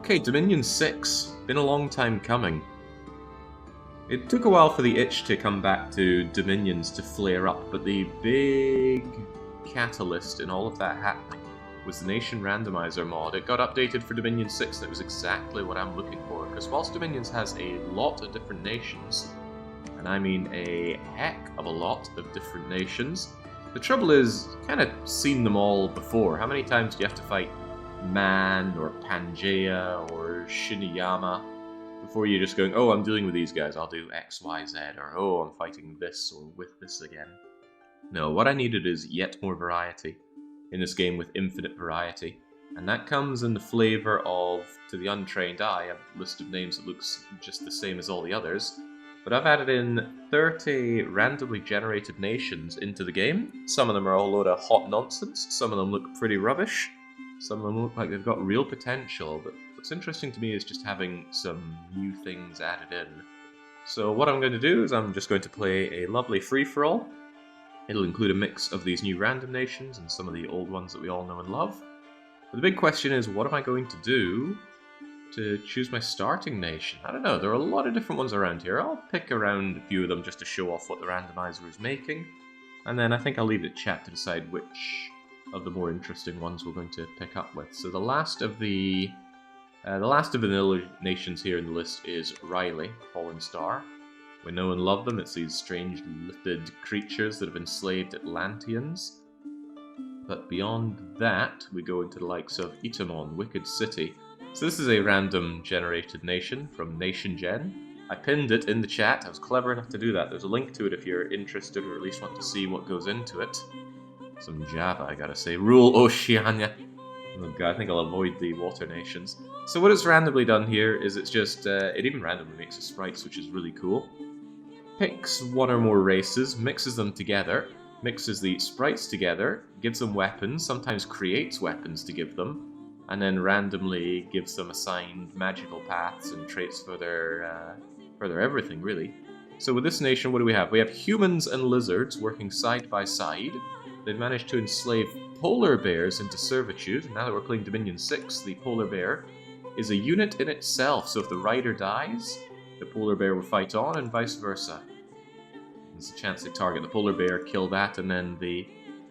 Okay, Dominion 6. Been a long time coming. It took a while for the itch to come back to Dominions to flare up, but the big catalyst in all of that happening was the Nation Randomiser mod. It got updated for Dominion 6 and it was exactly what I'm looking for, because whilst Dominions has a lot of different nations, and I mean a heck of a lot of different nations, the trouble is, kind of seen them all before. How many times do you have to fight Man, or Pangea, or Shiniyama, before you're just going, oh, I'm dealing with these guys, I'll do X, Y, Z, or oh, I'm fighting this, or with this again. No, what I needed is yet more variety in this game with infinite variety, and that comes in the flavour of, to the untrained eye, a list of names that looks just the same as all the others, but I've added in 30 randomly generated nations into the game. Some of them are a load of hot nonsense, some of them look pretty rubbish, some of them look like they've got real potential, but what's interesting to me is just having some new things added in. So what I'm going to do is I'm just going to play a lovely free-for-all. It'll include a mix of these new random nations and some of the old ones that we all know and love. But the big question is, what am I going to do to choose my starting nation? I don't know, there are a lot of different ones around here. I'll pick around a few of them just to show off what the randomizer is making, and then I think I'll leave it to chat to decide which of the more interesting ones we're going to pick up with. So the last of the vanilla nations here in the list is Riley, Fallen Star. We know and love them. It's these strange lipped creatures that have enslaved Atlanteans. But beyond that, we go into the likes of Itamon, Wicked City. So this is a random generated nation from NationGen. I pinned it in the chat. I was clever enough to do that. There's a link to it if you're interested or at least want to see what goes into it. Some Java, I gotta say. Rule Oceania. Oh god, I think I'll avoid the water nations. So what it's randomly done here is it's just, it even randomly makes the sprites, which is really cool. Picks one or more races, mixes them together, mixes the sprites together, gives them weapons, sometimes creates weapons to give them, and then randomly gives them assigned magical paths and traits for their everything, really. So with this nation, what do we have? We have humans and lizards working side by side. They've managed to enslave polar bears into servitude, and now that we're playing Dominion 6, the polar bear is a unit in itself, so if the rider dies, the polar bear will fight on, and vice versa. There's a chance to target the polar bear, kill that, and then the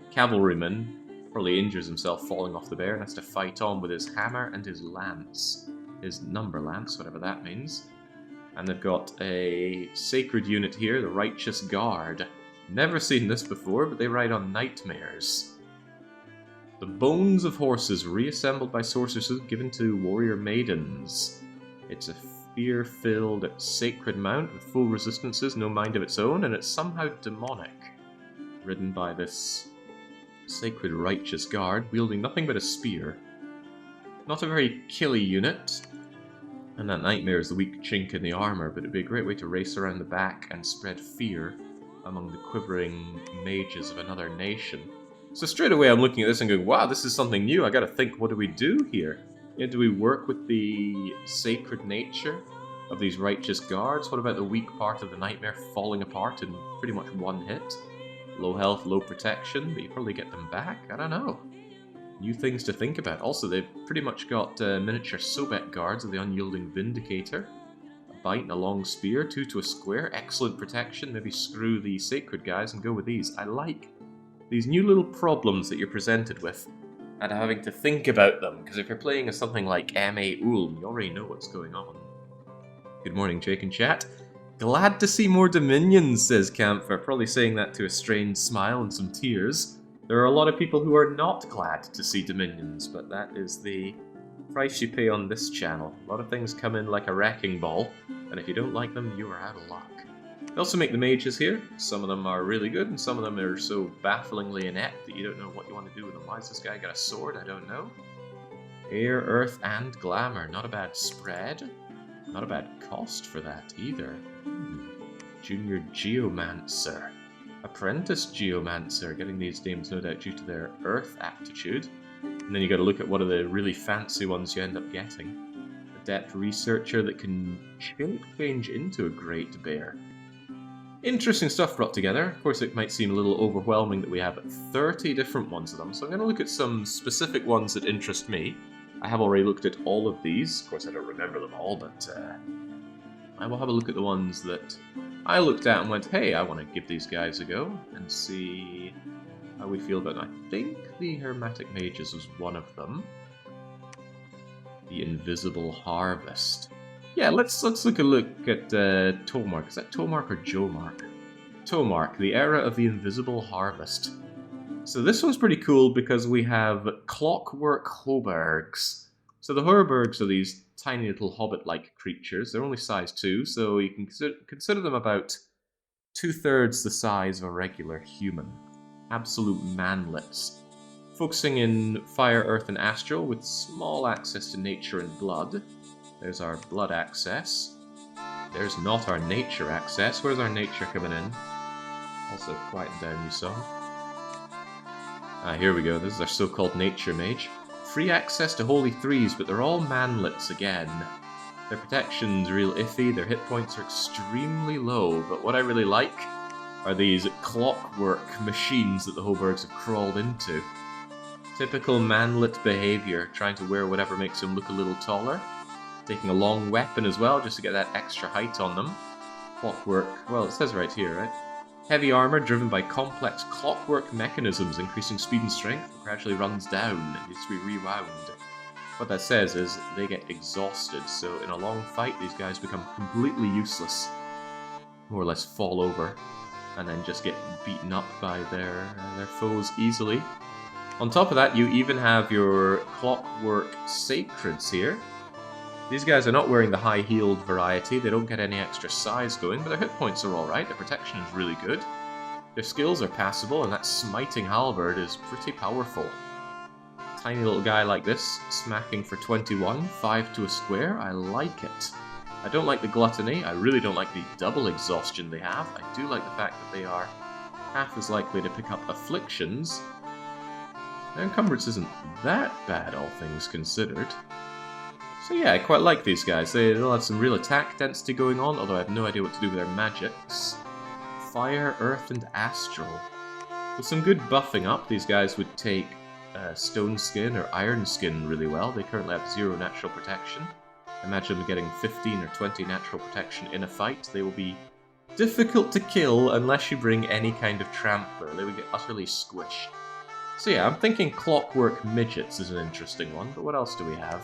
cavalryman probably injures himself falling off the bear and has to fight on with his hammer and his lance. His number lance, whatever that means. And they've got a sacred unit here, the Righteous Guard. Never seen this before, but they ride on nightmares. The bones of horses reassembled by sorceresses given to warrior maidens. It's a fear-filled sacred mount with full resistances, no mind of its own, and it's somehow demonic. Ridden by this sacred righteous guard, wielding nothing but a spear. Not a very killy unit, and that nightmare is the weak chink in the armor, but it'd be a great way to race around the back and spread fear among the quivering mages of another nation. So straight away I'm looking at this and going, wow, this is something new, I gotta think, what do we do here? Do we work with the sacred nature of these righteous guards? What about the weak part of the nightmare falling apart in pretty much one hit? Low health, low protection, but you probably get them back? I don't know. New things to think about. Also, they've pretty much got miniature Sobek guards of the unyielding Vindicator. A bite and a long spear, 2 to a square, excellent protection. Maybe screw the sacred guys and go with these. I like these new little problems that you're presented with and having to think about them, because if you're playing as something like M.A. Ulm, you already know what's going on. Good morning, Jake and chat. Glad to see more Dominions, says Camphor, probably saying that to a strained smile and some tears. There are a lot of people who are not glad to see Dominions, but that is the price you pay on this channel. A lot of things come in like a wrecking ball, and if you don't like them, you are out of luck. They also make the mages here. Some of them are really good, and some of them are so bafflingly inept that you don't know what you want to do with them. Why has this guy got a sword? I don't know. Air, earth, and glamour. Not a bad spread. Not a bad cost for that either. Junior Geomancer. Apprentice Geomancer. Getting these names no doubt due to their earth aptitude. And then you got to look at what are the really fancy ones you end up getting. Adept Researcher that can change into a Great Bear. Interesting stuff brought together. Of course, it might seem a little overwhelming that we have 30 different ones of them, so I'm going to look at some specific ones that interest me. I have already looked at all of these. Of course, I don't remember them all, but I will have a look at the ones that I looked at and went, hey, I want to give these guys a go and see how we feel about them. I think the Hermetic Mages was one of them. The Invisible Harvest. Yeah, let's look at Tomark. Is that Tomark or Jomark? Tomark, the Era of the Invisible Harvest. So this one's pretty cool because we have clockwork hobergs. So the hobergs are these tiny little hobbit-like creatures. They're only size 2, so you can consider them about 2/3 the size of a regular human. Absolute manlets. Focusing in fire, earth, and astral with small access to nature and blood. There's our blood access. There's not our nature access. Where's our nature coming in? Also quieten down, you song. Here we go. This is our so-called nature mage. Free access to holy threes, but they're all manlets again. Their protection's real iffy, their hit points are extremely low, but what I really like are these clockwork machines that the hobergs have crawled into. Typical manlet behavior, trying to wear whatever makes them look a little taller. Taking a long weapon as well, just to get that extra height on them. Clockwork, well, it says right here, right? Heavy armor driven by complex clockwork mechanisms, increasing speed and strength, gradually runs down and needs to be rewound. What that says is they get exhausted, so in a long fight, these guys become completely useless. More or less fall over, and then just get beaten up by their foes easily. On top of that, you even have your clockwork sacreds here. These guys are not wearing the high-heeled variety, they don't get any extra size going, but their hit points are alright, their protection is really good. Their skills are passable, and that smiting halberd is pretty powerful. Tiny little guy like this, smacking for 21, 5 to a square, I like it. I don't like the gluttony, I really don't like the double exhaustion they have, I do like the fact that they are half as likely to pick up afflictions. Their encumbrance isn't that bad, all things considered. So yeah, I quite like these guys. They'll have some real attack density going on, although I have no idea what to do with their magics. Fire, earth, and astral. With some good buffing up, these guys would take stone skin or iron skin really well. They currently have 0 natural protection. Imagine them getting 15 or 20 natural protection in a fight. They will be difficult to kill unless you bring any kind of trampler. They would get utterly squished. So yeah, I'm thinking clockwork midgets is an interesting one, but what else do we have?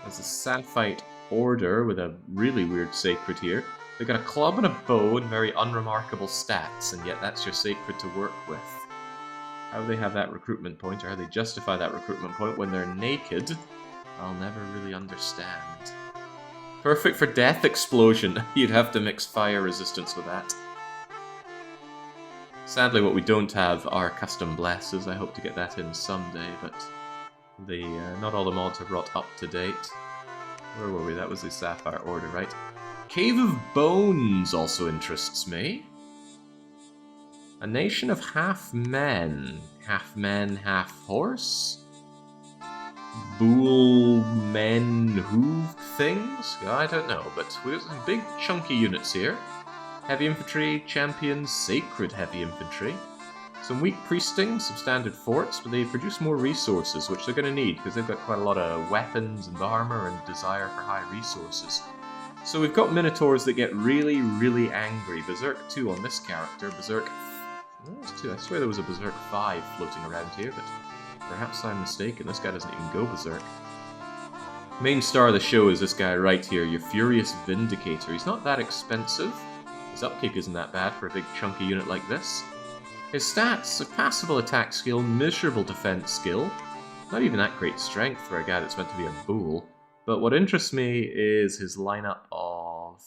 There's a Sapphite Order with a really weird sacred here. They've got a club and a bow and very unremarkable stats, and yet that's your sacred to work with. How they have that recruitment point, or how they justify that recruitment point when they're naked, I'll never really understand. Perfect for death explosion. You'd have to mix fire resistance with that. Sadly, what we don't have are custom blesses. I hope to get that in someday, but not all the mods are brought up to date. Where were we? That was the Sapphire Order, right? Cave of Bones also interests me. A nation of half men, half horse? Bull men hooved things? I don't know, but we've got some big chunky units here. Heavy infantry, champions, sacred heavy infantry. Some weak priesting, some standard forts, but they produce more resources, which they're going to need, because they've got quite a lot of weapons and armor and desire for high resources. So we've got Minotaurs that get really, really angry. Berserk 2 on this character, Berserk... Oh, there's 2. I swear there was a Berserk 5 floating around here, but perhaps I'm mistaken. This guy doesn't even go Berserk. Main star of the show is this guy right here, your Furious Vindicator. He's not that expensive. His upkick isn't that bad for a big chunky unit like this. His stats, a passable attack skill, miserable defense skill, not even that great strength for a guy that's meant to be a bull. But what interests me is his lineup of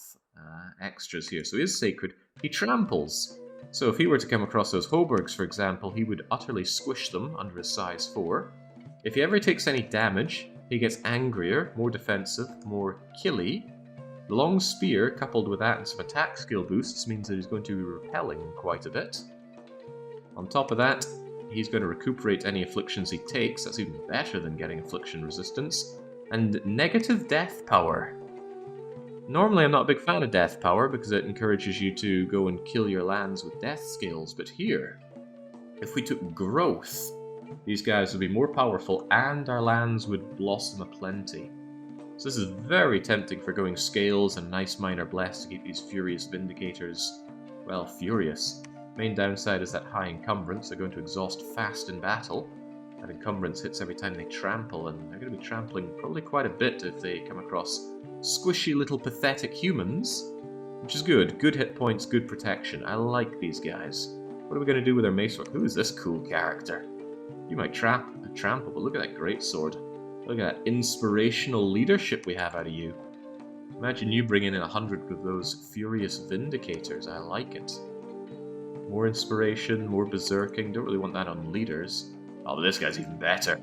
extras here. So he is sacred. He tramples. So if he were to come across those hobergs, for example, he would utterly squish them under his size 4. If he ever takes any damage, he gets angrier, more defensive, more killy. The long spear, coupled with that and some attack skill boosts, means that he's going to be repelling quite a bit. On top of that, he's going to recuperate any afflictions he takes. That's even better than getting affliction resistance. And negative death power. Normally I'm not a big fan of death power because it encourages you to go and kill your lands with death skills, but here, if we took growth, these guys would be more powerful and our lands would blossom aplenty. So this is very tempting for going scales and nice minor bless to keep these furious vindicators, well, furious. Main downside is that high encumbrance. They're going to exhaust fast in battle. That encumbrance hits every time they trample, and they're going to be trampling probably quite a bit if they come across squishy little pathetic humans, which is good. Good hit points, good protection. I like these guys. What are we going to do with our macework? Who is this cool character? You might trample, but look at that greatsword. Look at that inspirational leadership we have out of you. Imagine you bringing in 100 of those furious vindicators. I like it. More inspiration, more berserking. Don't really want that on leaders. Oh, but this guy's even better.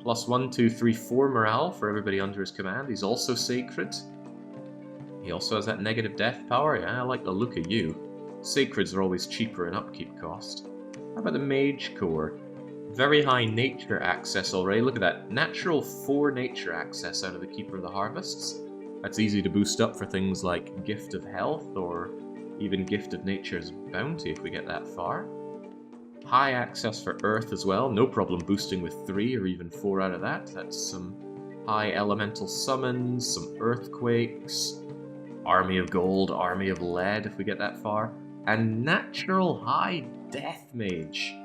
Plus 1, 2, 3, 4 morale for everybody under his command. He's also sacred. He also has that negative death power. Yeah, I like the look of you. Sacreds are always cheaper in upkeep cost. How about the Mage Corps? Very high nature access already. Look at that. Natural 4 nature access out of the Keeper of the Harvests. That's easy to boost up for things like Gift of Health or even Gift of Nature's Bounty if we get that far. High access for Earth as well. No problem boosting with 3 or even 4 out of that. That's some high elemental summons, some earthquakes, Army of Gold, Army of Lead if we get that far. And natural high Death Mage.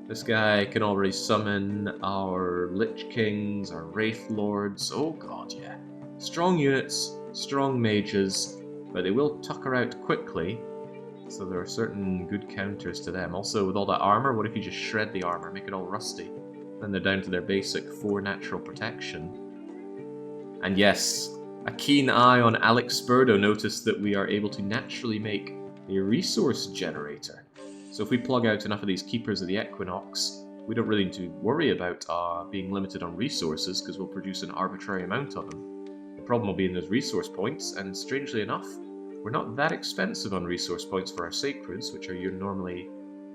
This guy can already summon our Lich Kings, our Wraith Lords. Oh god, yeah. Strong units, strong mages, but they will tucker out quickly, so there are certain good counters to them. Also, with all that armor, what if you just shred the armor, make it all rusty? Then they're down to their basic 4 natural protection. And yes, a keen eye on Alex Spurdo noticed that we are able to naturally make a resource generator. So if we plug out enough of these Keepers of the Equinox, we don't really need to worry about being limited on resources, because we'll produce an arbitrary amount of them. The problem will be in those resource points, and strangely enough, we're not that expensive on resource points for our Sacreds, which are your normally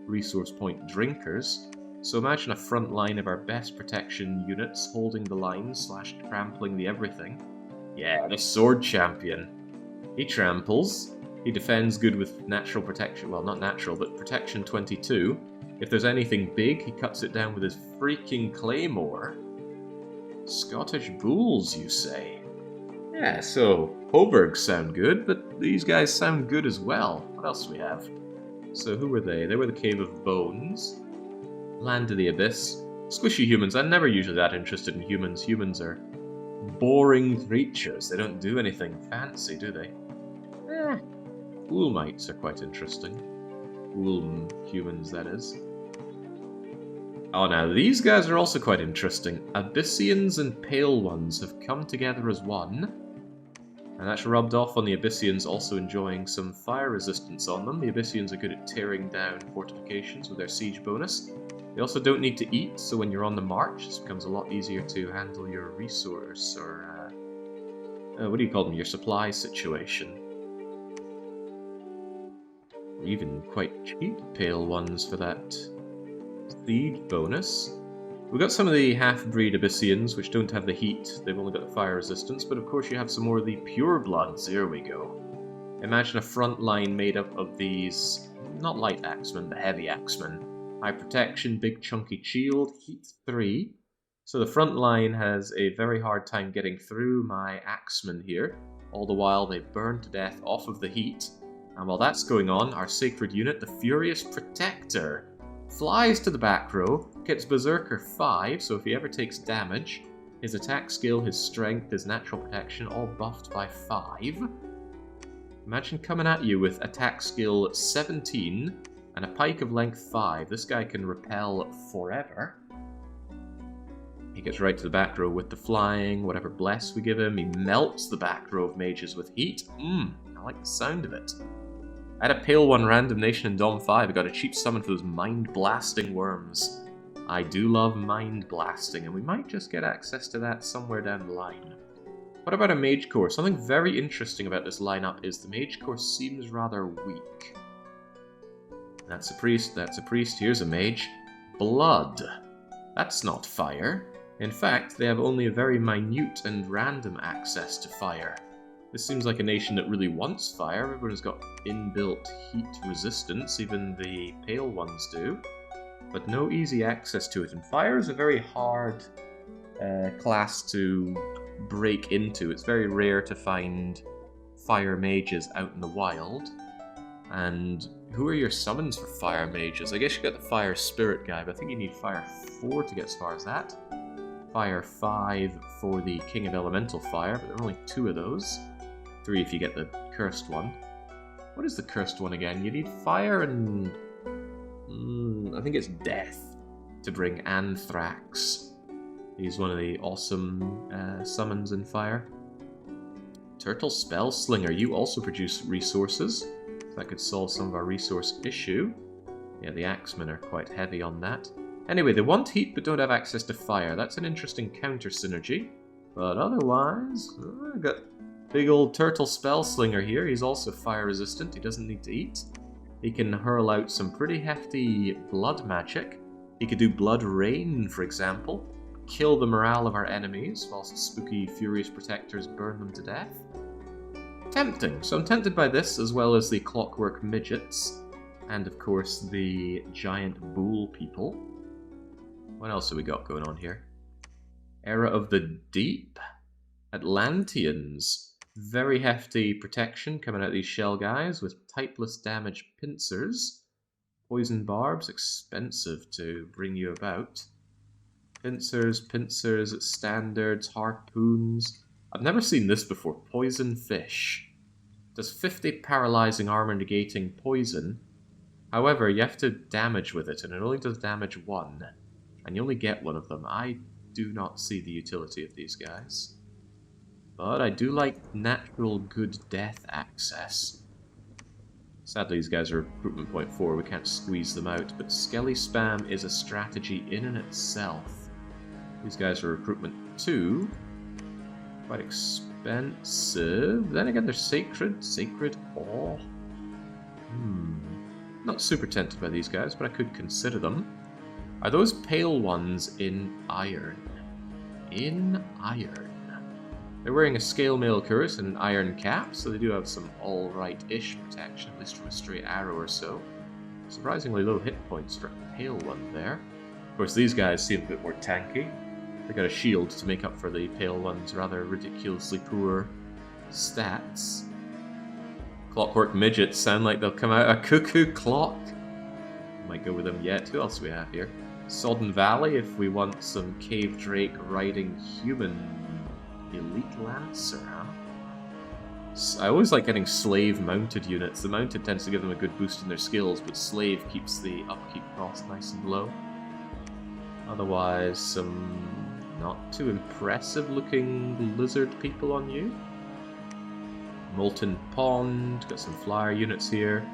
resource point drinkers. So imagine a front line of our best protection units holding the line / trampling the everything. Yeah, the Sword Champion. He tramples. He defends good with natural protection. Well, not natural, but protection 22. If there's anything big, he cuts it down with his freaking claymore. Scottish Bulls, you say? Yeah, so Hoburgs sound good, but these guys sound good as well. What else do we have? So who were they? They were the Cave of Bones. Land of the Abyss. Squishy humans. I'm never usually that interested in humans. Humans are boring creatures. They don't do anything fancy, do they? Ulmites are quite interesting. Ulm humans, that is. Oh, now these guys are also quite interesting. Abyssians and Pale Ones have come together as one. And that's rubbed off on the Abyssians also enjoying some fire resistance on them. The Abyssians are good at tearing down fortifications with their siege bonus. They also don't need to eat, so when you're on the march, this becomes a lot easier to handle your resource, or what do you call them, your supply situation. Even quite cheap Pale Ones for that siege bonus. We've got some of the half-breed Abyssians, which don't have the heat. They've only got the fire resistance, but of course you have some more of the pure bloods. There we go. Imagine a front line made up of these, not light axemen, but heavy axemen. High protection, big chunky shield, heat 3. So the front line has a very hard time getting through my axemen here. All the while they burn to death off of the heat. And while that's going on, our sacred unit, the Furious Protector, flies to the back row, gets Berserker 5, so if he ever takes damage, his attack skill, his strength, his natural protection, all buffed by 5. Imagine coming at you with attack skill 17 and a pike of length 5. This guy can repel forever. He gets right to the back row with the flying, whatever bless we give him. He melts the back row of mages with heat. I like the sound of it. I had a Pale One Random Nation in Dom 5. I got a cheap summon for those mind-blasting worms. I do love mind-blasting, and we might just get access to that somewhere down the line. What about a Mage Corps? Something very interesting about this lineup is the Mage Corps seems rather weak. That's a priest, that's a priest, here's a mage. Blood. That's not fire. In fact, they have only a very minute and random access to fire. This seems like a nation that really wants fire. Everyone has got inbuilt heat resistance, even the Pale Ones do. but no easy access to it. And fire is a very hard class to break into. It's very rare to find fire mages out in the wild. And who are your summons for fire mages? I guess you got the fire spirit guy, but I think you need fire 4 to get as far as that. Fire 5 for the king of elemental fire, but there are only 2 of those. 3 if you get the cursed one. What is the cursed one again? You need fire and... I think it's death to bring Anthrax. He's one of the awesome summons in fire. Turtle Spell Slinger, you also produce resources. That could solve some of our resource issue. Yeah, the Axemen are quite heavy on that. Anyway, they want heat but don't have access to fire. That's an interesting counter synergy. But otherwise, I've got big old Turtle Spell Slinger here. He's also fire resistant. He doesn't need to eat. He can hurl out some pretty hefty blood magic. He could do Blood Rain, for example. Kill the morale of our enemies, whilst spooky, furious protectors burn them to death. Tempting. So I'm tempted by this, as well as the Clockwork Midgets, and of course the Giant Bull people. What else have we got going on here? Era of the Deep. Atlanteans. Very hefty protection coming out of these shell guys with typeless damage pincers. Poison barbs, expensive to bring you about. Pincers, standards, harpoons. I've never seen this before. Poison fish. Does 50 paralyzing armor negating poison. However, you have to damage with it, and it only does damage 1. And you only get 1 of them. I do not see the utility of these guys. But I do like natural good death access. Sadly, these guys are recruitment point 4. We can't squeeze them out. But Skelly Spam is a strategy in and itself. These guys are recruitment 2. Quite expensive. Then again, they're sacred. Sacred Awe. Not super tempted by these guys, but I could consider them. Are those pale ones in iron? In iron. They're wearing a scale mail curse and an iron cap, so they do have some alright-ish protection, at least from a stray arrow or so. Surprisingly low hit points for a pale one there. Of course, these guys seem a bit more tanky. They got a shield to make up for the pale one's rather ridiculously poor stats. Clockwork Midgets sound like they'll come out a cuckoo clock. Might go with them yet. Who else do we have here? Sodden Valley, if we want some Cave Drake riding human elite lancer, huh? I always like getting slave mounted units. The mounted tends to give them a good boost in their skills, but slave keeps the upkeep cost nice and low. Otherwise, some not too impressive looking lizard people on you. Molten Pond, got some flyer units here.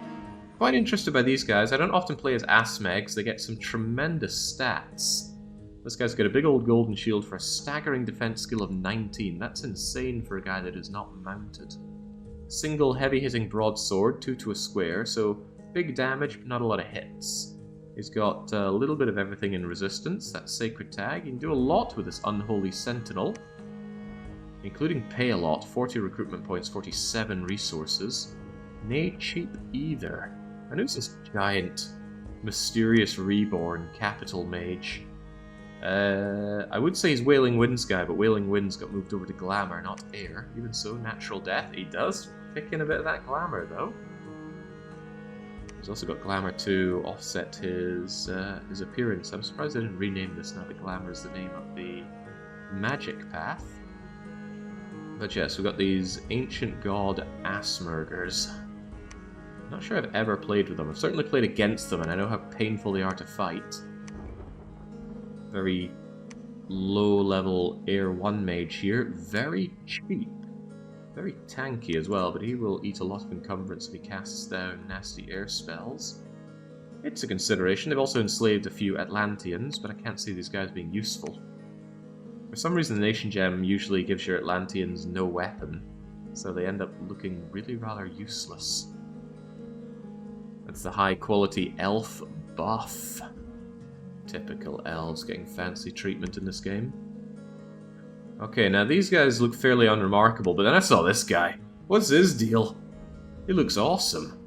Quite interested by these guys. I don't often play as Asmegs. They get some tremendous stats. This guy's got a big old golden shield for a staggering defense skill of 19. That's insane for a guy that is not mounted. Single heavy-hitting broadsword, 2 to a square, so big damage but not a lot of hits. He's got a little bit of everything in resistance. That's Sacred Tag. He can do a lot with this Unholy Sentinel, including pay a lot. 40 recruitment points, 47 resources. Nay cheap either. And who's this giant, mysterious reborn capital mage? I would say he's Wailing Winds guy, but Wailing Winds got moved over to Glamour, not Air. Even so, Natural Death. He does pick in a bit of that Glamour, though. He's also got Glamour to offset his appearance. I'm surprised they didn't rename this now that Glamour is the name of the magic path. But yes, we've got these Ancient God Assmurgers. Not sure I've ever played with them. I've certainly played against them, and I know how painful they are to fight. Very low-level Air 1 mage here. Very cheap. Very tanky as well, but he will eat a lot of encumbrance if he casts down nasty air spells. It's a consideration. They've also enslaved a few Atlanteans, but I can't see these guys being useful. For some reason, the Nation Gem usually gives your Atlanteans no weapon, so they end up looking really rather useless. That's the high-quality elf buff. Typical elves getting fancy treatment in this game. Okay, now these guys look fairly unremarkable, but then I saw this guy. What's his deal? He looks awesome.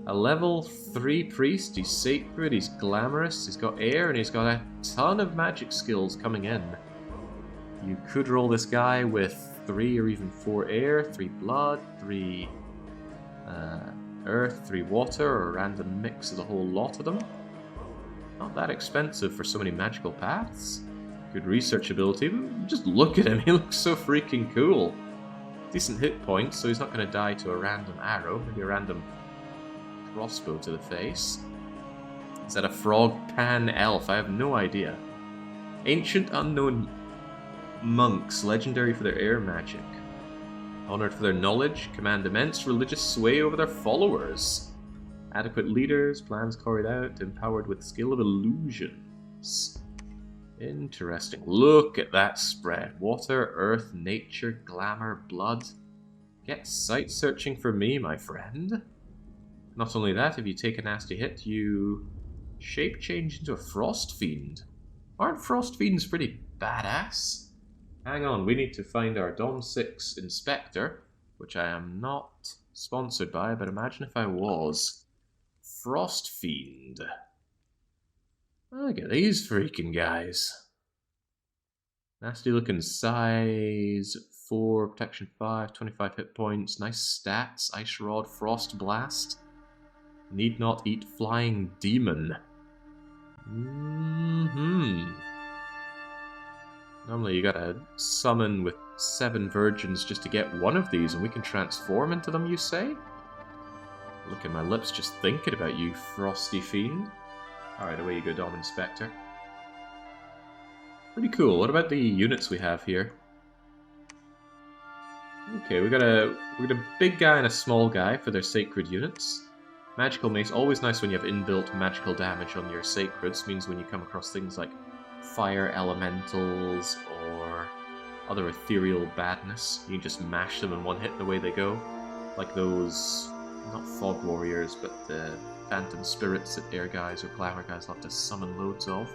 A level 3 priest, he's sacred, he's glamorous, he's got air, and he's got a ton of magic skills coming in. You could roll this guy with 3 or even 4 air, 3 blood, 3 earth, 3 water, or a random mix of the whole lot of them. Not that expensive for so many magical paths. Good research ability. Just look at him, he looks so freaking cool. Decent hit points, so he's not going to die to a random arrow, maybe a random crossbow to the face. Is that a frog pan elf? I have no idea. Ancient unknown monks, legendary for their air magic. Honored for their knowledge, command immense religious sway over their followers. Adequate leaders, plans carried out, empowered with skill of illusions. Interesting. Look at that spread. Water, earth, nature, glamour, blood. Get sight searching for me, my friend. Not only that, if you take a nasty hit, you shape change into a frost fiend. Aren't frost fiends pretty badass? Hang on, we need to find our Dom 6 Inspector, which I am not sponsored by, but imagine if I was. Frost Fiend. Look at these freaking guys. Nasty looking size 4, protection 5, 25 hit points, nice stats, Ice Rod, Frost Blast. Need not eat flying demon. Normally you gotta summon with 7 virgins just to get one of these, and we can transform into them, you say? Look at my lips just thinking about you, Frosty Fiend. Alright, away you go, Dom Inspector. Pretty cool. What about the units we have here? Okay, we got a big guy and a small guy for their sacred units. Magical Mace, always nice when you have inbuilt magical damage on your sacreds. Means when you come across things like fire elementals or other ethereal badness, you can just mash them in one hit and away they go. Like those, not fog warriors, but the phantom spirits that air guys or glamour guys have to summon loads of.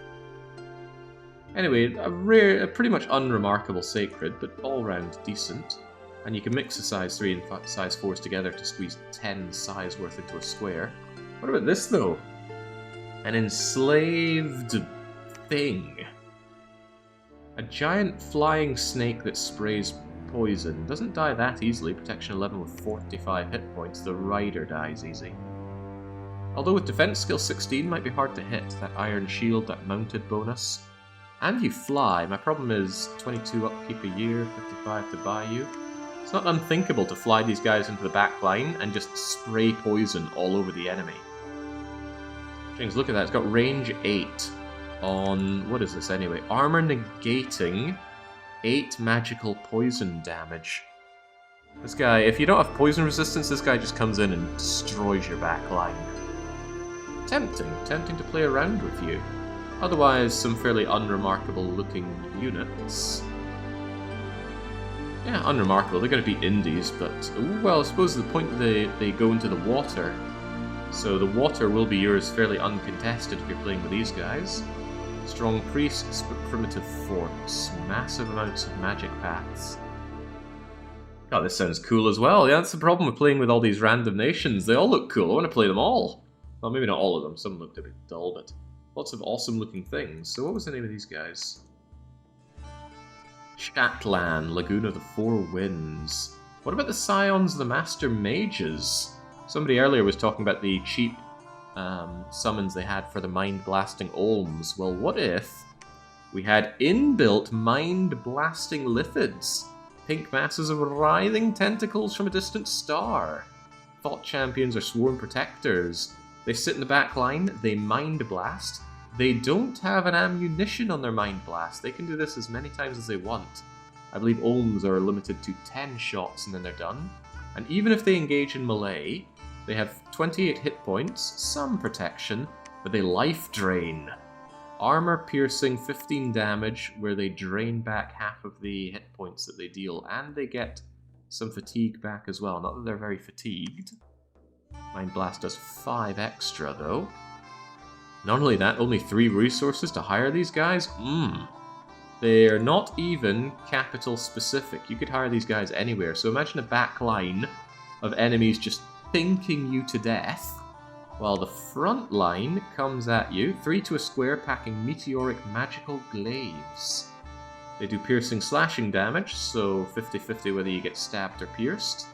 Anyway, a pretty much unremarkable sacred, but all round decent. And you can mix the size 3 and size 4s together to squeeze 10 size worth into a square. What about this though? An enslaved thing. A giant flying snake that sprays poison. Doesn't die that easily, protection 11 with 45 hit points. The rider dies easy. Although with defense skill 16 might be hard to hit. That iron shield, that mounted bonus. And you fly. My problem is 22 upkeep a year, 55 to buy you. It's not unthinkable to fly these guys into the back line and just spray poison all over the enemy. James, look at that. It's got range 8 on... what is this anyway? Armor negating 8 magical poison damage. This guy, if you don't have poison resistance, this guy just comes in and destroys your back line. Tempting to play around with you. Otherwise, some fairly unremarkable looking units. Yeah, unremarkable. They're going to be indies, but... well, I suppose the point that they go into the water. So the water will be yours fairly uncontested if you're playing with these guys. Strong priests, but primitive forts. Massive amounts of magic paths. God, this sounds cool as well. Yeah, that's the problem with playing with all these random nations. They all look cool. I want to play them all. Well, maybe not all of them. Some looked a bit dull, but lots of awesome looking things. So what was the name of these guys? Shatlan, Lagoon of the Four Winds. What about the Scions, the Master Mages? Somebody earlier was talking about the cheap summons they had for the mind-blasting Olms. Well, what if we had inbuilt mind-blasting Lithids? Pink masses of writhing tentacles from a distant star. Thought champions are sworn protectors. They sit in the back line, they mind-blast. They don't have an ammunition on their Mind Blast. They can do this as many times as they want. I believe Olms are limited to 10 shots and then they're done. And even if they engage in melee, they have 28 hit points, some protection, but they life drain. Armor piercing 15 damage, where they drain back half of the hit points that they deal, and they get some fatigue back as well. Not that they're very fatigued. Mind Blast does 5 extra though. Not only that, only 3 resources to hire these guys? They're not even capital specific. You could hire these guys anywhere. So imagine a back line of enemies just thinking you to death. while the front line comes at you. 3 to a square, packing meteoric magical glaives. They do piercing slashing damage, so 50-50 whether you get stabbed or pierced.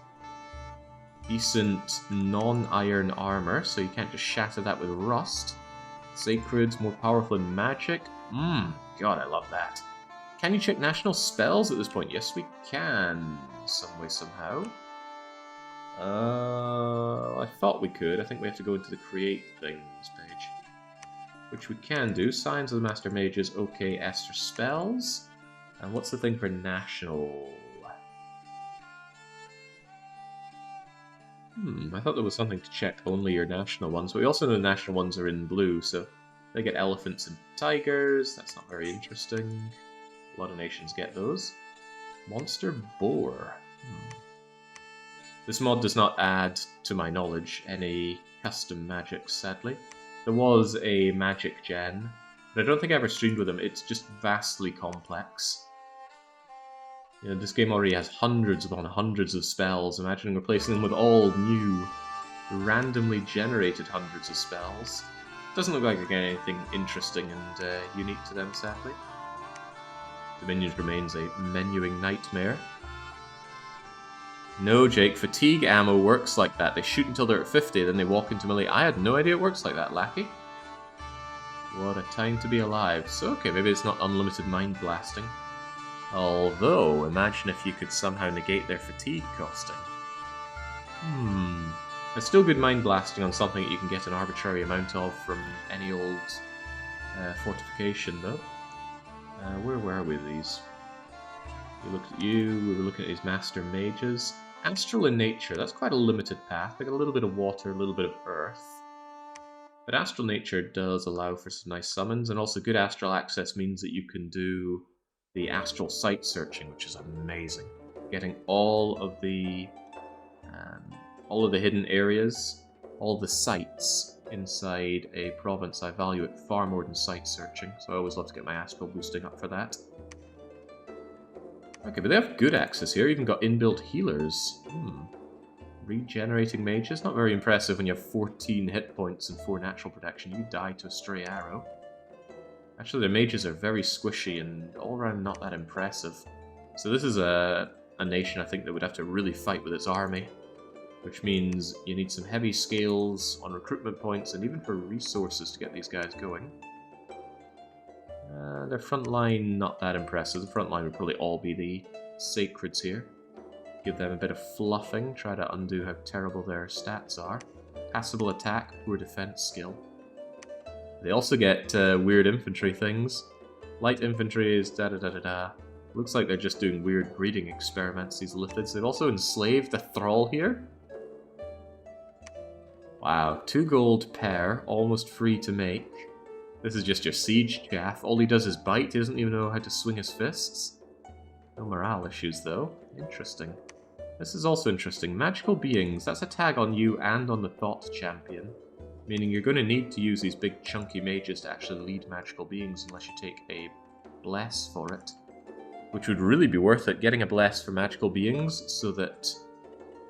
Decent non-iron armor, so you can't just shatter that with rust. Sacred, more powerful in magic. God, I love that. Can you check national spells at this point? Yes, we can. Some way, somehow. I thought we could. I think we have to go into the create things page. Which we can do. Signs of the Master Mages, okay, Esther spells. And what's the thing for national? I thought there was something to check only your national ones, but we also know the national ones are in blue, so they get elephants and tigers. That's not very interesting. A lot of nations get those. Monster boar. This mod does not add, to my knowledge, any custom magic, sadly. There was a magic gen, but I don't think I ever streamed with them. It's just vastly complex. You know, this game already has hundreds upon hundreds of spells. Imagine replacing them with all new, randomly generated hundreds of spells. Doesn't look like they're getting anything interesting and unique to them, sadly. Dominions remains a menuing nightmare. No, Jake, fatigue ammo works like that. They shoot until they're at 50, then they walk into melee. I had no idea it works like that, Lackey. What a time to be alive. So, okay, maybe it's not unlimited mind blasting. Although, imagine if you could somehow negate their fatigue costing. It's still good mind blasting on something that you can get an arbitrary amount of from any old fortification, though. Where were we, these? We looked at you, we were looking at these Master Mages. Astral in nature, that's quite a limited path. They got a little bit of water, a little bit of earth. But Astral Nature does allow for some nice summons, and also good astral access means that you can do the astral site searching, which is amazing. Getting all of the hidden areas, all the sites inside a province, I value it far more than site searching, so I always love to get my astral boosting up for that. Okay, but they have good access here, even got inbuilt healers. Regenerating mages, not very impressive when you have 14 hit points and 4 natural protection. You die to a stray arrow. Actually, their mages are very squishy and all around not that impressive. So this is a nation I think that would have to really fight with its army, which means you need some heavy scales on recruitment points and even for resources to get these guys going. Their front line, not that impressive. The front line would probably all be the sacreds here. Give them a bit of fluffing, try to undo how terrible their stats are. Passable attack, poor defense skill. They also get weird infantry things. Light infantry is da-da-da-da-da. Looks like they're just doing weird breeding experiments, these lithids. They've also enslaved a thrall here. Wow, 2 gold per, almost free to make. This is just your siege chaff. All he does is bite, he doesn't even know how to swing his fists. No morale issues though. Interesting. This is also interesting. Magical beings, that's a tag on you and on the Thought Champion. Meaning you're going to need to use these big chunky mages to actually lead magical beings unless you take a bless for it. Which would really be worth it, getting a bless for magical beings so that...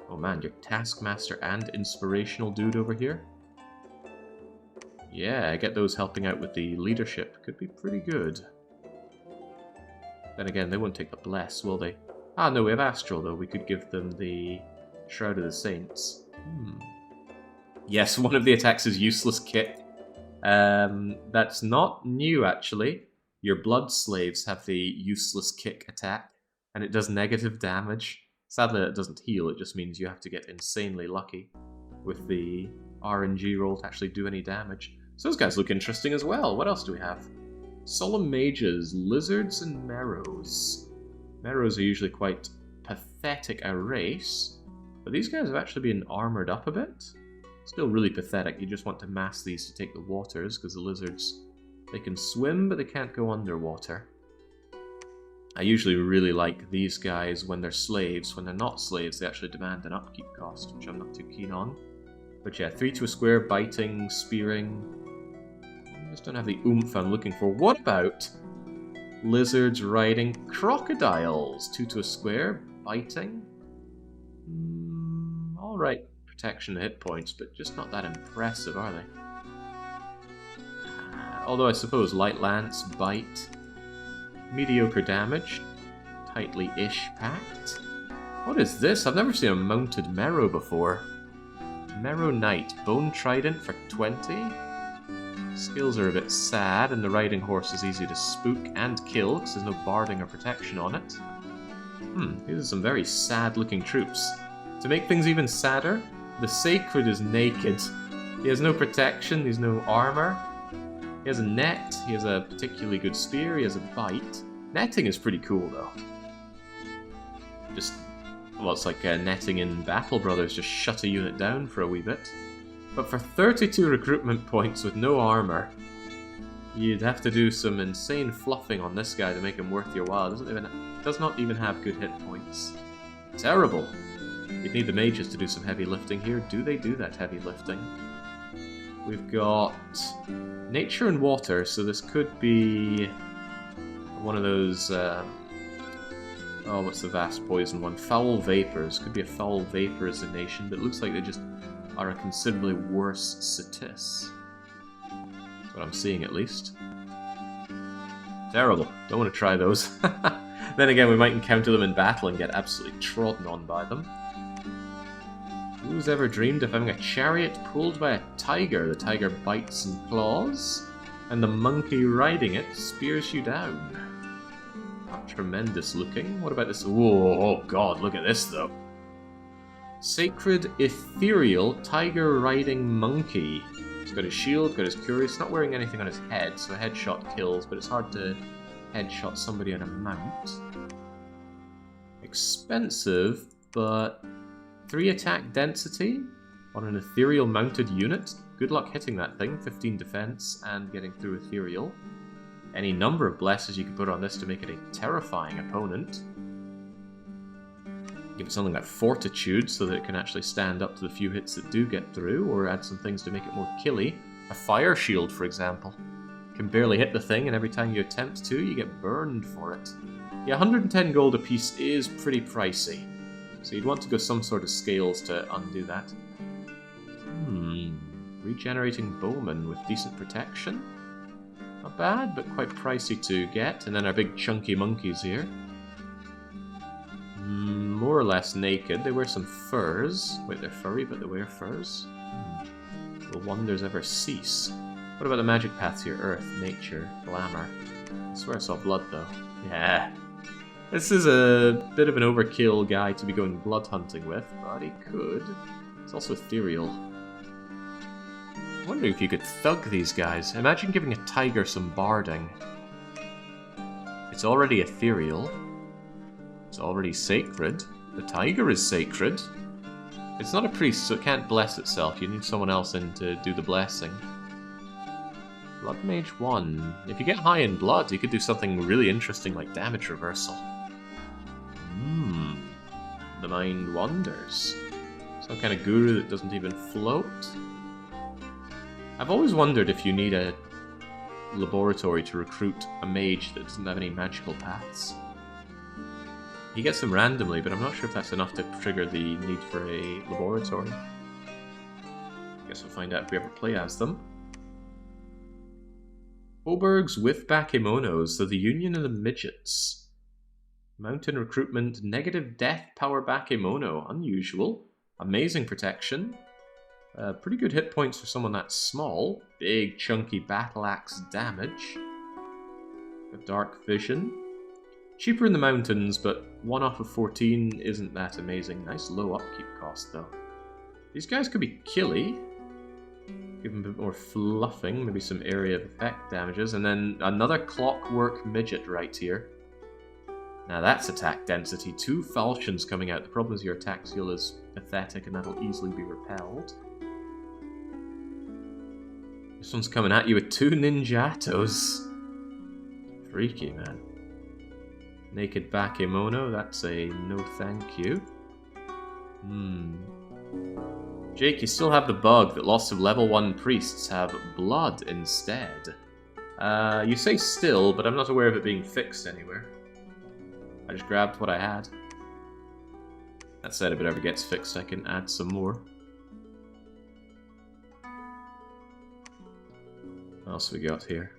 Oh man, your Taskmaster and Inspirational dude over here. Yeah, get those helping out with the leadership. Could be pretty good. Then again, they won't take the bless, will they? Ah, no, we have Astral though. We could give them the Shroud of the Saints. Yes, one of the attacks is Useless Kick. That's not new, actually. Your Blood Slaves have the Useless Kick attack, and it does negative damage. Sadly, it doesn't heal, it just means you have to get insanely lucky with the RNG roll to actually do any damage. So those guys look interesting as well. What else do we have? Solemn Mages, Lizards, and Marrows. Marrows are usually quite pathetic a race, but these guys have actually been armoured up a bit. Still really pathetic. You just want to mass these to take the waters, because the lizards, they can swim, but they can't go underwater. I usually really like these guys when they're slaves. When they're not slaves, they actually demand an upkeep cost, which I'm not too keen on. But yeah, 3 to a square, biting, spearing. I just don't have the oomph I'm looking for. What about lizards riding crocodiles? 2 to a square, biting. Alright, protection and hit points, but just not that impressive, are they? Although I suppose light lance, bite, mediocre damage, tightly-ish packed. What is this? I've never seen a mounted marrow before. Marrow Knight, Bone Trident for 20. Skills are a bit sad, and the riding horse is easy to spook and kill because there's no barding or protection on it. These are some very sad-looking troops. To make things even sadder, the Sacred is naked. He has no protection, he has no armor. He has a net, he has a particularly good spear, he has a bite. Netting is pretty cool, though. Just, well, it's like netting in Battle Brothers, just shut a unit down for a wee bit. But for 32 recruitment points with no armor, you'd have to do some insane fluffing on this guy to make him worth your while. Does not even have good hit points. Terrible. You'd need the mages to do some heavy lifting here. Do they do that heavy lifting? We've got nature and water, so this could be one of those... oh, what's the vast poison one? Foul vapors. Could be a foul vaporization, but it looks like they just are a considerably worse Satis. That's what I'm seeing, at least. Terrible. Don't want to try those. Then again, we might encounter them in battle and get absolutely trodden on by them. Who's ever dreamed of having a chariot pulled by a tiger? The tiger bites and claws, and the monkey riding it spears you down. Not tremendous looking. What about this? Whoa, oh god, look at this though. Sacred Ethereal Tiger Riding Monkey. He's got his shield, got his cuirass, not wearing anything on his head, so a headshot kills, but it's hard to headshot somebody on a mount. Expensive, but 3 attack density on an ethereal mounted unit. Good luck hitting that thing. 15 defense and getting through ethereal. Any number of blesses you can put on this to make it a terrifying opponent. Give it something like fortitude so that it can actually stand up to the few hits that do get through, or add some things to make it more killy. A fire shield, for example. Can barely hit the thing, and every time you attempt to, you get burned for it. Yeah, 110 gold apiece is pretty pricey. So you'd want to go some sort of scales to undo that. Regenerating bowman with decent protection. Not bad, but quite pricey to get. And then our big chunky monkeys here. More or less naked. They wear some furs. Wait, they're furry, but they wear furs? Will wonders ever cease? What about the magic paths here? Earth, nature, glamour. I swear I saw blood, though. Yeah. This is a bit of an overkill guy to be going blood hunting with, but he could. It's also ethereal. I wonder if you could thug these guys. Imagine giving a tiger some barding. It's already ethereal. It's already sacred. The tiger is sacred. It's not a priest, so it can't bless itself. You need someone else in to do the blessing. Blood Mage 1. If you get high in blood, you could do something really interesting like damage reversal. The mind wanders. Some kind of guru that doesn't even float. I've always wondered if you need a laboratory to recruit a mage that doesn't have any magical paths. You get them randomly, but I'm not sure if that's enough to trigger the need for a laboratory. Guess we'll find out if we ever play as them. Obergs with Bakemonos, so the Union of the Midgets. Mountain recruitment, negative death power Bakemono, unusual. Amazing protection. Pretty good hit points for someone that small. Big chunky battle axe damage. A dark vision. Cheaper in the mountains, but 1 off of 14 isn't that amazing. Nice low upkeep cost though. These guys could be killy. Give them a bit more fluffing, maybe some area of effect damages, and then another clockwork midget right here. Now that's attack density. 2 falchions coming out. The problem is your attack skill is pathetic and that'll easily be repelled. This one's coming at you with 2 ninjatos. Freaky, man. Naked Bakemono, that's a no thank you. Jake, you still have the bug that lots of level 1 priests have blood instead. You say still, but I'm not aware of it being fixed anywhere. I just grabbed what I had. That said, if it ever gets fixed, I can add some more. else we got here?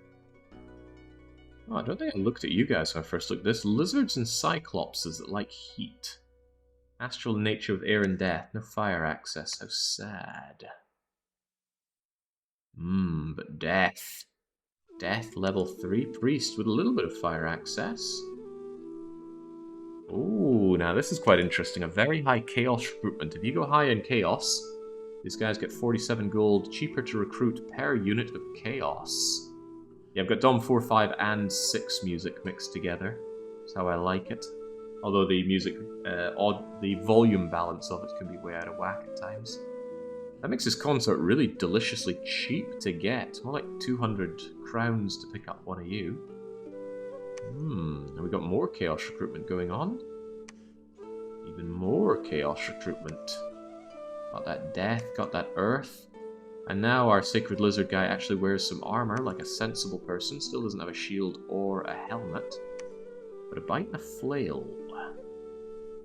Oh, I don't think I looked at you guys when I first looked at this. Lizards and cyclopses that like heat. Astral nature with air and death. No fire access. How sad. But death. Death level 3 priest with a little bit of fire access. Ooh, now this is quite interesting. A very high chaos recruitment. If you go high in chaos, these guys get 47 gold, cheaper to recruit per unit of chaos. Yeah, I've got Dom 4, 5, and 6 music mixed together. That's how I like it. Although the music, the volume balance of it can be way out of whack at times. That makes this consort really deliciously cheap to get. More like 200 crowns to pick up one of you. And we got more chaos recruitment going on. Even more chaos recruitment. Got that death, got that earth. And now our Sacred Lizard guy actually wears some armor, like a sensible person. Still doesn't have a shield or a helmet. But a bite and a flail.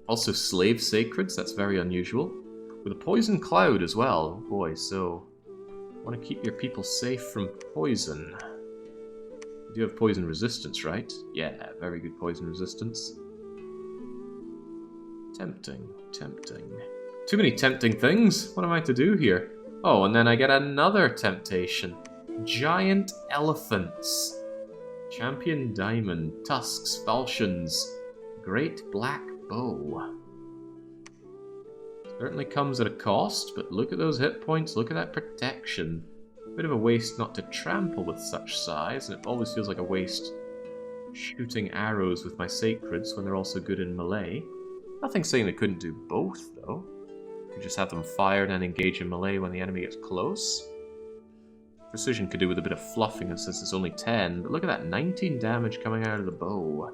Also Slave Sacreds, that's very unusual. With a poison cloud as well. Oh boy, so... want to keep your people safe from poison. You do have poison resistance, right? Yeah, very good poison resistance. Tempting, tempting. Too many tempting things. What am I to do here? Oh, and then I get another temptation. Giant elephants. Champion diamond, tusks, falchions. Great black bow. Certainly comes at a cost, but look at those hit points, look at that protection. Bit of a waste not to trample with such size, and it always feels like a waste shooting arrows with my sacreds when they're also good in melee. Nothing saying they couldn't do both, though. Could just have them fired and engage in melee when the enemy gets close. Precision could do with a bit of fluffing, and since it's only 10, but look at that, 19 damage coming out of the bow.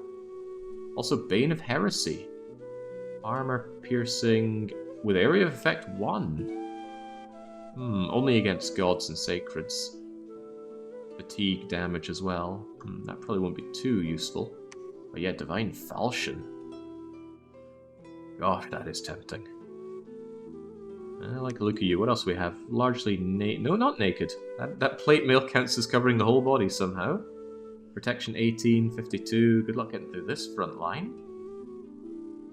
Also, Bane of Heresy. Armor piercing with area of effect 1. Only against gods and sacreds. Fatigue damage as well. That probably won't be too useful. But yeah, Divine Falchion. Gosh, that is tempting. I like the look of you. What else do we have? Largely no, not naked. That plate mail counts as covering the whole body somehow. Protection 18, 52. Good luck getting through this front line.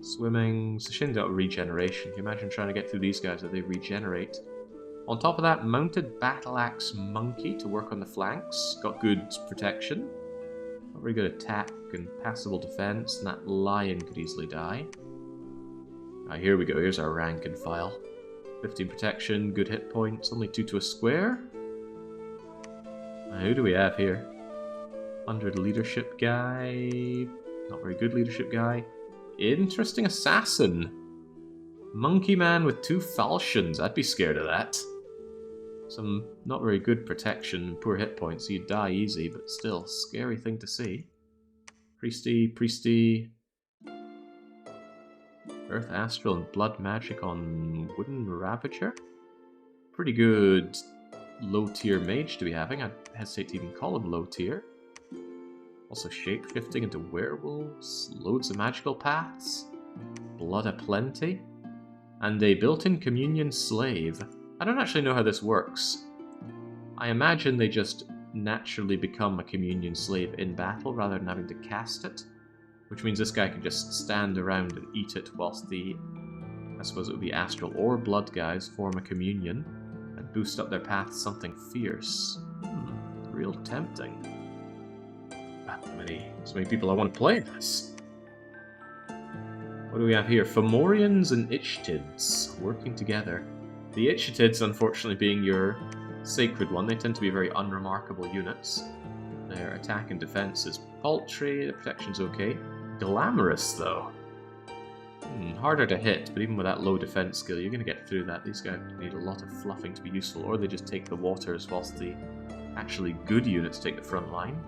Swimming. It's a shame about regeneration. Can you imagine trying to get through these guys as they regenerate? On top of that, mounted battle axe monkey to work on the flanks. Got good protection. Not very good attack and passable defense, and that lion could easily die. Here we go. Here's our rank and file. 15 protection, good hit points, only 2 to a square. Who do we have here? 100 leadership guy. Not very good leadership guy. Interesting assassin. Monkey man with 2 falchions. I'd be scared of that. Some not very good protection, poor hit points, so you'd die easy, but still, scary thing to see. Priesty. Earth Astral and Blood Magic on Wooden Ravager. Pretty good low tier mage to be having. I'd hesitate to even call him low tier. Also shape-shifting into werewolves, loads of magical paths, blood aplenty, and a built-in communion slave. I don't actually know how this works. I imagine they just naturally become a communion slave in battle rather than having to cast it. Which means this guy can just stand around and eat it whilst the, I suppose it would be astral or blood guys, form a communion and boost up their path something fierce. Real tempting. So many people I want to play this. What do we have here? Fomorians and Ichtids working together. The Ichtids, unfortunately, being your sacred one, they tend to be very unremarkable units. Their attack and defense is paltry, the protection's okay. Glamorous, though. Harder to hit, but even with that low defense skill, you're going to get through that. These guys need a lot of fluffing to be useful, or they just take the waters whilst the actually good units take the front line.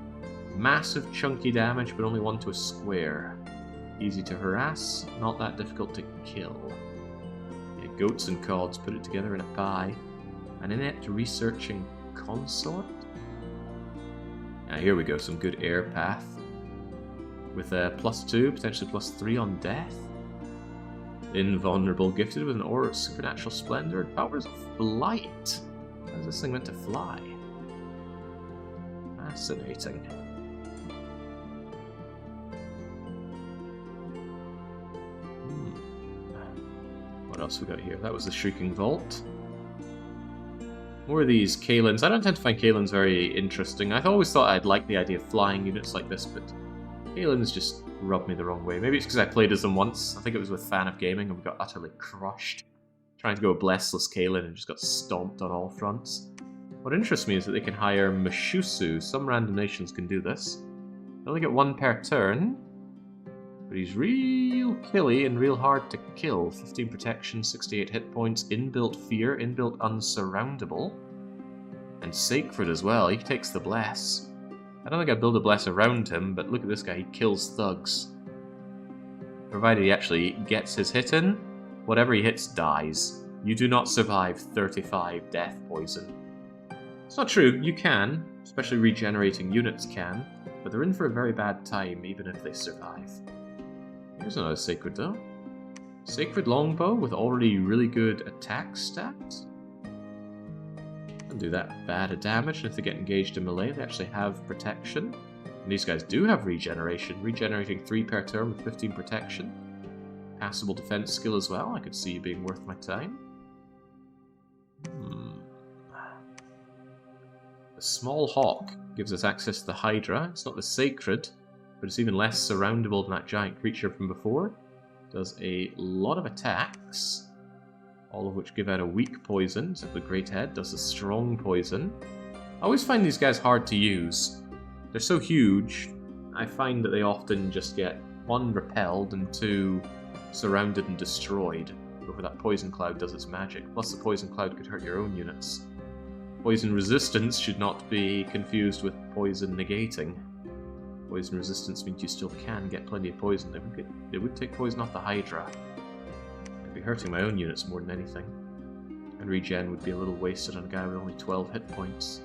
Massive chunky damage, but only 1 to a square. Easy to harass, not that difficult to kill. Yeah, goats and cods, put it together in a pie. An inept researching consort? Here we go, some good air path. With a +2, potentially +3 on death. Invulnerable, gifted with an aura of supernatural splendor and powers of flight. How is this thing meant to fly? Fascinating. What else we got here? That was the Shrieking Vault. More of these Kalins. I don't tend to find Kalins very interesting. I've always thought I'd like the idea of flying units like this, but Kalins just rubbed me the wrong way. Maybe it's because I played as them once. I think it was with Fan of Gaming, and we got utterly crushed. Trying to go Blessless Kalin and just got stomped on all fronts. What interests me is that they can hire Mashusu. Some random nations can do this. They only get 1 per turn, but he's real killy and real hard to kill. 15 protection, 68 hit points, inbuilt fear, inbuilt unsurroundable, and sacred as well. He takes the bless. I don't think I'd build a bless around him, but look at this guy, he kills thugs. Provided he actually gets his hit in, whatever he hits dies. You do not survive 35 death poison. It's not true, you can, especially regenerating units can, but they're in for a very bad time even if they survive. Here's another Sacred though. Sacred Longbow with already really good attack stats. Don't do that bad a damage, and if they get engaged in melee they actually have protection. And these guys do have regeneration, regenerating 3 per turn with 15 protection. Passable defense skill as well, I could see you being worth my time. The Small Hawk gives us access to the Hydra. It's not the Sacred, but it's even less surroundable than that giant creature from before. Does a lot of attacks, all of which give out a weak poison, except the Great Head does a strong poison. I always find these guys hard to use. They're so huge, I find that they often just get 1 repelled and 2 surrounded and destroyed before that poison cloud does its magic. Plus the poison cloud could hurt your own units. Poison resistance should not be confused with poison negating. Poison resistance means you still can get plenty of poison. They would take poison off the Hydra. I'd be hurting my own units more than anything. And regen would be a little wasted on a guy with only 12 hit points.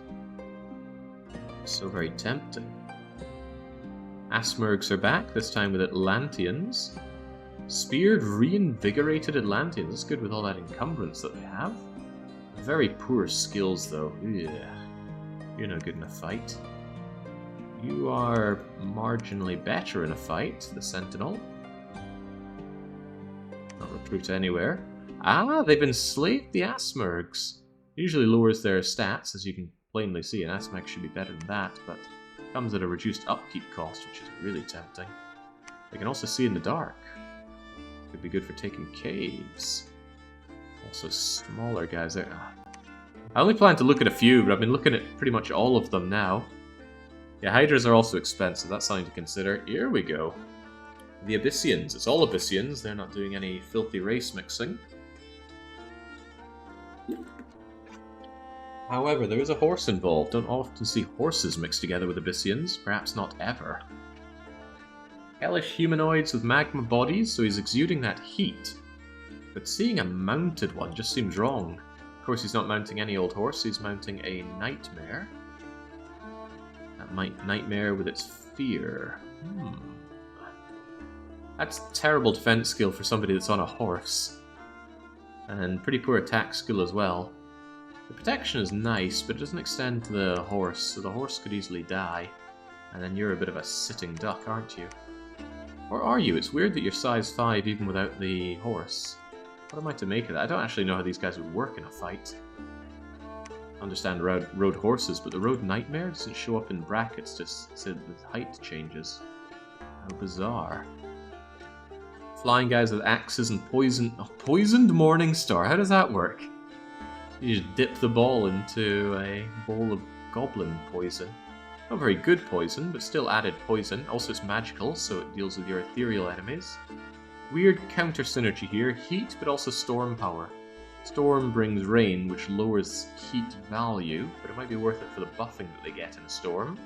So very tempting. Asmurgs are back, this time with Atlanteans. Speared, reinvigorated Atlanteans. That's good with all that encumbrance that they have. Very poor skills, though. Ugh. You're no good in a fight. You are marginally better in a fight, the Sentinel. Not recruit anywhere. Ah, they've enslaved the Asmurgs. Usually lowers their stats, as you can plainly see. An Asmurg should be better than that, but comes at a reduced upkeep cost, which is really tempting. They can also see in the dark. Could be good for taking caves. Also smaller guys there. I only plan to look at a few, but I've been looking at pretty much all of them now. Yeah, Hydras are also expensive, that's something to consider. Here we go. The Abyssians. It's all Abyssians, they're not doing any filthy race mixing. However, there is a horse involved. Don't often see horses mixed together with Abyssians, perhaps not ever. Hellish humanoids with magma bodies, so he's exuding that heat. But seeing a mounted one just seems wrong. Of course, he's not mounting any old horse, he's mounting a nightmare. That nightmare with its fear. That's terrible defense skill for somebody that's on a horse. And pretty poor attack skill as well. The protection is nice, but it doesn't extend to the horse, so the horse could easily die. And then you're a bit of a sitting duck, aren't you? Or are you? It's weird that you're size 5 even without the horse. What am I to make of that? I don't actually know how these guys would work in a fight. I understand road horses, but the road nightmare doesn't show up in brackets, just so the height changes. How bizarre. Flying guys with axes and poisoned Morning Star. How does that work? You just dip the ball into a bowl of goblin poison. Not very good poison, but still added poison. Also it's magical, so it deals with your ethereal enemies. Weird counter synergy here. Heat, but also storm power. Storm brings rain, which lowers heat value, but it might be worth it for the buffing that they get in a storm.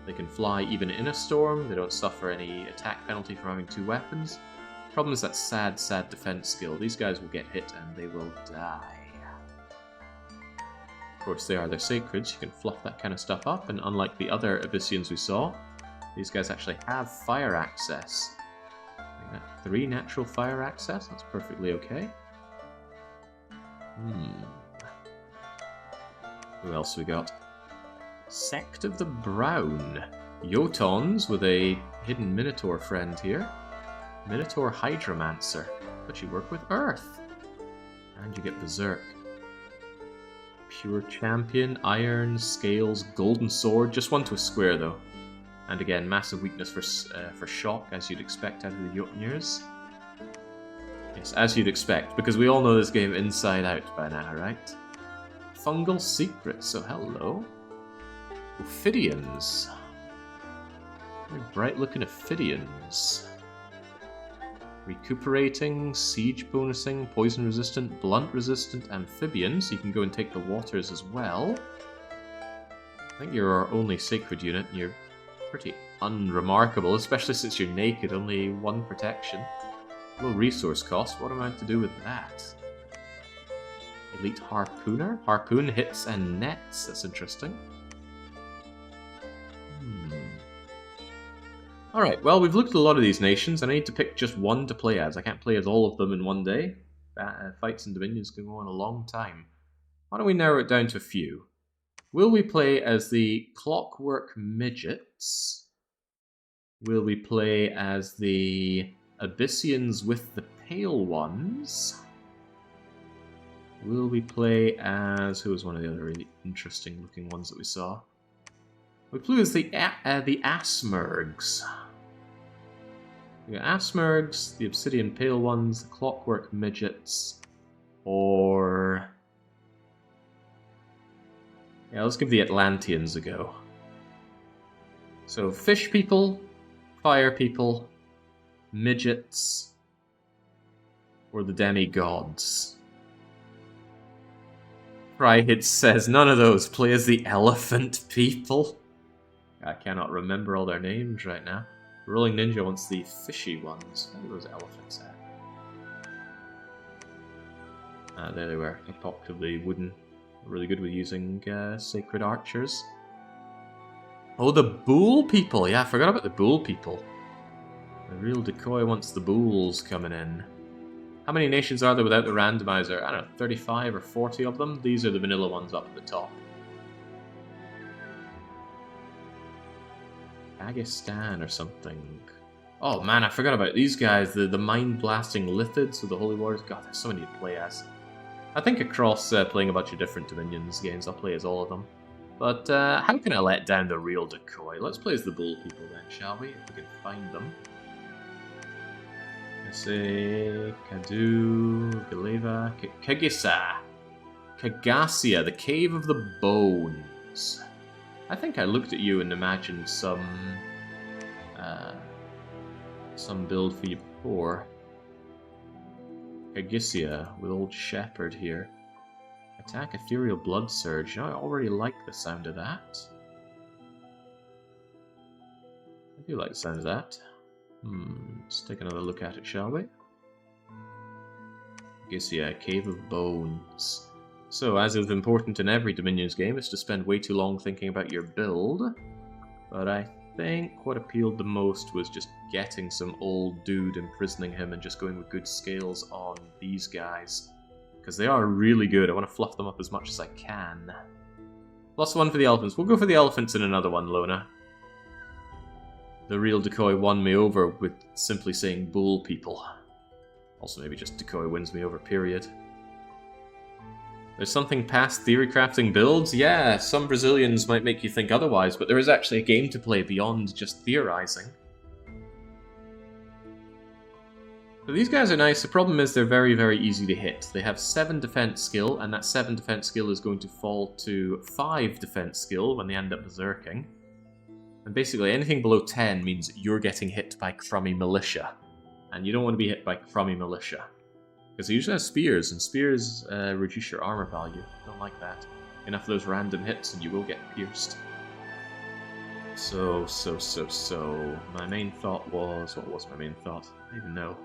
They can fly even in a storm. They don't suffer any attack penalty for having 2 weapons. Problem is that sad, sad defense skill. These guys will get hit and they will die. Of course, they're sacred, you can fluff that kind of stuff up, and unlike the other Abyssians we saw, these guys actually have fire access. 3 natural fire access, that's perfectly okay. Who else we got? Sect of the Brown. Jotuns with a hidden Minotaur friend here. Minotaur Hydromancer. But you work with Earth. And you get Berserk. Pure Champion, Iron, Scales, Golden Sword. Just one to a square though. And again, massive weakness for shock, as you'd expect out of the Jotuners. Yes, as you'd expect, because we all know this game inside out by now, right? Fungal Secrets, so hello. Ophidians. Very bright looking Ophidians. Recuperating, siege bonusing, poison resistant, blunt resistant, amphibian, so you can go and take the waters as well. I think you're our only sacred unit, and you're pretty unremarkable, especially since you're naked, only 1 protection. Low resource cost, what am I to do with that? Elite Harpooner? Harpoon hits and nets, that's interesting. Alright, well, we've looked at a lot of these nations, and I need to pick just one to play as. I can't play as all of them in one day. Fights and Dominions can go on a long time. Why don't we narrow it down to a few? Will we play as the Clockwork Midgets? Will we play as the Abyssians with the Pale Ones? Will we play as... who was one of the other really interesting looking ones that we saw? We play as the Asmergs. We got Asmergs, the Obsidian Pale Ones, the Clockwork Midgets, or... yeah, let's give the Atlanteans a go. So, Fish People, Fire People, Midgets, or the Demigods. Fryhit says, none of those, play as the Elephant People. I cannot remember all their names right now. Rolling Ninja wants the fishy ones. Where are those elephants at? Ah, there they were. Effectively wooden. Really good with using sacred archers. Oh, the Bull People! Yeah, I forgot about the Bull People. The real decoy wants the bulls coming in. How many nations are there without the randomizer? I don't know, 35 or 40 of them? These are the vanilla ones up at the top. Kagasia or something. Oh man, I forgot about these guys. The mind-blasting Lithids with the Holy Wars. God, there's so many to play as. I think across playing a bunch of different Dominions games, I'll play as all of them. But how can I let down the real decoy? Let's play as the Bull People then, shall we? If we can find them. Let's say Kadu, Galeva, Kagasia, the Cave of the Bones. I think I looked at you and imagined some build for you before. Kagasia with Old Shepherd here. Attack Ethereal Blood Surge. You know, I already like the sound of that. I do like the sound of that. Let's take another look at it, shall we? Kagasia, Cave of Bones. So, as is important in every Dominions game, is to spend way too long thinking about your build. But I think what appealed the most was just getting some old dude, imprisoning him, and just going with good scales on these guys. Because they are really good. I want to fluff them up as much as I can. Plus one for the elephants. We'll go for the elephants in another one, Lona. The real decoy won me over with simply saying Bull People. Also, maybe just decoy wins me over, period. There's something past theory crafting builds? Yeah, some Brazilians might make you think otherwise, but there is actually a game to play beyond just theorizing. So these guys are nice. The problem is they're very, very easy to hit. They have 7 defense skill, and that 7 defense skill is going to fall to 5 defense skill when they end up berserking. And basically anything below 10 means you're getting hit by crummy militia. And you don't want to be hit by crummy militia. Because they usually have spears, and spears reduce your armor value. Don't like that. Enough of those random hits and you will get pierced. So. My main thought was... what was my main thought? I don't even know.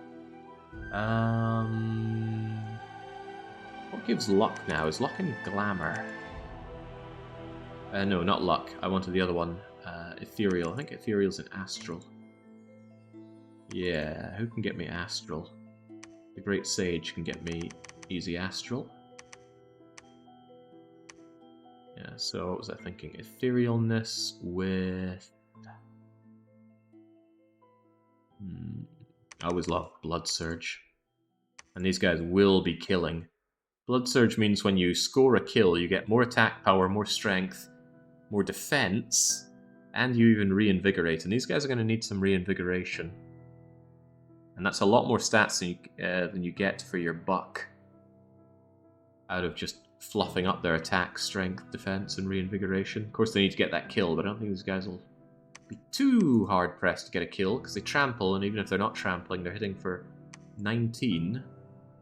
What gives luck now? Is luck and glamour? No, not luck. I wanted the other one. Ethereal. I think Ethereal's an astral. Yeah, who can get me astral? The Great Sage can get me easy astral. Yeah, so what was I thinking? Etherealness with... I always love Blood Surge. And these guys will be killing. Blood Surge means when you score a kill, you get more attack power, more strength, more defense, and you even reinvigorate. And these guys are going to need some reinvigoration. And that's a lot more stats than you get for your buck out of just fluffing up their attack, strength, defense, and reinvigoration. Of course, they need to get that kill, but I don't think these guys will be too hard-pressed to get a kill, because they trample, and even if they're not trampling, they're hitting for 19. The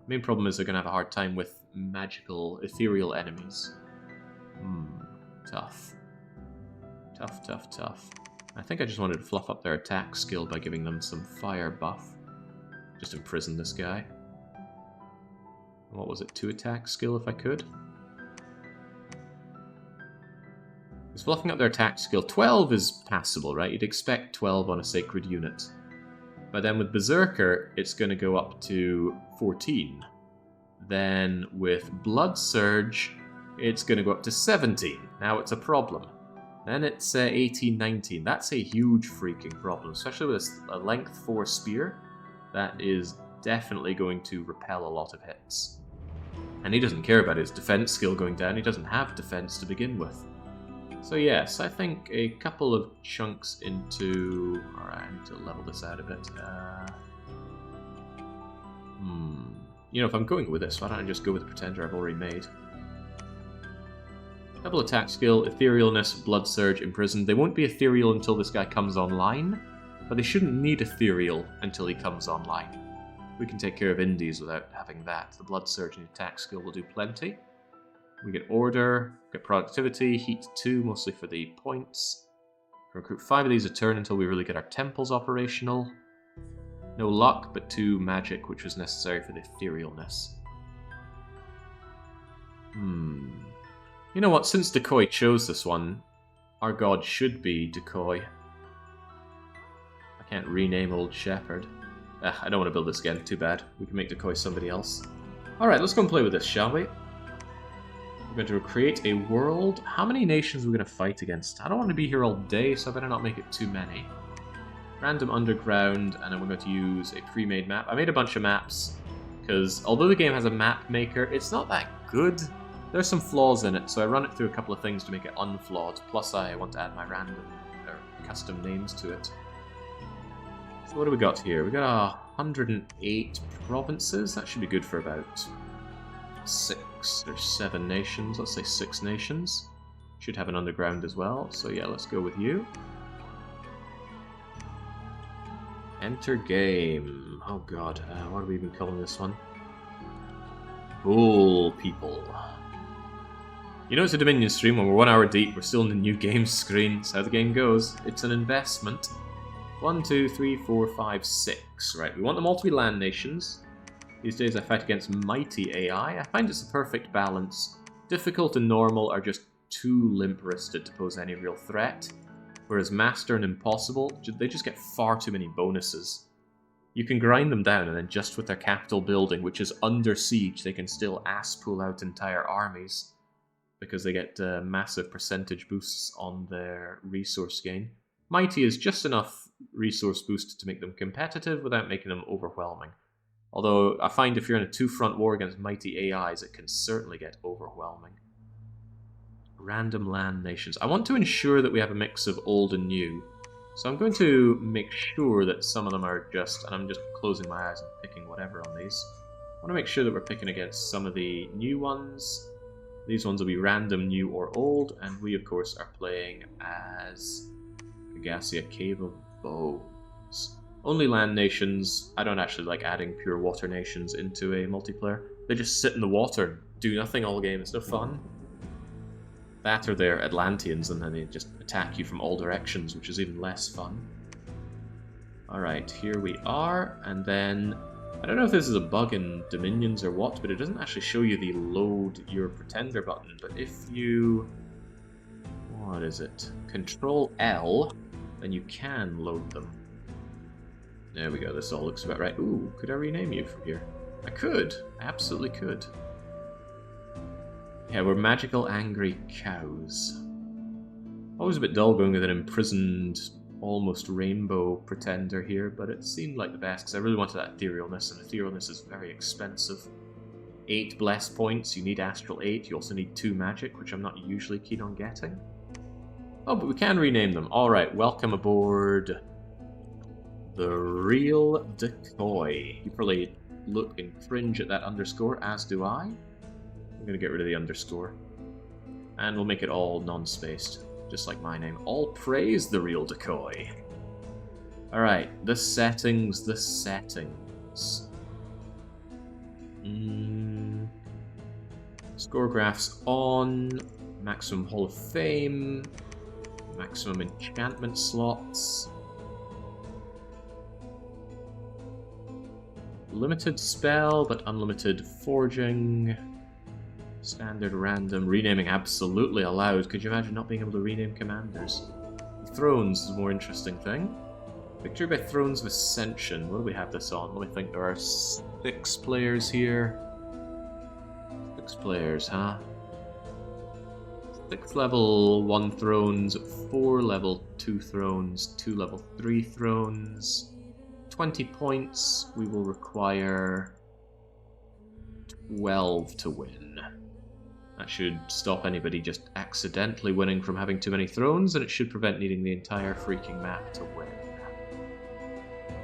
main problem is they're going to have a hard time with magical, ethereal enemies. Tough. Tough, tough, tough. I think I just wanted to fluff up their attack skill by giving them some fire buff. Just imprison this guy. What was it? 2 attack skill if I could? It's fluffing up their attack skill. 12 is passable, right? You'd expect 12 on a sacred unit. But then with Berserker, it's going to go up to 14. Then with Blood Surge, it's going to go up to 17. Now it's a problem. Then it's 18, 19. That's a huge freaking problem, especially with a length 4 spear. That is definitely going to repel a lot of hits. And he doesn't care about his defense skill going down. He doesn't have defense to begin with. So yes, I think a couple of chunks into... Alright, I need to level this out a bit. You know, if I'm going with this, why don't I just go with the Pretender I've already made? Double attack skill, etherealness, blood surge, imprisoned. They won't be ethereal until this guy comes online, but they shouldn't need ethereal until he comes online. We can take care of indies without having that. The blood surge and attack skill will do plenty. We get order, get productivity, heat 2, mostly for the points. Recruit 5 of these a turn until we really get our temples operational. No luck, but 2 magic, which was necessary for the etherealness. You know what, since Decoy chose this one, our god should be Decoy. I can't rename Old Shepherd. I don't want to build this again, too bad. We can make Decoy somebody else. Alright, let's go and play with this, shall we? We're going to create a world. How many nations are we going to fight against? I don't want to be here all day, so I better not make it too many. Random underground, and then we're going to use a pre-made map. I made a bunch of maps, because although the game has a map maker, it's not that good. There's some flaws in it, so I run it through a couple of things to make it unflawed, plus I want to add my random, or custom names to it. So what do we got here? We got 108 provinces. That should be good for about 6 or 7 nations. Let's say 6 nations. Should have an underground as well. So yeah, let's go with you. Enter game. Oh god, what are we even calling this one? Bull people. You know it's a Dominion stream when we're 1 hour deep. We're still in the new game screen. That's how the game goes. It's an investment. 1, 2, 3, 4, 5, 6. Right, we want them all to be land nations. These days I fight against mighty AI. I find it's the perfect balance. Difficult and normal are just too limp-wristed to pose any real threat. Whereas Master and Impossible, they just get far too many bonuses. You can grind them down and then just with their capital building, which is under siege, they can still ass-pull out entire armies. Because they get massive percentage boosts on their resource gain. Mighty is just enough resource boost to make them competitive without making them overwhelming. Although I find if you're in a 2-front war against mighty AIs, it can certainly get overwhelming. Random land nations. I want to ensure that we have a mix of old and new. So I'm going to make sure that some of them are just, and I'm just closing my eyes and picking whatever on these. I want to make sure that we're picking against some of the new ones. These ones will be random, new, or old, and we of course are playing as Kagasia Cave of Bones. Only land nations. I don't actually like adding pure water nations into a multiplayer. They just sit in the water and do nothing all game. It's no fun. That or they're Atlanteans and then they just attack you from all directions, which is even less fun. Alright, here we are, and then... I don't know if this is a bug in Dominions or what, but it doesn't actually show you the load your pretender button, but if you... What is it? Control L, then you can load them. There we go, this all looks about right. Ooh, could I rename you from here? I could, I absolutely could. Yeah, we're magical angry cows. Always a bit dull going with an imprisoned, almost rainbow pretender here, but it seemed like the best because I really wanted that etherealness, and etherealness is very expensive. 8 bless points, you need astral 8, you also need 2 magic, which I'm not usually keen on getting. Oh, but we can rename them. Alright, welcome aboard the Real Decoy. You probably look and cringe at that underscore, as do I. I'm going to get rid of the underscore. And we'll make it all non-spaced, just like my name. All praise the Real Decoy. Alright, the settings, the settings. Score graphs on, maximum Hall of Fame, maximum enchantment slots, limited spell but unlimited forging, standard random, renaming absolutely allowed. Could you imagine not being able to rename commanders? Thrones is a more interesting thing. Victory by Thrones of Ascension, what do we have this on? Let me think, there are 6 players here. 6 players, huh? 6 level 1 thrones, 4 level 2 thrones, 2 level 3 thrones. 20 points, we will require 12 to win. That should stop anybody just accidentally winning from having too many thrones, and it should prevent needing the entire freaking map to win.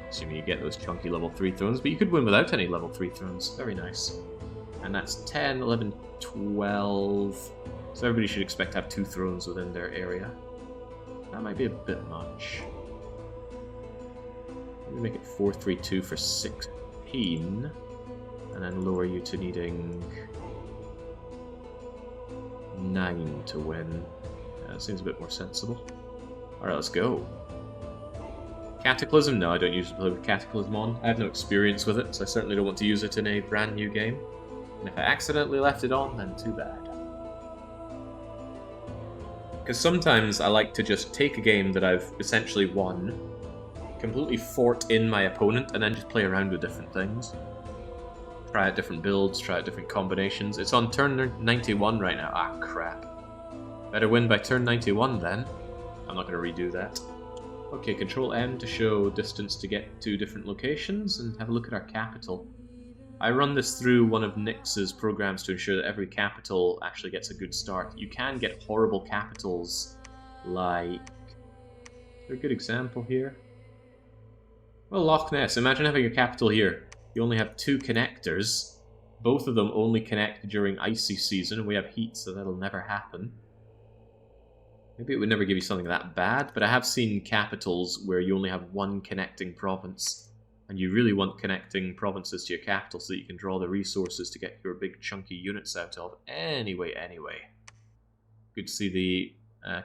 Assuming you get those chunky level 3 thrones, but you could win without any level 3 thrones. Very nice. And that's 10, 11, 12. So everybody should expect to have 2 thrones within their area. That might be a bit much. Let me make it 4, 3, 2 for 16. And then lower you to needing 9 to win. That seems a bit more sensible. Alright, let's go. Cataclysm? No, I don't usually play with Cataclysm on. I have no experience with it, so I certainly don't want to use it in a brand new game. And if I accidentally left it on, then too bad. Because sometimes I like to just take a game that I've essentially won, completely fort in my opponent, and then just play around with different things. Try out different builds, try out different combinations. It's on turn 91 right now. Ah, crap. Better win by turn 91 then. I'm not going to redo that. Okay, Control M to show distance to get to different locations, and have a look at our capital. I run this through one of Nyx's programs to ensure that every capital actually gets a good start. You can get horrible capitals, like... Is there a good example here? Well, Loch Ness. Imagine having a capital here. You only have 2 connectors. Both of them only connect during icy season, and we have heat, so that'll never happen. Maybe it would never give you something that bad, but I have seen capitals where you only have 1 connecting province, and you really want connecting provinces to your capital so that you can draw the resources to get your big chunky units out of. Anyway. Good to see the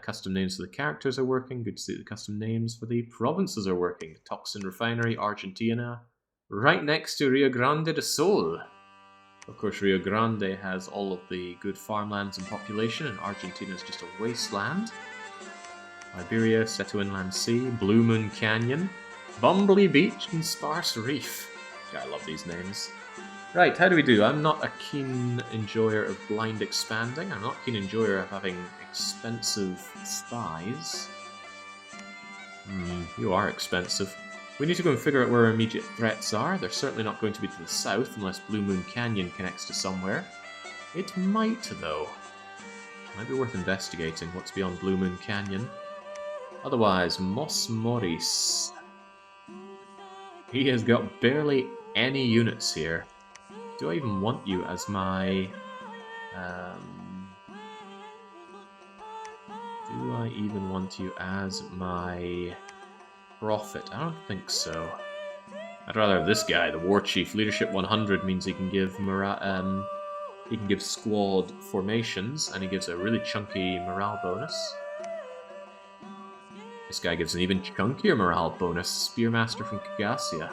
custom names for the characters are working. Good to see the custom names for the provinces are working. Toxin Refinery, Argentina, right next to Rio Grande do Sul. Of course, Rio Grande has all of the good farmlands and population, and Argentina is just a wasteland. Iberia, Seto Inland Sea, Blue Moon Canyon, Bumbly Beach, and Sparse Reef. Yeah, I love these names. Right, how do we do? I'm not a keen enjoyer of blind expanding. I'm not a keen enjoyer of having expensive spies. You are expensive. We need to go and figure out where our immediate threats are. They're certainly not going to be to the south unless Blue Moon Canyon connects to somewhere. It might, though. Might be worth investigating what's beyond Blue Moon Canyon. Otherwise, Mos Moris. He has got barely any units here. Do I even want you as my... do I even want you as my... prophet? I don't think so. I'd rather have this guy, the War Chief. Leadership 100 means he can give he can give squad formations, and he gives a really chunky morale bonus. This guy gives an even chunkier morale bonus. Spearmaster from Kagasia.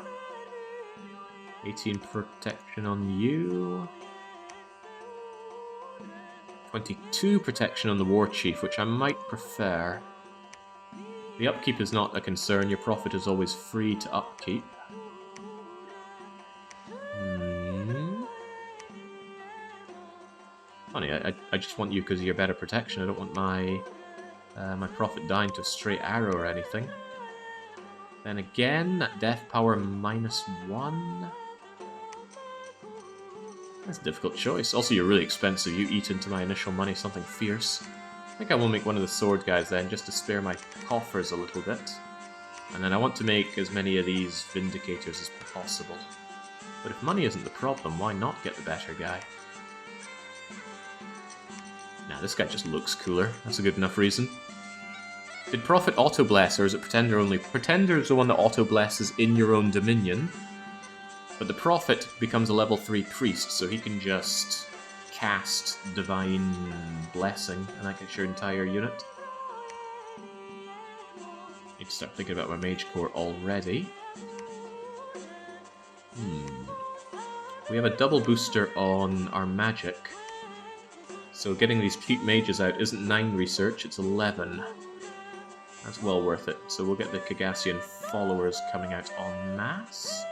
18 protection on you. 22 protection on the War Chief, which I might prefer. The upkeep is not a concern, your profit is always free to upkeep. Funny, I just want you because of your better protection. I don't want my my prophet dying to a straight arrow or anything. Then again, death power -1. That's a difficult choice. Also, you're really expensive. You eat into my initial money something fierce. I think I will make one of the sword guys then, just to spare my coffers a little bit. And then I want to make as many of these Vindicators as possible. But if money isn't the problem, why not get the better guy? Nah, this guy just looks cooler. That's a good enough reason. Did Prophet auto-bless, or is it Pretender only? Pretender is the one that auto-blesses in your own dominion. But the Prophet becomes a level 3 priest, so he can just cast Divine Blessing, and that gets your entire unit. Need to start thinking about my Mage Corps already. We have a double booster on our magic. So getting these cheap mages out isn't 9 research, it's 11. That's well worth it. So we'll get the Kagasian followers coming out en masse.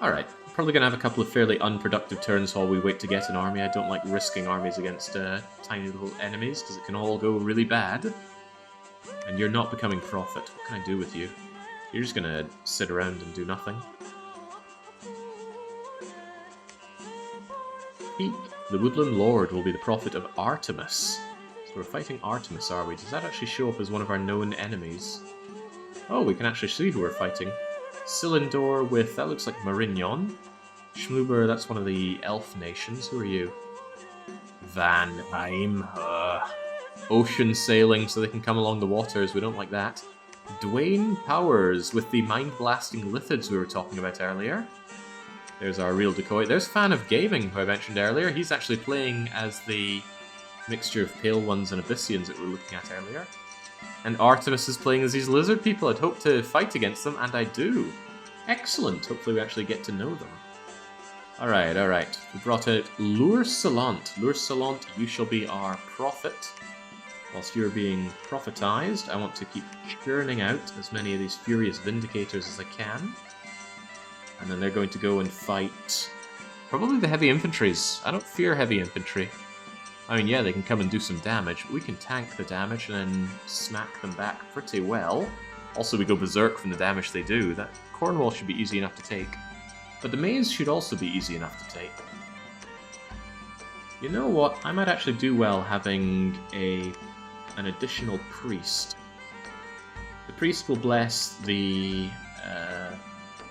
Alright, probably going to have a couple of fairly unproductive turns while we wait to get an army. I don't like risking armies against tiny little enemies, because it can all go really bad. And you're not becoming Prophet. What can I do with you? You're just going to sit around and do nothing. Peak. The Woodland Lord will be the Prophet of Artemis. So we're fighting Artemis, are we? Does that actually show up as one of our known enemies? Oh, we can actually see who we're fighting. Cylindor with, that looks like Marignon. Schmuber, that's one of the elf nations. Who are you? Vanheim. Ocean sailing so they can come along the waters. We don't like that. Dwayne Powers with the mind-blasting lithids we were talking about earlier. There's our real decoy. There's Fan of Gaming, who I mentioned earlier. He's actually playing as the mixture of Pale Ones and Abyssians that we were looking at earlier. And Artemis is playing as these lizard people. I'd hope to fight against them, and I do. Excellent. Hopefully we actually get to know them. Alright, alright. We brought out Lure Salant. Lure Salant, you shall be our prophet. Whilst you're being prophetized, I want to keep churning out as many of these Furious Vindicators as I can. And then they're going to go and fight probably the heavy infantries. I don't fear heavy infantry. I mean, yeah, they can come and do some damage, but we can tank the damage and then smack them back pretty well. Also, we go berserk from the damage they do. That Cornwall should be easy enough to take. But the maze should also be easy enough to take. You know what? I might actually do well having an additional priest. The priest will bless the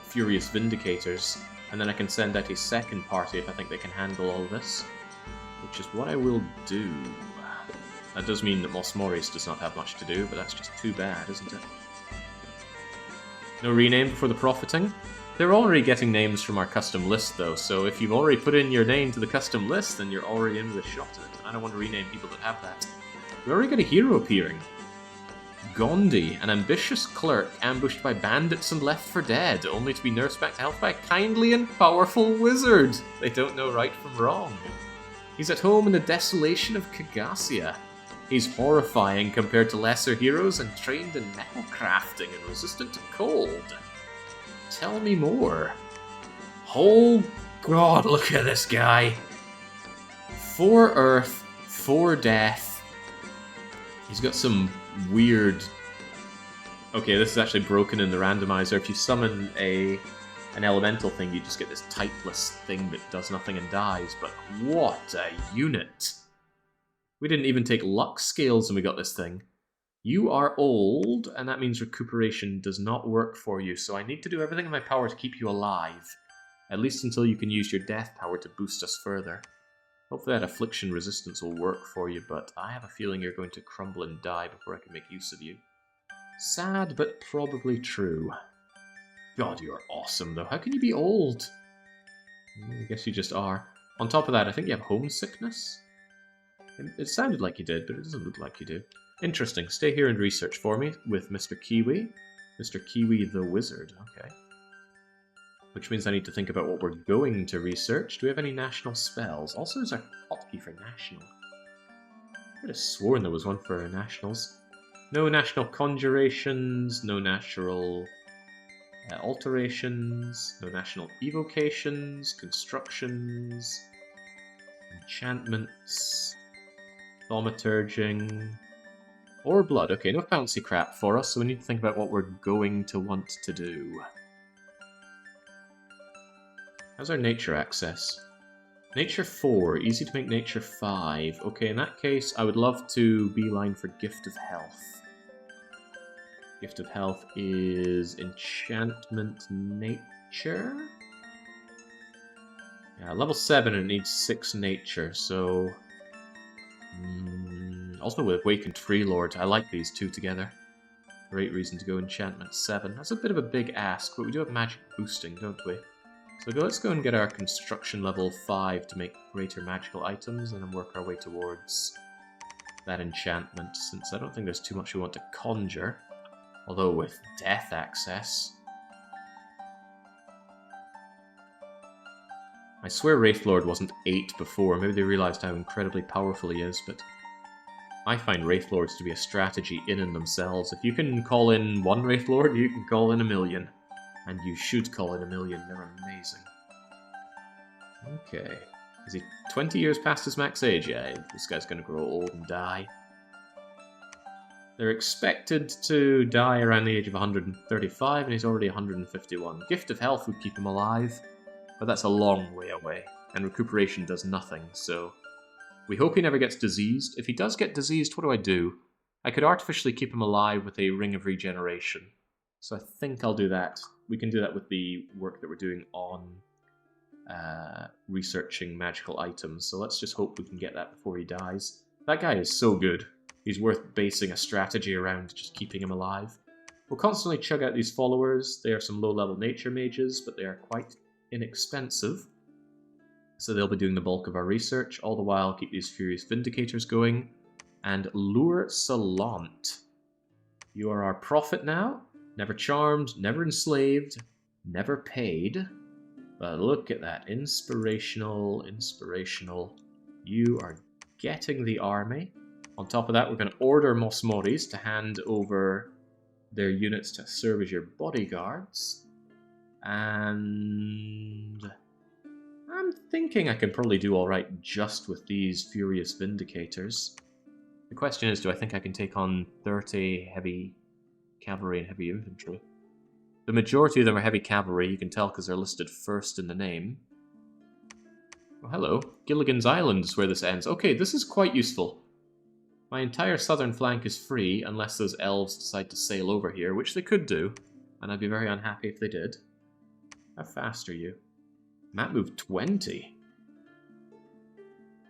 Furious Vindicators, and then I can send out a second party if I think they can handle all this. Which is what I will do. That does mean that Mos Moris does not have much to do, but that's just too bad, isn't it? No rename before the profiting? They're already getting names from our custom list, though, so if you've already put in your name to the custom list, then you're already in with a shot at it. I don't want to rename people that have that. We already got a hero appearing. Gondi, an ambitious clerk ambushed by bandits and left for dead, only to be nursed back to health by a kindly and powerful wizard. They don't know right from wrong. He's at home in the desolation of Kagasia. He's horrifying compared to lesser heroes and trained in metal crafting and resistant to cold. Tell me more. Oh god, look at this guy. 4 earth, 4 death. He's got some weird... Okay, this is actually broken in the randomizer. If you summon an elemental thing, you just get this typeless thing that does nothing and dies, but what a unit! We didn't even take luck scales and we got this thing. You are old, and that means recuperation does not work for you, so I need to do everything in my power to keep you alive. At least until you can use your death power to boost us further. Hopefully that affliction resistance will work for you, but I have a feeling you're going to crumble and die before I can make use of you. Sad, but probably true. God, you're awesome, though. How can you be old? I guess you just are. On top of that, I think you have homesickness? It sounded like you did, but it doesn't look like you do. Interesting. Stay here and research for me with Mr. Kiwi. Mr. Kiwi the Wizard. Okay. Which means I need to think about what we're going to research. Do we have any national spells? Also, there's a hotkey for national. I would have sworn there was one for nationals. No national conjurations, no natural alterations, no national evocations, constructions. enchantments, thaumaturging, or blood. Okay, no fancy crap for us, so we need to think about what we're going to want to do. How's our nature access? Nature 4, easy to make nature 5. Okay, in that case, I would love to beeline for Gift of Health. Gift of Health is enchantment nature? Yeah, level 7 and it needs 6 nature, so... also with Awakened Freelord, I like these two together. Great reason to go enchantment 7. That's a bit of a big ask, but we do have magic boosting, don't we? So let's go and get our construction level 5 to make greater magical items, and then work our way towards that enchantment, since I don't think there's too much we want to conjure. Although with death access... I swear Wraithlord wasn't 8 before, maybe they realised how incredibly powerful he is, but I find Wraithlords to be a strategy in themselves. If you can call in one Wraithlord, you can call in a million. And you should call in a million, they're amazing. Okay. Is he 20 years past his max age? Yeah, this guy's gonna grow old and die. They're expected to die around the age of 135, and he's already 151. Gift of Health would keep him alive, but that's a long way away, and recuperation does nothing, so... We hope he never gets diseased. If he does get diseased, what do? I could artificially keep him alive with a Ring of Regeneration, so I think I'll do that. We can do that with the work that we're doing on researching magical items, so let's just hope we can get that before he dies. That guy is so good. He's worth basing a strategy around just keeping him alive. We'll constantly chug out these followers. They are some low-level nature mages, but they are quite inexpensive. So they'll be doing the bulk of our research, all the while keep these Furious Vindicators going. And Lure Salant. You are our prophet now. Never charmed, never enslaved, never paid. But look at that. Inspirational, inspirational. You are getting the army. On top of that, we're going to order Mosmoris to hand over their units to serve as your bodyguards. And I'm thinking I can probably do alright just with these Furious Vindicators. The question is, do I think I can take on 30 heavy cavalry and heavy infantry? The majority of them are heavy cavalry, you can tell because they're listed first in the name. Oh, hello. Gilligan's Island is where this ends. Okay, this is quite useful. My entire southern flank is free, unless those elves decide to sail over here, which they could do, and I'd be very unhappy if they did. How fast are you? Map move 20?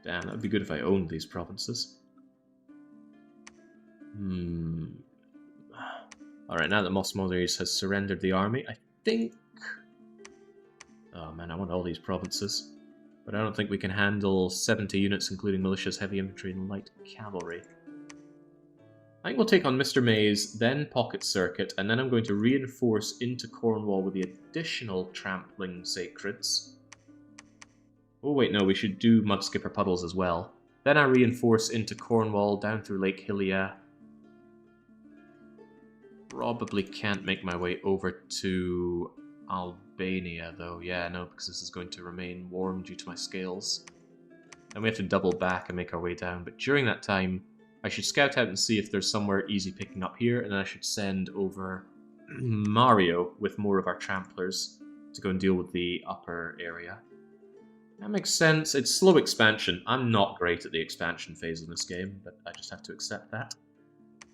Damn, that would be good if I owned these provinces. Alright, now that Mosmoris has surrendered the army, I think... Oh man, I want all these provinces. But I don't think we can handle 70 units, including militias, heavy infantry, and light cavalry. I think we'll take on Mr. Maze, then Pocket Circuit, and then I'm going to reinforce into Cornwall with the additional Trampling Sacreds. Oh wait, no, we should do Mudskipper Puddles as well. Then I reinforce into Cornwall, down through Lake Hylia. Probably can't make my way over to Albania, though. Yeah, no, because this is going to remain warm due to my scales. And we have to double back and make our way down. But during that time, I should scout out and see if there's somewhere easy picking up here, and then I should send over Mario with more of our Tramplers to go and deal with the upper area. That makes sense. It's slow expansion. I'm not great at the expansion phase of this game, but I just have to accept that,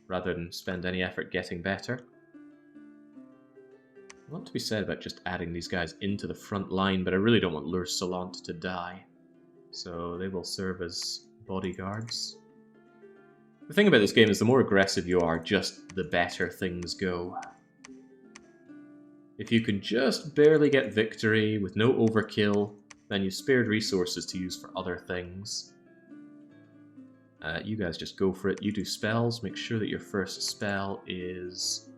rather than spend any effort getting better. A lot to be said about just adding these guys into the front line, but I really don't want Lure Salant to die. So they will serve as bodyguards. The thing about this game is the more aggressive you are, just the better things go. If you can just barely get victory with no overkill, then you've spared resources to use for other things. You guys just go for it. You do spells. Make sure that your first spell is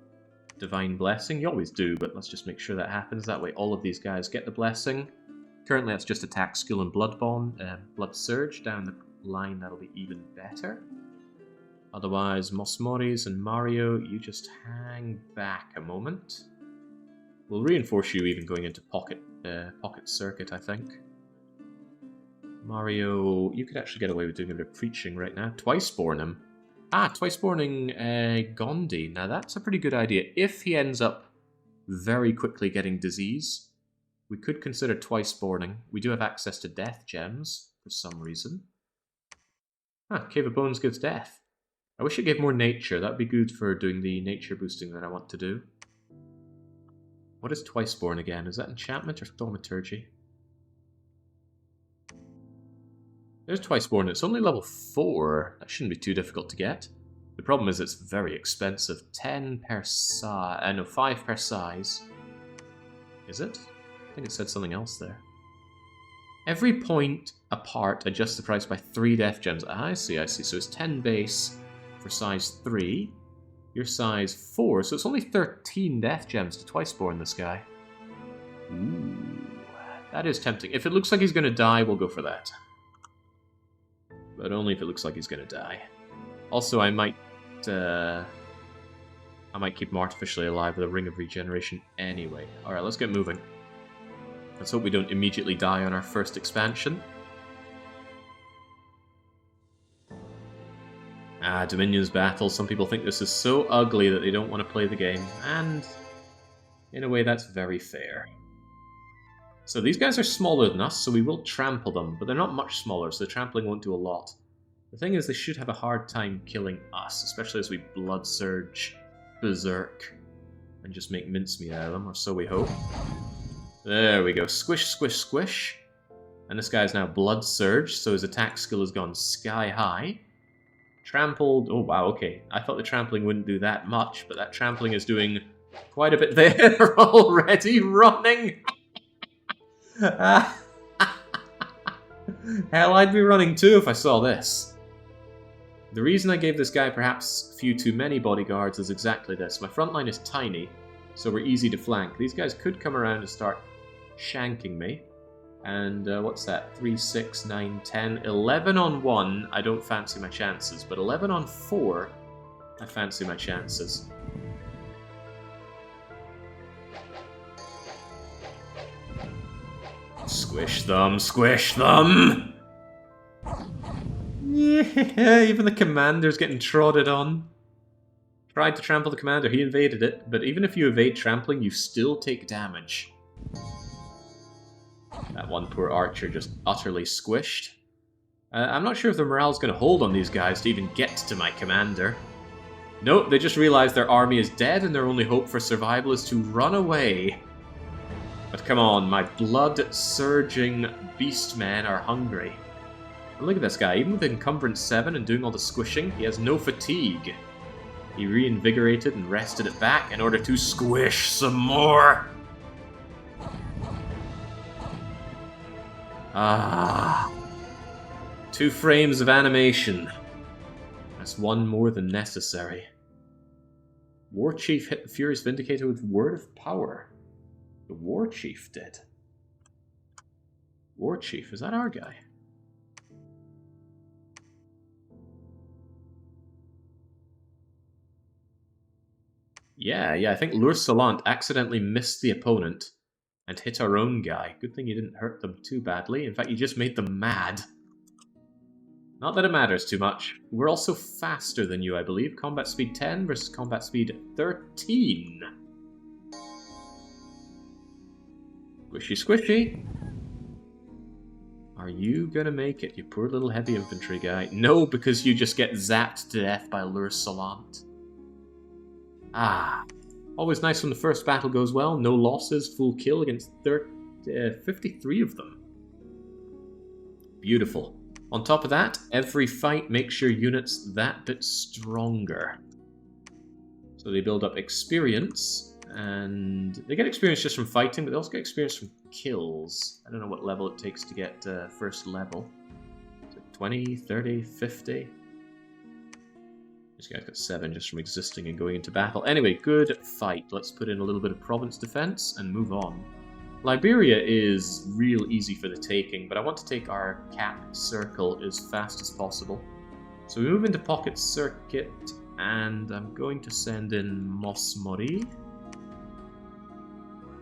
Divine Blessing. You always do, but let's just make sure that happens. That way all of these guys get the blessing. Currently that's just attack, skill, and Blood Surge. Down the line that'll be even better. Otherwise, Mosmoris and Mario, you just hang back a moment. We'll reinforce you even going into Pocket Circuit, I think. Mario, you could actually get away with doing a bit of preaching right now. Twice-born him. Ah, twice-borning Gondi. Now that's a pretty good idea. If he ends up very quickly getting disease, we could consider twice-borning. We do have access to death gems for some reason. Ah, Cave of Bones gives death. I wish it gave more nature. That'd be good for doing the nature boosting that I want to do. What is twice-born again? Is that enchantment or thaumaturgy? There's twice-born. It's only level 4. That shouldn't be too difficult to get. The problem is it's very expensive. 10 per size. No, 5 per size. Is it? I think it said something else there. Every point apart adjusts the price by 3 death gems. Ah, I see. So it's 10 base for size 3. You're size 4, so it's only 13 death gems to twice-born this guy. Ooh, that is tempting. If it looks like he's going to die, we'll go for that. But only if it looks like he's going to die. Also, I might keep him artificially alive with a Ring of Regeneration anyway. Alright, let's get moving. Let's hope we don't immediately die on our first expansion. Ah, Dominion's Battle. Some people think this is so ugly that they don't want to play the game. And in a way, that's very fair. So these guys are smaller than us, so we will trample them, but they're not much smaller, so the trampling won't do a lot. The thing is, they should have a hard time killing us, especially as we Blood Surge, Berserk, and just make mincemeat out of them, or so we hope. There we go. Squish, squish, squish. And this guy's now Blood Surge, so his attack skill has gone sky high. Trampled. Oh, wow, okay. I thought the trampling wouldn't do that much, but that trampling is doing quite a bit there already. Running! Hell, I'd be running too if I saw this. The reason I gave this guy perhaps a few too many bodyguards is exactly this. My front line is tiny, so we're easy to flank. These guys could come around and start shanking me. And what's that? 3, 6, 9, 10, 11 on 1, I don't fancy my chances. But 11 on 4, I fancy my chances. Squish them, squish them! Yeah, even the commander's getting trotted on. Tried to trample the commander, he invaded it, but even if you evade trampling, you still take damage. That one poor archer just utterly squished. I'm not sure if the morale's going to hold on these guys to even get to my commander. Nope, they just realized their army is dead and their only hope for survival is to run away. But come on, my blood-surging beastmen are hungry. And look at this guy, even with Encumbrance 7 and doing all the squishing, he has no fatigue. He reinvigorated and rested it back in order to squish some more. Ah. 2 frames of animation. That's 1 more than necessary. War Chief hit the Furious Vindicator with Word of Power. The War Chief did. War Chief, is that our guy? Yeah, I think Lursalant accidentally missed the opponent and hit our own guy. Good thing you didn't hurt them too badly. In fact, you just made them mad. Not that it matters too much. We're also faster than you, I believe. Combat speed 10 versus combat speed 13. Squishy, squishy. Are you gonna make it, you poor little heavy infantry guy? No, because you just get zapped to death by Lursalant. Ah. Always nice when the first battle goes well. No losses, full kill against 53 of them. Beautiful. On top of that, every fight makes your units that bit stronger. So they build up experience, and they get experience just from fighting, but they also get experience from kills. I don't know what level it takes to get first level. Is it 20, 30, 50? This guy's got 7 just from existing and going into battle. Anyway, good fight. Let's put in a little bit of province defense and move on. Liberia is real easy for the taking, but I want to take our cap circle as fast as possible. So we move into Pocket Circuit, and I'm going to send in Mosmori.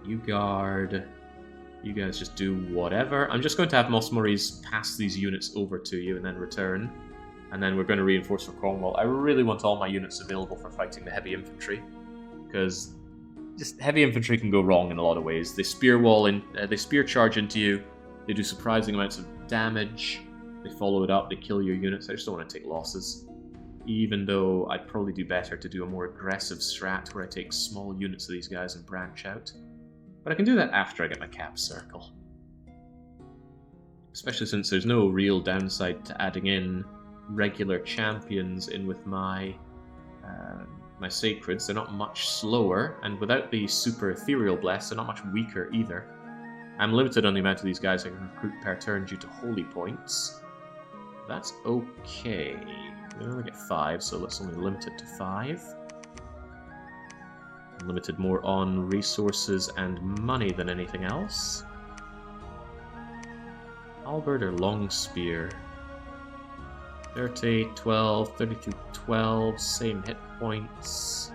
You guard You guys just do whatever. I'm just going to have Mosmories pass these units over to you and then return. And then we're going to reinforce for Cornwall. I really want all my units available for fighting the heavy infantry. Because just heavy infantry can go wrong in a lot of ways. They spear charge into you. They do surprising amounts of damage. They follow it up. They kill your units. I just don't want to take losses. Even though I'd probably do better to do a more aggressive strat where I take small units of these guys and branch out. But I can do that after I get my cap circle. Especially since there's no real downside to adding in regular champions in with my my sacreds. They're not much slower, and without the super ethereal bless, they're not much weaker either. I'm limited on the amount of these guys I can recruit per turn due to holy points. That's okay. We only get 5, so let's only limit it to 5. Limited more on resources and money than anything else. Halberd or long spear? 30, 12, 32, 12, same hit points.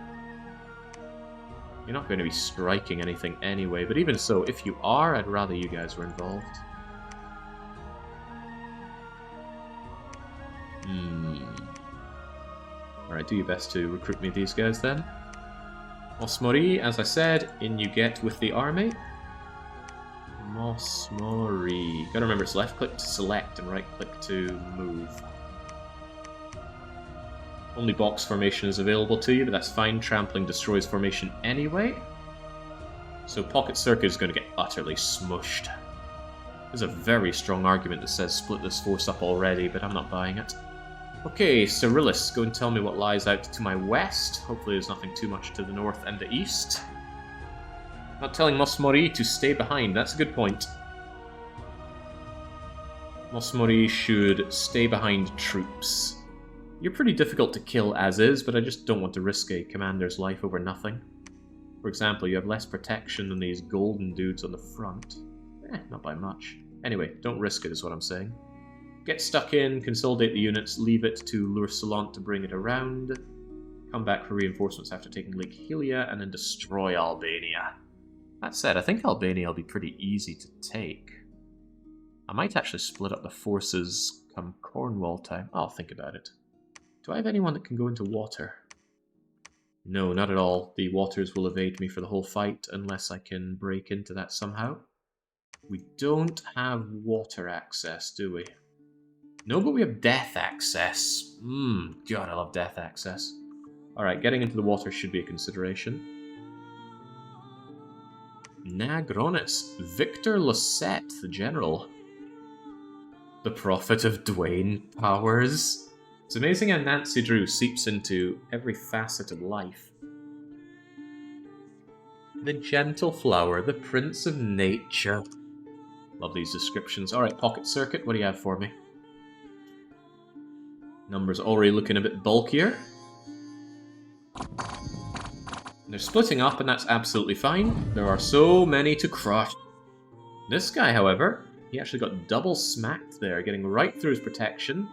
You're not going to be striking anything anyway, but even so, if you are, I'd rather you guys were involved. Alright, do your best to recruit me these guys then. Mosmori, as I said, in you get with the army. Mosmori. Gotta remember it's left click to select and right click to move. Only box formation is available to you, but that's fine. Trampling destroys formation anyway. So Pocket Circuit is going to get utterly smushed. There's a very strong argument that says split this force up already, but I'm not buying it. Okay, Cyrillus, go and tell me what lies out to my west. Hopefully there's nothing too much to the north and the east. Not telling Mosmori to stay behind, that's a good point. Mosmori should stay behind troops. You're pretty difficult to kill as is, but I just don't want to risk a commander's life over nothing. For example, you have less protection than these golden dudes on the front. Not by much. Anyway, don't risk it is what I'm saying. Get stuck in, consolidate the units, leave it to Lursalant to bring it around. Come back for reinforcements after taking Lake Helia, and then destroy Albania. That said, I think Albania will be pretty easy to take. I might actually split up the forces come Cornwall time. I'll think about it. Do I have anyone that can go into water? No, not at all. The waters will evade me for the whole fight unless I can break into that somehow. We don't have water access, do we? No, but we have death access. God, I love death access. Alright, getting into the water should be a consideration. Nagronis. Victor Losset, the general. The prophet of Dwayne powers. It's amazing how Nancy Drew seeps into every facet of life. The gentle flower, the prince of nature. Love these descriptions. Alright, Pocket Circuit, what do you have for me? Numbers already looking a bit bulkier. They're splitting up, and that's absolutely fine. There are so many to crush. This guy, however, he actually got double smacked there, getting right through his protection.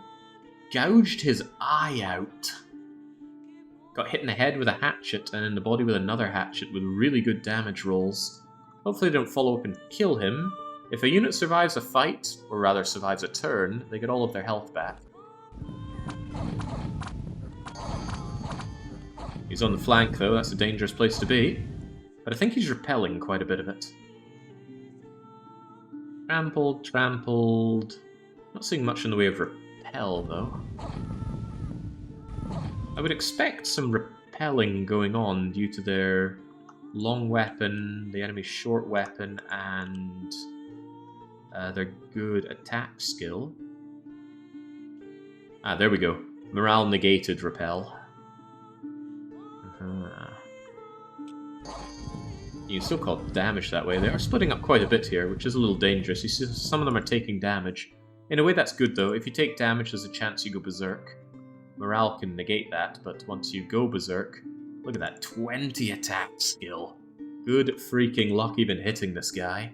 Gouged his eye out. Got hit in the head with a hatchet, and in the body with another hatchet with really good damage rolls. Hopefully they don't follow up and kill him. If a unit survives a fight, or rather survives a turn, they get all of their health back. He's on the flank though, that's a dangerous place to be. But I think he's repelling quite a bit of it. Trampled, trampled. Not seeing much in the way of repel though. I would expect some repelling going on due to their long weapon, the enemy's short weapon, and their good attack skill. Ah, there we go. Morale negated repel. You can still call damage that way. They are splitting up quite a bit here, which is a little dangerous. You see, some of them are taking damage. In a way, that's good, though. If you take damage, there's a chance you go berserk. Morale can negate that, but once you go berserk... Look at that, 20 attack skill. Good freaking luck even hitting this guy.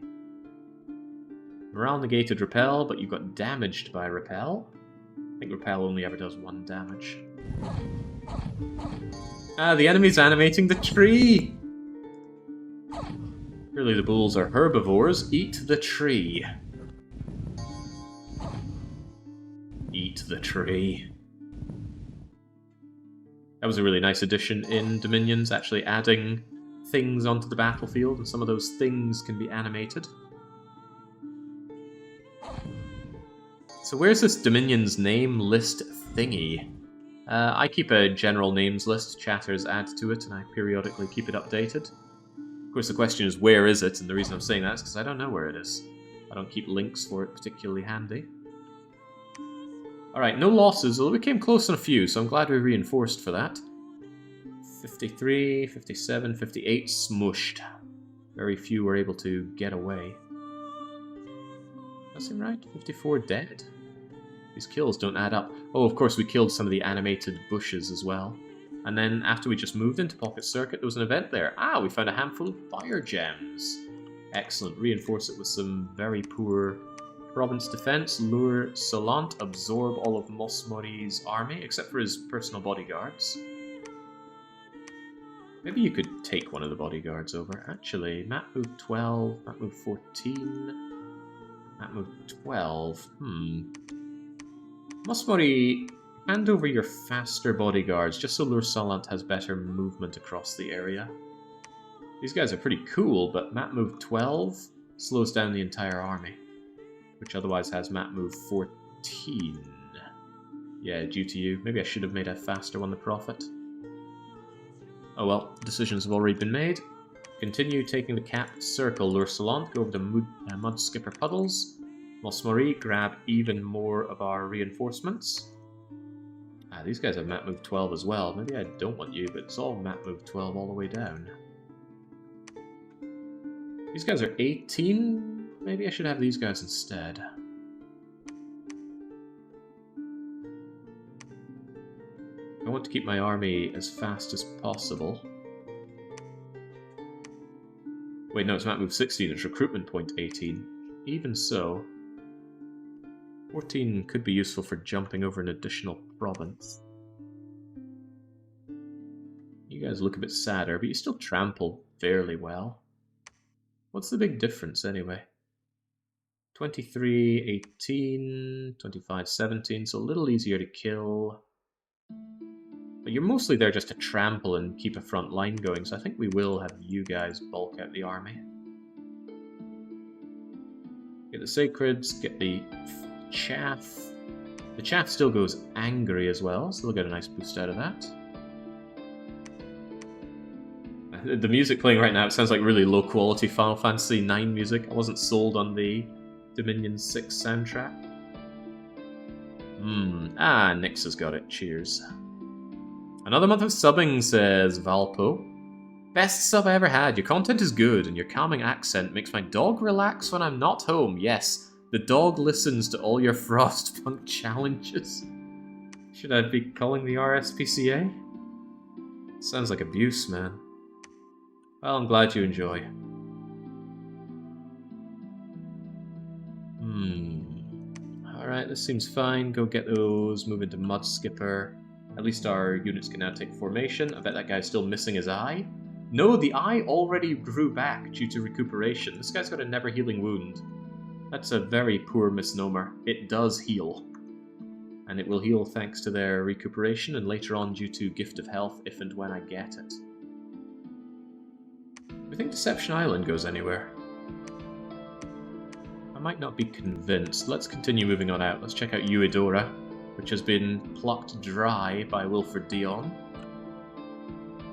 Morale negated repel, but you got damaged by repel. I think repel only ever does 1 damage. Ah, the enemy's animating the tree! Surely the bulls are herbivores. Eat the tree. Eat the tree. That was a really nice addition in Dominions, actually adding things onto the battlefield, and some of those things can be animated. So where's this Dominion's name list thingy? I keep a general names list, chatters add to it, and I periodically keep it updated. Of course, the question is, where is it? And the reason I'm saying that is because I don't know where it is. I don't keep links for it particularly handy. Alright, no losses, although we came close on a few, so I'm glad we reinforced for that. 53, 57, 58 smushed. Very few were able to get away. That seem right? 54 dead. These kills don't add up. Oh, of course we killed some of the animated bushes as well. And then after we just moved into Pocket Circuit, there was an event there. Ah, we found a handful of fire gems. Excellent. Reinforce it with some very poor province defense. Lure Solant, absorb all of Mosmori's army, except for his personal bodyguards. Maybe you could take one of the bodyguards over. Actually, map move 12, map move 14, map move 12. Mosmori, hand over your faster bodyguards, just so Lure Solant has better movement across the area. These guys are pretty cool, but map move 12 slows down the entire army, which otherwise has map move 14. Yeah, due to you. Maybe I should have made a faster one the Prophet. Oh well, decisions have already been made. Continue taking the capped circle. Lure Solant, go over the mud skipper puddles. Mosmori, grab even more of our reinforcements. Ah, these guys have map move 12 as well. Maybe I don't want you, but it's all map move 12 all the way down. These guys are 18? Maybe I should have these guys instead. I want to keep my army as fast as possible. Wait, no, it's map move 16, it's recruitment point 18. Even so, 14 could be useful for jumping over an additional province. You guys look a bit sadder, but you still trample fairly well. What's the big difference anyway? 23, 18, 25, 17, so a little easier to kill. But you're mostly there just to trample and keep a front line going, so I think we will have you guys bulk out the army. Get the Sacreds, get the Chaff. The Chaff still goes angry as well, so they'll get a nice boost out of that. The music playing right now, it sounds like really low quality Final Fantasy IX music. I wasn't sold on the Dominion 6 soundtrack. Ah, Nyx has got it. Cheers. Another month of subbing, says Valpo. Best sub I ever had. Your content is good, and your calming accent makes my dog relax when I'm not home. Yes, the dog listens to all your Frostpunk challenges. Should I be calling the RSPCA? Sounds like abuse, man. Well, I'm glad you enjoy. Alright, this seems fine. Go get those. Move into Mud Skipper. At least our units can now take formation. I bet that guy's still missing his eye. No, the eye already grew back due to recuperation. This guy's got a never-healing wound. That's a very poor misnomer. It does heal. And it will heal thanks to their recuperation, and later on due to Gift of Health, if and when I get it. Do you think Deception Island goes anywhere? I might not be convinced. Let's continue moving on out. Let's check out Eudora, which has been plucked dry by Wilfred Dion.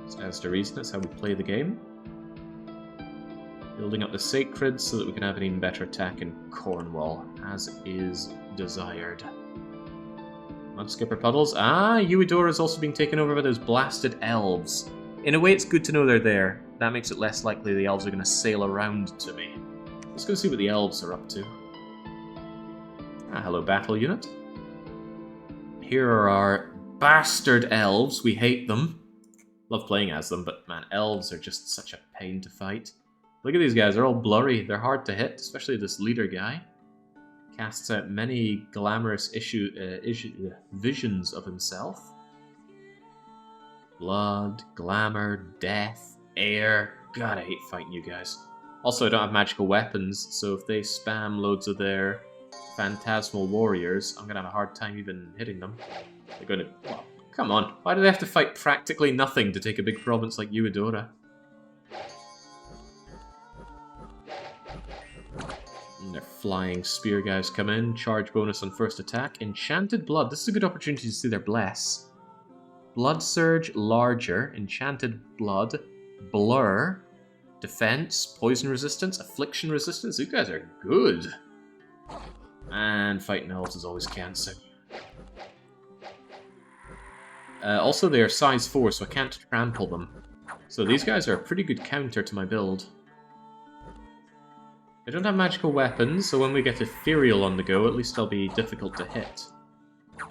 Stands to reason, that's how we play the game. Building up the Sacred so that we can have an even better attack in Cornwall, as is desired. Mudskipper Puddles. Ah, Eudora is also being taken over by those blasted elves. In a way, it's good to know they're there. That makes it less likely the elves are going to sail around to me. Let's go see what the elves are up to. Ah, hello, battle unit. Here are our bastard elves. We hate them. Love playing as them, but man, elves are just such a pain to fight. Look at these guys, they're all blurry. They're hard to hit, especially this leader guy. Casts out many glamorous visions of himself. Blood, glamour, death, air. God, I hate fighting you guys. Also, I don't have magical weapons, so if they spam loads of their phantasmal warriors, I'm going to have a hard time even hitting them. They're going to... Well, come on, why do they have to fight practically nothing to take a big province like Eudora? And their flying spear guys come in, charge bonus on first attack. Enchanted Blood, this is a good opportunity to see their bless. Blood Surge, larger, Enchanted Blood, Blur, Defense, Poison Resistance, Affliction Resistance. These guys are good. And fighting elves is always cancer. Also, they are size 4, so I can't trample them. So these guys are a pretty good counter to my build. They don't have magical weapons, so when we get Ethereal on the go, at least they'll be difficult to hit.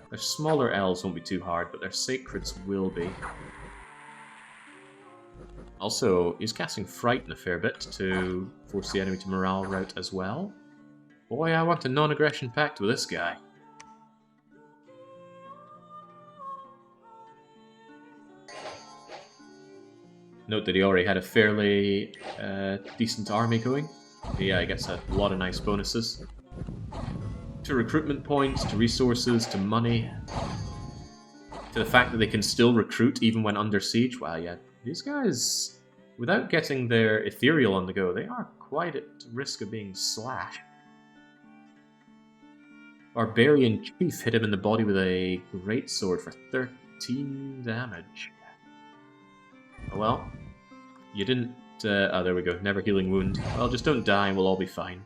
Their smaller elves won't be too hard, but their sacreds will be. Also, he's casting Frighten a fair bit to force the enemy to morale rout as well. Boy, I want a non-aggression pact with this guy. Note that he already had a fairly decent army going. Yeah, he gets a lot of nice bonuses. To recruitment points, to resources, to money. To the fact that they can still recruit even when under siege. Wow, yeah, these guys, without getting their ethereal on the go, they are quite at risk of being slashed. Barbarian Chief hit him in the body with a greatsword for 13 damage. Oh well, you didn't... oh, there we go, never healing wound. Well, just don't die and we'll all be fine.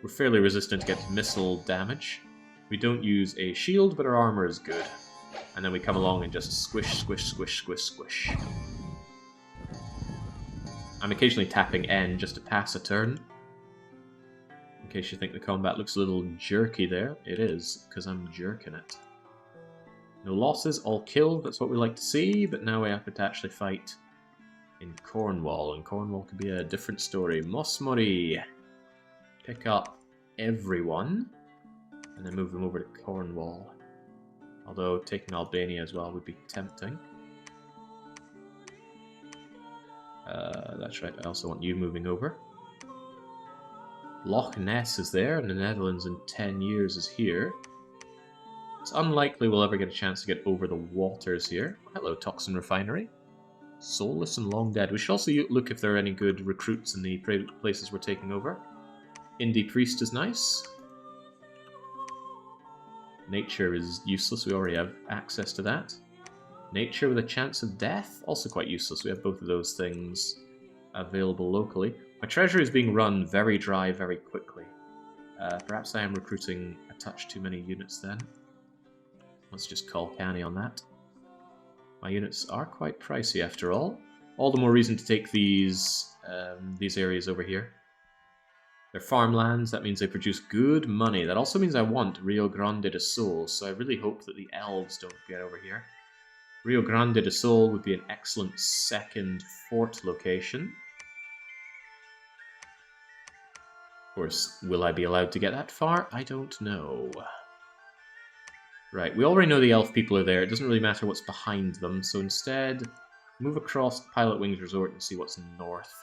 We're fairly resistant to get missile damage. We don't use a shield, but our armor is good. And then we come along and just squish, squish, squish, squish, squish. I'm occasionally tapping N just to pass a turn. In case you think the combat looks a little jerky there, it is, because I'm jerking it. No losses, all killed, that's what we like to see, but now we have to actually fight in Cornwall, and Cornwall could be a different story. Mosmori! Pick up everyone, and then move them over to Cornwall. Although taking Albania as well would be tempting. That's right, I also want you moving over. Loch Ness is there, and the Netherlands in 10 years is here. It's unlikely we'll ever get a chance to get over the waters here. Hello, Toxin Refinery. Soulless and Long Dead. We should also look if there are any good recruits in the places we're taking over. Indie Priest is nice. Nature is useless, we already have access to that. Nature with a chance of death, also quite useless. We have both of those things available locally. My treasury is being run very dry very quickly. Perhaps I am recruiting a touch too many units then. Let's just call canny on that. My units are quite pricey after all. All the more reason to take these areas over here. They're farmlands, that means they produce good money. That also means I want Rio Grande do Sul, so I really hope that the elves don't get over here. Rio Grande do Sul would be an excellent second fort location. Of course, will I be allowed to get that far? I don't know. Right, we already know the elf people are there. It doesn't really matter what's behind them, so instead, move across Pilot Wings Resort and see what's north.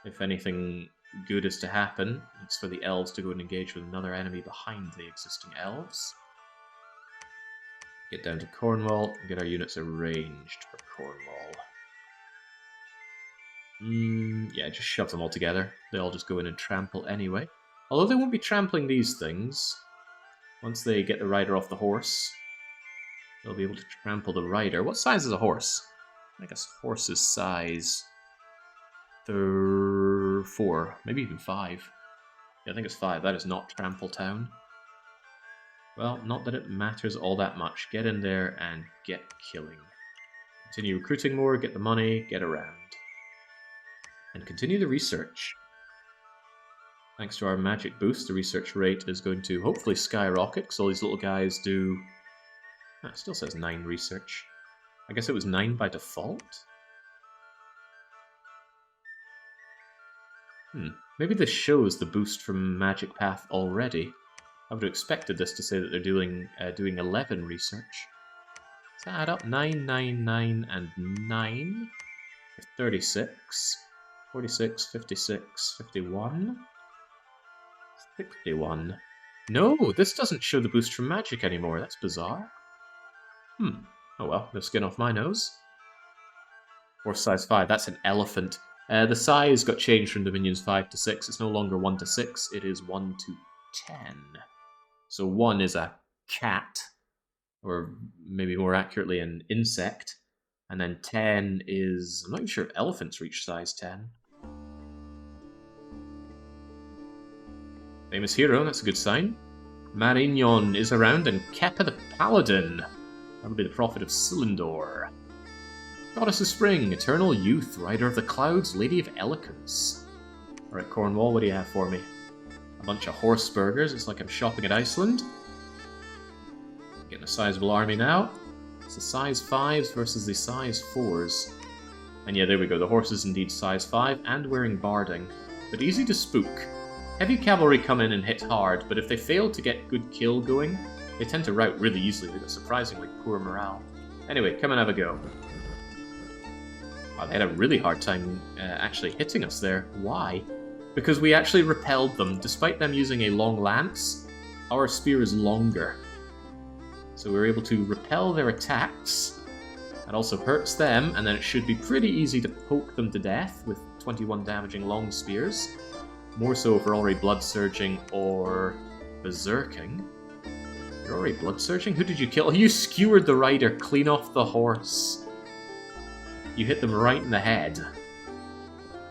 If anything good is to happen, it's for the elves to go and engage with another enemy behind the existing elves. Get down to Cornwall and get our units arranged for Cornwall. Yeah, just shove them all together. They all just go in and trample anyway. Although they won't be trampling these things. Once they get the rider off the horse, they'll be able to trample the rider. What size is a horse? I guess horse's size... 4, maybe even 5. Yeah, I think it's 5. That is not Trample Town. Well, not that it matters all that much. Get in there and get killing. Continue recruiting more, get the money, get around. And continue the research. Thanks to our magic boost, the research rate is going to hopefully skyrocket, because all these little guys do... Ah, it still says 9 research. I guess it was 9 by default? Maybe this shows the boost from Magic Path already. I would have expected this to say that they're doing 11 research. Does that add up? 9, 9, 9, and 9 for 36. 46, 56, 51, 61. No, this doesn't show the boost from magic anymore. That's bizarre. Oh well, no skin off my nose. Horse size 5, that's an elephant. The size got changed from Dominions 5 to 6. It's no longer 1 to 6, it is 1 to 10. So 1 is a cat, or maybe more accurately an insect. And then 10 is... I'm not even sure if elephants reach size 10. Famous hero, that's a good sign. Marignon is around, and Keppa the Paladin. That'll be the prophet of Cylindor. Goddess of Spring, Eternal Youth, Rider of the Clouds, Lady of Eloquence. Alright, Cornwall, what do you have for me? A bunch of horse burgers, it's like I'm shopping at Iceland. Getting a sizable army now. It's the size 5s versus the size 4s. And yeah, there we go, the horse is indeed size 5 and wearing barding. But easy to spook. Heavy cavalry come in and hit hard, but if they fail to get good kill going, they tend to rout really easily. They've got surprisingly poor morale. Anyway, come and have a go. Wow, they had a really hard time actually hitting us there. Why? Because we actually repelled them. Despite them using a long lance, our spear is longer. So we were able to repel their attacks. That also hurts them, and then it should be pretty easy to poke them to death with 21 damaging long spears. More so if we're already blood surging or berserking. You're already blood surging? Who did you kill? You skewered the rider clean off the horse. You hit them right in the head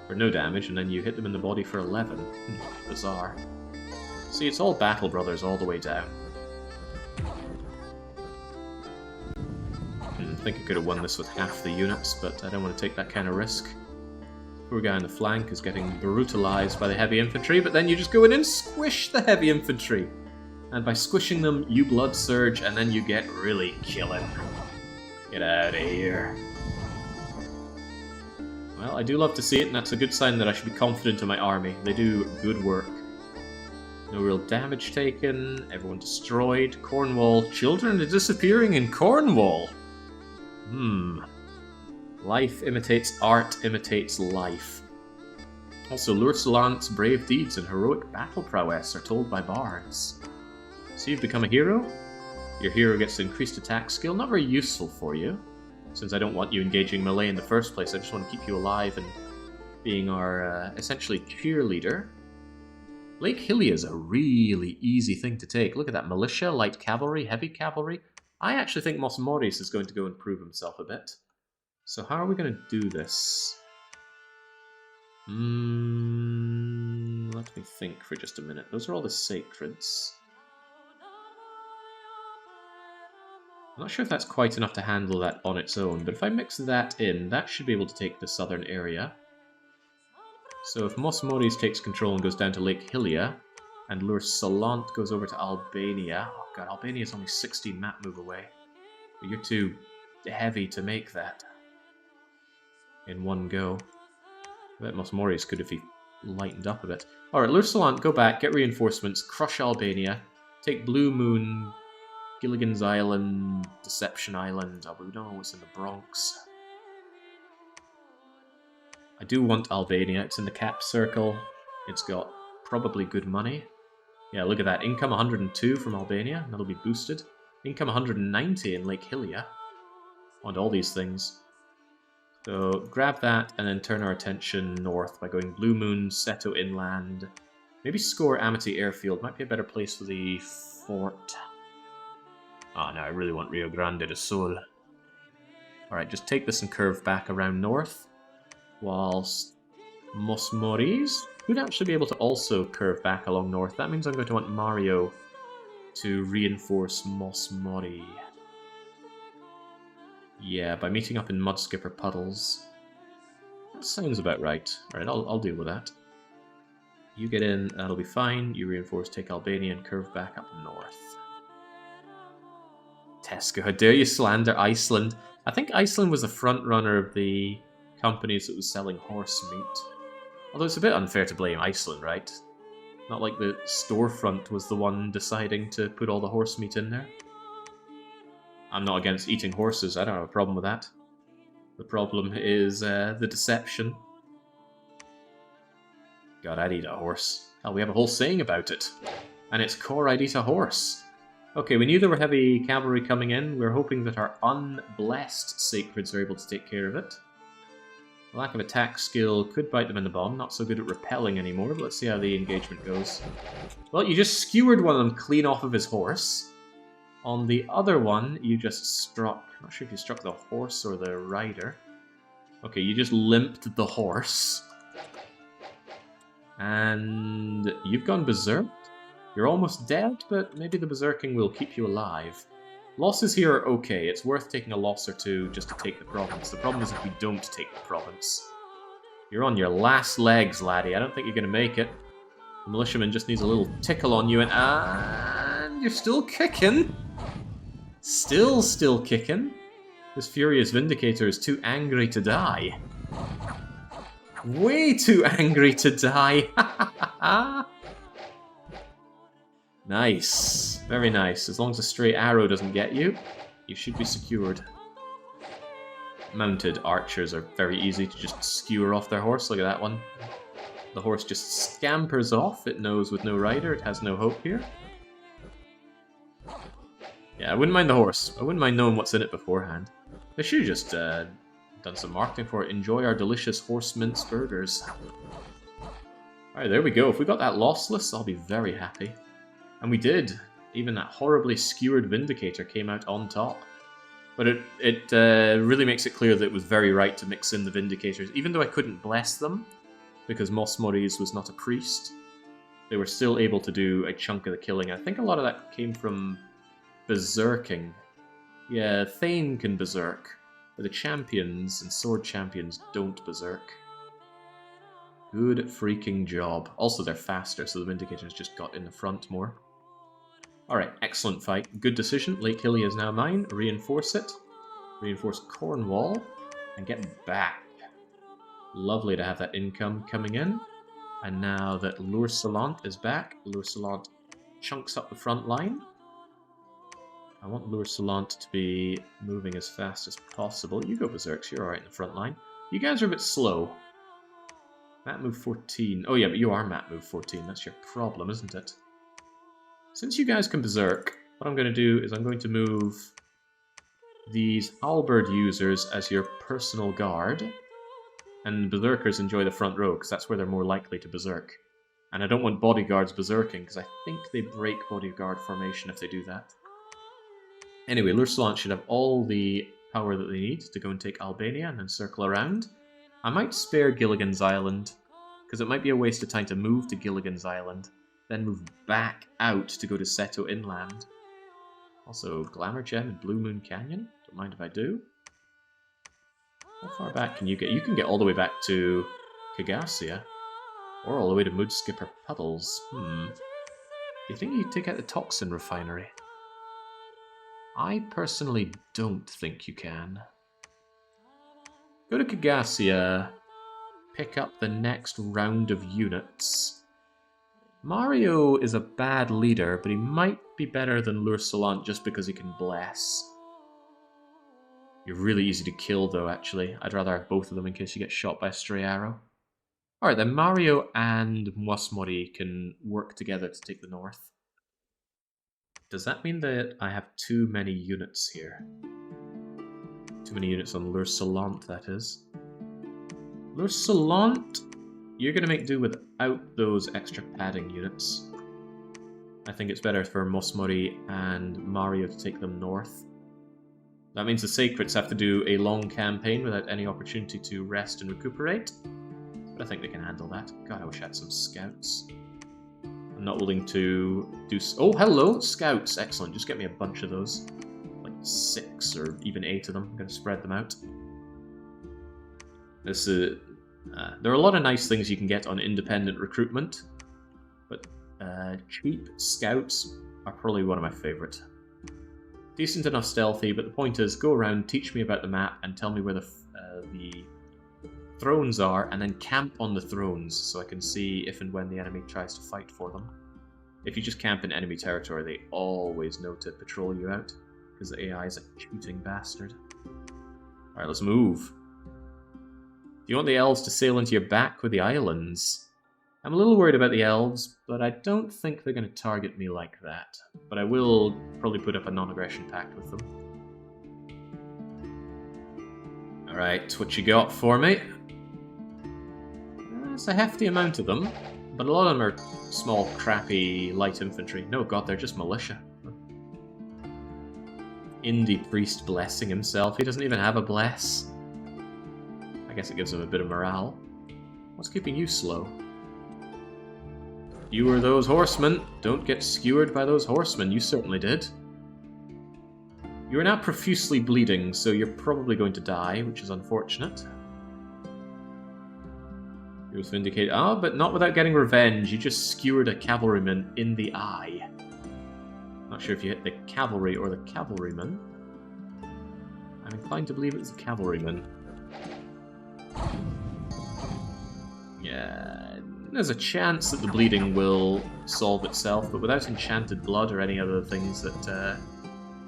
for no damage, and then you hit them in the body for 11. Bizarre. See, it's all Battle Brothers all the way down. I think I could have won this with half the units, but I don't want to take that kind of risk. Poor guy on the flank is getting brutalized by the heavy infantry, but then you just go in and squish the heavy infantry. And by squishing them, you blood surge, and then you get really killing. Get out of here. Well, I do love to see it, and that's a good sign that I should be confident in my army. They do good work. No real damage taken, everyone destroyed. Cornwall, children are disappearing in Cornwall! Life imitates art, imitates life. Also, L'Ursulant's brave deeds and heroic battle prowess are told by bards. So you've become a hero? Your hero gets increased attack skill, not very useful for you, since I don't want you engaging melee in the first place. I just want to keep you alive and being our, essentially, cheerleader. Lake Hylia is a really easy thing to take. Look at that, militia, light cavalry, heavy cavalry. I actually think Mos Moris is going to go and prove himself a bit. So how are we going to do this? Let me think for just a minute. Those are all the sacreds. I'm not sure if that's quite enough to handle that on its own, but if I mix that in, that should be able to take the southern area. So if Mos Moris takes control and goes down to Lake Hylia, and L'Ursulant goes over to Albania... Oh god, Albania is only 16 map move away. But you're too heavy to make that in one go. I bet Mos Moris could if he lightened up a bit. Alright, L'Ursulant, go back, get reinforcements, crush Albania, take Blue Moon, Gilligan's Island, Deception Island. Oh, but we don't know what's in the Bronx. I do want Albania. It's in the cap circle. It's got probably good money. Yeah, look at that. Income 102 from Albania. That'll be boosted. Income 190 in Lake Hylia. I want all these things. So grab that and then turn our attention north by going Blue Moon, Seto Inland. Maybe score Amity Airfield. Might be a better place for the fort. Oh no, I really want Rio Grande do Sul. Alright, just take this and curve back around north. Whilst Mos Moris would actually be able to also curve back along north. That means I'm going to want Mario to reinforce Mos Mori. Yeah, by meeting up in Mudskipper Puddles. That sounds about right. Alright, I'll deal with that. You get in, that'll be fine. You reinforce, take Albania, and curve back up north. Tesco, how dare you slander Iceland? I think Iceland was the front runner of the companies that was selling horse meat. Although it's a bit unfair to blame Iceland, right? Not like the storefront was the one deciding to put all the horse meat in there. I'm not against eating horses, I don't have a problem with that. The problem is the deception. God, I'd eat a horse. Hell, we have a whole saying about it. And it's core, I'd eat a horse. Okay, we knew there were heavy cavalry coming in. We're hoping that our unblessed sacreds are able to take care of it. Lack of attack skill could bite them in the bum. Not so good at repelling anymore, but let's see how the engagement goes. Well, you just skewered one of them clean off of his horse. On the other one, you just struck... I'm not sure if you struck the horse or the rider. Okay, you just limped the horse. And you've gone berserk. You're almost dead, but maybe the berserking will keep you alive. Losses here are okay. It's worth taking a loss or two just to take the province. The problem is if we don't take the province. You're on your last legs, laddie. I don't think you're going to make it. The militiaman just needs a little tickle on you, and you're still kicking. Still kicking. This furious Vindicator is too angry to die. Way too angry to die. Nice. Very nice. As long as a stray arrow doesn't get you, you should be secured. Mounted archers are very easy to just skewer off their horse. Look at that one. The horse just scampers off. It knows with no rider, it has no hope here. Yeah, I wouldn't mind the horse. I wouldn't mind knowing what's in it beforehand. They should have just done some marketing for it. Enjoy our delicious horse mince burgers. Alright, there we go. If we got that lossless, I'll be very happy. And we did. Even that horribly skewered Vindicator came out on top. But it really makes it clear that it was very right to mix in the Vindicators. Even though I couldn't bless them, because Mos Moris was not a priest, they were still able to do a chunk of the killing. I think a lot of that came from berserking. Yeah, Thane can berserk, but the champions and sword champions don't berserk. Good freaking job. Also, they're faster, so the Vindicators just got in the front more. Alright, excellent fight. Good decision. Lake Hilly is now mine. Reinforce it. Reinforce Cornwall. And get back. Lovely to have that income coming in. And now that Loursalant is back, Loursalant chunks up the front line. I want Loursalant to be moving as fast as possible. You go berserks, you're alright in the front line. You guys are a bit slow. Map move 14. Oh yeah, but you are map move 14. That's your problem, isn't it? Since you guys can berserk, what I'm going to do is I'm going to move these halberd users as your personal guard. And berserkers enjoy the front row, because that's where they're more likely to berserk. And I don't want bodyguards berserking, because I think they break bodyguard formation if they do that. Anyway, Loursalant should have all the power that they need to go and take Albania and then circle around. I might spare Gilligan's Island, because it might be a waste of time to move to Gilligan's Island, then move back out to go to Seto Inland. Also, Glamour Gem and Blue Moon Canyon. Don't mind if I do. How far back can you get? You can get all the way back to Kagasia, or all the way to Moodskipper Puddles. Do you think you take out the toxin refinery? I personally don't think you can. Go to Kagasia, pick up the next round of units. Mario is a bad leader, but he might be better than Loursalant just because he can bless. You're really easy to kill though, actually. I'd rather have both of them in case you get shot by a stray arrow. Alright, then Mario and Mos Mori can work together to take the north. Does that mean that I have too many units here? Too many units on Loursalant, that is. Loursalant, you're going to make do without those extra padding units. I think it's better for Mos Mori and Mario to take them north. That means the Sacreds have to do a long campaign without any opportunity to rest and recuperate. But I think they can handle that. God, I wish I had some scouts. I'm not willing to do... Oh, hello, scouts. Excellent. Just get me a bunch of those. Like 6 or even 8 of them. I'm going to spread them out. This is... there are a lot of nice things you can get on independent recruitment. But cheap scouts are probably one of my favourite. Decent enough stealthy, but the point is, go around, teach me about the map, and tell me where the thrones are, and then camp on the thrones, so I can see if and when the enemy tries to fight for them. If you just camp in enemy territory, they always know to patrol you out, because the AI is a cheating bastard. Alright, let's move. Do you want the elves to sail into your back with the islands? I'm a little worried about the elves, but I don't think they're going to target me like that. But I will probably put up a non-aggression pact with them. Alright, what you got for me? It's a hefty amount of them, but a lot of them are small, crappy, light infantry. No, god, they're just militia. Indie priest blessing himself. He doesn't even have a bless. I guess it gives him a bit of morale. What's keeping you slow? You were those horsemen. Don't get skewered by those horsemen. You certainly did. You are now profusely bleeding, so you're probably going to die, which is unfortunate. You was vindicated. Oh, but not without getting revenge. You just skewered a cavalryman in the eye. Not sure if you hit the cavalry or the cavalryman. I'm inclined to believe it was the cavalryman. Yeah, there's a chance that the bleeding will solve itself, but without enchanted blood or any other things that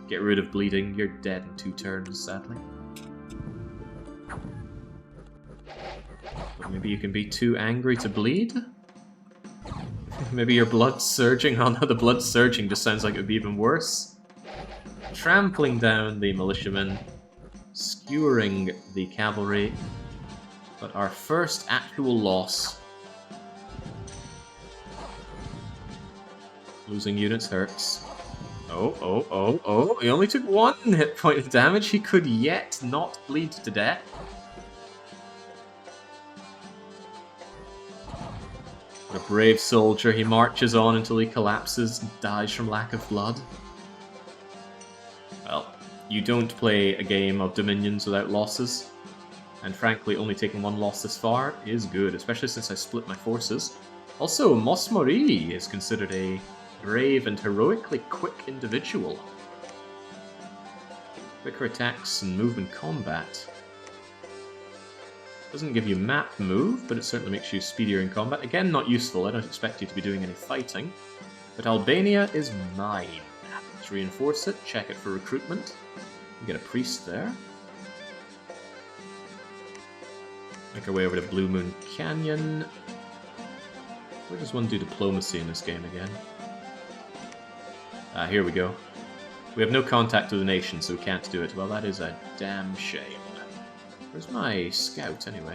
get rid of bleeding, you're dead in 2 turns, sadly. But maybe you can be too angry to bleed? Maybe your blood's surging? Oh no, the blood surging just sounds like it would be even worse. Trampling down the militiamen, skewering the cavalry, but our first actual loss. Losing units hurts. Oh, he only took 1 hit point of damage. He could yet not bleed to death. A brave soldier, he marches on until he collapses and dies from lack of blood. Well, you don't play a game of Dominions without losses. And frankly, only taking 1 loss this far is good, especially since I split my forces. Also, Mos Mori is considered a brave and heroically quick individual. Quicker attacks and move in combat. Doesn't give you map move, but it certainly makes you speedier in combat. Again, not useful. I don't expect you to be doing any fighting. But Albania is mine. Let's reinforce it, check it for recruitment. Get a priest there. Make our way over to Blue Moon Canyon. Where does one do diplomacy in this game again? Ah, here we go. We have no contact with the nation, so we can't do it. Well, that is a damn shame. Where's my scout, anyway?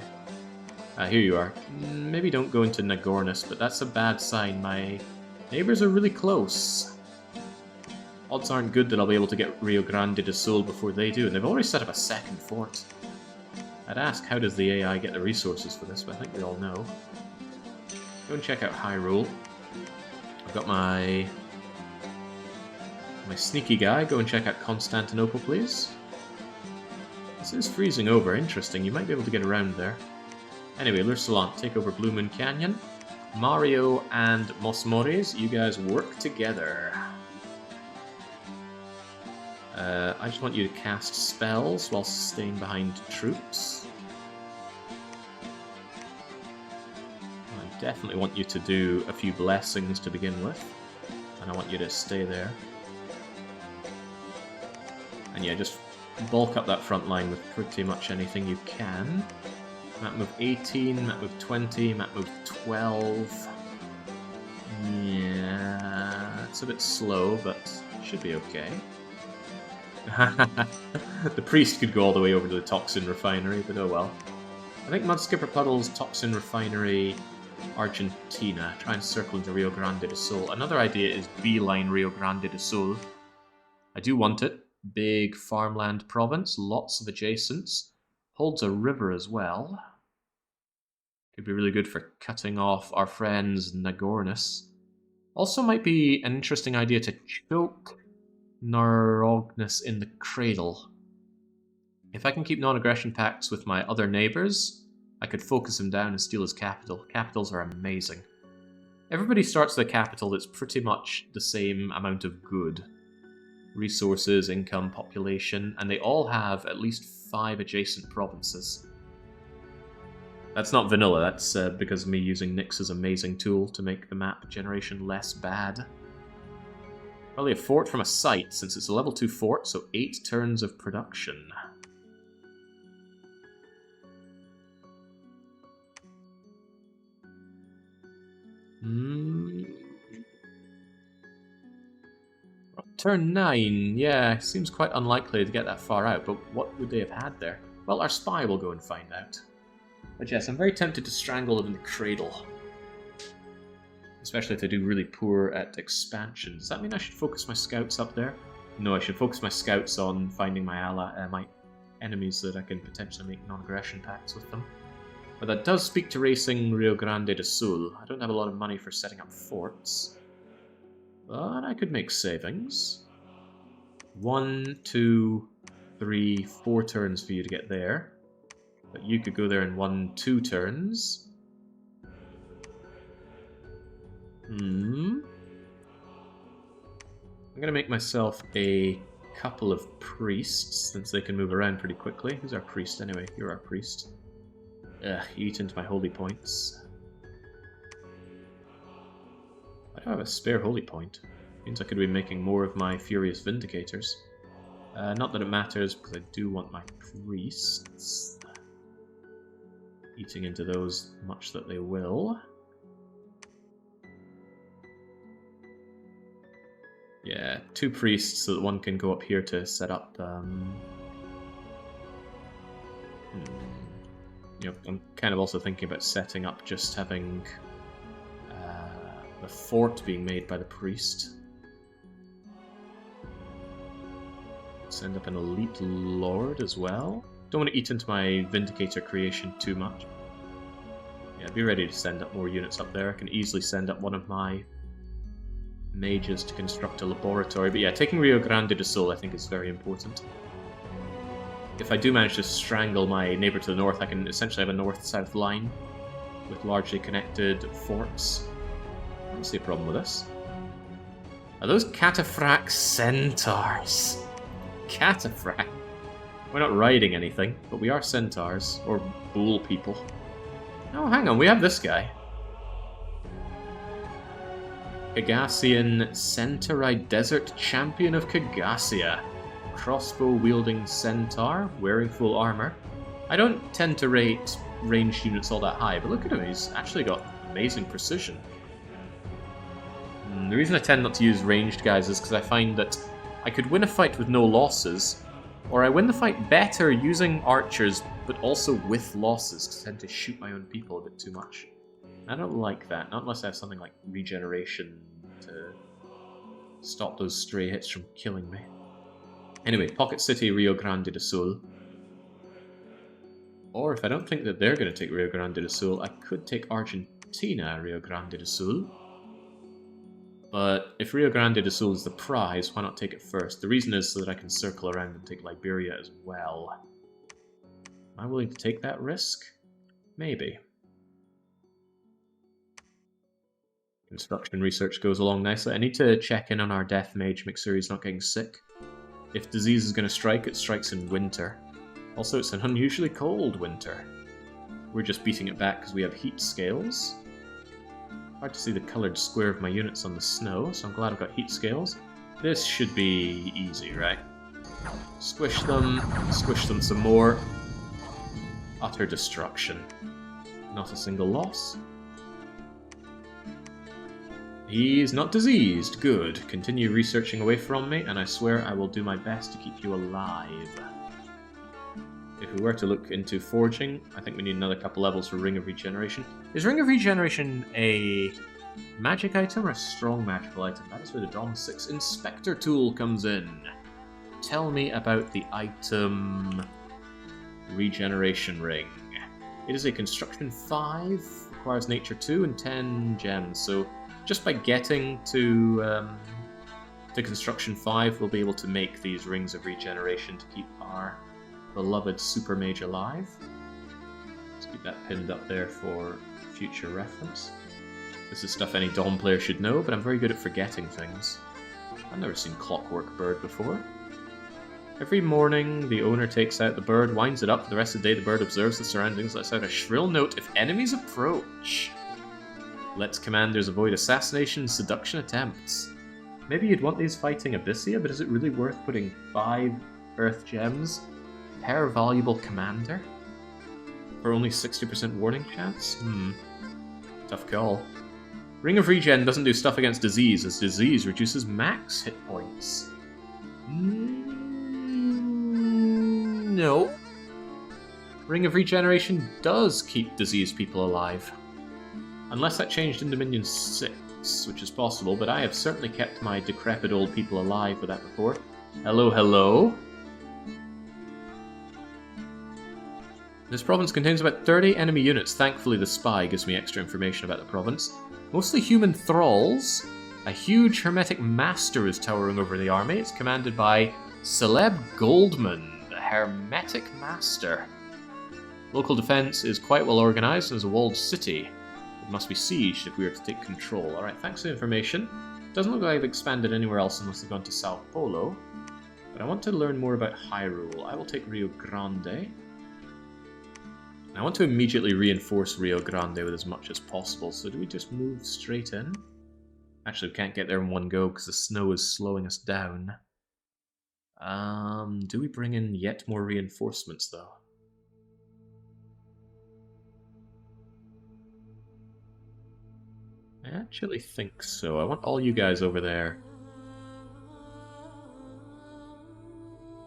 Ah, here you are. Maybe don't go into Nagornos, but that's a bad sign. My neighbors are really close. Odds aren't good that I'll be able to get Rio Grande do Sul before they do, and they've already set up a 2nd fort. I'd ask, how does the AI get the resources for this, but I think we all know. Go and check out Hyrule. I've got my sneaky guy. Go and check out Constantinople, please. This is freezing over. Interesting. You might be able to get around there. Anyway, Lursalant, take over Blue Moon Canyon. Mario and Mos Moris, you guys work together. I just want you to cast spells while staying behind troops. I definitely want you to do a few blessings to begin with. And I want you to stay there. And yeah, just bulk up that front line with pretty much anything you can. Map move 18, map move 20, map move 12. Yeah, it's a bit slow, but should be okay. The priest could go all the way over to the Toxin Refinery, but oh well. I think Mudskipper Puddle's Toxin Refinery, Argentina. Try and circle into Rio Grande do Sul. Another idea is beeline Rio Grande do Sul. I do want it. Big farmland province, lots of adjacents. Holds a river as well. Could be really good for cutting off our friends Nagornos. Also might be an interesting idea to choke Narognos in the cradle. If I can keep non-aggression pacts with my other neighbors, I could focus him down and steal his capital. Capitals are amazing. Everybody starts with a capital that's pretty much the same amount of good. Resources, income, population, and they all have at least 5 adjacent provinces. That's not vanilla, that's because of me using Nyx's amazing tool to make the map generation less bad. Probably a fort from a site, since it's a level 2 fort, so 8 turns of production. Turn 9, yeah, seems quite unlikely to get that far out, but what would they have had there? Well, our spy will go and find out. But yes, I'm very tempted to strangle them in the cradle. Especially if they do really poor at expansion. Does that mean I should focus my scouts up there? No, I should focus my scouts on finding my enemies so that I can potentially make non-aggression pacts with them. But that does speak to racing Rio Grande do Sul. I don't have a lot of money for setting up forts. But I could make savings. 1, 2, 3, 4 turns for you to get there. But you could go there in 1, 2 turns. I'm going to make myself a couple of priests, since they can move around pretty quickly. Who's our priest anyway? You're our priest. Ugh, you eat into my holy points. I don't have a spare holy point. Means I could be making more of my Furious Vindicators. Not that it matters, because I do want my priests. Eating into those much that they will. Yeah, 2 priests so that one can go up here to set up... You know, I'm kind of also thinking about setting up just having the fort being made by the priest. Send up an elite lord as well. Don't want to eat into my Vindicator creation too much. Yeah, be ready to send up more units up there. I can easily send up one of my mages to construct a laboratory. But yeah, taking Rio Grande do Sul I think is very important. If I do manage to strangle my neighbour to the north, I can essentially have a north-south line with largely connected forts. I don't see a problem with this. Are those cataphract centaurs? Cataphract? We're not riding anything, but we are centaurs, or bull people. Oh, hang on, we have this guy. Kagasian Centauri Desert Champion of Kagasia. Crossbow-wielding centaur, wearing full armor. I don't tend to rate ranged units all that high, but look at him, he's actually got amazing precision. The reason I tend not to use ranged guys is because I find that I could win a fight with no losses, or I win the fight better using archers, but also with losses, because I tend to shoot my own people a bit too much. I don't like that, not unless I have something like regeneration to stop those stray hits from killing me. Anyway, Pocket City, Rio Grande do Sul. Or if I don't think that they're going to take Rio Grande do Sul, I could take Argentina, Rio Grande do Sul. But if Rio Grande do Sul is the prize, why not take it first? The reason is so that I can circle around and take Liberia as well. Am I willing to take that risk? Maybe. Construction research goes along nicely. I need to check in on our Death Mage, make sure he's not getting sick. If disease is going to strike, it strikes in winter. Also, it's an unusually cold winter. We're just beating it back because we have heat scales. Hard to see the coloured square of my units on the snow, so I'm glad I've got heat scales. This should be easy, right? Squish them some more. Utter destruction. Not a single loss. He's not diseased. Good. Continue researching away from me, and I swear I will do my best to keep you alive. If we were to look into forging, I think we need another couple levels for Ring of Regeneration. Is Ring of Regeneration a magic item or a strong magical item? That is where the Dom 6 Inspector tool comes in. Tell me about the item Regeneration Ring. It is a construction 5, requires nature 2 and 10 gems, so just by getting to construction 5, we'll be able to make these rings of regeneration to keep our beloved super mage alive. Let's keep that pinned up there for future reference. This is stuff any Dom player should know, but I'm very good at forgetting things. I've never seen Clockwork Bird before. Every morning, the owner takes out the bird, winds it up. For the rest of the day, the bird observes the surroundings, lets out a shrill note if enemies approach. Lets commanders avoid assassination and seduction attempts. Maybe you'd want these fighting Abyssian, but is it really worth putting 5 earth gems per valuable commander for only 60% warning chance? Tough call. Ring of Regen doesn't do stuff against disease, as disease reduces max hit points. No. Ring of Regeneration does keep diseased people alive. Unless that changed in Dominion 6, which is possible, but I have certainly kept my decrepit old people alive with that before. Hello, hello. This province contains about 30 enemy units. Thankfully, the spy gives me extra information about the province. Mostly human thralls. A huge hermetic master is towering over the army. It's commanded by Celeb Goldman, the hermetic master. Local defense is quite well organized and is a walled city. It must be sieged if we are to take control. Alright, thanks for the information. Doesn't look like I've expanded anywhere else unless they've gone to Sao Paulo. But I want to learn more about Hyrule. I will take Rio Grande. I want to immediately reinforce Rio Grande with as much as possible, so do we just move straight in? Actually, we can't get there in one go because the snow is slowing us down. Do we bring in yet more reinforcements, though? I actually think so. I want all you guys over there.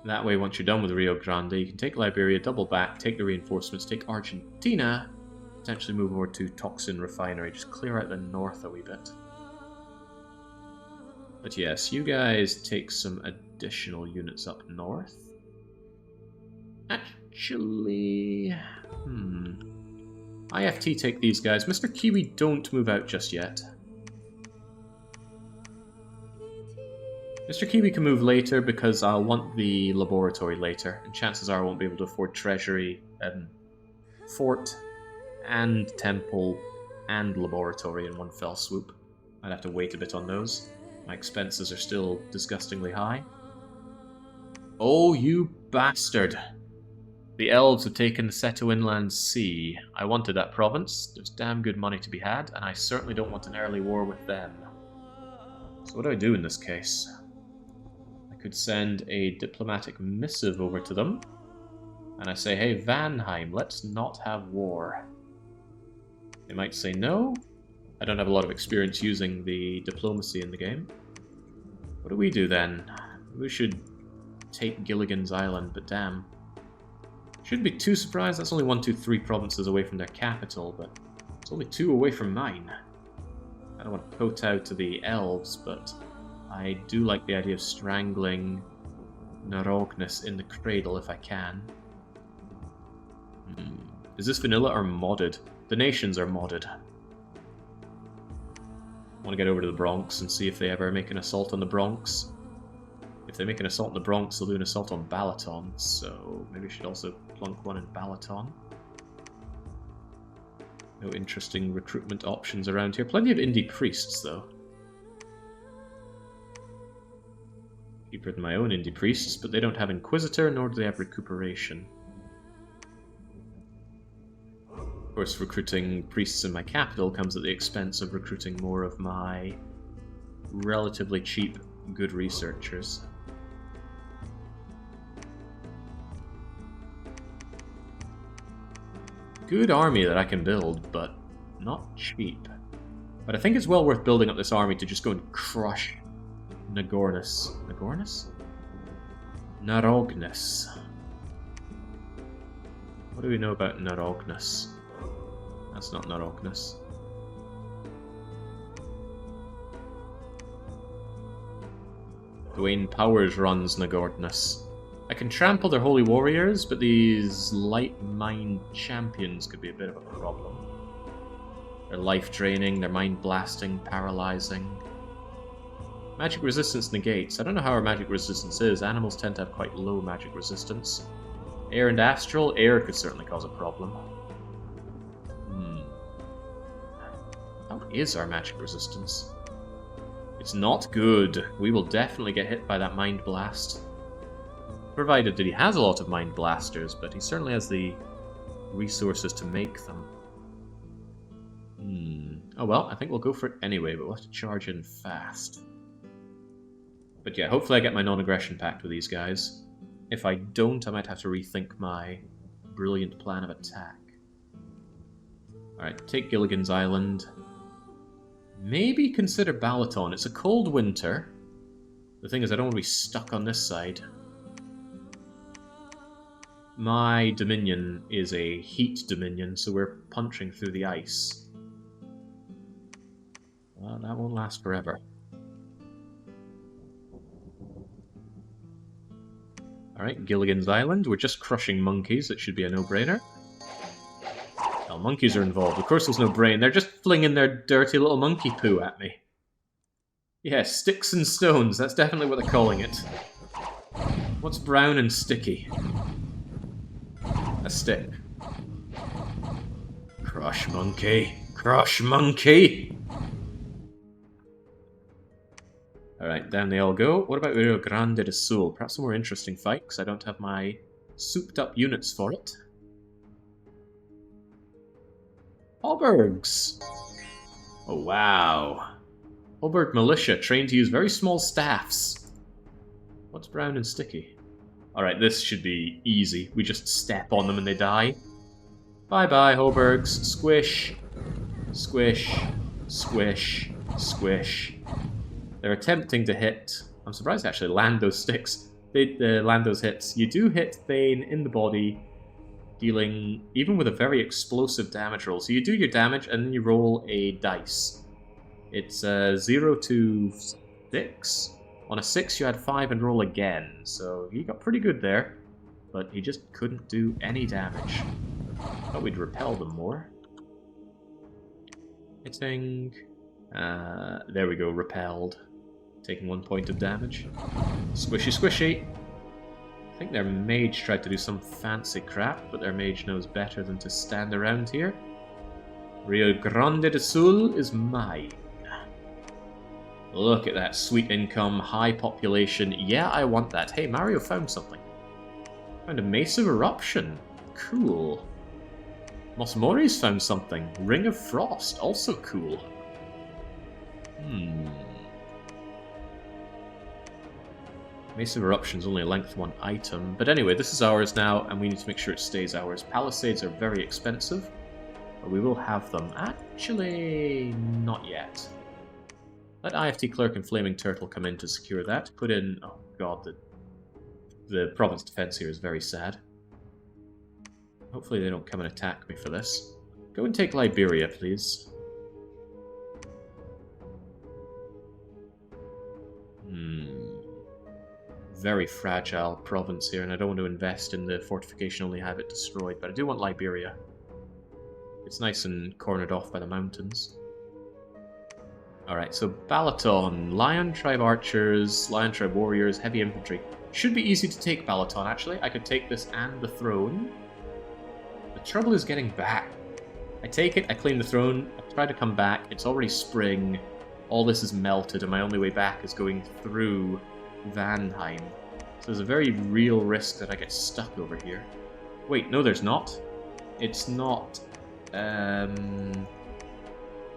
That way, once you're done with Rio Grande, you can take Liberia, double back, take the reinforcements, take Argentina, potentially move over to Toxin Refinery, just clear out the north a wee bit. But yes, you guys take some additional units up north. Actually... IFT take these guys. Mr. Kiwi, don't move out just yet. Mr. Kiwi can move later because I'll want the laboratory later, and chances are I won't be able to afford treasury, fort, and temple, and laboratory in one fell swoop. I'd have to wait a bit on those. My expenses are still disgustingly high. Oh, you bastard! The elves have taken the Seto Inland Sea. I wanted that province. There's damn good money to be had, and I certainly don't want an early war with them. So what do I do in this case? I could send a diplomatic missive over to them, and I say, hey, Vanheim, let's not have war. They might say no. I don't have a lot of experience using the diplomacy in the game. What do we do then? We should take Gilligan's Island, but damn. Shouldn't be too surprised, that's only 1, 2, 3 provinces away from their capital, but it's only 2 away from mine. I don't want to kowtow to the elves, but I do like the idea of strangling Narognes in the cradle if I can. Is this vanilla or modded? The nations are modded. I want to get over to the Bronx and see if they ever make an assault on the Bronx. If they make an assault on the Bronx, they'll do an assault on Balaton, so maybe I should also plunk one in Balaton. No interesting recruitment options around here. Plenty of indie priests, though. Cheaper than my own indie priests, but they don't have Inquisitor, nor do they have Recuperation. Of course, recruiting priests in my capital comes at the expense of recruiting more of my relatively cheap, good researchers. Good army that I can build, but not cheap. But I think it's well worth building up this army to just go and crush Nagornis. Nagornis? Narognes. What do we know about Narognes? That's not Narognes. Dwayne Powers runs Nagornis. I can trample their holy warriors, but these light mind champions could be a bit of a problem. They're life draining, they're mind blasting, paralyzing. Magic resistance negates. I don't know how our magic resistance is. Animals tend to have quite low magic resistance. Air and astral, air could certainly cause a problem. How is our magic resistance? It's not good. We will definitely get hit by that mind blast. Provided that he has a lot of mind blasters, but he certainly has the resources to make them. Oh well, I think we'll go for it anyway, but we'll have to charge in fast. But yeah, hopefully I get my non-aggression pact with these guys. If I don't, I might have to rethink my brilliant plan of attack. Alright, take Gilligan's Island. Maybe consider Balaton. It's a cold winter. The thing is, I don't want to be stuck on this side. My Dominion is a heat Dominion, so we're punching through the ice. Well, that won't last forever. Alright, Gilligan's Island. We're just crushing monkeys. It should be a no-brainer. Well, monkeys are involved. Of course there's no brain. They're just flinging their dirty little monkey poo at me. Yeah, sticks and stones. That's definitely what they're calling it. What's brown and sticky? A stick. Crush monkey. Crush monkey! Alright, down they all go. What about Rio Grande do Sul? Perhaps a more interesting fight, because I don't have my souped up units for it. Haubergs! Oh, wow. Hauberg militia, trained to use very small staffs. What's brown and sticky? Alright, this should be easy. We just step on them and they die. Bye-bye, Haubergs. Squish. Squish. Squish. Squish. They're attempting to hit. I'm surprised they actually land those sticks. They land those hits. You do hit Thane in the body, dealing, even with a very explosive damage roll. So you do your damage and then you roll a dice. It's 0 to 6. On a 6 you had 5 and roll again. So he got pretty good there, but he just couldn't do any damage. Thought we'd repel them more. Hitting. There we go, repelled. Taking 1 point of damage. Squishy, squishy. I think their mage tried to do some fancy crap, but their mage knows better than to stand around here. Rio Grande do Sul is mine. Look at that, sweet income, high population. Yeah, I want that. Hey, Mario found something. Found a Mace of Eruption. Cool. Mosmori's found something. Ring of Frost. Also cool. Mace of Eruption's only a length 1 item. But anyway, this is ours now, and we need to make sure it stays ours. Palisades are very expensive, but we will have them. Actually, not yet. Let IFT Clerk and Flaming Turtle come in to secure that. Put in... Oh god, the province defense here is very sad. Hopefully they don't come and attack me for this. Go and take Liberia, please. Very fragile province here, and I don't want to invest in the fortification, only have it destroyed, but I do want Liberia. It's nice and cornered off by the mountains. Alright, so Balaton, Lion Tribe Archers, Lion Tribe Warriors, Heavy Infantry. Should be easy to take Balaton, actually. I could take this and the throne. The trouble is getting back. I take it, I claim the throne, I try to come back, it's already spring, all this is melted, and my only way back is going through Vanheim. So there's a very real risk that I get stuck over here. Wait, no there's not. It's not...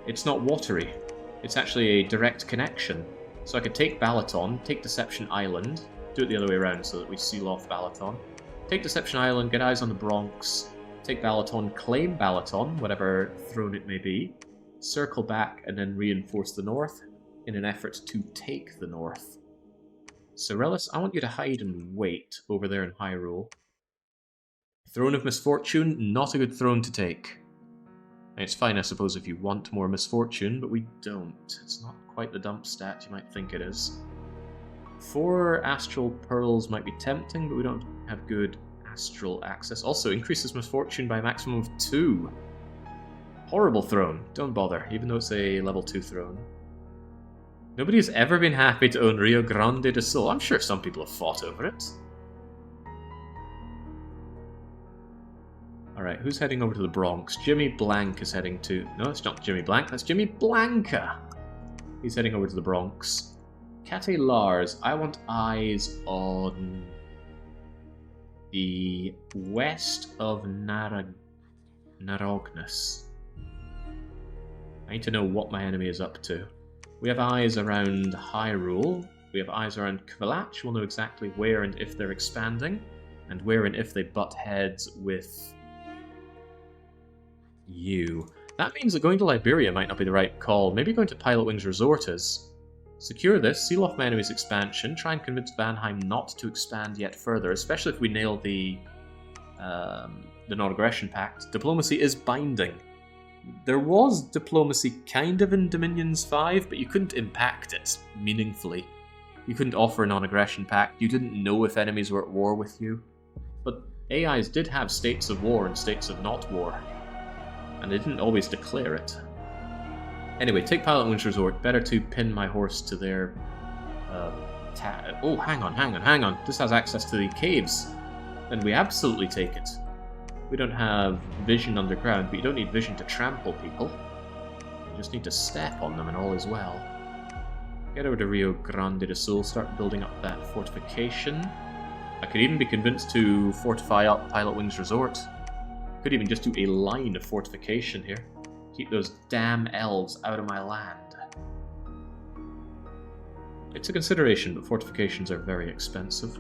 It's not watery. It's actually a direct connection. So I could take Balaton, take Deception Island, do it the other way around so that we seal off Balaton. Take Deception Island, get eyes on the Bronx, take Balaton, claim Balaton, whatever throne it may be, circle back and then reinforce the north in an effort to take the north. Sorellis, I want you to hide and wait over there in Hyrule. Throne of Misfortune, not a good throne to take. And it's fine, I suppose, if you want more misfortune, but we don't. It's not quite the dump stat you might think it is. 4 astral pearls might be tempting, but we don't have good astral access. Also, increases misfortune by a maximum of 2. Horrible throne. Don't bother, even though it's a level 2 throne. Nobody has ever been happy to own Rio Grande do Sul. I'm sure some people have fought over it. Alright, who's heading over to the Bronx? Jimmy Blank is heading to... No, it's not Jimmy Blank, that's Jimmy Blanca! He's heading over to the Bronx. Kate Lars, I want eyes on the west of Narognus. I need to know what my enemy is up to. We have eyes around Hyrule. We have eyes around Kvalach. We'll know exactly where and if they're expanding, and where and if they butt heads with... you. That means that going to Liberia might not be the right call. Maybe going to Pilot Wings Resort is. Secure this, seal off my enemy's expansion, try and convince Vanheim not to expand yet further, especially if we nail the non-aggression pact. Diplomacy is binding. There was diplomacy kind of in Dominions 5, but you couldn't impact it meaningfully. You couldn't offer a non-aggression pact, you didn't know if enemies were at war with you. But AIs did have states of war and states of not war, and they didn't always declare it. Anyway, take Pilot Wings Resort. Better to pin my horse to their... oh, hang on. This has access to the caves. Then we absolutely take it. We don't have vision underground, but you don't need vision to trample people. You just need to step on them and all is well. Get over to Rio Grande do Sul, start building up that fortification. I could even be convinced to fortify up Pilot Wings Resort. Could even just do a line of fortification here. Keep those damn elves out of my land. It's a consideration, but fortifications are very expensive.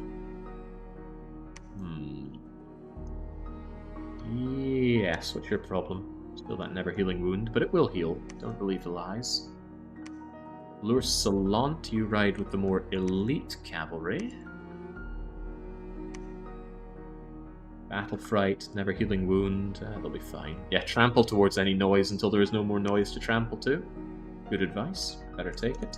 Yes, what's your problem? Still that never healing wound, but it will heal. Don't believe the lies. Lure Salant, you ride with the more elite cavalry. Battle Fright, never healing wound, they'll be fine. Yeah, trample towards any noise until there is no more noise to trample to. Good advice, better take it.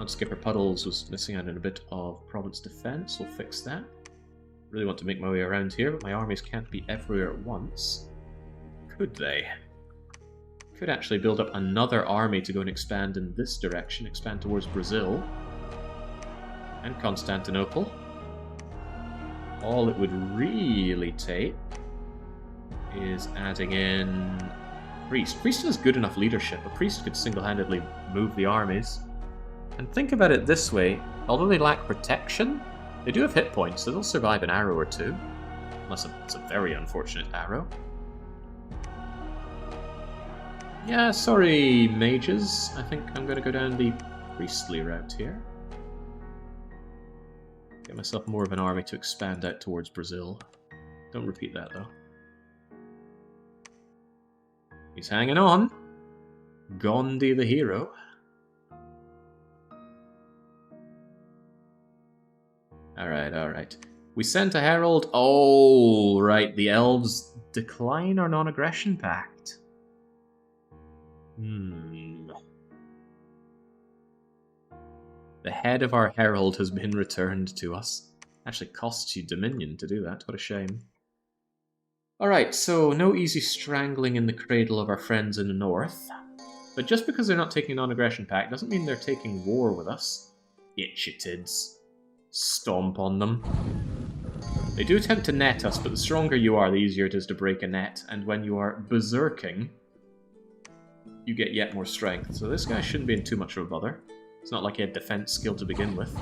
Skipper Puddles was missing out on a bit of province defense, we'll fix that. Really want to make my way around here, but my armies can't be everywhere at once. Could they? Could actually build up another army to go and expand in this direction, expand towards Brazil. And Constantinople. All it would really take is adding in Priest. Priest has good enough leadership. A priest could single-handedly move the armies. And think about it this way, although they lack protection, they do have hit points, so they'll survive an arrow or two. Unless it's a very unfortunate arrow. Yeah, sorry, mages. I think I'm going to go down the priestly route here. Get myself more of an army to expand out towards Brazil. Don't repeat that, though. He's hanging on. Gondi the hero. Alright. We sent a herald. Oh, right. The elves decline our non-aggression pact. The head of our herald has been returned to us. Actually costs you Dominion to do that. What a shame. Alright, so no easy strangling in the cradle of our friends in the north. But just because they're not taking a non-aggression pact doesn't mean they're taking war with us. Itchitids. Stomp on them. They do attempt to net us, but the stronger you are, the easier it is to break a net. And when you are berserking, you get yet more strength. So this guy shouldn't be in too much of a bother. It's not like he had defense skill to begin with.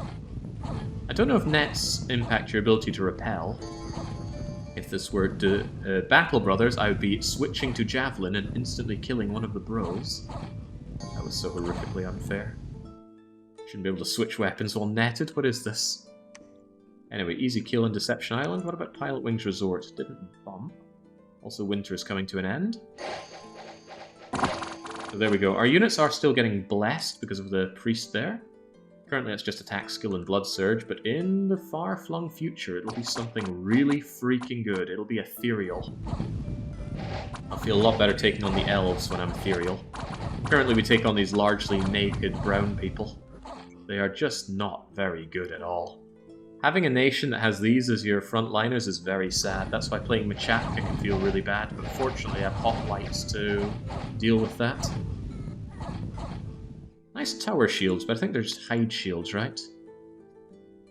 I don't know if nets impact your ability to repel. If this were Battle Brothers, I would be switching to Javelin and instantly killing one of the bros. That was so horrifically unfair. Shouldn't be able to switch weapons while netted. What is this? Anyway, easy kill in Deception Island. What about Pilot Wings Resort? Didn't bump. Also, winter is coming to an end. So there we go. Our units are still getting blessed because of the priest there. Currently it's just attack skill and blood surge, but in the far-flung future it'll be something really freaking good. It'll be ethereal. I'll feel a lot better taking on the elves when I'm ethereal. Currently we take on these largely naked brown people. They are just not very good at all. Having a nation that has these as your frontliners is very sad. That's why playing Machatka can feel really bad, but fortunately I have hoplites to deal with that. Nice tower shields, but I think they're just hide shields, right?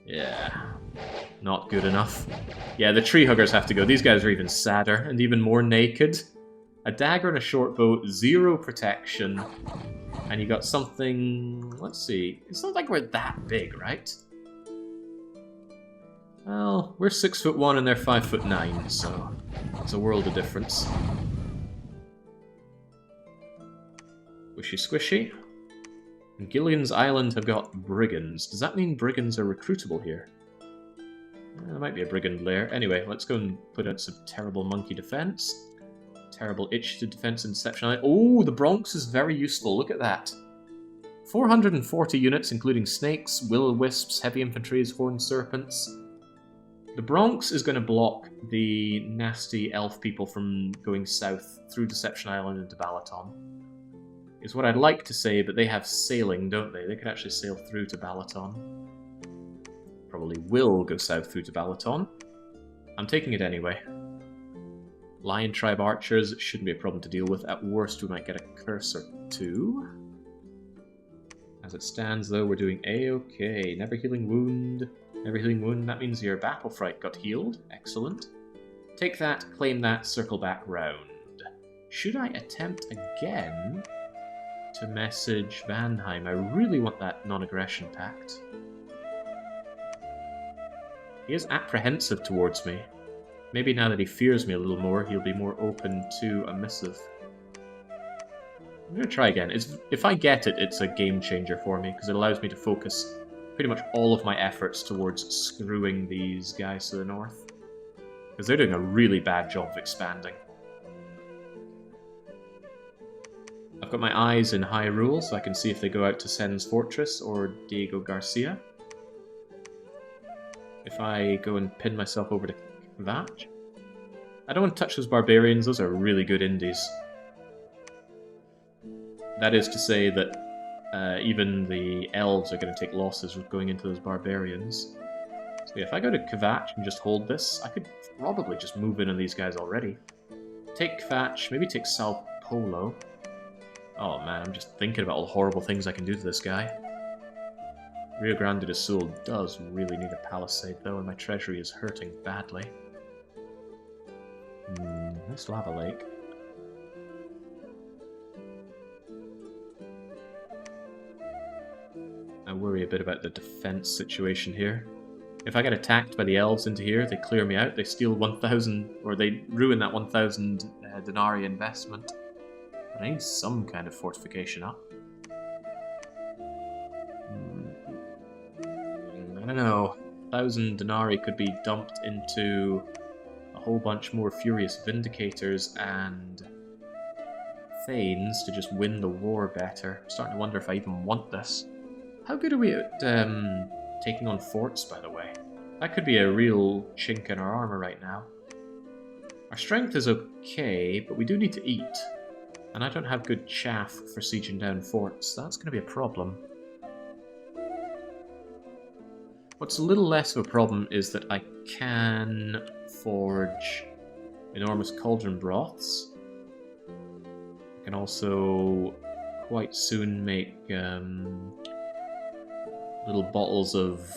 Yeah. Not good enough. Yeah, the tree huggers have to go. These guys are even sadder and even more naked. A dagger and a short bow, 0 protection. And you got something... Let's see. It's not like we're that big, right? Well, we're 6'1" and they're 5'9", so it's a world of difference. Squishy squishy. And Gillian's Island have got brigands. Does that mean brigands are recruitable here? There might be a brigand lair. Anyway, let's go and put out some terrible monkey defense. Terrible itch to defense and deception. Oh, the Bronx is very useful. Look at that. 440 units, including snakes, will-o-wisps, heavy infantry, horned serpents. The Bronx is going to block the nasty elf people from going south through Deception Island into Balaton. Is what I'd like to say, but they have sailing, don't they? They could actually sail through to Balaton. Probably will go south through to Balaton. I'm taking it anyway. Lion Tribe archers shouldn't be a problem to deal with. At worst, we might get a curse or two. As it stands, though, we're doing A-okay. Never healing wound. Never healing wound. That means your battle fright got healed. Excellent. Take that, claim that, circle back round. Should I attempt again to message Vanheim? I really want that non-aggression pact. He is apprehensive towards me. Maybe now that he fears me a little more, he'll be more open to a missive. I'm going to try again. If I get it, it's a game changer for me, because it allows me to focus pretty much all of my efforts towards screwing these guys to the north. Because they're doing a really bad job of expanding. I've got my eyes in Hyrule, so I can see if they go out to Sen's Fortress or Diego Garcia. If I go and pin myself over to Kvatch. I don't want to touch those barbarians, those are really good indies. That is to say that even the elves are going to take losses with going into those barbarians. So yeah, if I go to Kvatch and just hold this, I could probably just move in on these guys already. Take Kvatch, maybe take Sao Paulo. Oh man, I'm just thinking about all the horrible things I can do to this guy. Rio Grande do Sul does really need a palisade though, and my treasury is hurting badly. Nice lava lake. I worry a bit about the defense situation here. If I get attacked by the elves into here, they clear me out, they steal 1,000, or they ruin that 1,000 denarii investment. But I need some kind of fortification up. I don't know. 1,000 denarii could be dumped into a whole bunch more furious vindicators and thanes to just win the war better. I'm starting to wonder if I even want this. How good are we at taking on forts, by the way? That could be a real chink in our armor right now. Our strength is okay, but we do need to eat. And I don't have good chaff for sieging down forts. That's going to be a problem. What's a little less of a problem is that I can forge enormous cauldron broths. I can also quite soon make little bottles of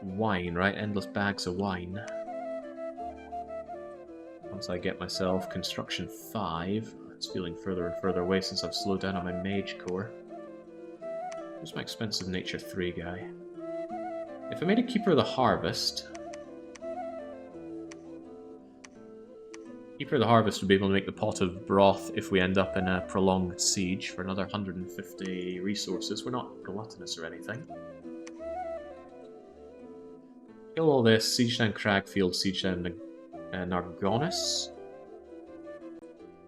wine, right? Endless bags of wine. Once I get myself construction 5, it's feeling further and further away since I've slowed down on my mage core. Where's my expensive nature 3 guy? If I made a Keeper of the Harvest... Keeper of the Harvest would be able to make the pot of broth if we end up in a prolonged siege for another 150 resources. We're not gluttonous or anything. Kill all this, siege down Cragfield, siege down Nargonis.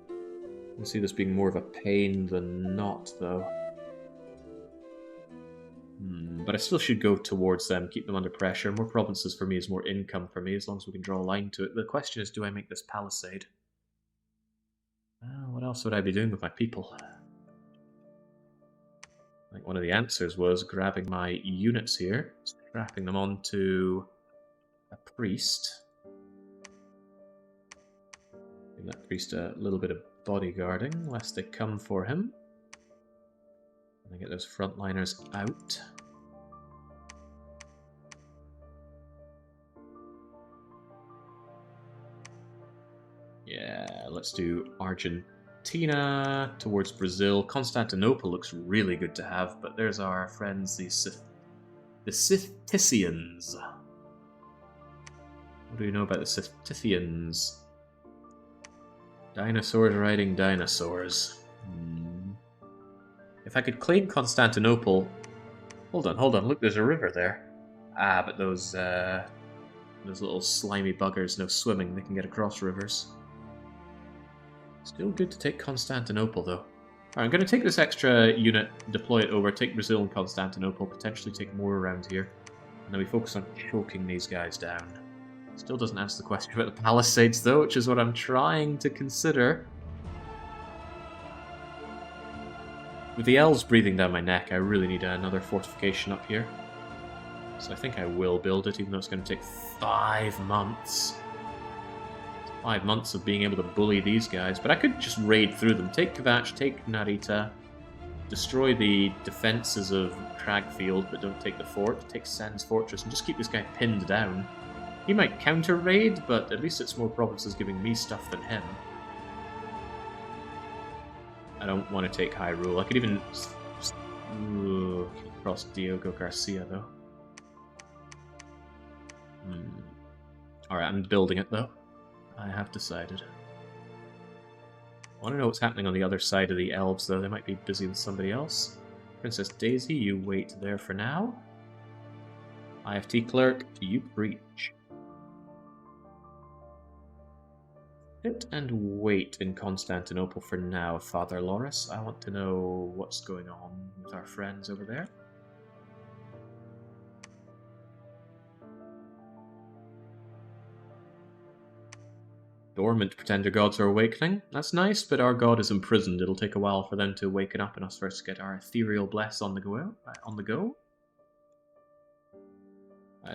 I can see this being more of a pain than not, though. But I still should go towards them, keep them under pressure. More provinces for me is more income for me, as long as we can draw a line to it. The question is, do I make this palisade? What else would I be doing with my people? I think one of the answers was grabbing my units here, strapping them onto a priest. Giving that priest a little bit of bodyguarding, lest they come for him. And get those frontliners out. Yeah, let's do Argentina towards Brazil. Constantinople looks really good to have, but there's our friends, the Scythians. What do you know about the Scythians? Dinosaurs riding dinosaurs. If I could claim Constantinople... Hold on, look, there's a river there. Ah, but those little slimy buggers, no swimming, they can get across rivers. Still good to take Constantinople, though. Alright, I'm going to take this extra unit, deploy it over, take Brazil and Constantinople, potentially take more around here. And then we focus on choking these guys down. Still doesn't answer the question about the Palisades, though, which is what I'm trying to consider. With the elves breathing down my neck, I really need another fortification up here. So I think I will build it, even though it's going to take 5 months. 5 months of being able to bully these guys, but I could just raid through them. Take Kavach, take Narita, destroy the defenses of Cragfield, but don't take the fort. Take Sen's fortress, and just keep this guy pinned down. He might counter-raid, but at least it's more provinces giving me stuff than him. I don't want to take Hyrule. I could even... cross Diogo Garcia, though. Alright, I'm building it, though. I have decided. I want to know what's happening on the other side of the elves, though. They might be busy with somebody else. Princess Daisy, you wait there for now. IFT clerk, you breach. Sit and wait in Constantinople for now, Father Loris. I want to know what's going on with our friends over there. Dormant pretender gods are awakening. That's nice, but our god is imprisoned. It'll take a while for them to waken up and us first to get our ethereal bless on the go.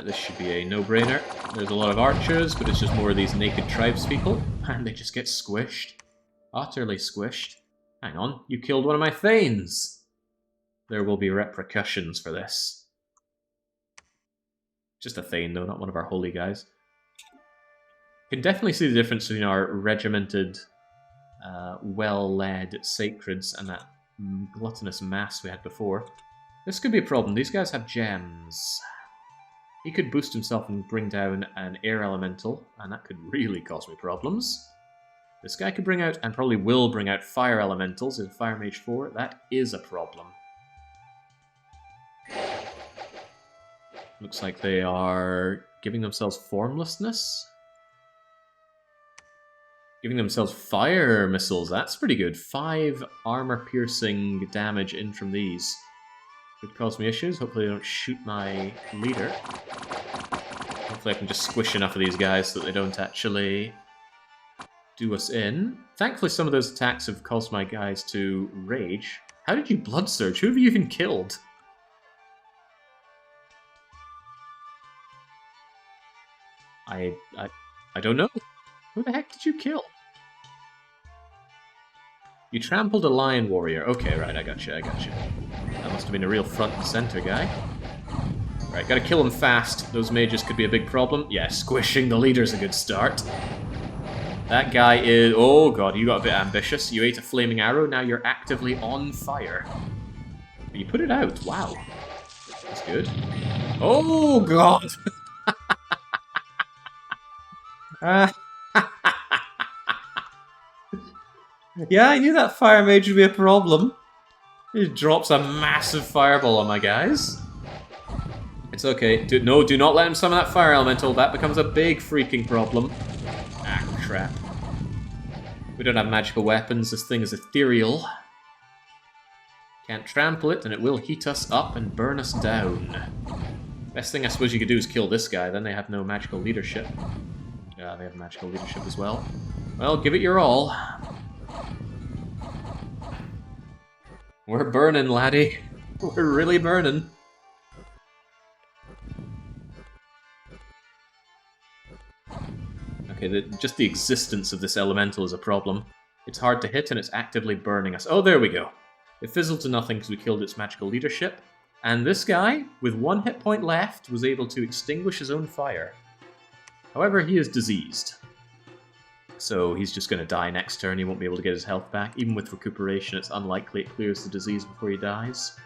This should be a no-brainer. There's a lot of archers, but it's just more of these naked tribespeople, and they just get squished. Utterly squished. Hang on, you killed one of my thanes! There will be repercussions for this. Just a thane, though, not one of our holy guys. You can definitely see the difference between our regimented, well-led sacreds and that gluttonous mass we had before. This could be a problem. These guys have gems. He could boost himself and bring down an air elemental, and that could really cause me problems. This guy could bring out, and probably will bring out, fire elementals in Fire Mage 4. That is a problem. Looks like they are giving themselves formlessness. Giving themselves fire missiles. That's pretty good. 5 armor-piercing damage in from these. Could cause me issues. Hopefully they don't shoot my leader. Hopefully I can just squish enough of these guys so that they don't actually do us in. Thankfully some of those attacks have caused my guys to rage. How did you blood surge? Who have you even killed? I don't know. Who the heck did you kill? You trampled a lion warrior. Okay, right, I got you. That must have been a real front and center guy. Right, gotta kill him fast. Those mages could be a big problem. Yeah, squishing the leader's a good start. That guy is... Oh god, you got a bit ambitious. You ate a flaming arrow, now you're actively on fire. But you put it out, wow. That's good. Oh god! Yeah, I knew that fire mage would be a problem. He drops a massive fireball on my guys. It's okay. Do not let him summon that fire elemental. That becomes a big freaking problem. Ah, crap. We don't have magical weapons. This thing is ethereal. Can't trample it, and it will heat us up and burn us down. Best thing I suppose you could do is kill this guy. Then they have no magical leadership. Yeah, they have magical leadership as well. Well, give it your all. We're burning, laddie. We're really burning. Okay, just the existence of this elemental is a problem. It's hard to hit and it's actively burning us. Oh, there we go. It fizzled to nothing because we killed its magical leadership. And this guy, with 1 hit point left, was able to extinguish his own fire. However, he is diseased. So he's just going to die next turn. He won't be able to get his health back. Even with recuperation, it's unlikely it clears the disease before he dies.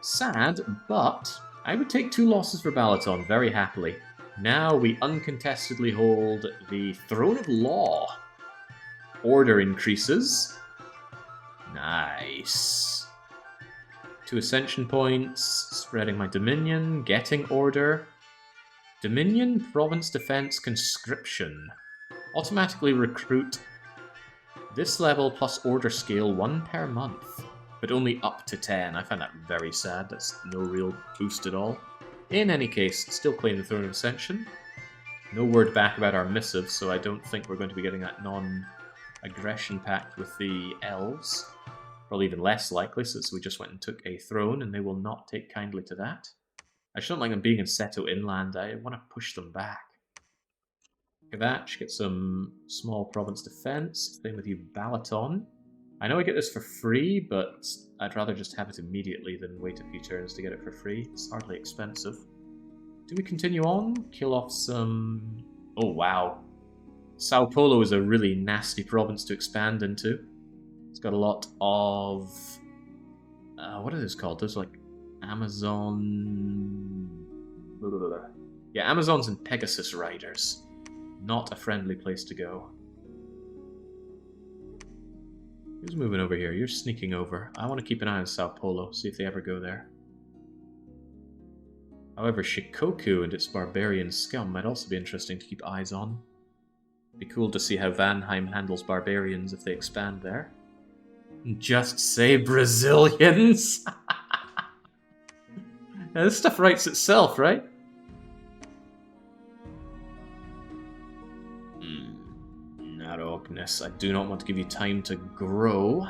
Sad, but I would take 2 losses for Balaton very happily. Now we uncontestedly hold the Throne of Law. Order increases. Nice. 2 ascension points. Spreading my dominion. Getting order. Dominion, province defense, conscription. Automatically recruit This level plus order scale 1 per month, but only up to 10. I find that very sad. That's no real boost at all. In any case, still claim the Throne of Ascension. No word back about our missive, so I don't think we're going to be getting that non-aggression pact with the elves. Probably even less likely, since we just went and took a throne, and they will not take kindly to that. I just don't like them being in Seto Inland. I want to push them back. Kagasia, get some small province defense. Same with you, Balaton. I know I get this for free, but I'd rather just have it immediately than wait a few turns to get it for free. It's hardly expensive. Do we continue on? Kill off some... Oh, wow. Sao Paulo is a really nasty province to expand into. It's got a lot of... what are those called? Those are like Amazon... Yeah, Amazons and Pegasus riders. Not a friendly place to go. Who's moving over here? You're sneaking over. I want to keep an eye on Sao Paulo, see if they ever go there. However, Shikoku and its barbarian scum might also be interesting to keep eyes on. Be cool to see how Vanheim handles barbarians if they expand there. Just say Brazilians! Now, this stuff writes itself, right? Narrowness. I do not want to give you time to grow.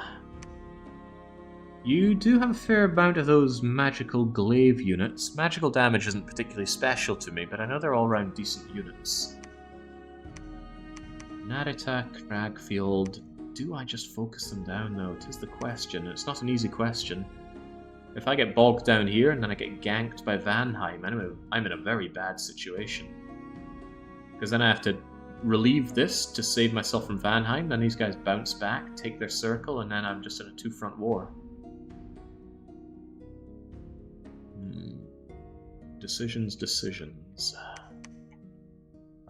You do have a fair amount of those magical glaive units. Magical damage isn't particularly special to me, but I know they're all-round decent units. Narita, Cragfield. Do I just focus them down, though? 'Tis the question. It's not an easy question. If I get bogged down here and then I get ganked by Vanheim, I'm in a very bad situation. Because then I have to relieve this to save myself from Vanheim, then these guys bounce back, take their circle, and then I'm just in a two-front war. Decisions.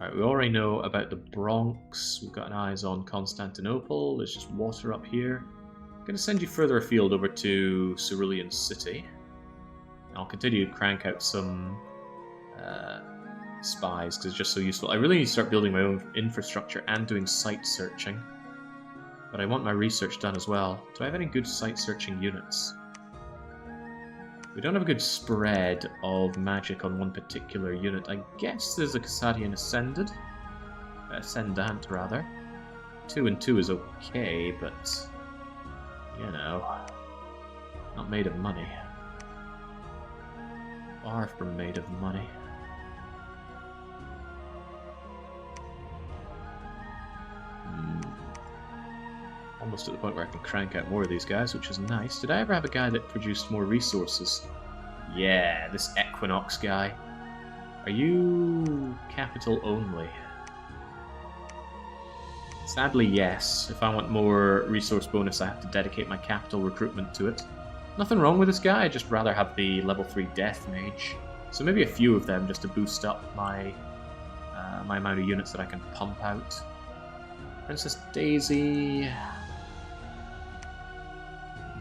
Alright, we already know about the Bronx. We've got an eyes on Constantinople. There's just water up here. I'm going to send you further afield over to Cerulean City. I'll continue to crank out some spies, because it's just so useful. I really need to start building my own infrastructure and doing site searching. But I want my research done as well. Do I have any good site searching units? We don't have a good spread of magic on one particular unit. I guess there's a Kasadian Ascendant, rather. 2 and 2 is okay, but... you know... not made of money. Far from made of money. Almost at the point where I can crank out more of these guys, which is nice. Did I ever have a guy that produced more resources? Yeah, this Equinox guy. Are you capital only? Sadly, yes. If I want more resource bonus, I have to dedicate my capital recruitment to it. Nothing wrong with this guy, I'd just rather have the level 3 Death Mage. So maybe a few of them just to boost up my my amount of units that I can pump out. Princess Daisy...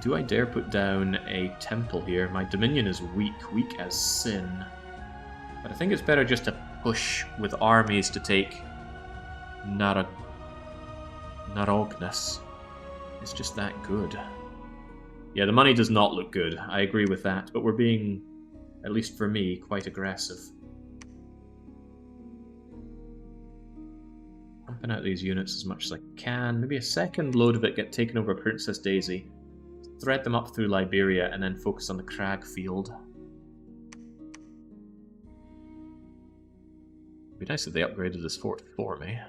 do I dare put down a temple here? My Dominion is weak as sin. But I think it's better just to push with armies to take Narognes. It's just that good. Yeah, the money does not look good. I agree with that. But we're being, at least for me, quite aggressive. Pumping out these units as much as I can. Maybe a second load of it get taken over by Princess Daisy. Thread them up through Liberia and then focus on the Cragfield. It'd be nice if they upgraded this fort for me.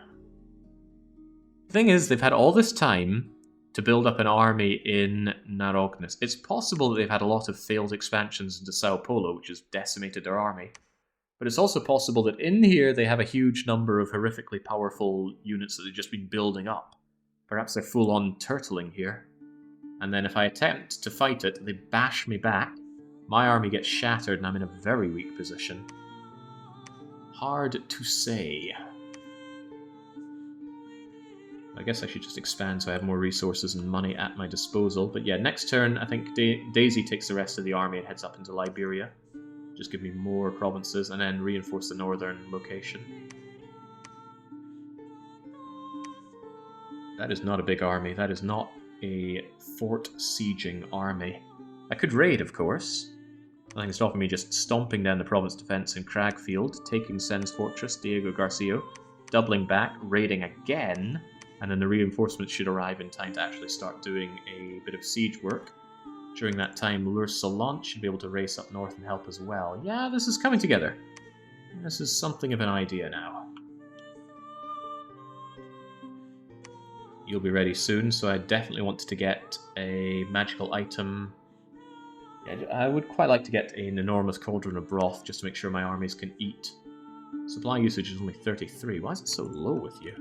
The thing is, they've had all this time to build up an army in Narognes. It's possible that they've had a lot of failed expansions into Sao Paulo, which has decimated their army. But it's also possible that in here they have a huge number of horrifically powerful units that they've just been building up. Perhaps they're full-on turtling here. And then if I attempt to fight it, they bash me back. My army gets shattered and I'm in a very weak position. Hard to say. I guess I should just expand so I have more resources and money at my disposal. But yeah, next turn I think Daisy takes the rest of the army and heads up into Liberia. Just give me more provinces and then reinforce the northern location. That is not a big army. That is not a fort-sieging army. I could raid, of course. Nothing stopping me just stomping down the province defense in Cragfield, taking Sen's fortress, Diego Garcia, doubling back, raiding again, and then the reinforcements should arrive in time to actually start doing a bit of siege work. During that time, Lure Salant should be able to race up north and help as well. Yeah, this is coming together. This is something of an idea now. You'll be ready soon, so I definitely want to get a magical item. Yeah, I would quite like to get an enormous cauldron of broth just to make sure my armies can eat. Supply usage is only 33. Why is it so low with you?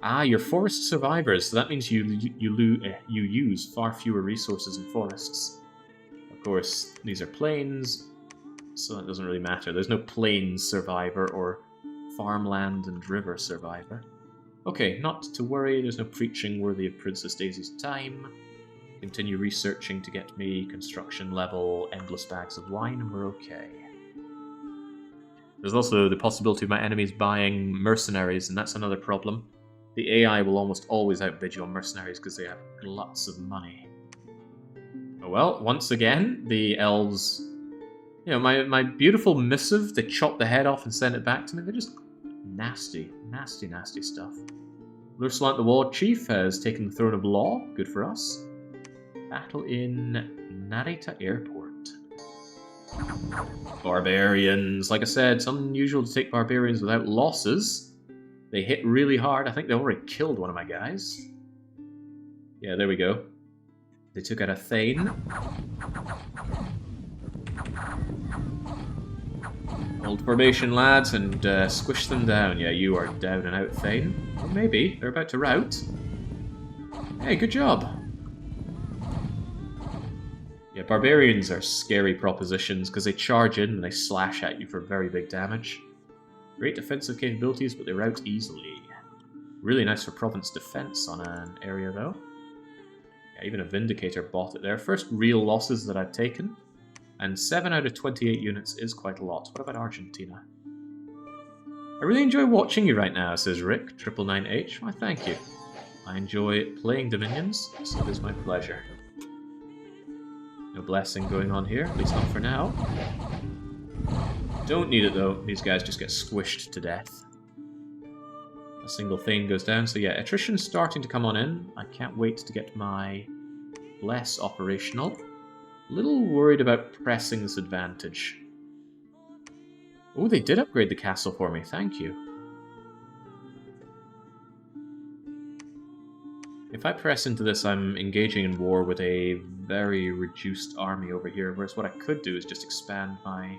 Ah, you're forest survivors, so that means you use far fewer resources in forests. Of course, these are plains, so that doesn't really matter. There's no plains survivor or farmland and river survivor. Okay, not to worry, there's no preaching worthy of Princess Daisy's time. Continue researching to get me construction level endless bags of wine and we're okay. There's also the possibility of my enemies buying mercenaries, and that's another problem. The AI will almost always outbid you on mercenaries because they have lots of money. Oh well, once again, the elves... You know, my beautiful missive, they chop the head off and send it back to me. They're just nasty, nasty, nasty stuff. Lursalant the War Chief has taken the Throne of Law. Good for us. Battle in Narita Airport. Barbarians. Like I said, it's unusual to take barbarians without losses. They hit really hard. I think they already killed one of my guys. Yeah, there we go. They took out a Thane. Hold formation, lads, and squish them down. Yeah, you are down and out, Thane. Or maybe. They're about to rout. Hey, good job. Yeah, barbarians are scary propositions because they charge in and they slash at you for very big damage. Great defensive capabilities, but they rout easily. Really nice for province defense on an area, though. Yeah, even a Vindicator bought it there. First real losses that I've taken. And 7 out of 28 units is quite a lot. What about Argentina? I really enjoy watching you right now, says Rick, 999H. Why, thank you. I enjoy playing Dominions, so it is my pleasure. No blessing going on here, at least not for now. Don't need it though, these guys just get squished to death. A single Thane goes down, so yeah, attrition's starting to come on in. I can't wait to get my Bless operational. A little worried about pressing this advantage. Oh, they did upgrade the castle for me, thank you. If I press into this, I'm engaging in war with a very reduced army over here, whereas what I could do is just expand my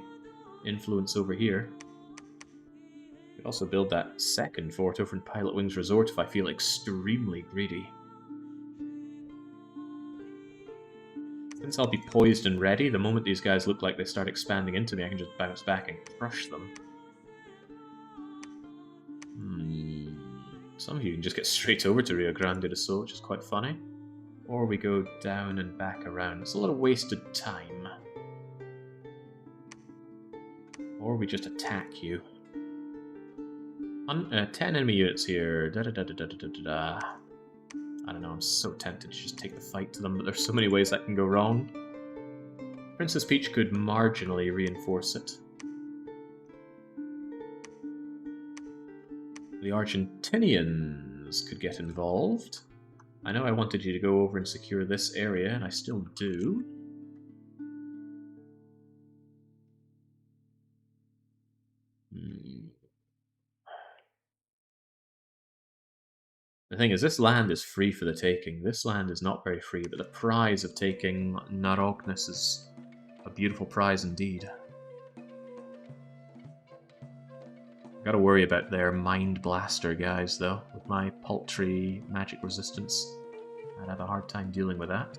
influence over here. I could also build that second fort over in Pilot Wings Resort if I feel extremely greedy. Since I'll be poised and ready, the moment these guys look like they start expanding into me, I can just bounce back and crush them. Some of you can just get straight over to Rio Grande do Sul, which is quite funny. Or we go down and back around. It's a lot of wasted time. Or we just attack you. 10 enemy units here. I don't know, I'm so tempted to just take the fight to them, but there's so many ways that can go wrong. Princess Peach could marginally reinforce it. The Argentinians could get involved. I know I wanted you to go over and secure this area, and I still do. The thing is, this land is free for the taking. This land is not very free, but the prize of taking Narognes is a beautiful prize indeed. Gotta worry about their Mind Blaster guys, though. With my paltry magic resistance, I'd have a hard time dealing with that.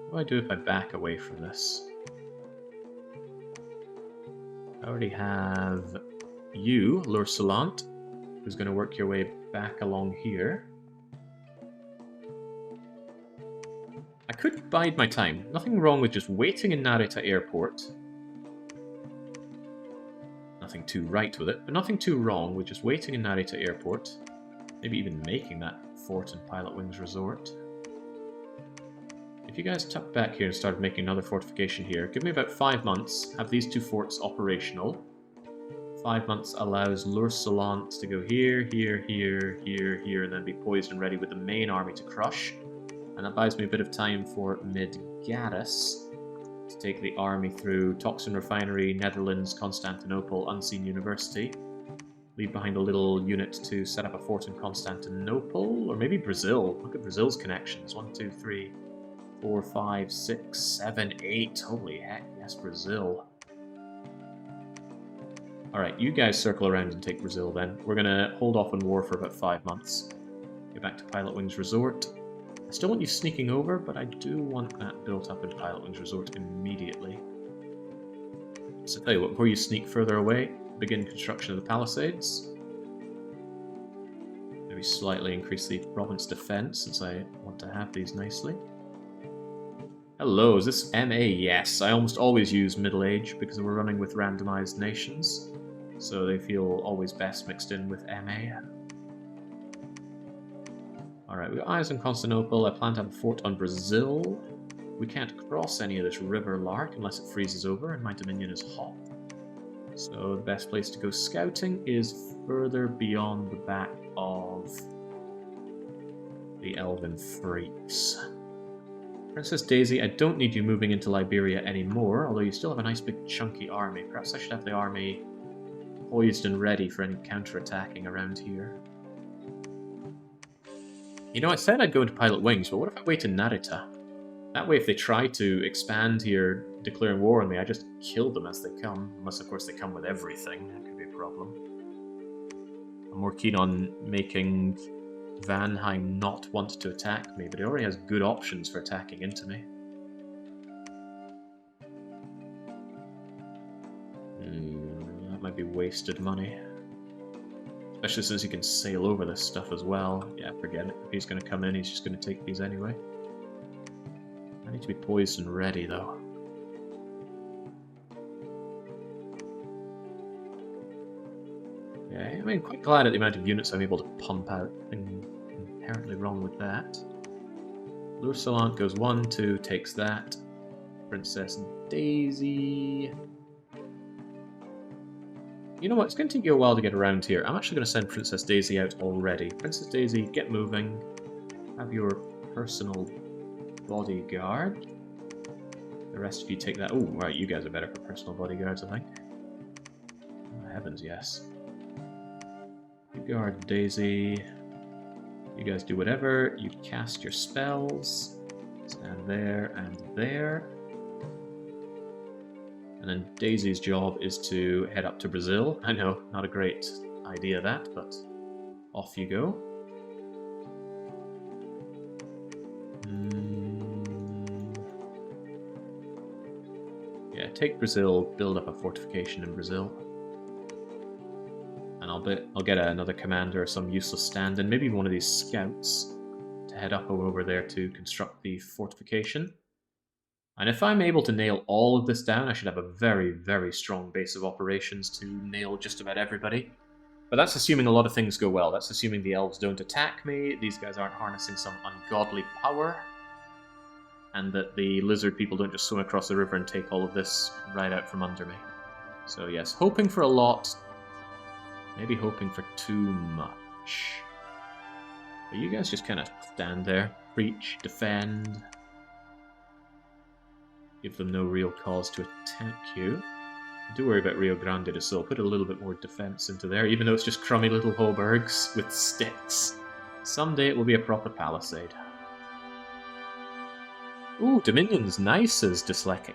What do I do if I back away from this? I already have you, Lursalant, who's going to work your way back along here. I could bide my time. Nothing wrong with just waiting in Narita Airport. nothing too right with it, but nothing too wrong with just waiting in Narita Airport. Maybe even making that fort and Pilot Wings Resort. If you guys tuck back here and started making another fortification here, give me about 5 months, have these 2 forts operational. 5 months allows Lursalant to go here, here, here, here, here, and then be poised and ready with the main army to crush. And that buys me a bit of time for Midgaris to take the army through Toxin Refinery, Netherlands, Constantinople, Unseen University. Leave behind a little unit to set up a fort in Constantinople, or maybe Brazil. Look at Brazil's connections. 1, 2, 3, 4, 5, 6, 7, 8. Holy heck, yes, Brazil. Alright, you guys circle around and take Brazil then. We're going to hold off on war for about 5 months. Get back to Pilot Wings Resort. I still want you sneaking over, but I do want that built up in Pilot Wings Resort immediately. So tell you what, before you sneak further away, begin construction of the palisades. Maybe slightly increase the province defense, since I want to have these nicely. Hello, is this MA? Yes, I almost always use Middle Age because we're running with randomized nations. So they feel always best mixed in with MA. Alright, we've got eyes on Constantinople. I plan to have a fort on Brazil. We can't cross any of this river Lark unless it freezes over and my dominion is hot. So the best place to go scouting is further beyond the back of the Elven Freaks. Princess Daisy, I don't need you moving into Liberia anymore, although you still have a nice big chunky army. Perhaps I should have the army poised and ready for any counterattacking around here. You know, I said I'd go into Pilot Wings, but what if I wait in Narita? That way if they try to expand here, declaring war on me, I just kill them as they come. Unless, of course, they come with everything. That could be a problem. I'm more keen on making Vanheim not want to attack me, but it already has good options for attacking into me. That might be wasted money. Especially since he can sail over this stuff as well. Yeah, forget it. If he's going to come in, he's just going to take these anyway. I need to be poised and ready, though. Yeah, I mean, quite glad at the amount of units I'm able to pump out. Nothing inherently wrong with that. Lursalant goes 1, 2, takes that. Princess Daisy. You know what, it's going to take you a while to get around here. I'm actually going to send Princess Daisy out already. Princess Daisy, get moving. Have your personal bodyguard. The rest of you take that. Oh, right, you guys are better for personal bodyguards, I think. Oh, heavens, yes. You guard Daisy. You guys do whatever. You cast your spells. Stand there and there. And then Daisy's job is to head up to Brazil. I know, not a great idea that, but off you go. Yeah, take Brazil, build up a fortification in Brazil. And I'll get another commander or some useless stand-in, maybe one of these scouts, to head up over there to construct the fortification. And if I'm able to nail all of this down, I should have a very, very strong base of operations to nail just about everybody. But that's assuming a lot of things go well. That's assuming the elves don't attack me, these guys aren't harnessing some ungodly power, and that the lizard people don't just swim across the river and take all of this right out from under me. So yes, hoping for a lot, maybe hoping for too much. But you guys just kind of stand there, preach, defend. Give them no real cause to attack you. Do worry about Rio Grande do Sul. Put a little bit more defense into there, even though it's just crummy little hobergs with sticks. Someday it will be a proper palisade. Ooh, Dominion's nice, says Dyslexic.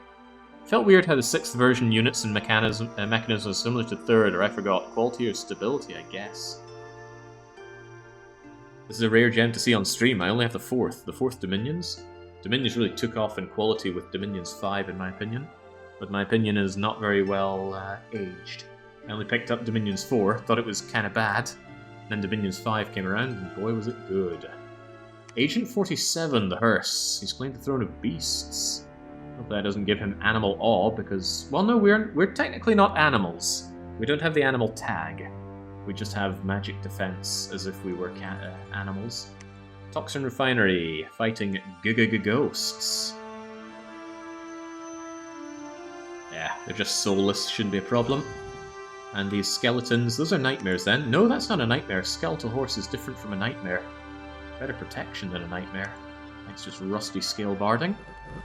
Felt weird how the 6th version units and mechanism are similar to 3rd, or I forgot. Quality or stability, I guess. This is a rare gem to see on stream. I only have the 4th. The 4th Dominions. Dominions really took off in quality with Dominions 5, in my opinion. But my opinion is not very well aged. I only picked up Dominions 4, thought it was kind of bad. Then Dominions 5 came around, and boy was it good. Agent 47, the hearse. He's claimed the throne of beasts. Hope that doesn't give him animal awe, because... Well, no, we're technically not animals. We don't have the animal tag. We just have magic defense as if we were animals. Toxin Refinery, fighting ghosts. Yeah, they're just soulless, shouldn't be a problem. And these skeletons, those are nightmares then. No, that's not a nightmare. Skeletal horse is different from a nightmare. Better protection than a nightmare. It's just rusty scale barding.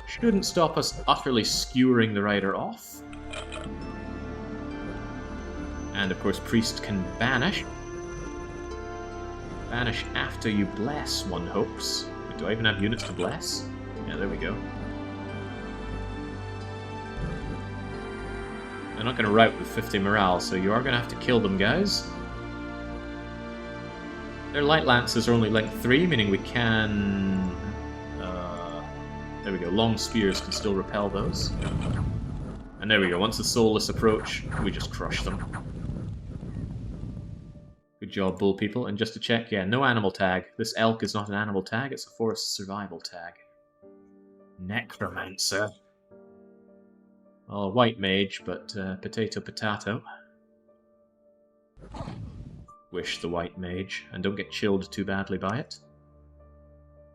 Shouldn't stop us utterly skewering the rider off. And of course, priest can banish. Banish after you bless, one hopes. Do I even have units to bless? Yeah, there we go. They're not going to rout with 50 morale, so you are going to have to kill them, guys. Their light lances are only length 3, meaning we can... there we go, long spears can still repel those. And there we go, once the soulless approach, we just crush them. Good job, bull people. And just to check, yeah, no animal tag. This elk is not an animal tag, it's a forest survival tag. Necromancer. Well, white mage, but potato potato. Wish the white mage, and don't get chilled too badly by it.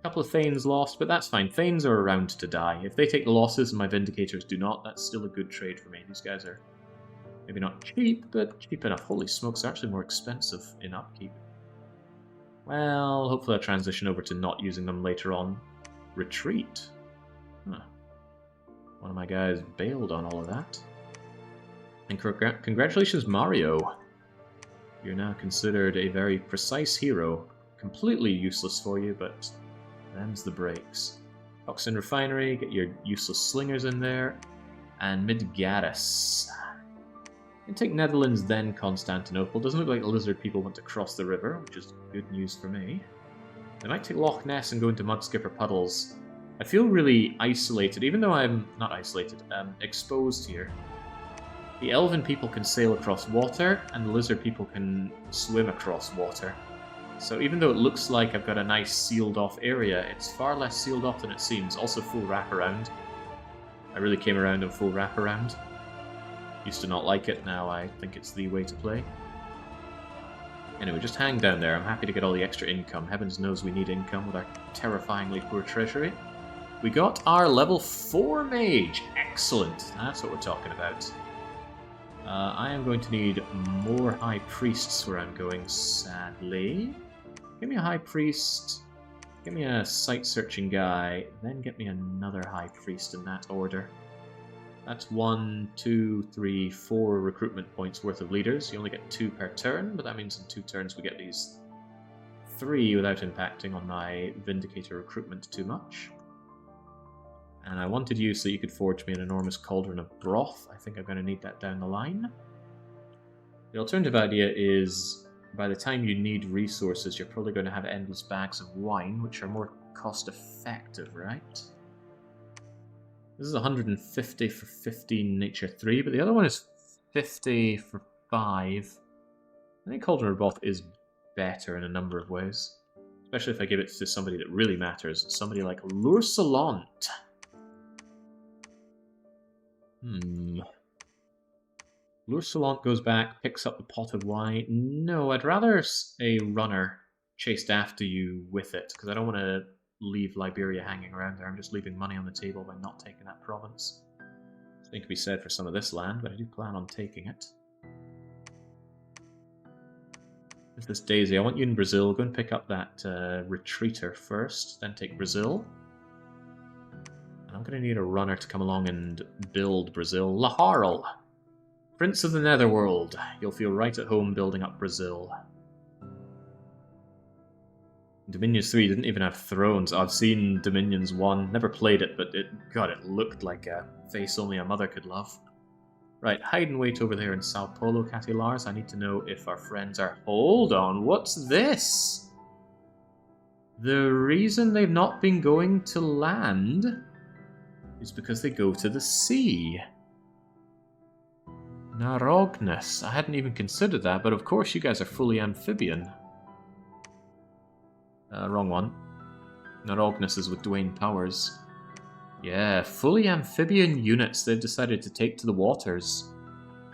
A couple of Thanes lost, but that's fine. Thanes are around to die. If they take the losses and my Vindicators do not, that's still a good trade for me. These guys are maybe not cheap, but cheap enough. Holy smokes, they're actually more expensive in upkeep. Well, hopefully I'll transition over to not using them later on. Retreat. Huh. One of my guys bailed on all of that. And congratulations, Mario. You're now considered a very precise hero. Completely useless for you, but them's the breaks. Toxin Refinery, get your useless slingers in there. And Midgaris. You can take Netherlands, then Constantinople. Doesn't look like the lizard people want to cross the river, which is good news for me. They might take Loch Ness and go into Mudskipper Puddles. I feel really isolated, even though I'm not isolated, exposed here. The elven people can sail across water, and the lizard people can swim across water. So even though it looks like I've got a nice sealed off area, it's far less sealed off than it seems. Also full wraparound. I really came around on full wraparound. Used to not like it, now I think it's the way to play. Anyway, just hang down there. I'm happy to get all the extra income. Heavens knows we need income with our terrifyingly poor treasury. We got our level 4 mage. Excellent. That's what we're talking about. I am going to need more high priests where I'm going, sadly. Give me a high priest. Give me a sight-searching guy. Then get me another high priest in that order. That's 1, 2, 3, 4 recruitment points worth of leaders. You only get 2 per turn, but that means in 2 turns we get these 3 without impacting on my Vindicator recruitment too much. And I wanted you so you could forge me an enormous cauldron of broth. I think I'm going to need that down the line. The alternative idea is, by the time you need resources, you're probably going to have endless bags of wine, which are more cost-effective, right? This is 150 for 15 nature 3, but the other one is 50 for 5. I think cauldron of broth is better in a number of ways. Especially if I give it to somebody that really matters. Somebody like L'Ursulant. L'Ursulant goes back, picks up the pot of wine. No, I'd rather a runner chased after you with it, because I don't want to leave Liberia hanging around there. I'm just leaving money on the table by not taking that province. Something to be said for some of this land, but I do plan on taking it. With this Daisy, I want you in Brazil. Go and pick up that retreater first, then take Brazil. And I'm going to need a runner to come along and build Brazil. Laharl, Prince of the Netherworld. You'll feel right at home building up Brazil. Dominions 3 didn't even have thrones. I've seen Dominions 1, never played it, but it looked like a face only a mother could love. Right, hide and wait over there in Sao Paulo, Catilars. I need to know if our friends are... Hold on, what's this? The reason they've not been going to land is because they go to the sea. Narognes. I hadn't even considered that, but of course you guys are fully amphibian. Wrong one. Narognes is with Dwayne Powers. Yeah, fully amphibian units they've decided to take to the waters.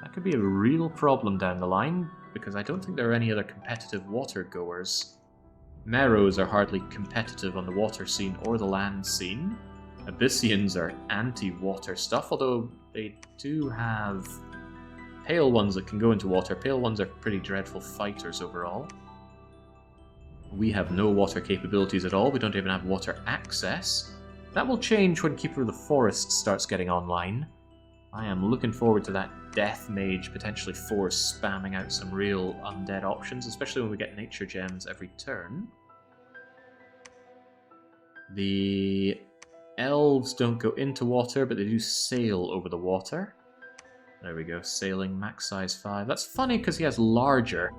That could be a real problem down the line, because I don't think there are any other competitive water goers. Marrows are hardly competitive on the water scene or the land scene. Abyssians are anti-water stuff, although they do have pale ones that can go into water. Pale ones are pretty dreadful fighters overall. We have no water capabilities at all. We don't even have water access. That will change when Keeper of the Forest starts getting online. I am looking forward to that Death Mage potentially force spamming out some real undead options, especially when we get nature gems every turn. The elves don't go into water, but they do sail over the water. There we go, sailing, max size 5. That's funny because he has larger.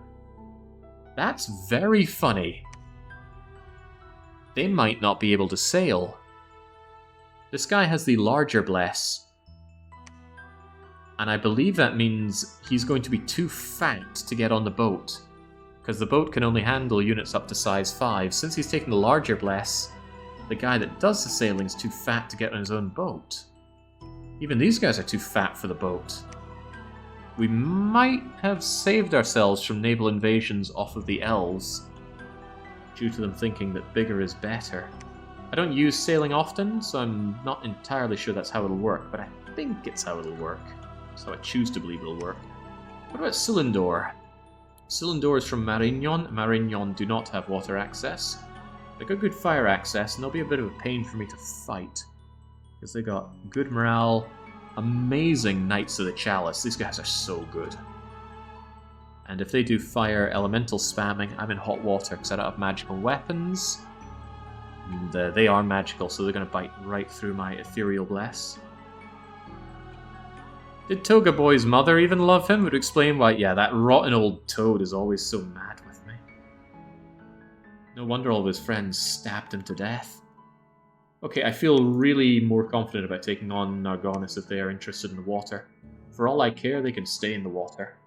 That's very funny. They might not be able to sail. This guy has the larger bless. And I believe that means he's going to be too fat to get on the boat. Because the boat can only handle units up to size 5. Since he's taking the larger bless, the guy that does the sailing's too fat to get on his own boat. Even these guys are too fat for the boat. We might have saved ourselves from naval invasions off of the elves, due to them thinking that bigger is better. I don't use sailing often, so I'm not entirely sure that's how it'll work, but I think it's how it'll work. So I choose to believe it'll work. What about Cylindor? Cylindor is from Marignon. Marignon do not have water access. They got good fire access, and they'll be a bit of a pain for me to fight. Because they got good morale, amazing Knights of the Chalice. These guys are so good. And if they do fire elemental spamming, I'm in hot water because I don't have magical weapons. And they are magical, so they're going to bite right through my ethereal bless. Did Toga Boy's mother even love him? Would explain why, yeah, that rotten old toad is always so mad with me. No wonder all of his friends stabbed him to death. Okay, I feel really more confident about taking on Nargonis if they are interested in the water. For all I care, they can stay in the water.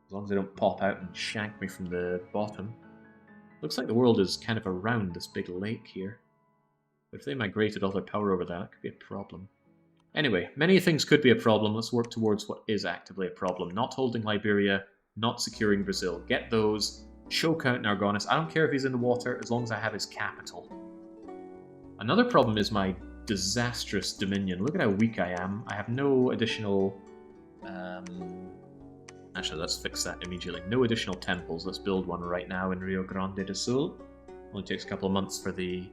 As long as they don't pop out and shank me from the bottom. Looks like the world is kind of around this big lake here. But if they migrated all their power over that could be a problem. Anyway, many things could be a problem. Let's work towards what is actively a problem. Not holding Liberia, not securing Brazil. Get those, choke out Nargonis. I don't care if he's in the water, as long as I have his capital. Another problem is my disastrous dominion. Look at how weak I am. I have no additional... Actually, let's fix that immediately. No additional temples. Let's build one right now in Rio Grande do Sul. Only takes a couple of months for the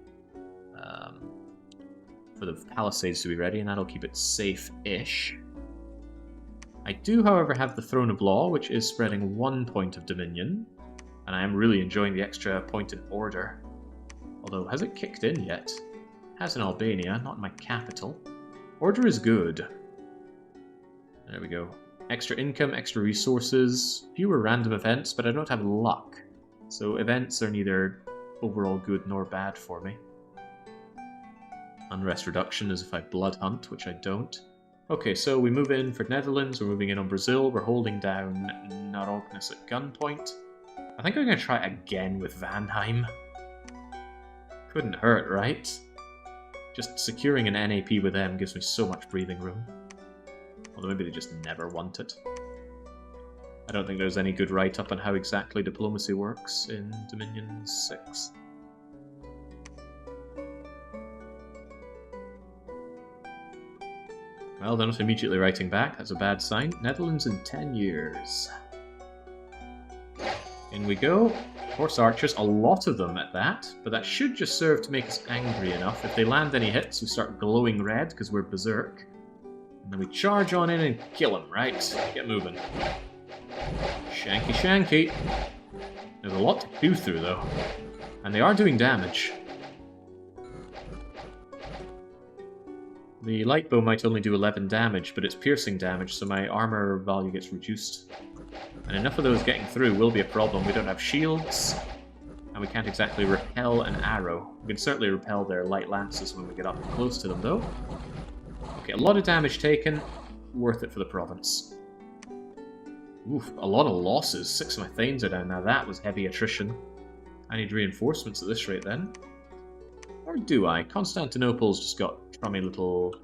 palisades to be ready, and that'll keep it safe-ish. I do, however, have the Throne of Law, which is spreading 1 point of dominion, and I am really enjoying the extra point in order. Although, has it kicked in yet? It has in Albania, not in my capital. Order is good. There we go. Extra income, extra resources, fewer random events, but I don't have luck. So events are neither overall good nor bad for me. Unrest reduction as if I blood hunt, which I don't. Okay, so we move in for Netherlands, we're moving in on Brazil, we're holding down Narognes at gunpoint. I think I'm going to try again with Vanheim. Couldn't hurt, right? Just securing an NAP with them gives me so much breathing room. Although maybe they just never want it. I don't think there's any good write-up on how exactly diplomacy works in Dominion 6. Well, they're not immediately writing back. That's a bad sign. Netherlands in 10 years. In we go. Horse archers, a lot of them at that, but that should just serve to make us angry enough. If they land any hits, we start glowing red because we're berserk. And then we charge on in and kill them, right? Get moving. Shanky shanky. There's a lot to chew through, though. And they are doing damage. The light bow might only do 11 damage, but it's piercing damage, so my armor value gets reduced. And enough of those getting through will be a problem. We don't have shields, and we can't exactly repel an arrow. We can certainly repel their light lances when we get up close to them, though. Okay, a lot of damage taken. Worth it for the province. Oof, a lot of losses. 6 of my Thanes are down. Now that was heavy attrition. I need reinforcements at this rate, then. Or do I? Constantinople's just got crummy little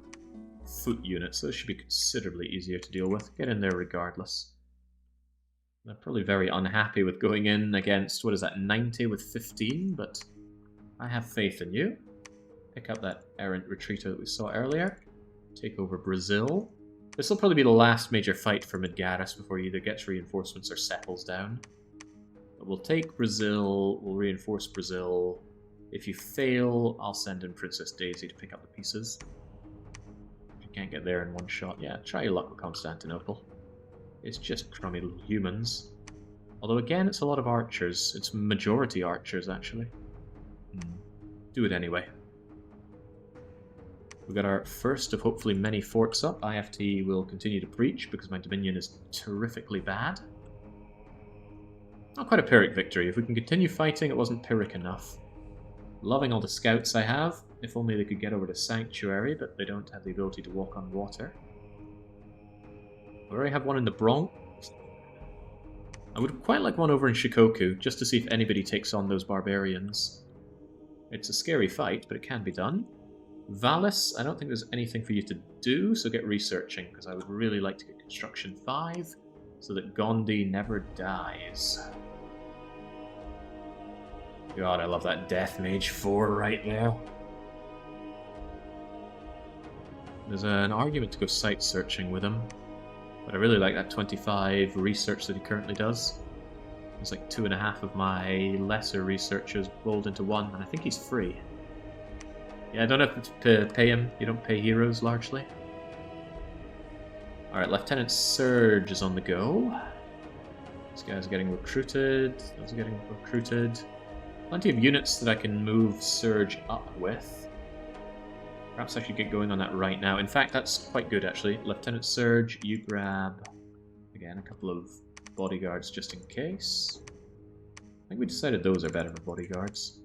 foot units. Those should be considerably easier to deal with. Get in there regardless. They're probably very unhappy with going in against, what is that, 90 with 15, but I have faith in you. Pick up that errant retreater that we saw earlier. Take over Brazil. This will probably be the last major fight for Midgaris before he either gets reinforcements or settles down. But we'll take Brazil, we'll reinforce Brazil. If you fail, I'll send in Princess Daisy to pick up the pieces. If you can't get there in one shot, yeah, try your luck with Constantinople. It's just crummy little humans. Although again, it's a lot of archers. It's majority archers, actually. Do it anyway. We got our first of hopefully many forts up. IFT will continue to preach because my Dominion is terrifically bad. Not quite a Pyrrhic victory. If we can continue fighting, it wasn't Pyrrhic enough. Loving all the scouts I have. If only they could get over to Sanctuary, but they don't have the ability to walk on water. I already have one in the Bronx. I would quite like one over in Shikoku, just to see if anybody takes on those barbarians. It's a scary fight, but it can be done. Valis, I don't think there's anything for you to do, so get researching, because I would really like to get Construction 5, so that Gondi never dies. God, I love that Death Mage 4 right there. There's an argument to go site searching with him. But I really like that 25 research that he currently does. It's like 2.5 of my lesser researchers rolled into 1, and I think he's free. Yeah, I don't have to pay him. You don't pay heroes, largely. Alright, Lieutenant Surge is on the go. This guy's getting recruited. Those are getting recruited. Plenty of units that I can move Surge up with. Perhaps I should get going on that right now. In fact, that's quite good, actually. Lieutenant Surge, you grab, again, a couple of bodyguards just in case. I think we decided those are better for bodyguards.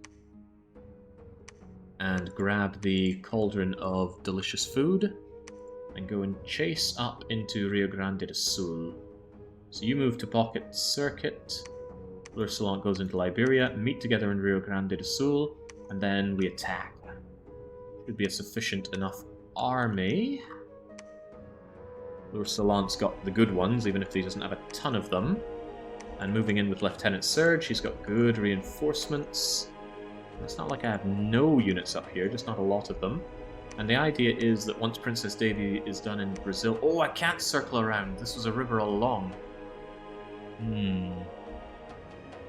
And grab the Cauldron of Delicious Food. And go and chase up into Rio Grande do Sul. So you move to Pocket Circuit. Lursalant goes into Liberia, meet together in Rio Grande do Sul, and then we attack. Should be a sufficient enough army. Lursalant's got the good ones, even if he doesn't have a ton of them. And moving in with Lieutenant Surge, he's got good reinforcements. It's not like I have no units up here, just not a lot of them. And the idea is that once Princess Davy is done in Brazil... Oh, I can't circle around. This was a river all along.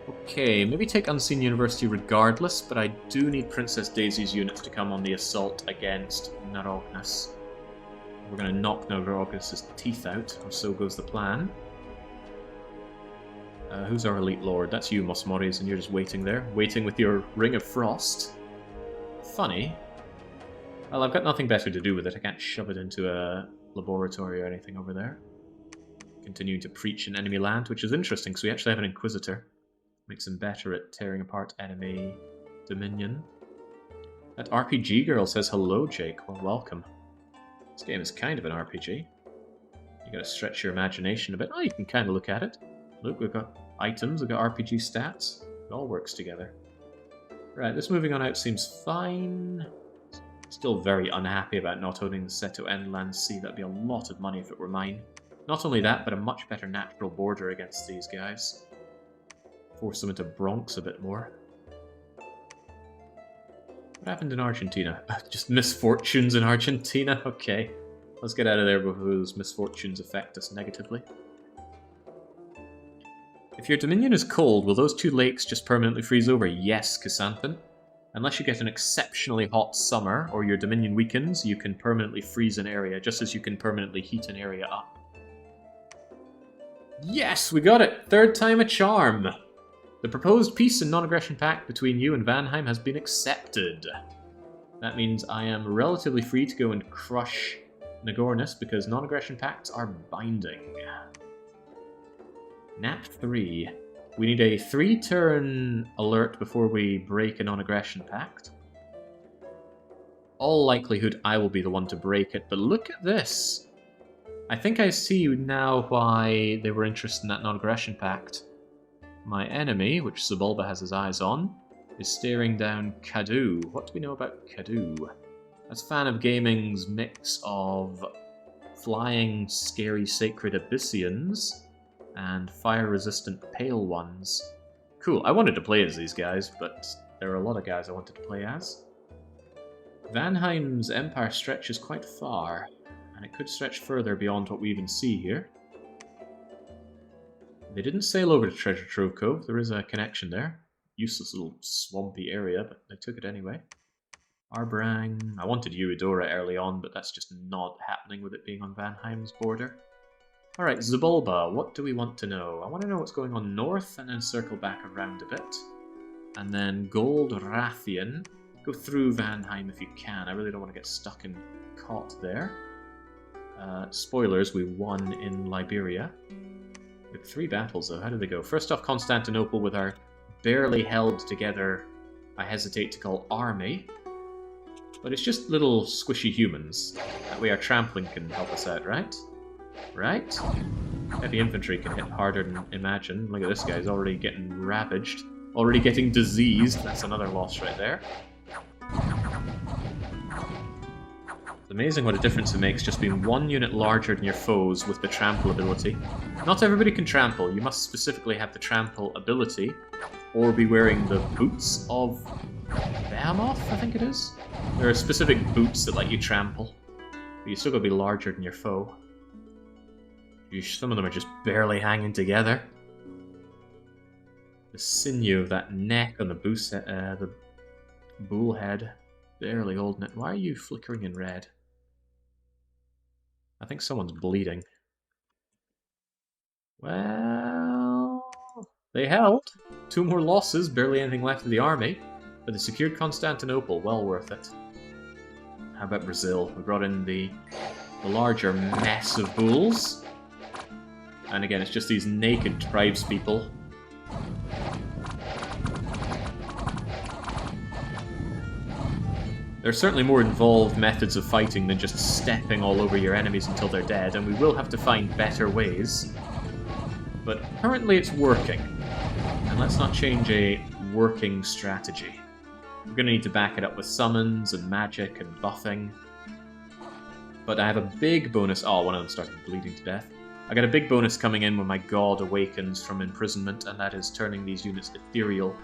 Okay, maybe take Unseen University regardless, but I do need Princess Daisy's units to come on the assault against Narognas. We're going to knock Narognas' teeth out, or so goes the plan. Who's our elite lord? That's you, Mosmoris, and you're just waiting there. Waiting with your Ring of Frost. Funny. Well, I've got nothing better to do with it. I can't shove it into a laboratory or anything over there. Continuing to preach in enemy land, which is interesting, because we actually have an Inquisitor. Makes him better at tearing apart enemy dominion. That RPG girl says hello, Jake. Well, welcome. This game is kind of an RPG. You gotta stretch your imagination a bit. Oh, you can kind of look at it. Look, we've got items, we've got RPG stats. It all works together. Right, this moving on out seems fine. Still very unhappy about not owning the Seto Enland Sea. That'd be a lot of money if it were mine. Not only that, but a much better natural border against these guys. Force them into Bronx a bit more. What happened in Argentina? Just misfortunes in Argentina? Okay. Let's get out of there before those misfortunes affect us negatively. If your dominion is cold, will those 2 lakes just permanently freeze over? Yes, Chrysanthemum. Unless you get an exceptionally hot summer, or your dominion weakens, you can permanently freeze an area, just as you can permanently heat an area up. Yes, we got it! 3rd time a charm! The proposed peace and non-aggression pact between you and Vanheim has been accepted. That means I am relatively free to go and crush Nagornis, because non-aggression pacts are binding. Nap 3. We need a 3-turn alert before we break a non-aggression pact. All likelihood I will be the one to break it, but look at this! I think I see now why they were interested in that non-aggression pact. My enemy, which Sebulba has his eyes on, is staring down Kadu. What do we know about Kadu? As fan of gaming's mix of flying, scary, sacred Abyssians and fire-resistant pale ones. Cool, I wanted to play as these guys, but there are a lot of guys I wanted to play as. Vanheim's empire stretches quite far, and it could stretch further beyond what we even see here. They didn't sail over to Treasure Trove Cove, there is a connection there. Useless little swampy area, but they took it anyway. Arbrang. I wanted Eudora early on, but that's just not happening with it being on Vanheim's border. Alright, Zabulba, what do we want to know? I want to know what's going on north, and then circle back around a bit. And then Gold Rathian. Go through Vanheim if you can. I really don't want to get stuck and caught there. Spoilers, we won in Liberia. We had 3 battles though, how did they go? First off, Constantinople with our barely held together, I hesitate to call army. But it's just little squishy humans. That way our trampling can help us out, right? Right? Heavy infantry can hit harder than imagined. Look at this guy, he's already getting ravaged. Already getting diseased. That's another loss right there. It's amazing what a difference it makes just being 1 unit larger than your foes with the trample ability. Not everybody can trample. You must specifically have the trample ability, or be wearing the boots of Behemoth, I think it is. There are specific boots that let you trample, but you still gotta be larger than your foe. Some of them are just barely hanging together. The sinew of that neck on the bull head, barely holding it. Why are you flickering in red? I think someone's bleeding. Well, they held. 2 more losses, barely anything left of the army, but they secured Constantinople, well worth it. How about Brazil? We brought in the larger mess of bulls. And again, it's just these naked tribespeople. There are certainly more involved methods of fighting than just stepping all over your enemies until they're dead, and we will have to find better ways. But currently it's working. And let's not change a working strategy. We're going to need to back it up with summons and magic and buffing. But I have a big bonus. Oh, one of them started bleeding to death. I got a big bonus coming in when my god awakens from imprisonment, and that is turning these units ethereal.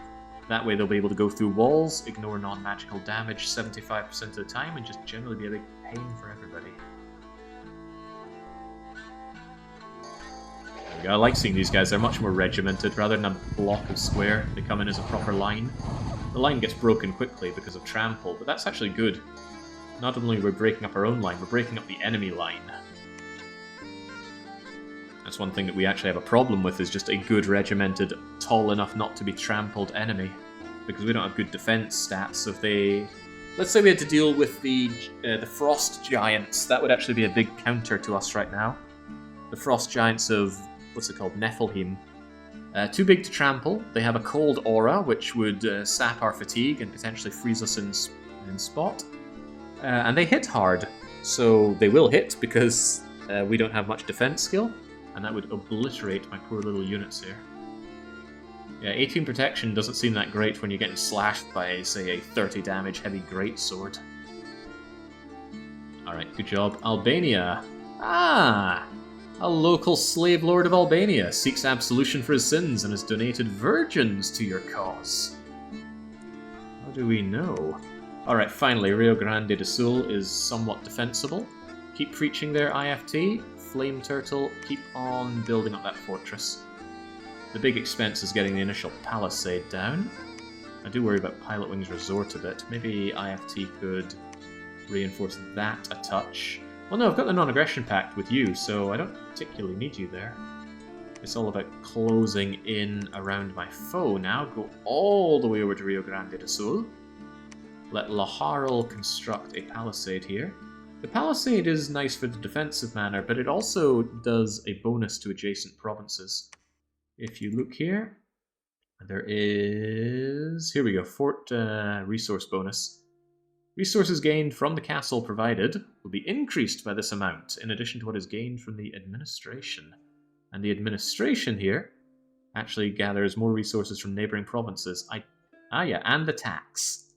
That way they'll be able to go through walls, ignore non-magical damage 75% of the time, and just generally be a big pain for everybody. There we go. I like seeing these guys. They're much more regimented. Rather than a block of square, they come in as a proper line. The line gets broken quickly because of trample, but that's actually good. Not only are we breaking up our own line, we're breaking up the enemy line. That's one thing that we actually have a problem with, is just a good regimented, tall enough not to be trampled enemy. Because we don't have good defense stats, so if they... Let's say we had to deal with the frost giants, that would actually be a big counter to us right now. The frost giants of, what's it called, Nephilim. Too big to trample. They have a cold aura, which would sap our fatigue and potentially freeze us in spot. And they hit hard, so they will hit because we don't have much defense skill. And that would obliterate my poor little units here. Yeah, 18 protection doesn't seem that great when you're getting slashed by, say, a 30 damage heavy greatsword. Alright, good job. Albania. Ah! A local slave lord of Albania seeks absolution for his sins and has donated virgins to your cause. How do we know? Alright, finally, Rio Grande do Sul is somewhat defensible. Keep preaching there, IFT. Flame Turtle, keep on building up that fortress. The big expense is getting the initial palisade down. I do worry about Pilot Wing's Resort a bit. Maybe IFT could reinforce that a touch. Well, no, I've got the non-aggression pact with you, so I don't particularly need you there. It's all about closing in around my foe now. Go all the way over to Rio Grande do Sul. Let Laharl construct a palisade here. The palisade is nice for the defensive manner, but it also does a bonus to adjacent provinces. If you look here, there is... Here we go, fort resource bonus. Resources gained from the castle provided will be increased by this amount, in addition to what is gained from the administration. And the administration here actually gathers more resources from neighbouring provinces. And the tax.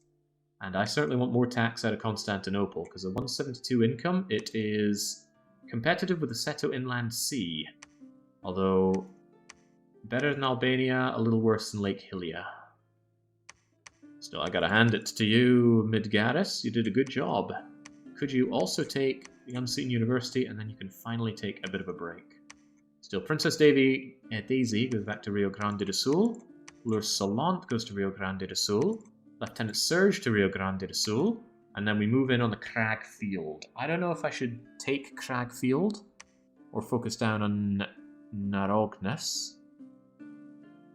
And I certainly want more tax out of Constantinople, because a 172 income, it is competitive with the Seto Inland Sea. Although, better than Albania, a little worse than Lake Hylia. Still, I gotta hand it to you, Midgaris. You did a good job. Could you also take the Unseen University, and then you can finally take a bit of a break. Still, Princess Daisy goes back to Rio Grande do Sul. Lord Solant goes to Rio Grande do Sul. Lieutenant Serge to Rio Grande do Sul. And then we move in on the Crag Field. I don't know if I should take Crag Field or focus down on Narognes.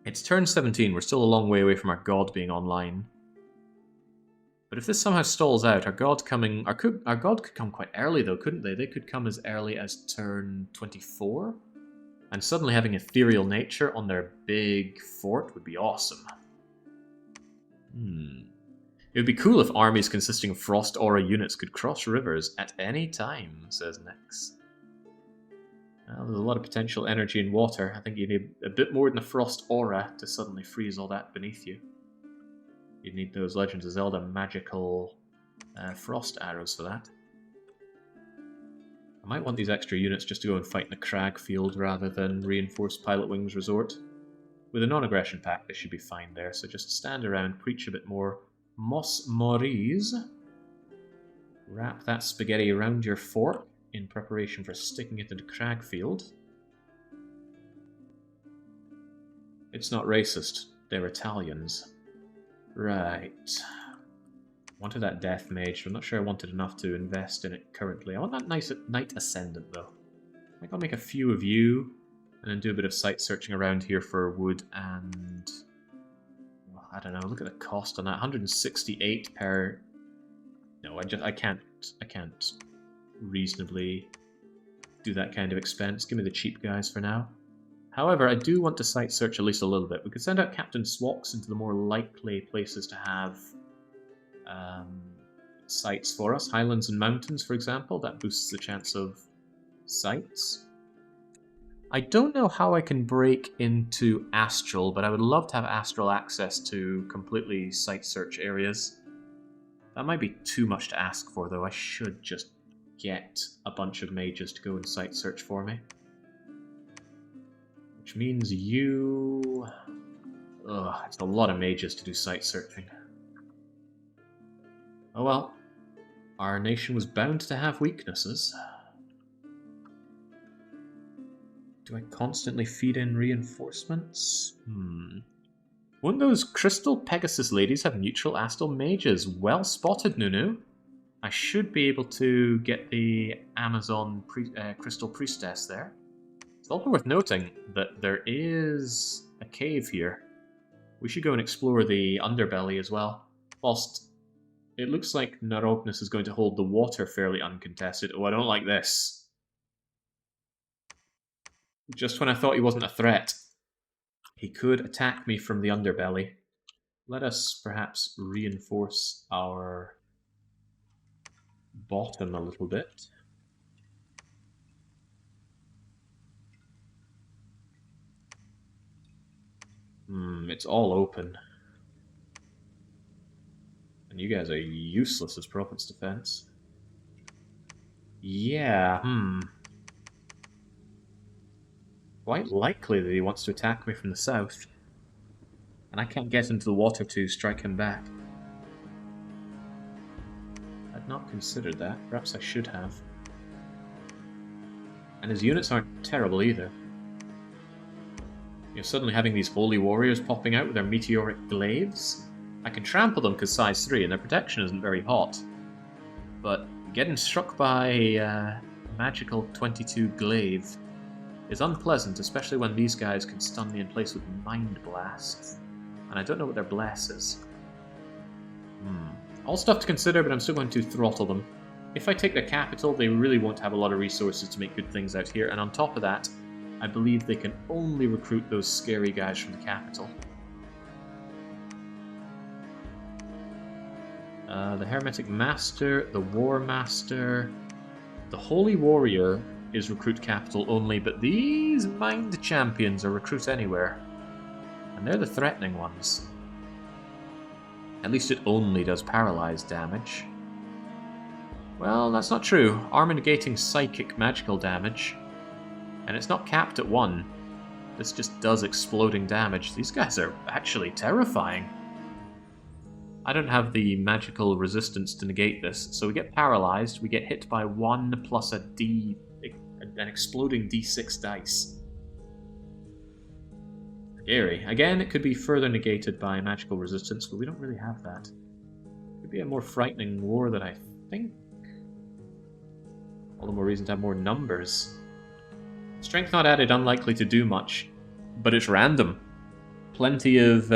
It's turn 17. We're still a long way away from our god being online. But if this somehow stalls out, our god could come quite early though, couldn't they? They could come as early as turn 24. And suddenly having ethereal nature on their big fort would be awesome. It would be cool if armies consisting of Frost Aura units could cross rivers at any time, says Nix. Well, there's a lot of potential energy in water. I think you need a bit more than a Frost Aura to suddenly freeze all that beneath you. You'd need those Legends of Zelda magical frost arrows for that. I might want these extra units just to go and fight in the Crag Field rather than reinforce Pilot Wings Resort. With a non-aggression pact, they should be fine there, so just stand around, preach a bit more Mos Moris. Wrap that spaghetti around your fork in preparation for sticking it into Crag Field. It's not racist, they're Italians. Right. Wanted that Death Mage, but I'm not sure I wanted enough to invest in it currently. I want that nice Knight Ascendant, though. I think I'll make a few of you, and then do a bit of site searching around here for wood and... well, I don't know, look at the cost on that. 168 per... No, I can't reasonably do that kind of expense. Give me the cheap guys for now. However, I do want to site search at least a little bit. We could send out Captain Swox into the more likely places to have sites for us. Highlands and mountains, for example. That boosts the chance of sites. I don't know how I can break into Astral, but I would love to have Astral access to completely site search areas. That might be too much to ask for, though. I should just get a bunch of mages to go and site search for me. Which means you... Ugh, it's a lot of mages to do site searching. Oh well. Our nation was bound to have weaknesses. Do I constantly feed in reinforcements? Won't those Crystal Pegasus ladies have neutral Astral mages? Well spotted, Nunu. I should be able to get the Amazon Crystal Priestess there. It's also worth noting that there is a cave here. We should go and explore the underbelly as well. Whilst it looks like Narognes is going to hold the water fairly uncontested. Oh, I don't like this. Just when I thought he wasn't a threat. He could attack me from the underbelly. Let us perhaps reinforce our bottom a little bit. It's all open. And you guys are useless as Province Defense. Yeah, Quite likely that he wants to attack me from the south. And I can't get into the water to strike him back. I'd not considered that. Perhaps I should have. And his units aren't terrible either. You're suddenly having these holy warriors popping out with their meteoric glaives. I can trample them because size 3 and their protection isn't very hot. But getting struck by a magical 22 glaive is unpleasant, especially when these guys can stun me in place with Mind Blasts. And I don't know what their bless is. All stuff to consider, but I'm still going to throttle them. If I take their capital, they really won't have a lot of resources to make good things out here, and on top of that, I believe they can only recruit those scary guys from the capital. The Hermetic Master, the War Master, the Holy Warrior is recruit capital only, but these Mind Champions are recruit anywhere. And they're the threatening ones. At least it only does paralyzed damage. Well, that's not true. Armor negating psychic magical damage. And it's not capped at 1. This just does exploding damage. These guys are actually terrifying. I don't have the magical resistance to negate this, so we get paralyzed, we get hit by 1 plus an exploding d6 dice. Scary. Again, it could be further negated by magical resistance, but we don't really have that. It could be a more frightening war than I think. All the more reason to have more numbers. Strength not added, unlikely to do much, but it's random. Plenty of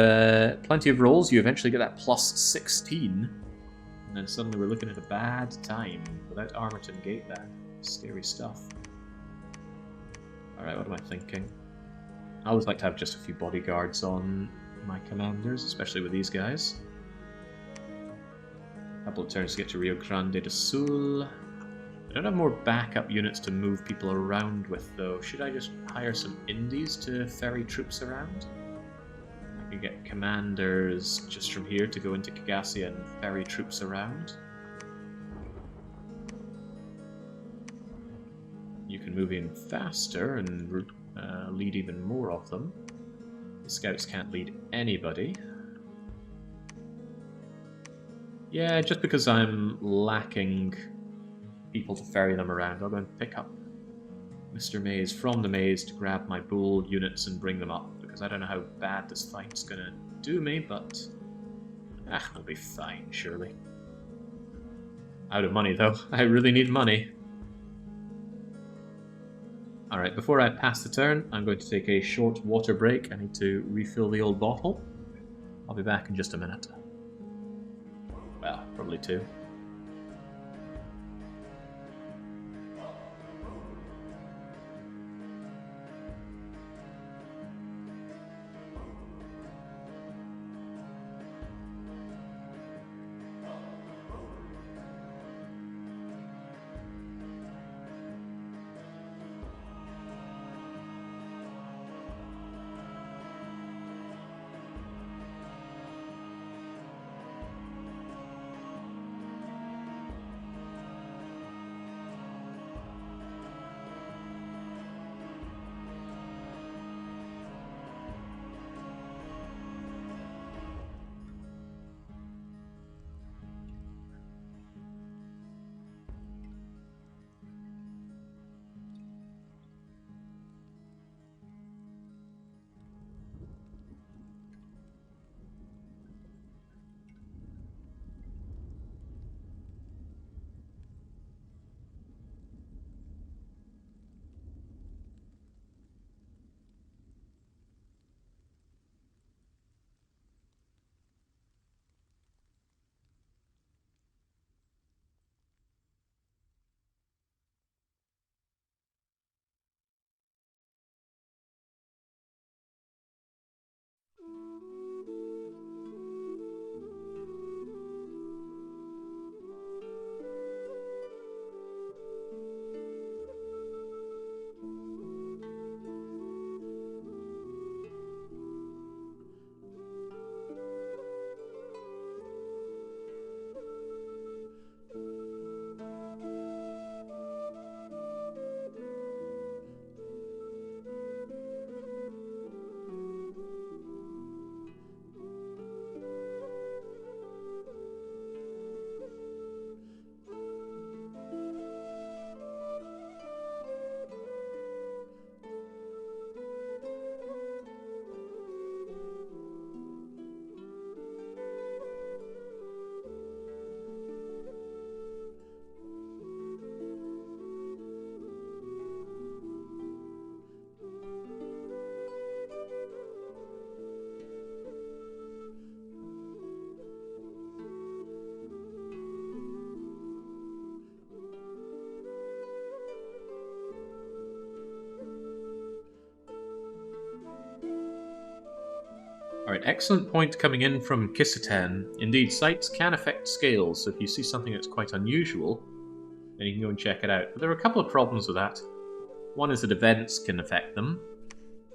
rolls, you eventually get that plus 16, and then suddenly we're looking at a bad time without armor to negate that. Scary stuff. Alright, what am I thinking? I always like to have just a few bodyguards on my commanders, especially with these guys. A couple of turns to get to Rio Grande do Sul. I don't have more backup units to move people around with, though. Should I just hire some indies to ferry troops around? I could get commanders just from here to go into Kagasia and ferry troops around. You can move in faster and lead even more of them. The scouts can't lead anybody. Yeah, just because I'm lacking people to ferry them around, I'll go and pick up Mr. Maze from the maze to grab my bull units and bring them up, because I don't know how bad this fight's gonna do me, but I'll be fine, surely. Out of money, though. I really need money. Alright, before I pass the turn, I'm going to take a short water break. I need to refill the old bottle. I'll be back in just a minute. Well, probably 2. Alright, excellent point coming in from Kissaten. Indeed, sights can affect scales, so if you see something that's quite unusual, then you can go and check it out. But there are a couple of problems with that. One is that events can affect them.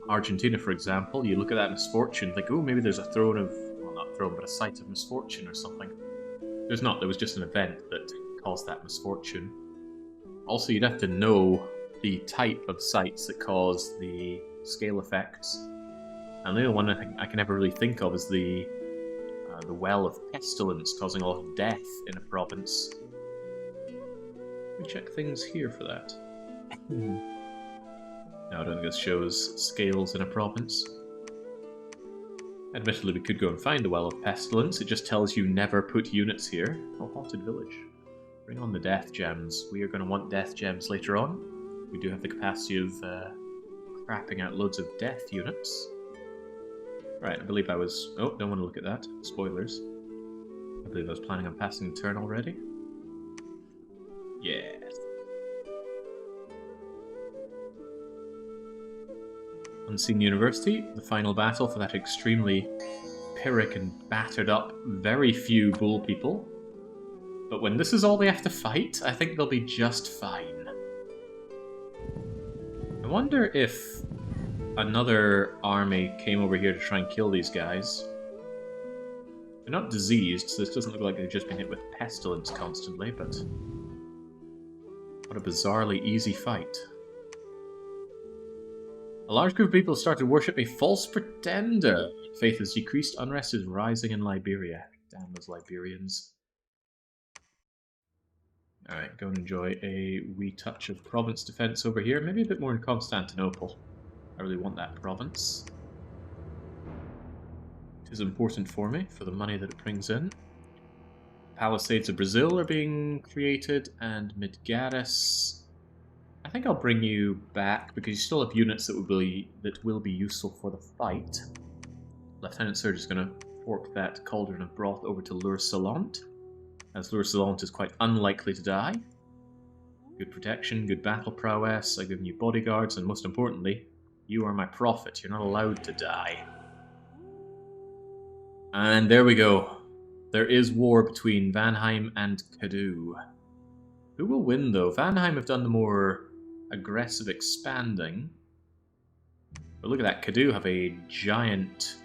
Argentina, for example, you look at that misfortune, think, oh, maybe there's a throne of... well, not throne, but a site of misfortune or something. There's not, there was just an event that caused that misfortune. Also, you'd have to know the type of sites that cause the scale effects. And the only one I can ever really think of is the Well of Pestilence, causing a lot of death in a province. Let me check things here for that. No, I don't think this shows scales in a province. Admittedly, we could go and find the Well of Pestilence. It just tells you never put units here. Oh, Haunted Village. Bring on the death gems. We are going to want death gems later on. We do have the capacity of crapping out loads of death units. Right, I believe I was... Oh, don't want to look at that. Spoilers. I believe I was planning on passing the turn already. Yes. Unseen University, the final battle for that extremely pyrrhic and battered up, very few bull people. But when this is all they have to fight, I think they'll be just fine. I wonder if another army came over here to try and kill these guys. They're not diseased, so this doesn't look like they've just been hit with pestilence constantly, but what a bizarrely easy fight. A large group of people started to worship a false pretender. Faith has decreased, unrest is rising in Liberia. Damn those Liberians. Alright, go and enjoy a wee touch of province defense over here. Maybe a bit more in Constantinople. I really want that province. It is important for me, for the money that it brings in. Palisades of Brazil are being created, and Midgaris... I think I'll bring you back, because you still have units that will be useful for the fight. Lieutenant Surge is going to fork that Cauldron of Broth over to Lure-Salant, as Lure-Salant is quite unlikely to die. Good protection, good battle prowess, I've given you bodyguards, and most importantly, you are my prophet. You're not allowed to die. And there we go. There is war between Vanheim and Kadu. Who will win, though? Vanheim have done the more aggressive expanding. But look at that, Kadu have a giant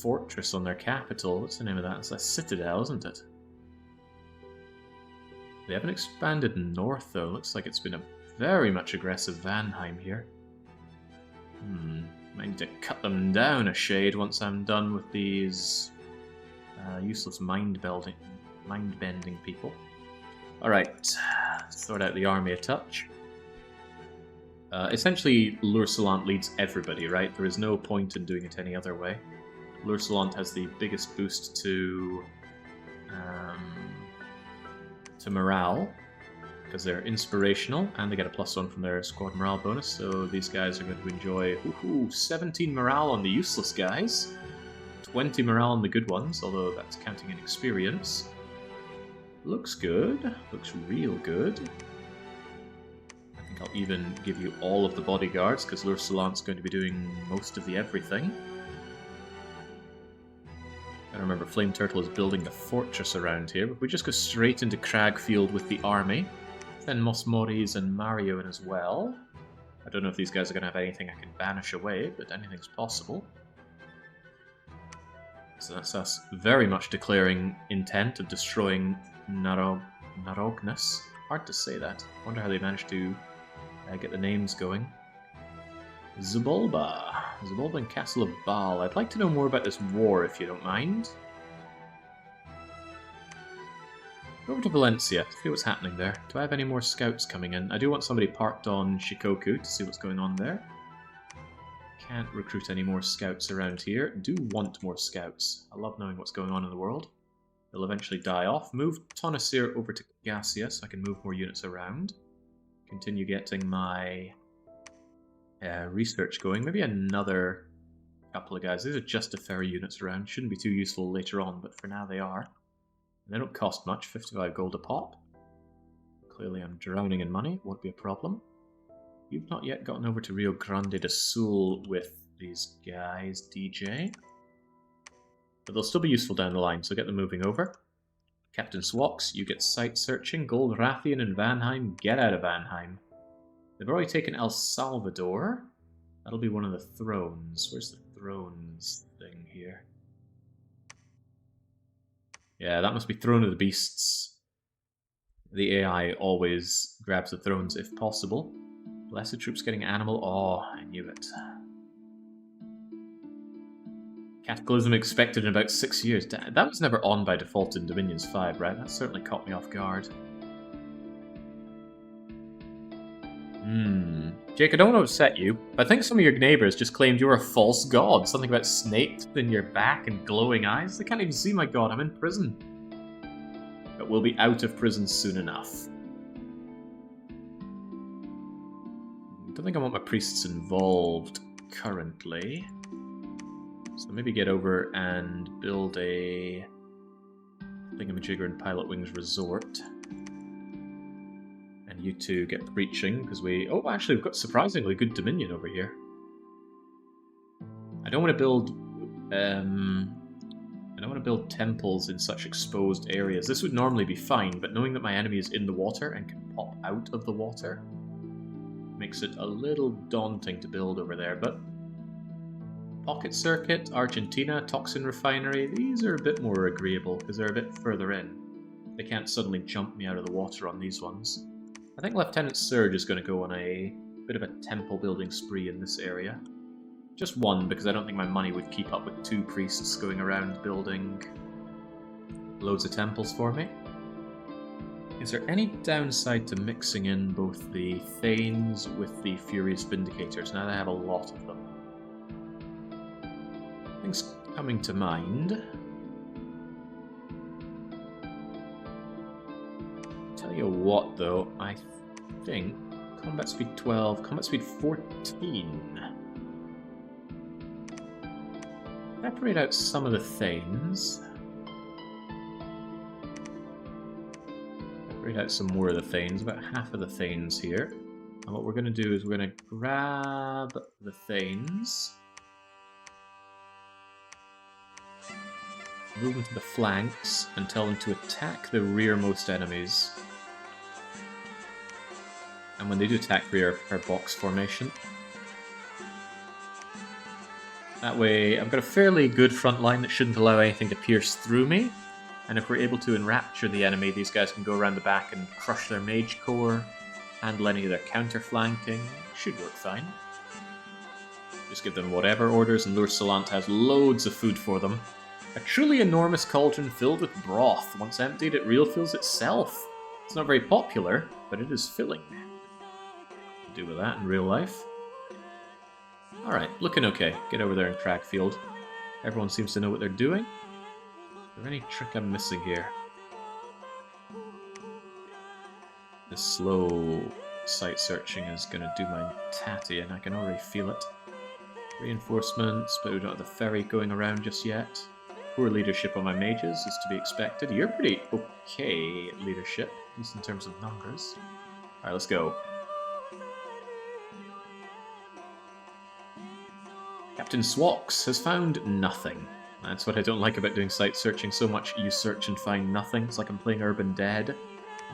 fortress on their capital. What's the name of that? It's a citadel, isn't it? They haven't expanded north, though. Looks like it's been a very much aggressive Vanheim here. Might need to cut them down a shade once I'm done with these useless mind-bending people. Alright, sort out the army a touch. Essentially, Lure-Salant leads everybody, right? There is no point in doing it any other way. Lure-Salant has the biggest boost to morale, because they're inspirational, and they get a +1 from their squad morale bonus, so these guys are going to enjoy 17 morale on the useless guys, 20 morale on the good ones, although that's counting in experience. Looks good. Looks real good. I think I'll even give you all of the bodyguards, because Lure-Salant's going to be doing most of the everything. I remember Flame Turtle is building a fortress around here, but we just go straight into Cragfield with the army. Then Mosmoris and Mario in as well. I don't know if these guys are going to have anything I can banish away, but anything's possible. So that's us very much declaring intent of destroying Narognas. Hard to say that. I wonder how they managed to get the names going. Zabulba. Zabulba and Castle of Baal. I'd like to know more about this war, if you don't mind. Go over to Valencia, see what's happening there. Do I have any more scouts coming in? I do want somebody parked on Shikoku to see what's going on there. Can't recruit any more scouts around here. Do want more scouts. I love knowing what's going on in the world. They'll eventually die off. Move Tonasir over to Kagasia so I can move more units around. Continue getting my research going. Maybe another couple of guys. These are just ferry units around. Shouldn't be too useful later on, but for now they are. And they don't cost much, 55 gold a pop. Clearly I'm drowning in money, won't be a problem. You've not yet gotten over to Rio Grande do Sul with these guys, DJ. But they'll still be useful down the line, so get them moving over. Captain Swox, you get site searching. Gold Rathian and Vanheim, get out of Vanheim. They've already taken El Salvador. That'll be one of the thrones. Where's the thrones thing here? Yeah, that must be Throne of the Beasts. The AI always grabs the thrones if possible. Blessed troops getting animal. Oh, I knew it. Cataclysm expected in about 6 years. That was never on by default in Dominions 5, right? That certainly caught me off guard. Jake, I don't want to upset you, but I think some of your neighbours just claimed you were a false god. Something about snakes in your back and glowing eyes. They can't even see my god, I'm in prison. But we'll be out of prison soon enough. I don't think I want my priests involved currently. So maybe get over and build a thingamajigger and Pilot Wings resort. And you two get preaching, because we... Oh, actually, we've got surprisingly good dominion over here. I don't want to build... I don't want to build temples in such exposed areas. This would normally be fine, but knowing that my enemy is in the water and can pop out of the water makes it a little daunting to build over there, but... Pocket Circuit, Argentina, Toxin Refinery, these are a bit more agreeable because they're a bit further in. They can't suddenly jump me out of the water on these ones. I think Lieutenant Surge is going to go on a bit of a temple building spree in this area. Just one, because I don't think my money would keep up with 2 priests going around building loads of temples for me. Is there any downside to mixing in both the Thanes with the Furious Vindicators? Now that I have a lot of them. Things coming to mind. Tell you what though, I think combat speed 12, combat speed 14. Separate out some of the Thanes. Separate out some more of the Thanes, about half of the Thanes here. And what we're going to do is we're going to grab the Thanes. Move them to the flanks and tell them to attack the rearmost enemies. And when they do attack rear, per box formation. That way, I've got a fairly good front line that shouldn't allow anything to pierce through me. And if we're able to enrapture the enemy, these guys can go around the back and crush their mage core, handle any of their counter-flanking. Should work fine. Just give them whatever orders, and Lure Salant has loads of food for them. A truly enormous cauldron filled with broth. Once emptied, it real-fills itself. It's not very popular, but it is filling. Do with that in real life. Alright, looking okay. Get over there in Cragfield. Everyone seems to know what they're doing. Is there any trick I'm missing here? The slow site searching is going to do my tatty, and I can already feel it. Reinforcements, but we don't have the ferry going around just yet. Poor leadership on my mages is to be expected. You're pretty okay leadership, at least in terms of numbers. Alright, let's go. Captain Swox has found nothing. That's what I don't like about doing site searching so much. You search and find nothing. It's like I'm playing Urban Dead.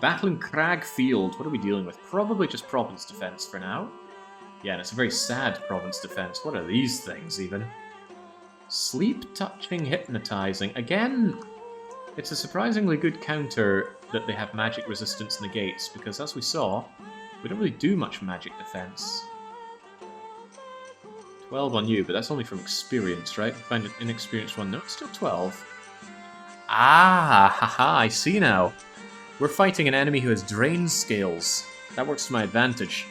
Battle in Cragfield. What are we dealing with? Probably just province defense for now. Yeah, and it's a very sad province defense. What are these things, even? Sleep, touching, hypnotizing. Again, it's a surprisingly good counter that they have magic resistance negates, because as we saw, we don't really do much magic defense. 12 on you, but that's only from experience, right? Find an inexperienced one. No, it's still 12. Ah, haha, I see now. We're fighting an enemy who has drain scales. That works to my advantage.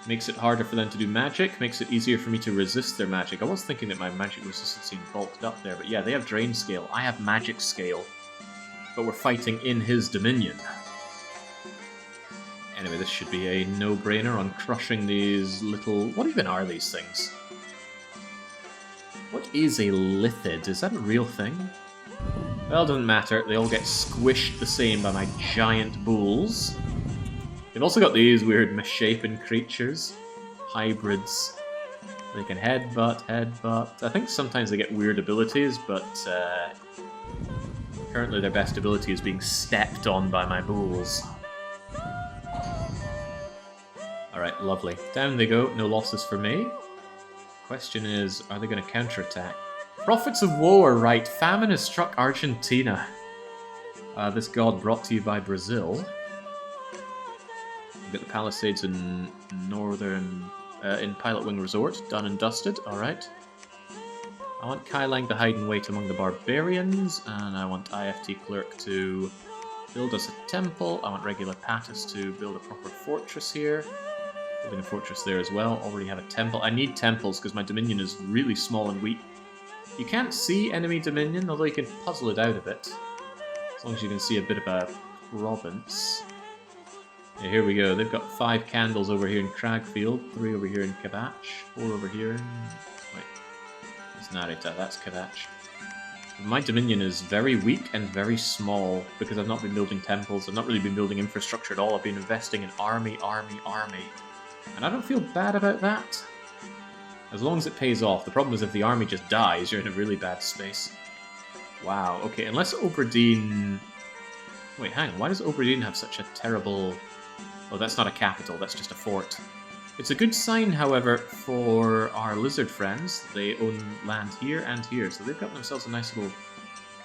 Makes it harder for them to do magic, makes it easier for me to resist their magic. I was thinking that my magic resistance seemed bulked up there, but yeah, they have drain scale. I have magic scale. But we're fighting in his dominion. Anyway, this should be a no-brainer on crushing these little... What even are these things? What is a lithid? Is that a real thing? Well, it doesn't matter. They all get squished the same by my giant bulls. They've also got these weird misshapen creatures. Hybrids. They can headbutt. I think sometimes they get weird abilities, but currently their best ability is being stepped on by my bulls. Alright, lovely. Down they go. No losses for me. Question is, are they going to counterattack? Prophets of war, right. Famine has struck Argentina. This god brought to you by Brazil. We've got the Palisades in northern... in Pilot Wing Resort. Done and dusted. Alright. I want Kai Lang to hide and wait among the barbarians. And I want IFT Clerk to build us a temple. I want regular Patis to build a proper fortress here. Building a fortress there as well. Already have a temple. I need temples because my Dominion is really small and weak. You can't see enemy Dominion, although you can puzzle it out a bit. As long as you can see a bit of a province. Yeah, here we go. They've got 5 candles over here in Cragfield, 3 over here in Kabach, 4 over here in... Wait. That's Narita, that's Kabach. My Dominion is very weak and very small because I've not been building temples, I've not really been building infrastructure at all, I've been investing in army. And I don't feel bad about that. As long as it pays off. The problem is if the army just dies, you're in a really bad space. Wow, okay, unless Oberdeen... Wait, hang on, why does Oberdeen have such a terrible... Oh, that's not a capital, that's just a fort. It's a good sign, however, for our lizard friends. They own land here and here, so they've got themselves a nice little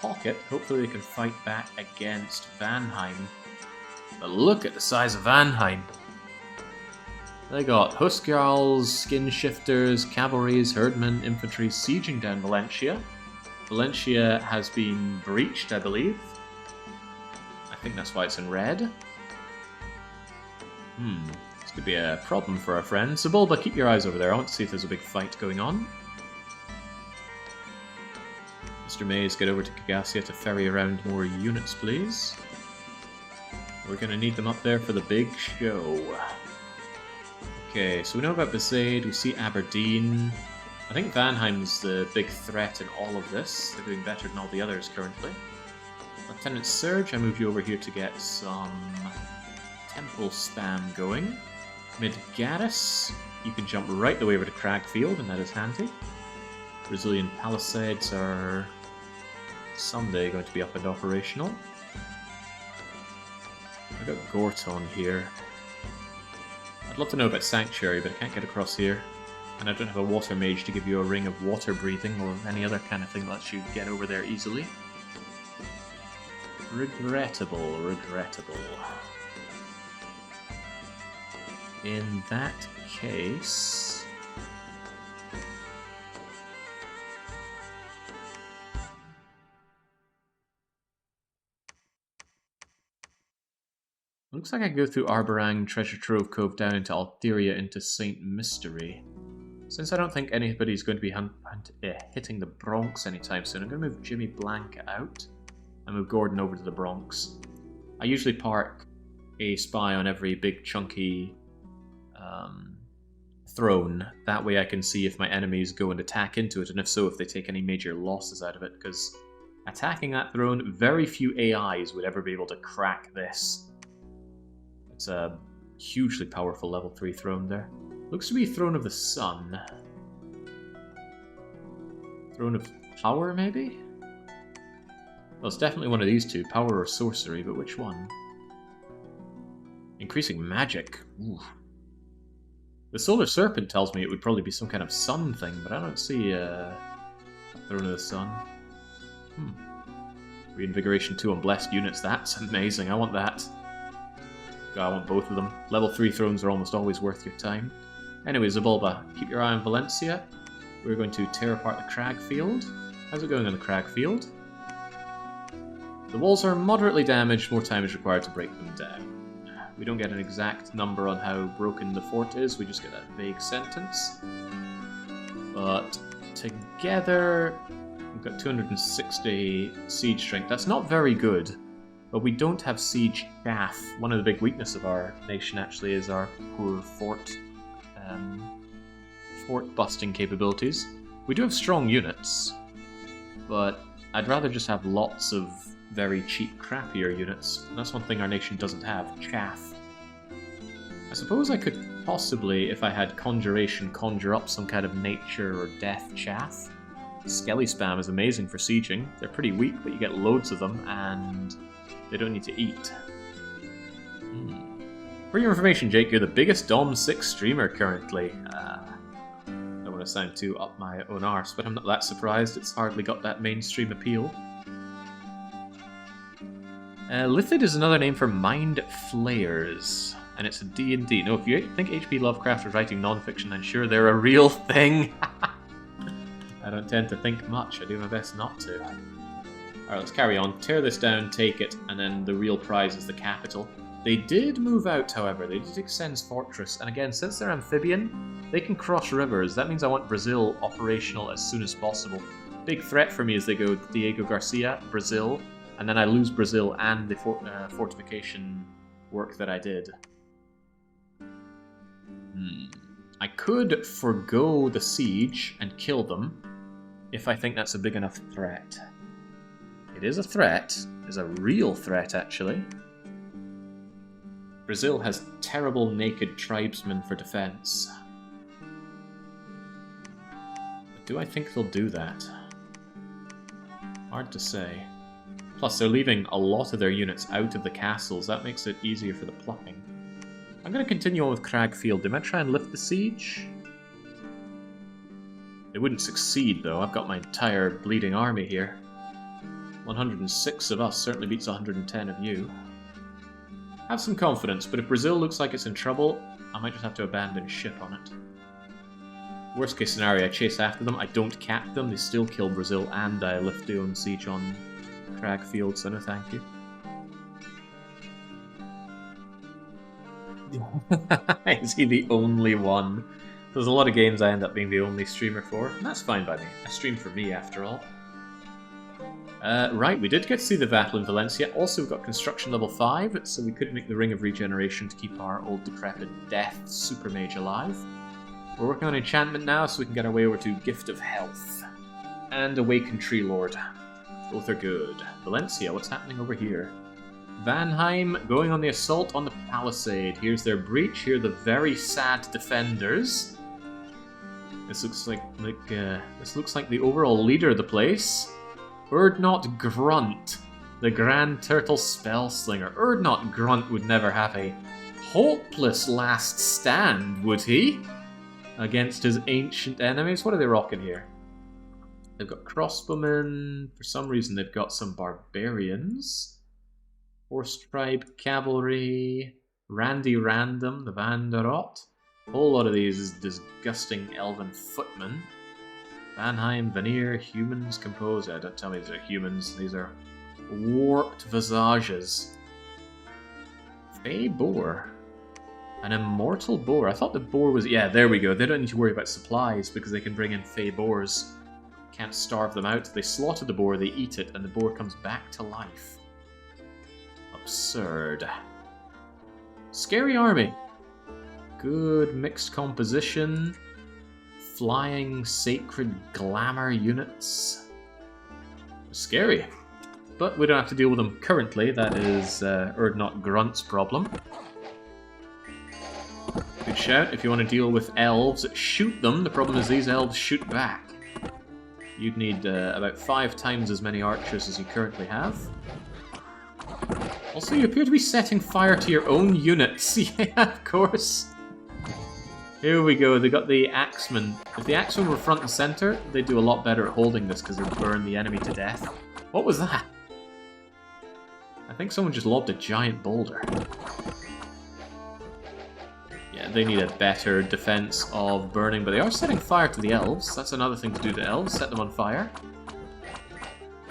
pocket. Hopefully they can fight back against Vanheim. But look at the size of Vanheim. They got Huskarls, Skin Shifters, Cavalries, Herdmen, Infantry sieging down Valencia. Valencia has been breached, I believe. I think that's why it's in red. This could be a problem for our friends. Sebulba, keep your eyes over there. I want to see if there's a big fight going on. Mr. Mays, get over to Kagasia to ferry around more units, please. We're going to need them up there for the big show. Okay, so we know about Besaid, we see Aberdeen. I think Vanheim's the big threat in all of this. They're doing better than all the others currently. Lieutenant Surge, I move you over here to get some temple spam going. Mid-Gaddis, you can jump right the way over to Cragfield, and that is handy. Brazilian Palisades are someday going to be up and operational. I've got Gorton here. I'd love to know about Sanctuary, but I can't get across here. And I don't have a water mage to give you a ring of water breathing or any other kind of thing that lets you get over there easily. Regrettable, regrettable. In that case... Looks like I go through Arborang, Treasure Trove Cove down into Altheria into Saint Mystery. Since I don't think anybody's going to be hitting the Bronx anytime soon, I'm going to move Jimmy Blanca out and move Gordon over to the Bronx. I usually park a spy on every big chunky throne. That way I can see if my enemies go and attack into it, and if so, if they take any major losses out of it, because attacking that throne, very few AIs would ever be able to crack this. It's a hugely powerful level 3 throne there. Looks to be Throne of the Sun. Throne of Power, maybe? Well, it's definitely one of these two, Power or Sorcery, but which one? Increasing Magic. Ooh. The Solar Serpent tells me it would probably be some kind of sun thing, but I don't see Throne of the Sun. Reinvigoration 2 on Blessed Units, that's amazing, I want that. God, I want both of them. Level 3 thrones are almost always worth your time. Anyway, Zabulba, keep your eye on Valencia. We're going to tear apart the Cragfield. How's it going on the Cragfield? The walls are moderately damaged, more time is required to break them down. We don't get an exact number on how broken the fort is, we just get that vague sentence. But together, we've got 260 siege strength. That's not very good, but we don't have siege chaff. One of the big weaknesses of our nation actually is our poor fort busting capabilities. We do have strong units, but I'd rather just have lots of very cheap, crappier units. And that's one thing our nation doesn't have, chaff. I suppose I could possibly, if I had Conjuration, conjure up some kind of nature or death chaff. Skelly spam is amazing for sieging. They're pretty weak, but you get loads of them, and they don't need to eat. For your information, Jake, you're the biggest Dom 6 streamer currently. That want to sound too up my own arse, but I'm not that surprised. It's hardly got that mainstream appeal. Lithid is another name for mind flayers, and it's a D&D. No, if you think H.P. Lovecraft was writing non-fiction, then sure, they're a real thing. I don't tend to think much. I do my best not to. Alright, let's carry on. Tear this down, take it, and then the real prize is the capital. They did move out, however. They did extend Fortress, and again, since they're amphibian, they can cross rivers. That means I want Brazil operational as soon as possible. Big threat for me is they go Diego Garcia, Brazil, and then I lose Brazil and the fortification work that I did. I could forgo the siege and kill them if I think that's a big enough threat. It is a threat. It is a real threat, actually. Brazil has terrible naked tribesmen for defense. But do I think they'll do that? Hard to say. Plus, they're leaving a lot of their units out of the castles. That makes it easier for the plucking. I'm going to continue on with Cragfield. They might try and lift the siege. They wouldn't succeed, though. I've got my entire bleeding army here. 106 of us certainly beats 110 of you. Have some confidence, but if Brazil looks like it's in trouble, I might just have to abandon ship on it. Worst case scenario, I chase after them, I don't cap them, they still kill Brazil, and I lift the own siege on Cragfield, so no thank you. Is he the only one? There's a lot of games I end up being the only streamer for, and that's fine by me. I stream for me, after all. Right, we did get to see the battle in Valencia. Also, we've got construction level 5, so we could make the Ring of Regeneration to keep our old decrepit Death Super Mage alive. We're working on enchantment now, so we can get our way over to Gift of Health. And Awakened Tree Lord. Both are good. Valencia, what's happening over here? Vanheim going on the assault on the palisade. Here's their breach. Here are the very sad defenders. This looks like the overall leader of the place. Urdnot Grunt, the Grand Turtle Spellslinger. Urdnot Grunt would never have a hopeless last stand, would he? Against his ancient enemies. What are they rocking here? They've got crossbowmen. For some reason, they've got some barbarians. Horse Tribe Cavalry. Randy Random, the Vanderot. A whole lot of these disgusting elven footmen. Vanheim, Veneer, humans, Composer. Don't tell me these are humans. These are warped visages. Fey Boar. An immortal boar. I thought the boar was... Yeah, there we go. They don't need to worry about supplies because they can bring in Fey Boars. Can't starve them out. They slaughter the boar, they eat it, and the boar comes back to life. Absurd. Scary army. Good mixed composition. Flying sacred glamour units. Scary. But we don't have to deal with them currently. That is Urdnot Grunt's problem. Good shout. If you want to deal with elves, shoot them. The problem is these elves shoot back. You'd need about 5 times as many archers as you currently have. Also, you appear to be setting fire to your own units. Yeah, of course. Here we go, they got the Axemen. If the Axemen were front and center, they'd do a lot better at holding this because they'd burn the enemy to death. What was that? I think someone just lobbed a giant boulder. Yeah, they need a better defense of burning, but they are setting fire to the elves. That's another thing to do to elves, set them on fire.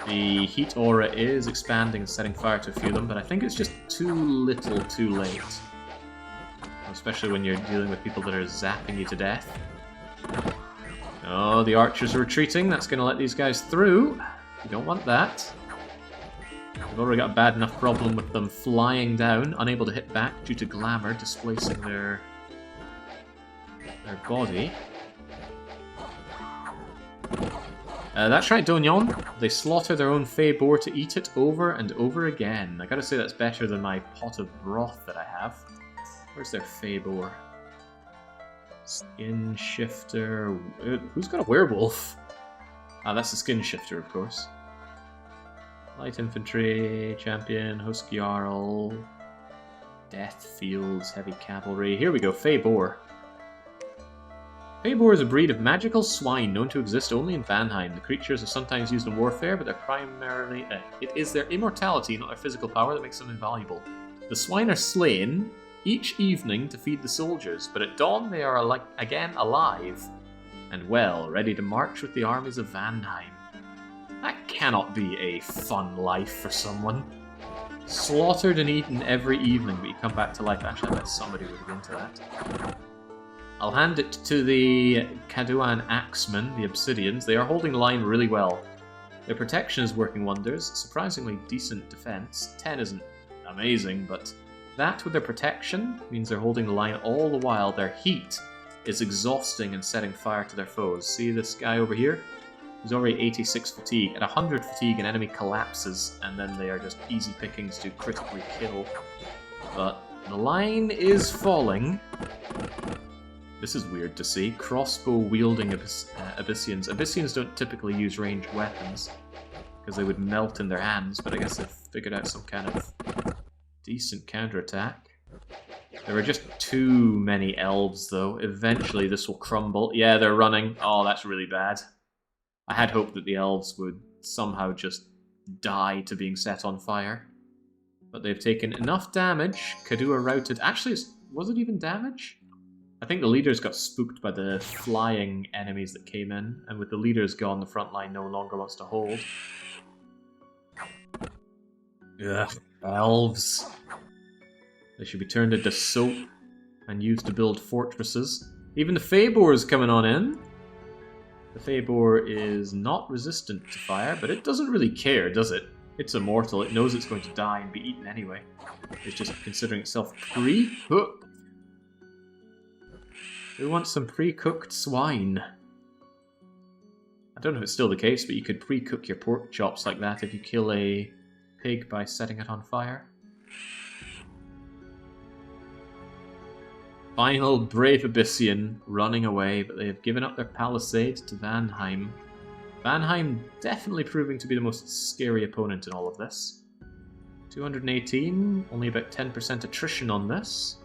The heat aura is expanding and setting fire to a few of them, but I think it's just too little too late. Especially when you're dealing with people that are zapping you to death. Oh, the archers are retreating. That's going to let these guys through. You don't want that. We've already got a bad enough problem with them flying down, unable to hit back due to glamour displacing their body. That's right, Dognon. They slaughter their own Fey Boar to eat it over and over again. I gotta say that's better than my pot of broth that I have. Where's their Fey Boar? Skin Shifter. Who's got a werewolf? Ah, that's the Skin Shifter, of course. Light Infantry, Champion, Husk Jarl, Death Fields, Heavy Cavalry. Here we go, Fey Boar. Feyboar is a breed of magical swine known to exist only in Vanheim. The creatures are sometimes used in warfare, but they're primarily... it is their immortality, not their physical power, that makes them invaluable. The swine are slain each evening to feed the soldiers, but at dawn they are again alive and well, ready to march with the armies of Vanheim. That cannot be a fun life for someone. Slaughtered and eaten every evening, but you come back to life. Actually, I bet somebody would go into that. I'll hand it to the Kaduan Axemen, the Obsidians. They are holding the line really well. Their protection is working wonders. Surprisingly decent defense. 10 isn't amazing, but that with their protection means they're holding the line all the while. Their heat is exhausting and setting fire to their foes. See this guy over here? He's already 86 fatigue. At 100 fatigue, an enemy collapses, and then they are just easy pickings to critically kill. But the line is falling. This is weird to see. Crossbow-wielding Abyssians. Abyssians don't typically use ranged weapons, because they would melt in their hands, but I guess they've figured out some kind of decent counterattack. There are just too many elves, though. Eventually this will crumble. Yeah, they're running. Oh, that's really bad. I had hoped that the elves would somehow just die to being set on fire. But they've taken enough damage. Kadua routed... Actually, was it even damage? I think the leaders got spooked by the flying enemies that came in, and with the leaders gone, the front line no longer wants to hold. Ugh, elves. They should be turned into soap and used to build fortresses. Even the Feyboar is coming on in. The Feyboar is not resistant to fire, but it doesn't really care, does it? It's immortal, it knows it's going to die and be eaten anyway. It's just considering itself pre-cooked. Who wants some pre-cooked swine? I don't know if it's still the case, but you could pre-cook your pork chops like that if you kill a pig by setting it on fire. Final brave Abyssian running away, but they have given up their palisade to Vanheim. Vanheim definitely proving to be the most scary opponent in all of this. 218, only about 10% attrition on this.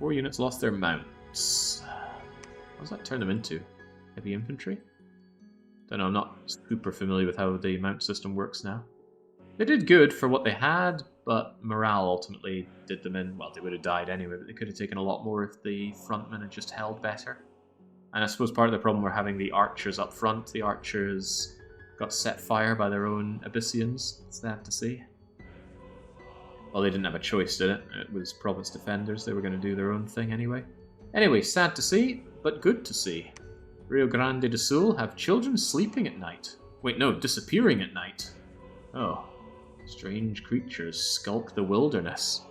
4 units lost their mounts. What does that turn them into? Heavy infantry? Don't know, I'm not super familiar with how the mount system works now. They did good for what they had, but morale ultimately did them in. Well, they would have died anyway, but they could have taken a lot more if the frontmen had just held better. And I suppose part of the problem we're having the archers up front. The archers got set fire by their own Abyssians. It's sad to see. Well, they didn't have a choice, did it? It was province defenders. They were going to do their own thing anyway. Anyway, sad to see, but good to see. Rio Grande do Sul have children sleeping at night. Wait, no, disappearing at night. Oh. Strange creatures skulk the wilderness.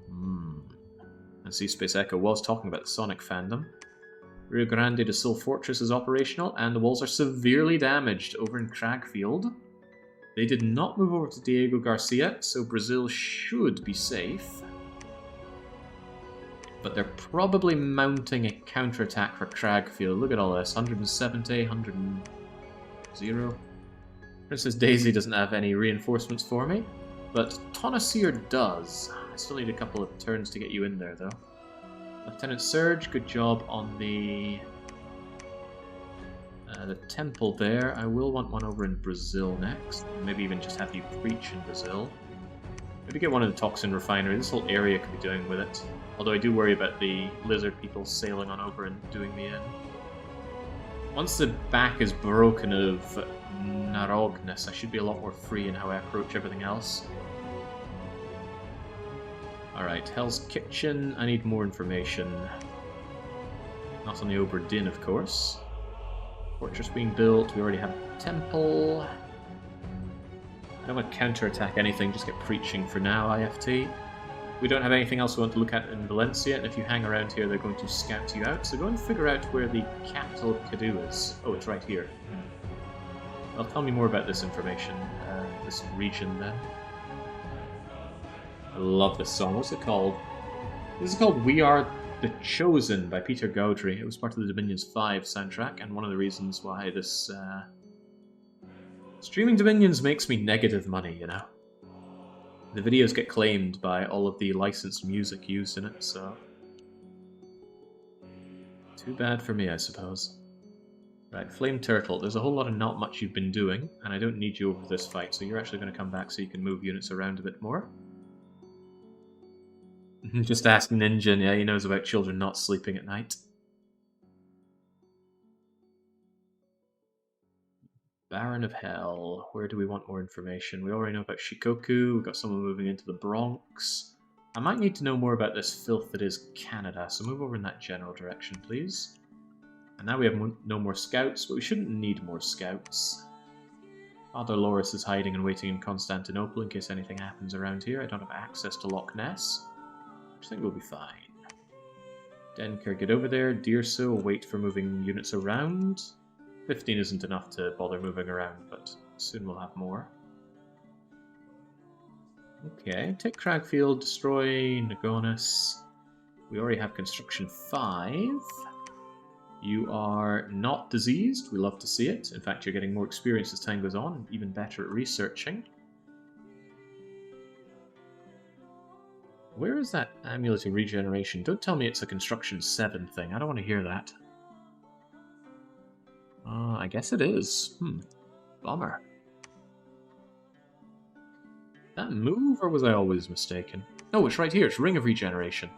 And see, Space Echo was talking about the Sonic fandom. Rio Grande do Sul Fortress is operational, and the walls are severely damaged over in Cragfield. They did not move over to Diego Garcia, so Brazil should be safe. But they're probably mounting a counterattack for Cragfield. Look at all this. 170, 100... Princess Daisy doesn't have any reinforcements for me, but Tonasir does. I still need a couple of turns to get you in there, though. Lieutenant Surge, good job on the temple there. I will want one over in Brazil next. Maybe even just have you preach in Brazil. Maybe get one of the toxin refinery. This whole area could be doing with it. Although I do worry about the lizard people sailing on over and doing me in. Once the back is broken of Narogness, I should be a lot more free in how I approach everything else. Alright, Hell's Kitchen. I need more information. Not on the Ober Din, of course. Fortress being built. We already have a temple. I don't want to counterattack anything, just get preaching for now, IFT. We don't have anything else we want to look at in Valencia, and if you hang around here, they're going to scout you out. So go and figure out where the capital of Cadu is. Oh, it's right here. Well, tell me more about this information, this region then. I love this song. What's it called? This is called We Are the Chosen by Peter Gaudry. It was part of the Dominions 5 soundtrack, and one of the reasons why this... streaming Dominions makes me negative money, you know? The videos get claimed by all of the licensed music used in it, so... Too bad for me, I suppose. Right, Flame Turtle, there's a whole lot of not much you've been doing, and I don't need you over this fight, so you're actually going to come back so you can move units around a bit more. Just ask Ninja, yeah, he knows about children not sleeping at night. Baron of Hell, where do we want more information? We already know about Shikoku, we've got someone moving into the Bronx. I might need to know more about this filth that is Canada, so move over in that general direction, please. And now we have no more scouts, but we shouldn't need more scouts. Father Loris is hiding and waiting in Constantinople in case anything happens around here. I don't have access to Loch Ness. I think we'll be fine. Denker, get over there. Deerso, wait for moving units around. 15 isn't enough to bother moving around, but soon we'll have more. Okay, take Cragfield, destroy Nagonis. We already have construction 5. You are not diseased. We love to see it. In fact, you're getting more experience as time goes on, and even better at researching. Where is that Amulet of Regeneration? Don't tell me it's a Construction 7 thing. I don't want to hear that. I guess it is. Bummer. That move, or was I always mistaken? No, it's right here. It's Ring of Regeneration.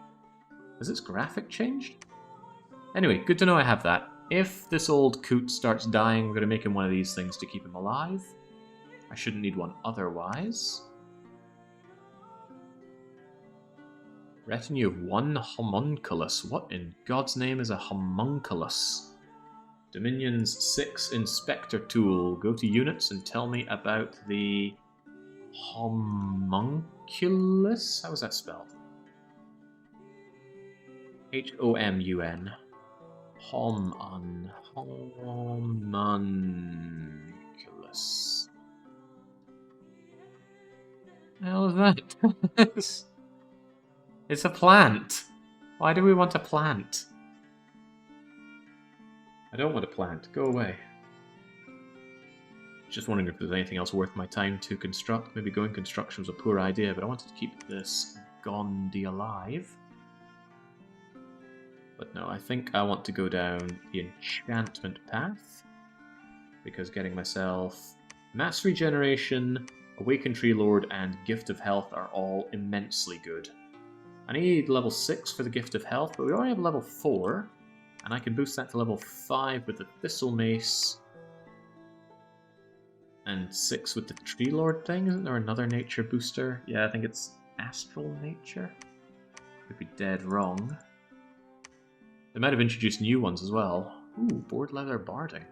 Has its graphic changed? Anyway, good to know I have that. If this old coot starts dying, we're going to make him one of these things to keep him alive. I shouldn't need one otherwise. Retinue of 1 homunculus. What in God's name is a homunculus? Dominion's 6 Inspector Tool. Go to units and tell me about the homunculus? How is that spelled? Homun. Homunculus. The hell is that? It's a plant. Why do we want a plant? I don't want a plant. Go away. Just wondering if there's anything else worth my time to construct. Maybe going construction was a poor idea, but I wanted to keep this Gondi alive. But no, I think I want to go down the enchantment path, because getting myself Mass Regeneration, Awakened Tree Lord, and Gift of Health are all immensely good. I need level 6 for the Gift of Health, but we already have level 4, and I can boost that to level 5 with the Thistle Mace, and 6 with the Tree Lord thing. Isn't there another nature booster? Yeah, I think it's Astral Nature. Could be dead wrong. They might have introduced new ones as well. Ooh, Board Leather Barding.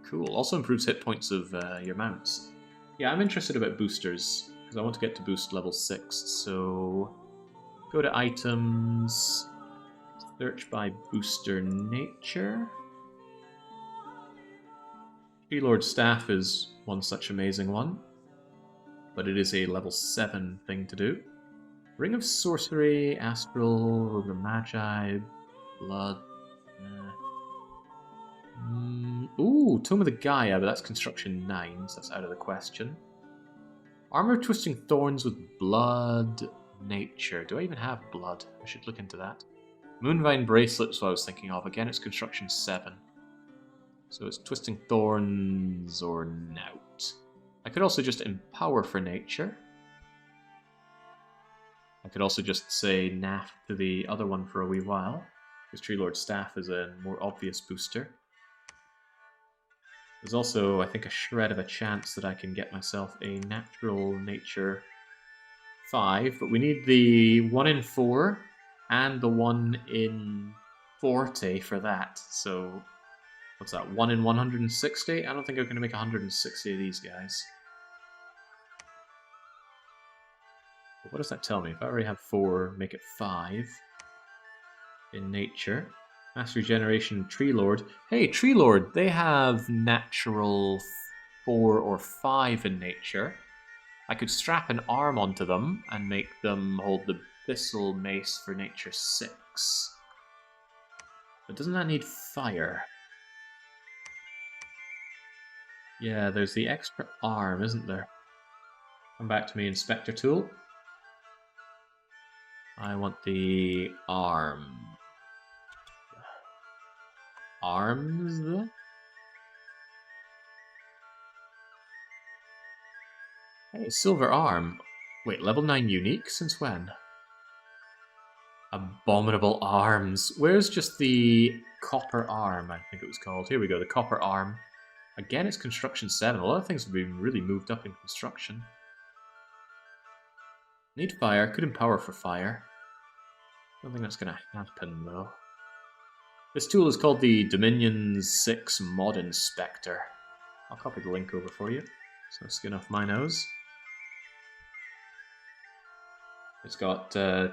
Cool. Also improves hit points of your mounts. Yeah, I'm interested about boosters, because I want to get to boost level 6, so go to items, search by booster nature. Tree Lord Staff is one such amazing one, but it is a level 7 thing to do. Ring of Sorcery, Astral, Rogue of Magi, Blood. Ooh, Tome of the Gaia, but that's construction 9, so that's out of the question. Armor Twisting Thorns with Blood Nature. Do I even have blood? I should look into that. Moonvine Bracelet is what I was thinking of. Again, it's construction 7. So it's Twisting Thorns or Nout. I could also just Empower for Nature. I could also just say NAF to the other one for a wee while, because Tree Lord Staff is a more obvious booster. There's also, I think, a shred of a chance that I can get myself a Natural Nature 5, but we need the 1 in 4 and the 1 in 40 for that. So, what's that, 1 in 160? I don't think I'm going to make 160 of these guys. But what does that tell me? If I already have 4, make it 5 in nature. Mass Regeneration, Tree Lord. Hey, Tree Lord, they have natural 4 or 5 in nature. I could strap an arm onto them and make them hold the Thistle Mace for nature 6. But doesn't that need fire? Yeah, there's the extra arm, isn't there? Come back to me, Inspector Tool. I want the arm. arms. Hey, silver arm. Wait, level 9 unique? Since when? Abominable arms. Where's just the copper arm, I think it was called. Here we go, the copper arm. Again, it's construction 7. A lot of things have been really moved up in construction. Need fire. Could empower for fire. Don't think that's going to happen, though. This tool is called the Dominion 6 Mod Inspector. I'll copy the link over for you. So skin off my nose. It's got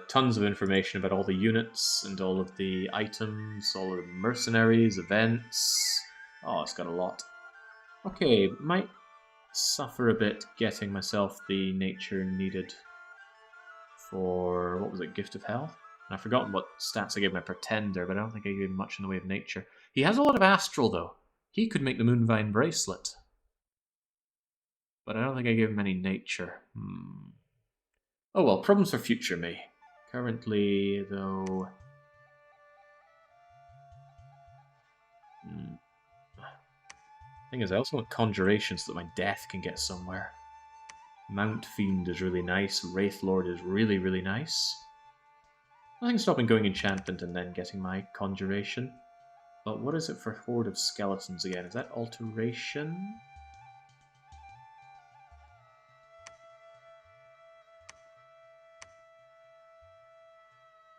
tons of information about all the units and all of the items, all of the mercenaries, events. Oh, it's got a lot. Okay, might suffer a bit getting myself the nature needed for, what was it, Gift of Hell? And I've forgotten what stats I gave my Pretender, but I don't think I gave him much in the way of nature. He has a lot of astral, though. He could make the Moonvine Bracelet. But I don't think I gave him any nature. Oh well, problems for future me. Currently, though... Thing is, I also want Conjuration so that my death can get somewhere. Mount Fiend is really nice. Wraith Lord is really, really nice. Nothing stopping going Enchantment and then getting my Conjuration. But what is it for Horde of Skeletons again? Is that Alteration?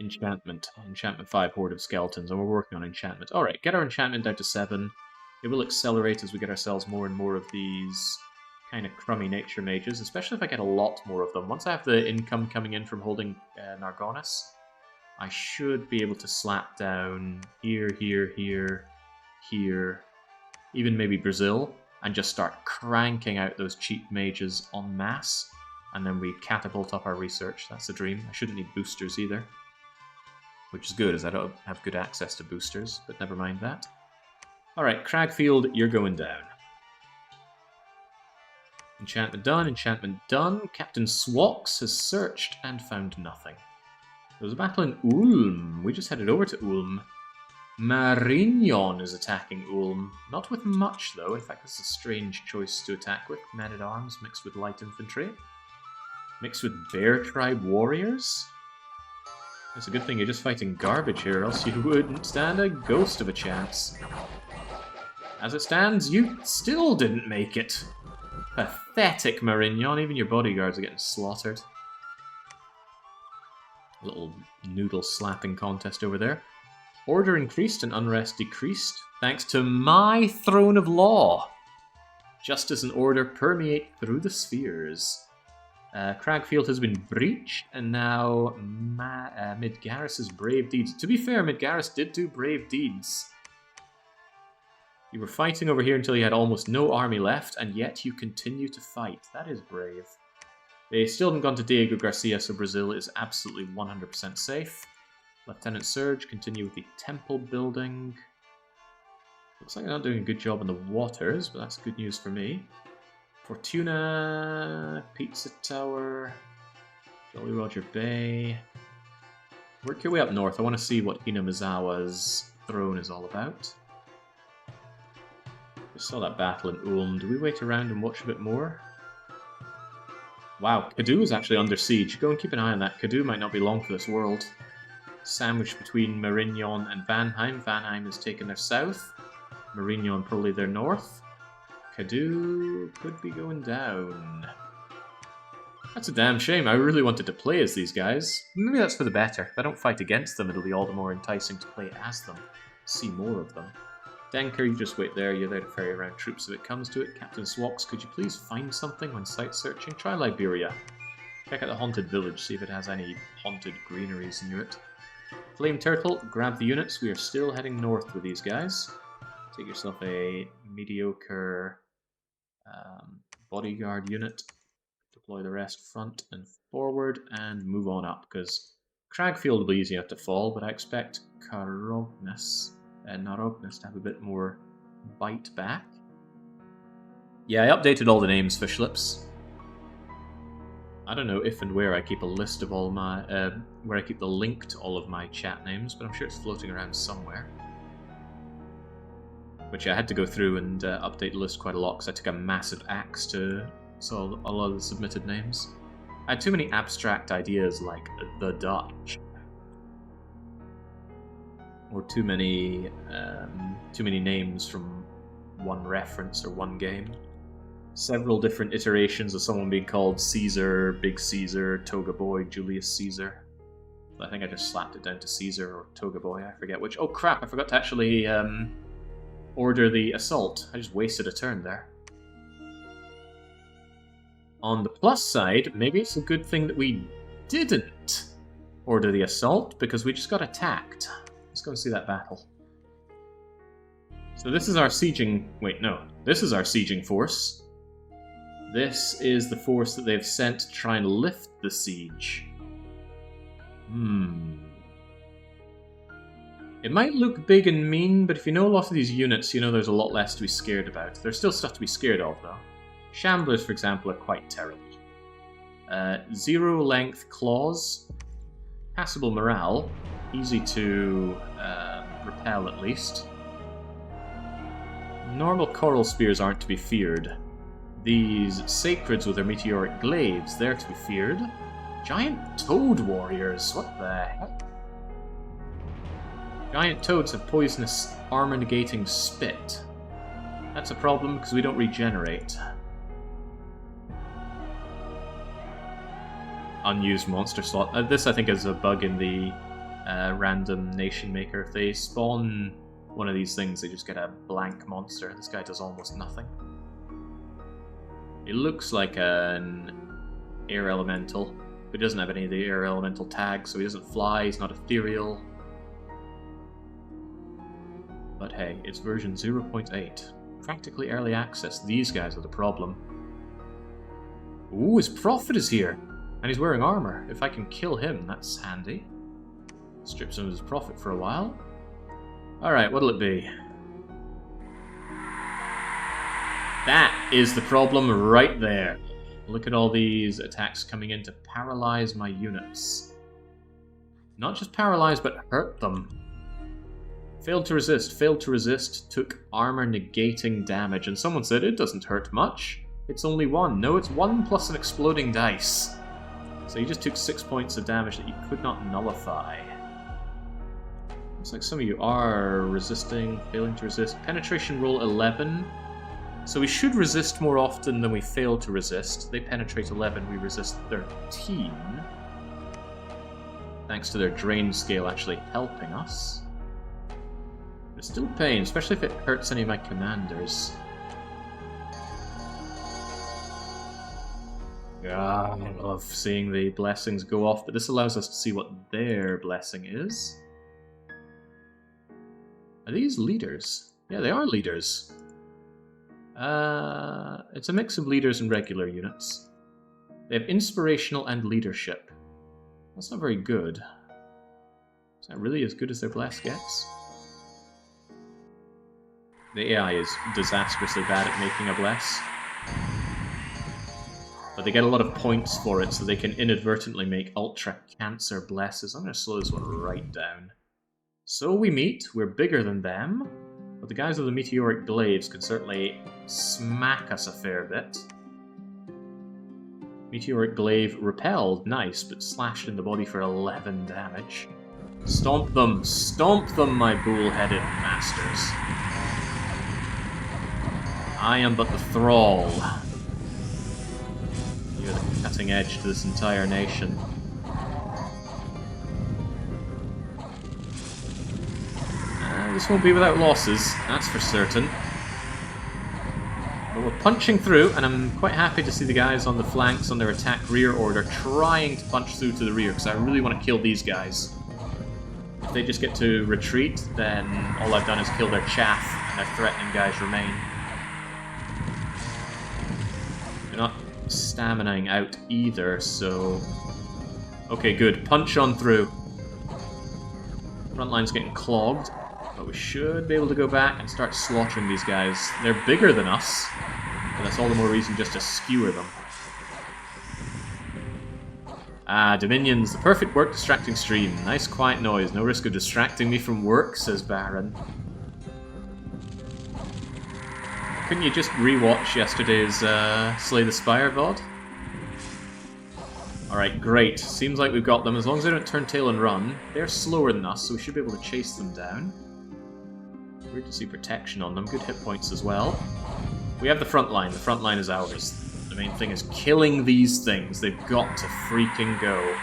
Enchantment. Enchantment 5, Horde of Skeletons, and we're working on enchantment. Alright, get our enchantment down to 7. It will accelerate as we get ourselves more and more of these kind of crummy nature mages, especially if I get a lot more of them. Once I have the income coming in from holding Nargonis, I should be able to slap down here, here, here, here, even maybe Brazil, and just start cranking out those cheap mages en masse, and then we catapult up our research. That's the dream. I shouldn't need boosters either. Which is good, as I don't have good access to boosters, but never mind that. Alright, Cragfield, you're going down. Enchantment done, enchantment done. Captain Swox has searched and found nothing. There was a battle in Ulm. We just headed over to Ulm. Marignon is attacking Ulm. Not with much, though. In fact, it's a strange choice to attack with. Men-at-arms mixed with light infantry. Mixed with Bear Tribe warriors. It's a good thing you're just fighting garbage here, or else you wouldn't stand a ghost of a chance. As it stands, you still didn't make it. Pathetic, Marignon. Even your bodyguards are getting slaughtered. A little noodle slapping contest over there. Order increased and unrest decreased, thanks to my throne of law. Justice and order permeate through the spheres. Cragfield has been breached, and now Midgarris's brave deeds. To be fair, Midgarris did do brave deeds. You were fighting over here until you had almost no army left, and yet you continue to fight. That is brave. They still haven't gone to Diego Garcia, so Brazil is absolutely 100% safe. Lieutenant Surge, continue with the temple building. Looks like they're not doing a good job on the waters, but that's good news for me. Fortuna, Pizza Tower, Jolly Roger Bay. Work your way up north. I want to see what Hinamizawa's throne is all about. We saw that battle in Ulm. Do we wait around and watch a bit more? Wow, Kadu is actually under siege. Go and keep an eye on that. Kadu might not be long for this world. Sandwiched between Marignon and Vanheim. Vanheim has taken their south. Marignon probably their north. Kadu could be going down. That's a damn shame. I really wanted to play as these guys. Maybe that's for the better. If I don't fight against them, it'll be all the more enticing to play as them. See more of them. Denker, you just wait there. You're there to ferry around troops if it comes to it. Captain Swox, could you please find something when site searching? Try Liberia. Check out the haunted village, see if it has any haunted greeneries near it. Flame Turtle, grab the units. We are still heading north with these guys. Take yourself a mediocre bodyguard unit. Deploy the rest front and forward and move on up, because Cragfield will be easy enough to fall, but I expect Narognis to have a bit more bite back. Yeah, I updated all the names, Fishlips. I don't know if and where I keep a list of all my, where I keep the link to all of my chat names, but I'm sure it's floating around somewhere. Which I had to go through and update the list quite a lot because I took a massive axe to solve a lot of the submitted names. I had too many abstract ideas like the Dutch. Or too many names from one reference or one game. Several different iterations of someone being called Caesar, Big Caesar, Toga Boy, Julius Caesar. I think I just slapped it down to Caesar or Toga Boy, I forget which. Oh crap, I forgot to actually order the assault. I just wasted a turn there. On the plus side, maybe it's a good thing that we didn't order the assault, because we just got attacked. Let's go and see that battle. So this is our sieging... Wait, no. This is our sieging force. This is the force that they've sent to try and lift the siege. It might look big and mean, but if you know a lot of these units, you know there's a lot less to be scared about. There's still stuff to be scared of, though. Shamblers, for example, are quite terrible. 0 length claws. Passable morale. Easy to repel, at least. Normal coral spears aren't to be feared. These sacreds with their meteoric glaives, they're to be feared. Giant toad warriors, what the heck? Giant toads have poisonous armor-negating spit. That's a problem because we don't regenerate. Unused monster slot. This, I think, is a bug in the random nation maker. If they spawn one of these things, they just get a blank monster. This guy does almost nothing. He looks like an air elemental, but he doesn't have any of the air elemental tags, so he doesn't fly, he's not ethereal. But hey, it's version 0.8. Practically early access. These guys are the problem. Ooh, his prophet is here! And he's wearing armor. If I can kill him, that's handy. Strips him of his prophet for a while. Alright, what'll it be? That is the problem right there. Look at all these attacks coming in to paralyze my units. Not just paralyze, but hurt them. Failed to resist, took armor negating damage. And someone said it doesn't hurt much. It's only 1. No, it's 1 plus an exploding dice. So you just took 6 points of damage that you could not nullify. Looks like some of you are resisting, failing to resist. Penetration roll 11. So we should resist more often than we fail to resist. They penetrate 11, we resist 13. Thanks to their drain scale actually helping us. It's still pain, especially if it hurts any of my commanders. God, I love seeing the blessings go off, but this allows us to see what their blessing is. Are these leaders? Yeah, they are leaders. It's a mix of leaders and regular units. They have inspirational and leadership. That's not very good. Is that really as good as their bless gets? The AI is disastrously bad at making a bless. But they get a lot of points for it, so they can inadvertently make ultra cancer blesses. I'm going to slow this one right down. So we meet, we're bigger than them, but the guys with the meteoric glaives can certainly smack us a fair bit. Meteoric glaive repelled, nice, but slashed in the body for 11 damage. Stomp them, my bull-headed masters. I am but the thrall. You're the cutting edge to this entire nation. This won't be without losses, that's for certain. But we're punching through, and I'm quite happy to see the guys on the flanks on their attack rear order trying to punch through to the rear, because I really want to kill these guys. If they just get to retreat, then all I've done is kill their chaff, and their threatening guys remain. They're not staminaing out either, so... Okay, good. Punch on through. Front line's getting clogged. But we should be able to go back and start slaughtering these guys. They're bigger than us, but that's all the more reason just to skewer them. Ah, Dominions, the perfect work distracting stream. Nice quiet noise, no risk of distracting me from work, says Baron. Couldn't you just rewatch yesterday's Slay the Spire VOD? Alright, great. Seems like we've got them. As long as they don't turn tail and run. They're slower than us, so we should be able to chase them down. Weird to see protection on them. Good hit points as well. We have the front line. The front line is ours. The main thing is killing these things. They've got to freaking go.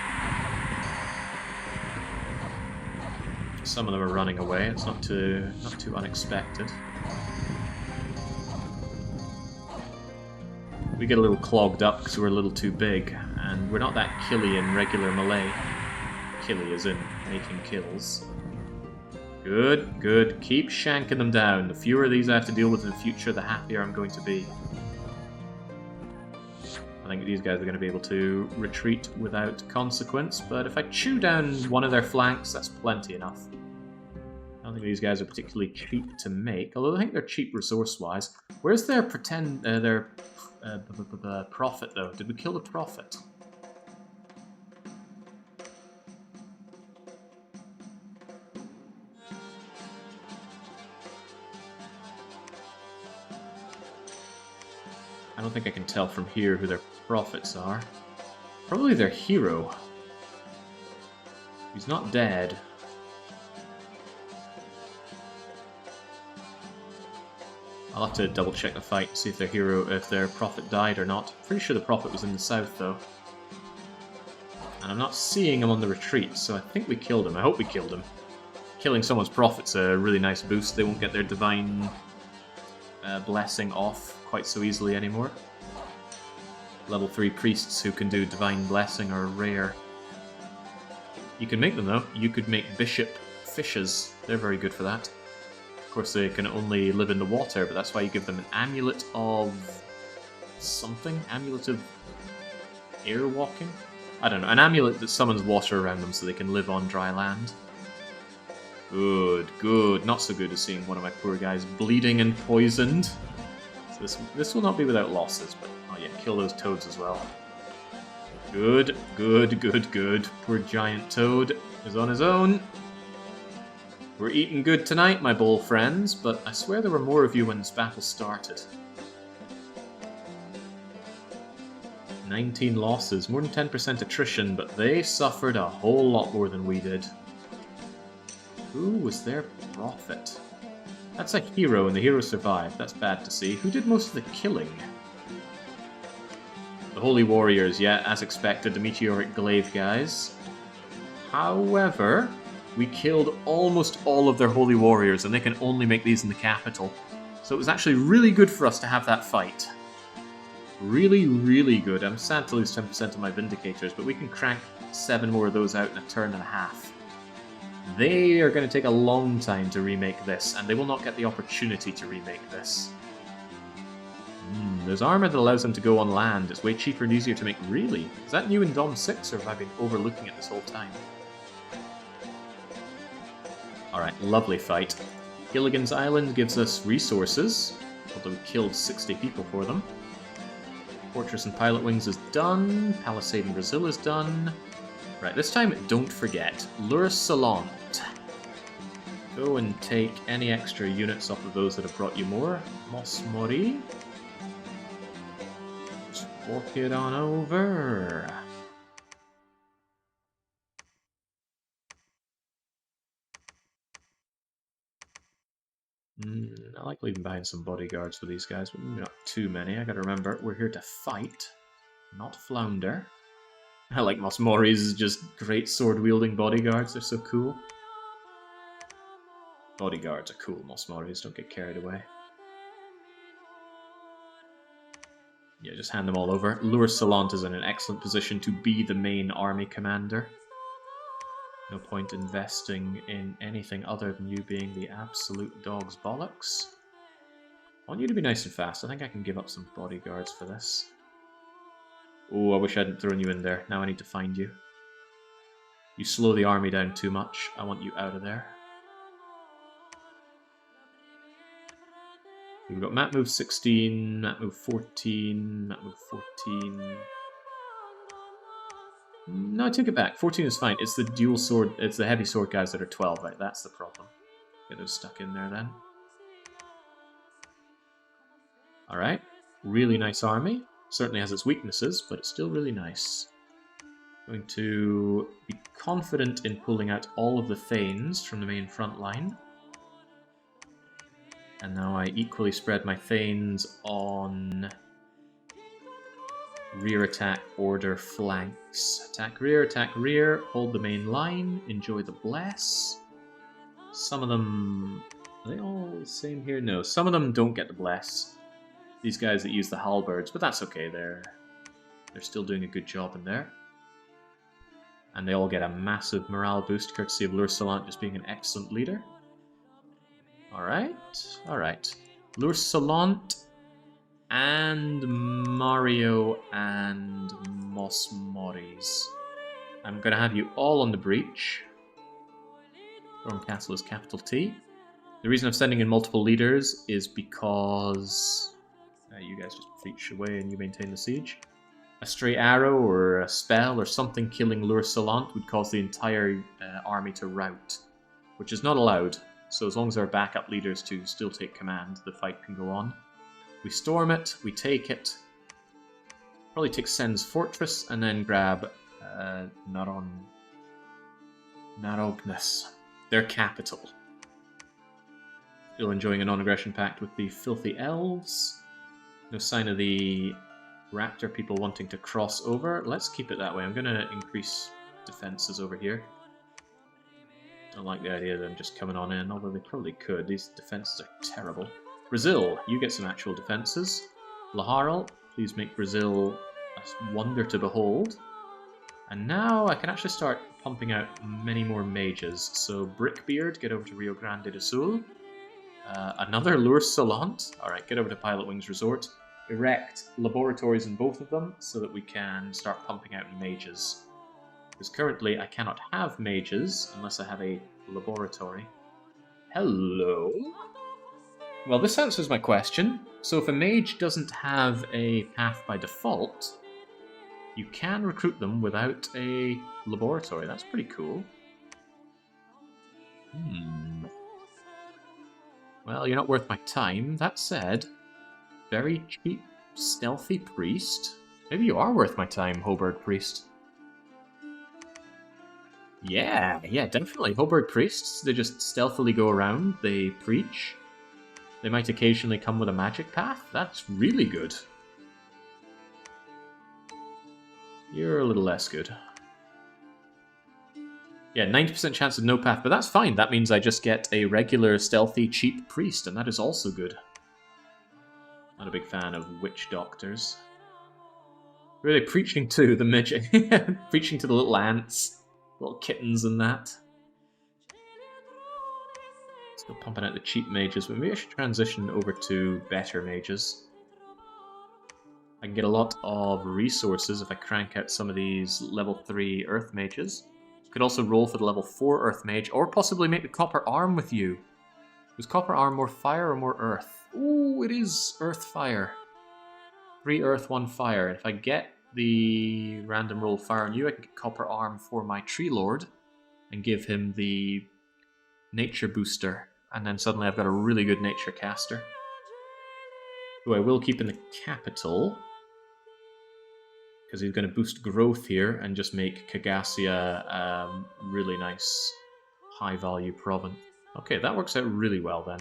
Some of them are running away. It's not too unexpected. We get a little clogged up because we're a little too big, and we're not that killy in regular melee. Killy as in making kills. Good, good. Keep shanking them down. The fewer of these I have to deal with in the future, the happier I'm going to be. I think these guys are going to be able to retreat without consequence, but if I chew down one of their flanks, that's plenty enough. I don't think these guys are particularly cheap to make, although I think they're cheap resource-wise. Where's their prophet, though? Did we kill the prophet? I don't think I can tell from here who their prophets are. Probably their hero. He's not dead. I'll have to double check the fight, see if their hero, if their prophet died or not. Pretty sure the prophet was in the south, though. And I'm not seeing him on the retreat, so I think we killed him. I hope we killed him. Killing someone's prophet's a really nice boost. They won't get their divine blessing off quite so easily anymore. Level 3 priests who can do divine blessing are rare. You can make them, though. You could make bishop fishes. They're very good for that. Of course, they can only live in the water, but that's why you give them an amulet of something? Amulet of air walking? I don't know. An amulet that summons water around them so they can live on dry land. Good, good. Not so good as seeing one of my poor guys bleeding and poisoned. So this will not be without losses, but oh yeah, kill those toads as well. Good, good, good, good. Poor giant toad is on his own. We're eating good tonight, my bowl friends, but I swear there were more of you when this battle started. 19 losses, more than 10% attrition, but they suffered a whole lot more than we did. Who was their prophet? That's a hero, and the hero survived. That's bad to see. Who did most of the killing? The Holy Warriors, yeah, as expected, the Meteoric Glaive guys. However, we killed almost all of their Holy Warriors, and they can only make these in the capital. So it was actually really good for us to have that fight. Really, really good. I'm sad to lose 10% of my Vindicators, but we can crank 7 more of those out in a turn and a half. They are going to take a long time to remake this, and they will not get the opportunity to remake this. There's armor that allows them to go on land. It's way cheaper and easier to make. Really? Is that new in Dom 6, or have I been overlooking it this whole time? Alright, lovely fight. Gilligan's Island gives us resources, although we killed 60 people for them. Fortress and Pilot Wings is done. Palisade in Brazil is done. Right, this time, don't forget, Lure Salant. Go and take any extra units off of those that have brought you more. Mos Mori. Just walk it on over. I like leaving behind some bodyguards for these guys, but maybe not too many. I gotta remember, we're here to fight, not flounder. I like Mos Mori's just great sword-wielding bodyguards, they're so cool. Bodyguards are cool, Mos Mori's, don't get carried away. Yeah, just hand them all over. Lure Salant is in an excellent position to be the main army commander. No point investing in anything other than you being the absolute dog's bollocks. I want you to be nice and fast. I think I can give up some bodyguards for this. Oh, I wish I hadn't thrown you in there. Now I need to find you. You slow the army down too much. I want you out of there. We've got map move 16, map move 14, map move 14. No, I took it back. 14 is fine. It's the dual sword, it's the heavy sword guys that are 12, right? That's the problem. Get those stuck in there then. Alright, really nice army. Certainly has its weaknesses, but it's still really nice. Going to be confident in pulling out all of the Thanes from the main front line. And now I equally spread my Thanes on rear attack, order, flanks. Attack, rear, hold the main line, enjoy the bless. Some of them... Are they all the same here? No, some of them don't get the bless. These guys that use the halberds, but that's okay, they're still doing a good job in there. And they all get a massive morale boost, courtesy of Lursalant just being an excellent leader. Alright, alright. Lursalant and Mario and Mosmoris. I'm going to have you all on the breach. Storm Castle is capital T. The reason I'm sending in multiple leaders is because you guys just breach away and you maintain the siege. A stray arrow or a spell or something killing Lursalant would cause the entire army to rout, which is not allowed. So as long as there are backup leaders to still take command, the fight can go on. We storm it, we take it. Probably take Sen's fortress and then grab Narognes, their capital. Still enjoying a non-aggression pact with the filthy elves. No sign of the raptor people wanting to cross over. Let's keep it that way. I'm going to increase defenses over here. Don't like the idea of them just coming on in, although they probably could. These defenses are terrible. Brazil, you get some actual defenses. Laharl, please make Brazil a wonder to behold. And now I can actually start pumping out many more mages. So Brickbeard, get over to Rio Grande do Sul. Another Lursalant. Alright, get over to Pilot Wings Resort. Erect laboratories in both of them so that we can start pumping out mages. Because currently I cannot have mages unless I have a laboratory. Hello? Well, this answers my question. So if a mage doesn't have a path by default, you can recruit them without a laboratory. That's pretty cool. Well, you're not worth my time. That said, very cheap, stealthy priest. Maybe you are worth my time, Hoberg Priest. Yeah, definitely. Hoberg Priests, they just stealthily go around, they preach. They might occasionally come with a magic path. That's really good. You're a little less good. Yeah, 90% chance of no path, but that's fine. That means I just get a regular, stealthy, cheap priest, and that is also good. Not a big fan of witch doctors. Really preaching to the midget. Preaching to the little ants. Little kittens and that. Still pumping out the cheap mages, but maybe I should transition over to better mages. I can get a lot of resources if I crank out some of these level 3 earth mages. Could also roll for the level 4 earth mage, or possibly make the copper arm with you. Was copper arm more fire or more earth? Ooh, it is earth fire. 3 earth, 1 fire. And if I get the random roll fire on you, I can get copper arm for my tree lord and give him the nature booster. And then suddenly I've got a really good nature caster, who I will keep in the capital, because he's going to boost growth here and just make Kagasia a really nice high-value province. Okay, that works out really well then.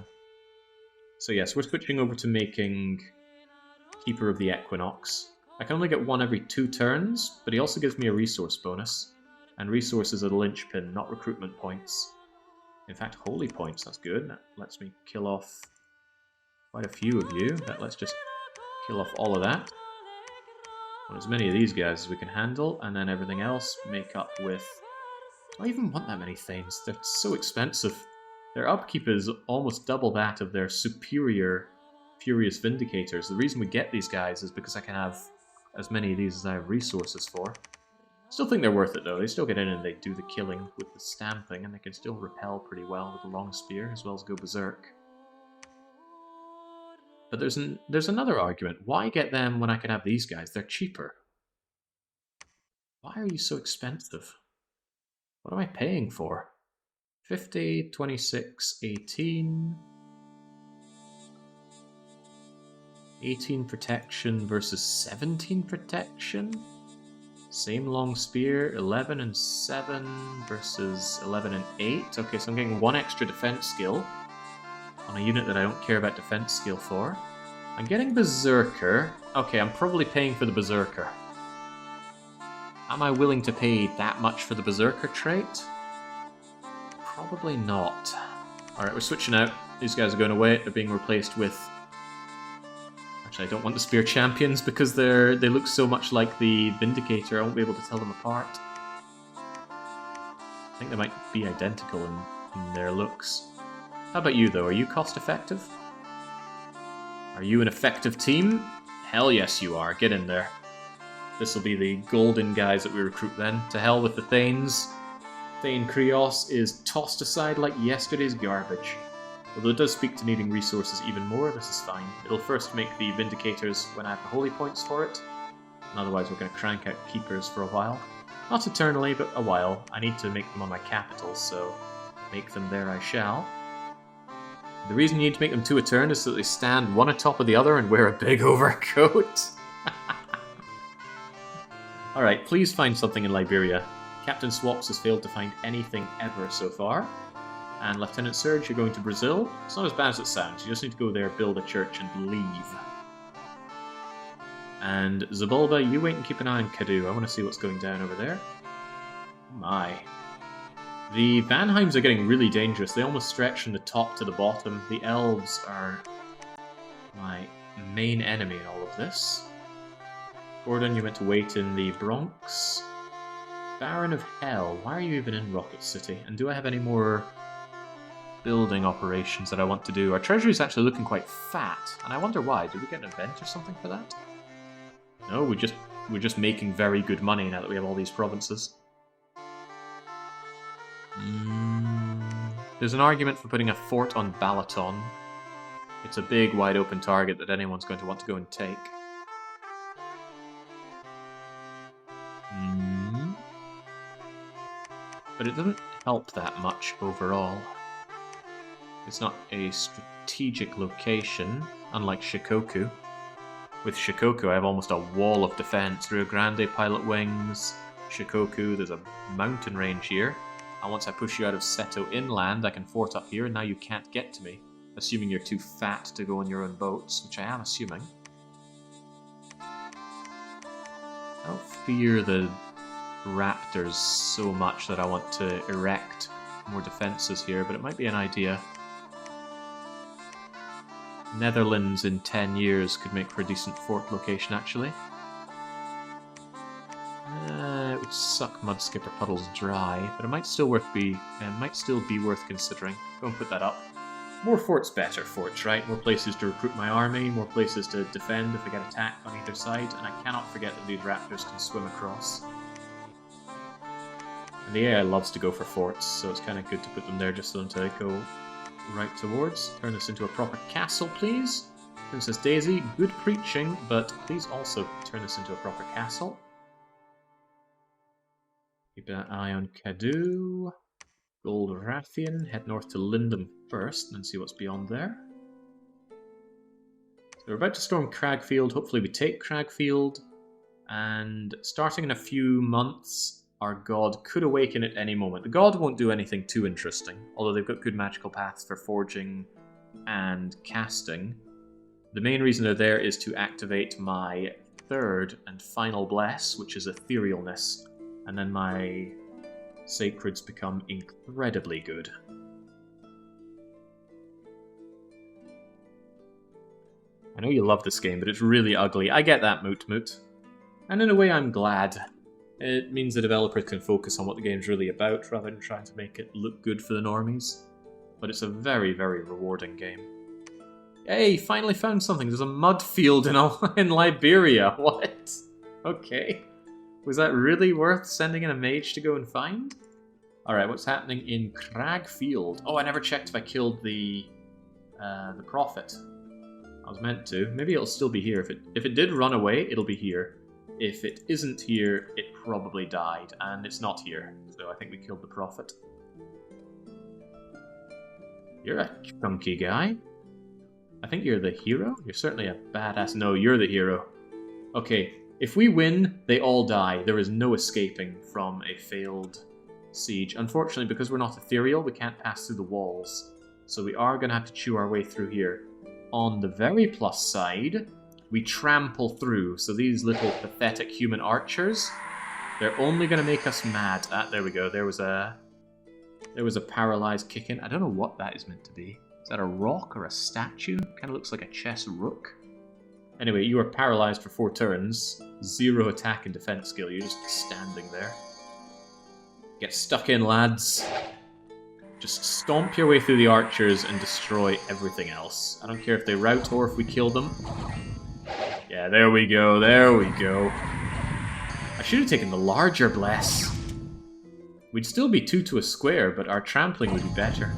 So yes, we're switching over to making Keeper of the Equinox. I can only get one every 2 turns, but he also gives me a resource bonus. And resources are the linchpin, not recruitment points. In fact, holy points, that's good. That lets me kill off quite a few of you. Let's just kill off all of that. Want as many of these guys as we can handle, and then everything else make up with... Do I even want that many things? They're so expensive. Their upkeep is almost double that of their superior Furious Vindicators. The reason we get these guys is because I can have as many of these as I have resources for. Still think they're worth it though. They still get in and they do the killing with the stamping, and they can still repel pretty well with the long spear, as well as go berserk. But there's another argument. Why get them when I can have these guys? They're cheaper. Why are you so expensive? What am I paying for? 50, 26, 18... 18 protection versus 17 protection? Same long spear, 11 and 7 versus 11 and 8. Okay, so I'm getting 1 extra defense skill on a unit that I don't care about defense skill for. I'm getting Berserker. Okay, I'm probably paying for the Berserker. Am I willing to pay that much for the Berserker trait? Probably not. Alright, we're switching out. These guys are going away. They're being replaced with... Actually, I don't want the Spear Champions because they look so much like the Vindicator, I won't be able to tell them apart. I think they might be identical in their looks. How about you, though? Are you cost-effective? Are you an effective team? Hell yes you are. Get in there. This will be the golden guys that we recruit then. To hell with the Thanes. Thane Krios is tossed aside like yesterday's garbage. Although it does speak to needing resources even more, this is fine. It'll first make the Vindicators when I have the holy points for it. And otherwise we're going to crank out Keepers for a while. Not eternally, but a while. I need to make them on my capitals, so make them there I shall. The reason you need to make them 2 a turn is so that they stand one atop of the other and wear a big overcoat. Alright, please find something in Liberia. Captain Swaps has failed to find anything ever so far. And Lieutenant Surge, you're going to Brazil. It's not as bad as it sounds. You just need to go there, build a church, and leave. And Zabulba, you wait and keep an eye on Kadu. I want to see what's going down over there. Oh my. The Vanheims are getting really dangerous. They almost stretch from the top to the bottom. The elves are my main enemy in all of this. Gordon, you went to wait in the Bronx. Baron of Hell, why are you even in Rocket City? And do I have any more building operations that I want to do? Our treasury is actually looking quite fat, and I wonder why. Did we get an event or something for that? No, we're just making very good money now that we have all these provinces. There's an argument for putting a fort on Balaton. It's a big, wide open target that anyone's going to want to go and take. But it doesn't help that much overall. It's not a strategic location, unlike Shikoku. With Shikoku, I have almost a wall of defense. Rio Grande pilot wings, Shikoku, there's a mountain range here. And once I push you out of Seto inland, I can fort up here, and now you can't get to me. Assuming you're too fat to go on your own boats, which I am assuming. I don't fear the raptors so much that I want to erect more defenses here, but it might be an idea. Netherlands in 10 years could make for a decent fort location, actually. It would suck Mudskipper Puddles dry, but it might still be worth considering. Go and put that up. More forts, better forts, right? More places to recruit my army, more places to defend if I get attacked on either side, and I cannot forget that these raptors can swim across. And the AI loves to go for forts, so it's kind of good to put them there just for them to go right towards. Turn this into a proper castle, please. Princess Daisy, good preaching, but please also turn this into a proper castle. Keep an eye on Kadu. Gold Rathian. Head north to Lindum first, and see what's beyond there. So we're about to storm Cragfield. Hopefully we take Cragfield. And starting in a few months, our god could awaken at any moment. The god won't do anything too interesting, although they've got good magical paths for forging and casting. The main reason they're there is to activate my third and final bless, which is etherealness. And then my sacreds become incredibly good. I know you love this game, but it's really ugly. I get that, Moot. And in a way, I'm glad. It means the developers can focus on what the game's really about, rather than trying to make it look good for the normies. But it's a very, very rewarding game. Hey, finally found something. There's a mud field in Liberia. What? Okay. Was that really worth sending in a mage to go and find? Alright, what's happening in Cragfield? Oh, I never checked if I killed the prophet. I was meant to. Maybe it'll still be here. If it did run away, it'll be here. If it isn't here, it probably died, and it's not here. So I think we killed the prophet. You're a chunky guy. I think you're the hero? You're certainly a badass. No, you're the hero. Okay, if we win, they all die. There is no escaping from a failed siege. Unfortunately, because we're not ethereal, we can't pass through the walls. So we are going to have to chew our way through here. On the very plus side, we trample through. So these little pathetic human archers, they're only going to make us mad. Ah, there we go. There was a paralyzed kick in. I don't know what that is meant to be. Is that a rock or a statue? Kind of looks like a chess rook. Anyway, you are paralyzed for 4 turns. 0 attack and defense skill. You're just standing there. Get stuck in, lads. Just stomp your way through the archers and destroy everything else. I don't care if they rout or if we kill them. Yeah, there we go. There we go. I should have taken the larger bless. We'd still be 2 to a square, but our trampling would be better.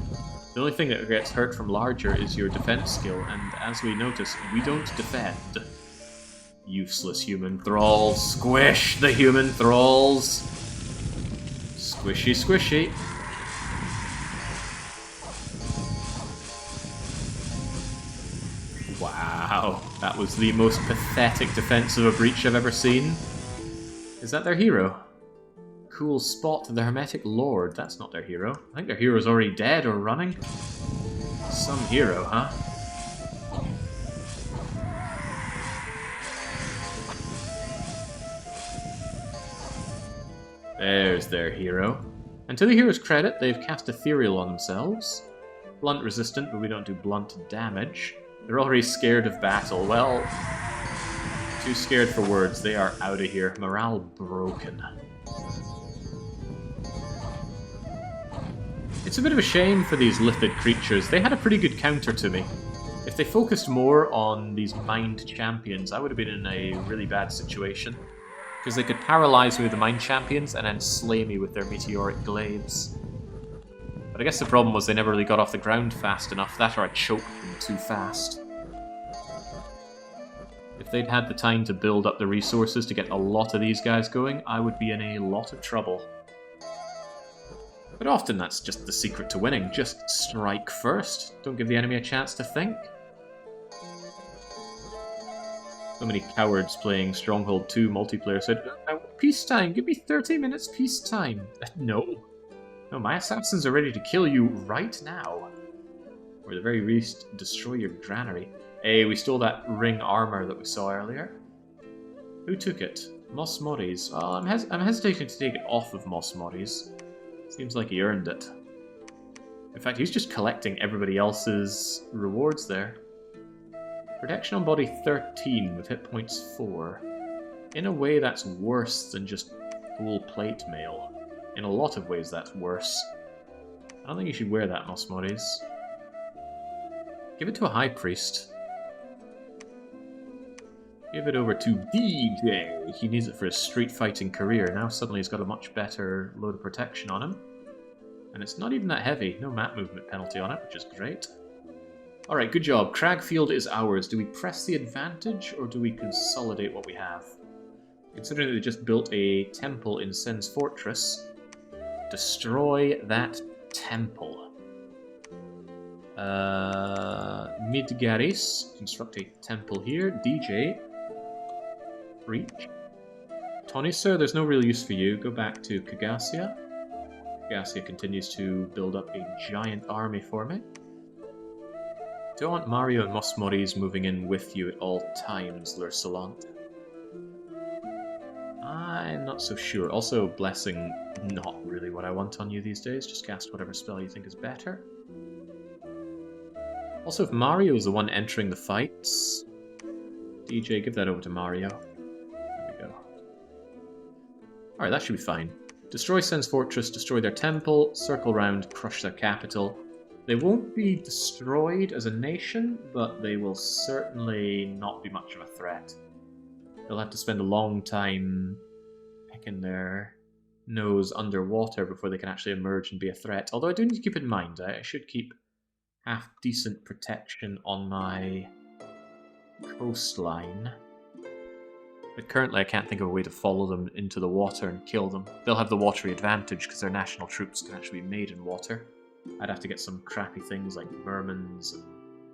The only thing that gets hurt from larger is your defense skill, and as we notice, we don't defend. Useless human thralls. Squish the human thralls. Squishy, squishy. Wow, that was the most pathetic defense of a breach I've ever seen. Is that their hero? Cool spot, the Hermetic Lord. That's not their hero. I think their hero's already dead or running. Some hero, huh? There's their hero. And to the hero's credit, they've cast Ethereal on themselves. Blunt resistant, but we don't do blunt damage. They're already scared of battle. Well, too scared for words. They are out of here. Morale broken. It's a bit of a shame for these lithid creatures. They had a pretty good counter to me. If they focused more on these mind champions, I would have been in a really bad situation. Because they could paralyze me with the mind champions and then slay me with their meteoric glaives. But I guess the problem was they never really got off the ground fast enough. That or I choked them too fast. If they'd had the time to build up the resources to get a lot of these guys going, I would be in a lot of trouble. But often that's just the secret to winning. Just strike first. Don't give the enemy a chance to think. So many cowards playing Stronghold 2 multiplayer said, peacetime, give me 30 minutes peacetime. No. No, my assassins are ready to kill you right now. Or at the very least, destroy your granary. Hey, we stole that ring armor that we saw earlier. Who took it? Mos Moris. Well, I'm hesitating to take it off of Mos Moris. Seems like he earned it. In fact, he's just collecting everybody else's rewards there. Protection on body 13 with hit points 4. In a way, that's worse than just full plate mail. In a lot of ways, that's worse. I don't think you should wear that, Mos Moris. Give it to a high priest. Give it over to DJ. He needs it for his street fighting career. Now suddenly he's got a much better load of protection on him. And it's not even that heavy. No map movement penalty on it, which is great. Alright, good job. Cragfield is ours. Do we press the advantage, or do we consolidate what we have? Considering that they just built a temple in Sen's Fortress, destroy that temple. Midgaris, construct a temple here. DJ, Breach. Toniser, there's no real use for you. Go back to Kagasia. Kagasia continues to build up a giant army for me. Do I want Mario and Mos Moris moving in with you at all times, Lur Salant? I'm not so sure. Also, Blessing, not really what I want on you these days. Just cast whatever spell you think is better. Also, if Mario is the one entering the fights, DJ, give that over to Mario. There we go. Alright, that should be fine. Destroy Sen's Fortress, destroy their temple, circle round, crush their capital. They won't be destroyed as a nation, but they will certainly not be much of a threat. They'll have to spend a long time picking their nose underwater before they can actually emerge and be a threat. Although I do need to keep in mind, I should keep half-decent protection on my coastline. But currently I can't think of a way to follow them into the water and kill them. They'll have the watery advantage because their national troops can actually be made in water. I'd have to get some crappy things like vermins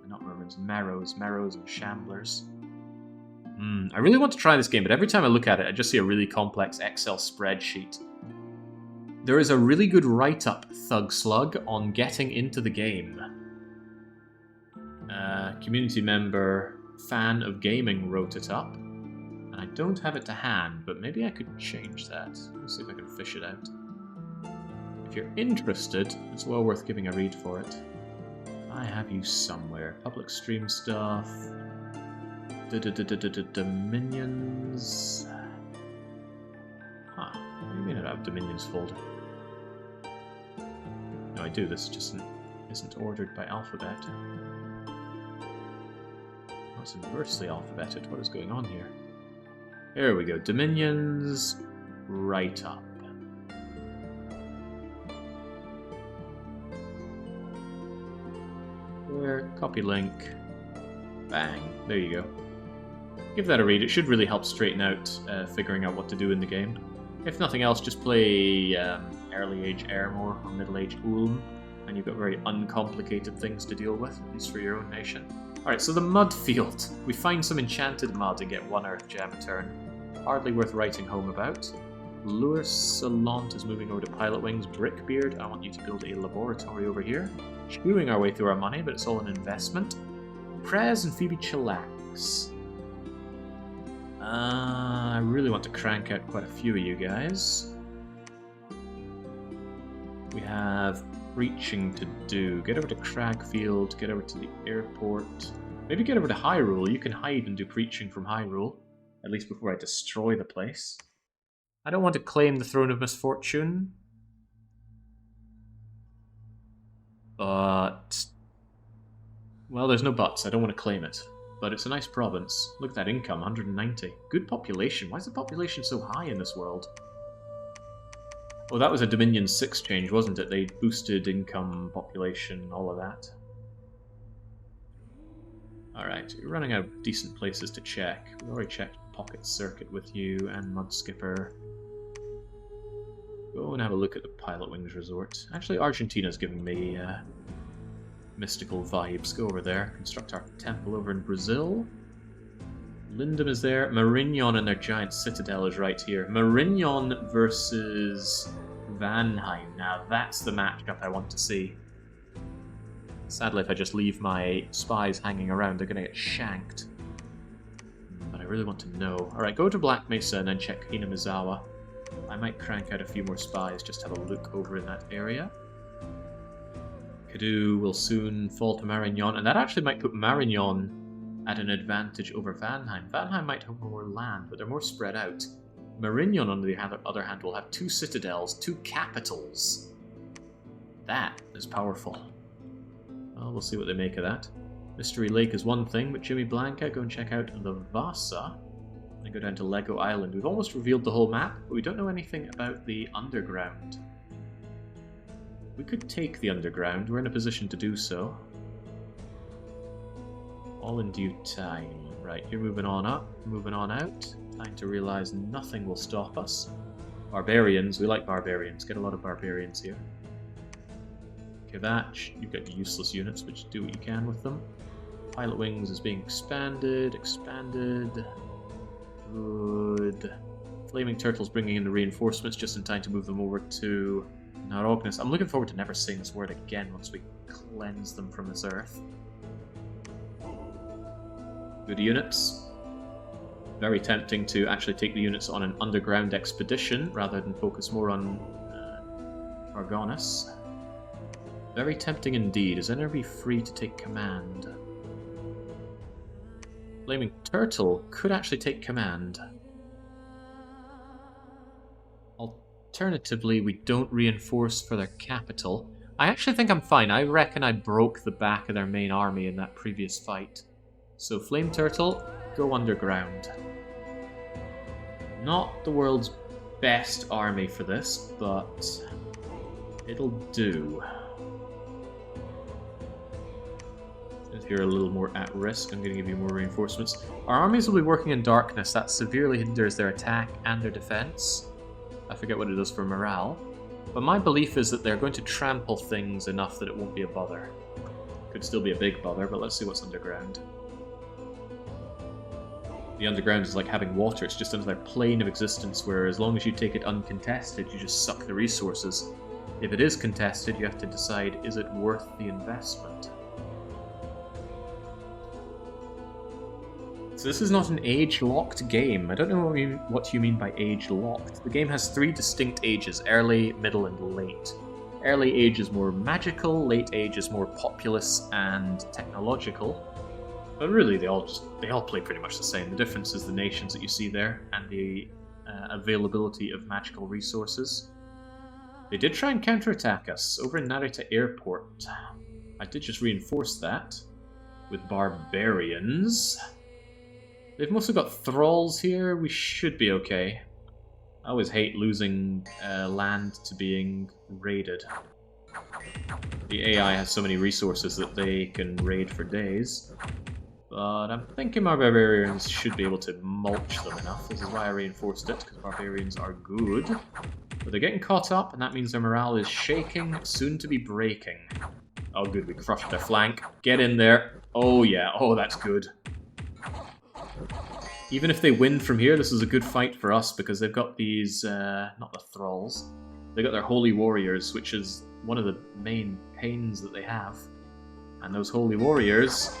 and Not Murmurs, marrows and shamblers. I really want to try this game, but every time I look at it, I just see a really complex Excel spreadsheet. There is a really good write-up, Thug Slug, on getting into the game. Community member, fan of gaming, wrote it up. And I don't have it to hand, but maybe I could change that. Let's see if I can fish it out. If you're interested, it's well worth giving a read for it. I have you somewhere. Public stream stuff. Dominions. Huh. What do you mean I don't have Dominions folder? No, I do. This just isn't ordered by alphabet. Oh, it's inversely alphabeted. What is going on here? Here we go. Dominions. Write up. There. Copy link. Bang. There you go. Give that a read. It should really help straighten out figuring out what to do in the game. If nothing else, just play Early Age Airmore or Middle Age Ulm, and you've got very uncomplicated things to deal with, at least for your own nation. Alright, so the mud field. We find some enchanted mud and get 1 Earth Gem a turn. Hardly worth writing home about. Lure Salant is moving over to Pilot Wings. Brickbeard, I want you to build a laboratory over here. Chewing our way through our money, but it's all an investment. Prez and Phoebe Chillax. I really want to crank out quite a few of you guys. We have preaching to do. Get over to Cragfield, get over to the airport. Maybe get over to Hyrule. You can hide and do preaching from Hyrule, at least before I destroy the place. I don't want to claim the Throne of Misfortune, but... well, there's no buts. I don't want to claim it. But it's a nice province. Look at that income, 190. Good population. Why is the population so high in this world? Oh, that was a Dominion 6 change, wasn't it? They boosted income, population, all of that. Alright, you're running out of decent places to check. We already checked Pocket Circuit with you and Mudskipper. Go and have a look at the Pilot Wings Resort. Actually, Argentina's giving me mystical vibes. Go over there. Construct our temple over in Brazil. Lindum is there. Marignon and their giant citadel is right here. Marignon versus Vanheim. Now that's the matchup I want to see. Sadly, if I just leave my spies hanging around, they're going to get shanked. But I really want to know. Alright, go to Black Mesa and then check Hinamizawa. I might crank out a few more spies, just have a look over in that area. Cadu will soon fall to Marignon, and that actually might put Marignon at an advantage over Vanheim. Vanheim might have more land, but they're more spread out. Marignon, on the other hand, will have 2 citadels, 2 capitals. That is powerful. Well, we'll see what they make of that. Mystery Lake is one thing, but Jimmy Blanca, go and check out Lavasa. And go down to Lego Island. We've almost revealed the whole map, but we don't know anything about the underground. We could take the underground. We're in a position to do so. All in due time. Right, you're moving on up, moving on out. Time to realize nothing will stop us. Barbarians, we like barbarians. Get a lot of barbarians here. Kavash, you've got useless units, but do what you can with them. Pilot Wings is being expanded. Good. Flaming Turtle's bringing in the reinforcements just in time to move them over to Narognis. I'm looking forward to never saying this word again once we cleanse them from this earth. Good units. Very tempting to actually take the units on an underground expedition rather than focus more on Argonis. Very tempting indeed. Is NRB free to take command? Flaming Turtle could actually take command. Alternatively, we don't reinforce for their capital. I actually think I'm fine. I reckon I broke the back of their main army in that previous fight. So Flame Turtle, go underground. Not the world's best army for this, but it'll do. If you're a little more at risk, I'm going to give you more reinforcements. Our armies will be working in darkness. That severely hinders their attack and their defense. I forget what it does for morale. But my belief is that they're going to trample things enough that it won't be a bother. Could still be a big bother, but let's see what's underground. The underground is like having water, it's just another plane of existence where as long as you take it uncontested, you just suck the resources. If it is contested, you have to decide, is it worth the investment? So this is not an age-locked game. I don't know what you mean by age-locked. The game has 3 distinct ages, early, middle, and late. Early age is more magical, late age is more populous and technological. But really, they all play pretty much the same. The difference is the nations that you see there and the availability of magical resources. They did try and counterattack us over in Narita Airport. I did just reinforce that with barbarians. They've mostly got thralls here. We should be okay. I always hate losing land to being raided. The AI has so many resources that they can raid for days. But I'm thinking my barbarians should be able to mulch them enough. This is why I reinforced it, because barbarians are good. But they're getting caught up, and that means their morale is shaking, soon to be breaking. Oh good, we crushed their flank. Get in there. Oh yeah, oh that's good. Even if they win from here, this is a good fight for us, because they've got these, not the thralls, they've got their holy warriors, which is one of the main pains that they have. And those holy warriors,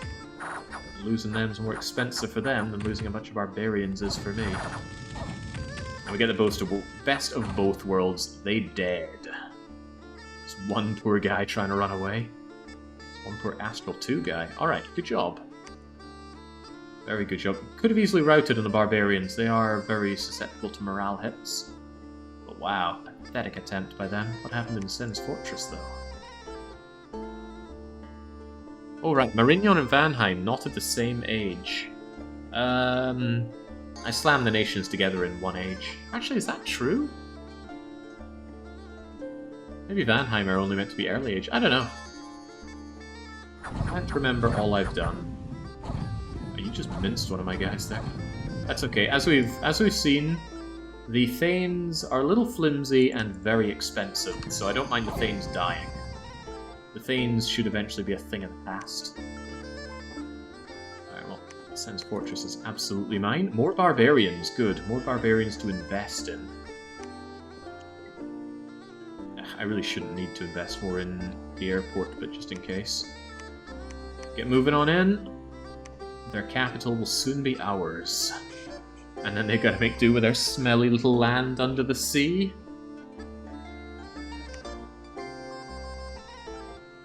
losing them is more expensive for them than losing a bunch of barbarians is for me. And we get the best of both worlds, they dead. There's one poor guy trying to run away. There's one poor Astral 2 guy. Alright, good job. Very good job. Could have easily routed on the barbarians. They are very susceptible to morale hits. But wow, pathetic attempt by them. What happened in Sin's Fortress, though? Oh right, Marignon and Vanheim, not at the same age. I slammed the nations together in one age. Actually, is that true? Maybe Vanheim are only meant to be early age. I don't know. I can't remember all I've done. You just minced one of my guys there. That's okay. As we've seen, the Thanes are a little flimsy and very expensive, so I don't mind the Thanes dying. The Thanes should eventually be a thing of the past. Alright, well, Sen's Fortress is absolutely mine. More barbarians, good. More barbarians to invest in. I really shouldn't need to invest more in the airport, but just in case. Get moving on in. Their capital will soon be ours. And then they gotta make do with their smelly little land under the sea.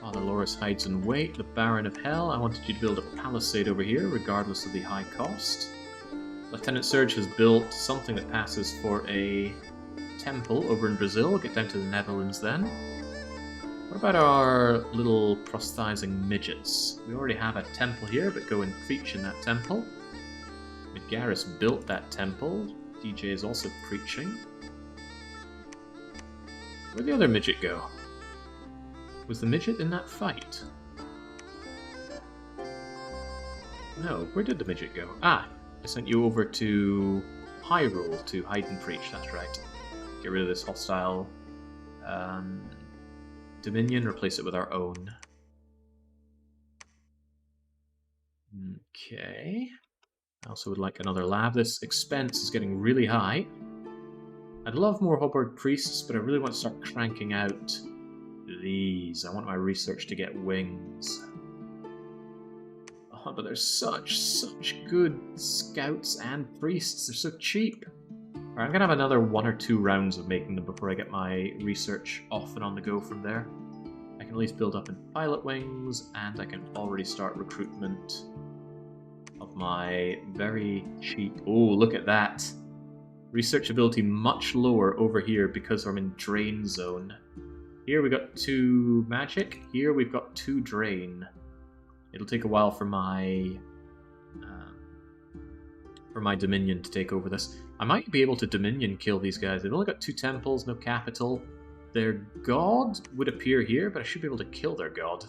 Father Loris hides in wait, the Baron of Hell. I wanted you to build a palisade over here, regardless of the high cost. Lieutenant Surge has built something that passes for a temple over in Brazil. Get down to the Netherlands then. What about our little prosthizing midgets? We already have a temple here, but go and preach in that temple. Midgaris built that temple. DJ is also preaching. Where'd the other midget go? Was the midget in that fight? No, where did the midget go? Ah, I sent you over to Hyrule to hide and preach, that's right. Get rid of this hostile Dominion, replace it with our own. Okay. I also would like another lab. This expense is getting really high. I'd love more Hoborg priests, but I really want to start cranking out these. I want my research to get wings. Oh, but there's such good scouts and priests. They're so cheap. Alright, I'm gonna have another 1 or 2 rounds of making them before I get my research off and on the go from there. I can at least build up in pilot wings, and I can already start recruitment of my very cheap... Oh, look at that! Research ability much lower over here because I'm in Drain Zone. Here we got 2 magic, here we've got 2 drain. It'll take a while for my Dominion to take over this. I might be able to Dominion kill these guys. They've only got 2 temples, no capital. Their god would appear here, but I should be able to kill their god.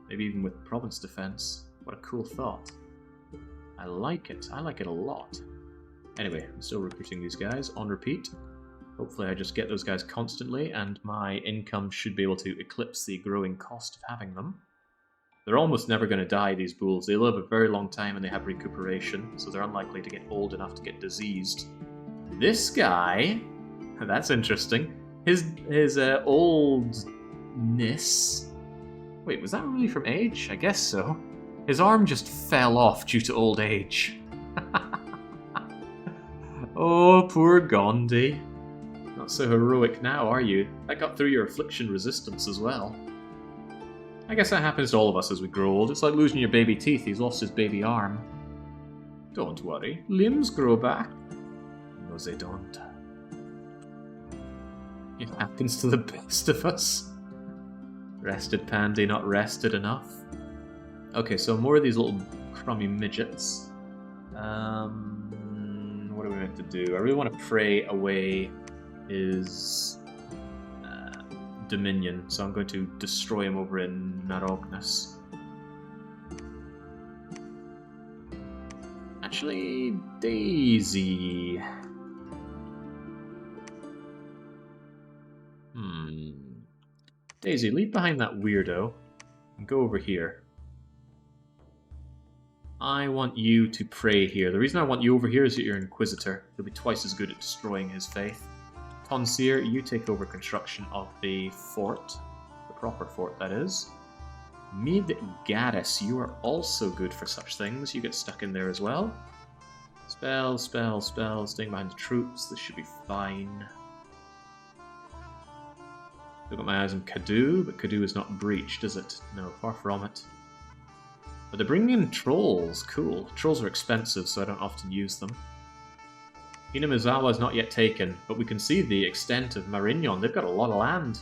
Maybe even with province defense. What a cool thought. I like it. I like it a lot. Anyway, I'm still recruiting these guys on repeat. Hopefully I just get those guys constantly, and my income should be able to eclipse the growing cost of having them. They're almost never going to die, these bulls. They live a very long time and they have recuperation, so they're unlikely to get old enough to get diseased. This guy, that's interesting. His oldness... Wait, was that really from age? I guess so. His arm just fell off due to old age. Oh, poor Gondi. Not so heroic now, are you? That got through your affliction resistance as well. I guess that happens to all of us as we grow old. It's like losing your baby teeth. He's lost his baby arm. Don't worry. Limbs grow back. No, they don't. It happens to the best of us. Rested Pandy, not rested enough. Okay, so more of these little crummy midgets. What are we meant to do? I really want to pray away his dominion, so I'm going to destroy him over in Narognas. Actually, Daisy. Daisy, leave behind that weirdo and go over here. I want you to pray here. The reason I want you over here is that you're Inquisitor. You'll be twice as good at destroying his faith. Tonsir, you take over construction of the fort. The proper fort, that is. Midgaris, you are also good for such things. You get stuck in there as well. Spell, spell, spell. Staying behind the troops. This should be fine. I've got my eyes on Kadu, but Kadu is not breached, is it? No, far from it. But they're bringing in trolls. Cool. Trolls are expensive, so I don't often use them. Hinamizawa is not yet taken, but we can see the extent of Marignon. They've got a lot of land.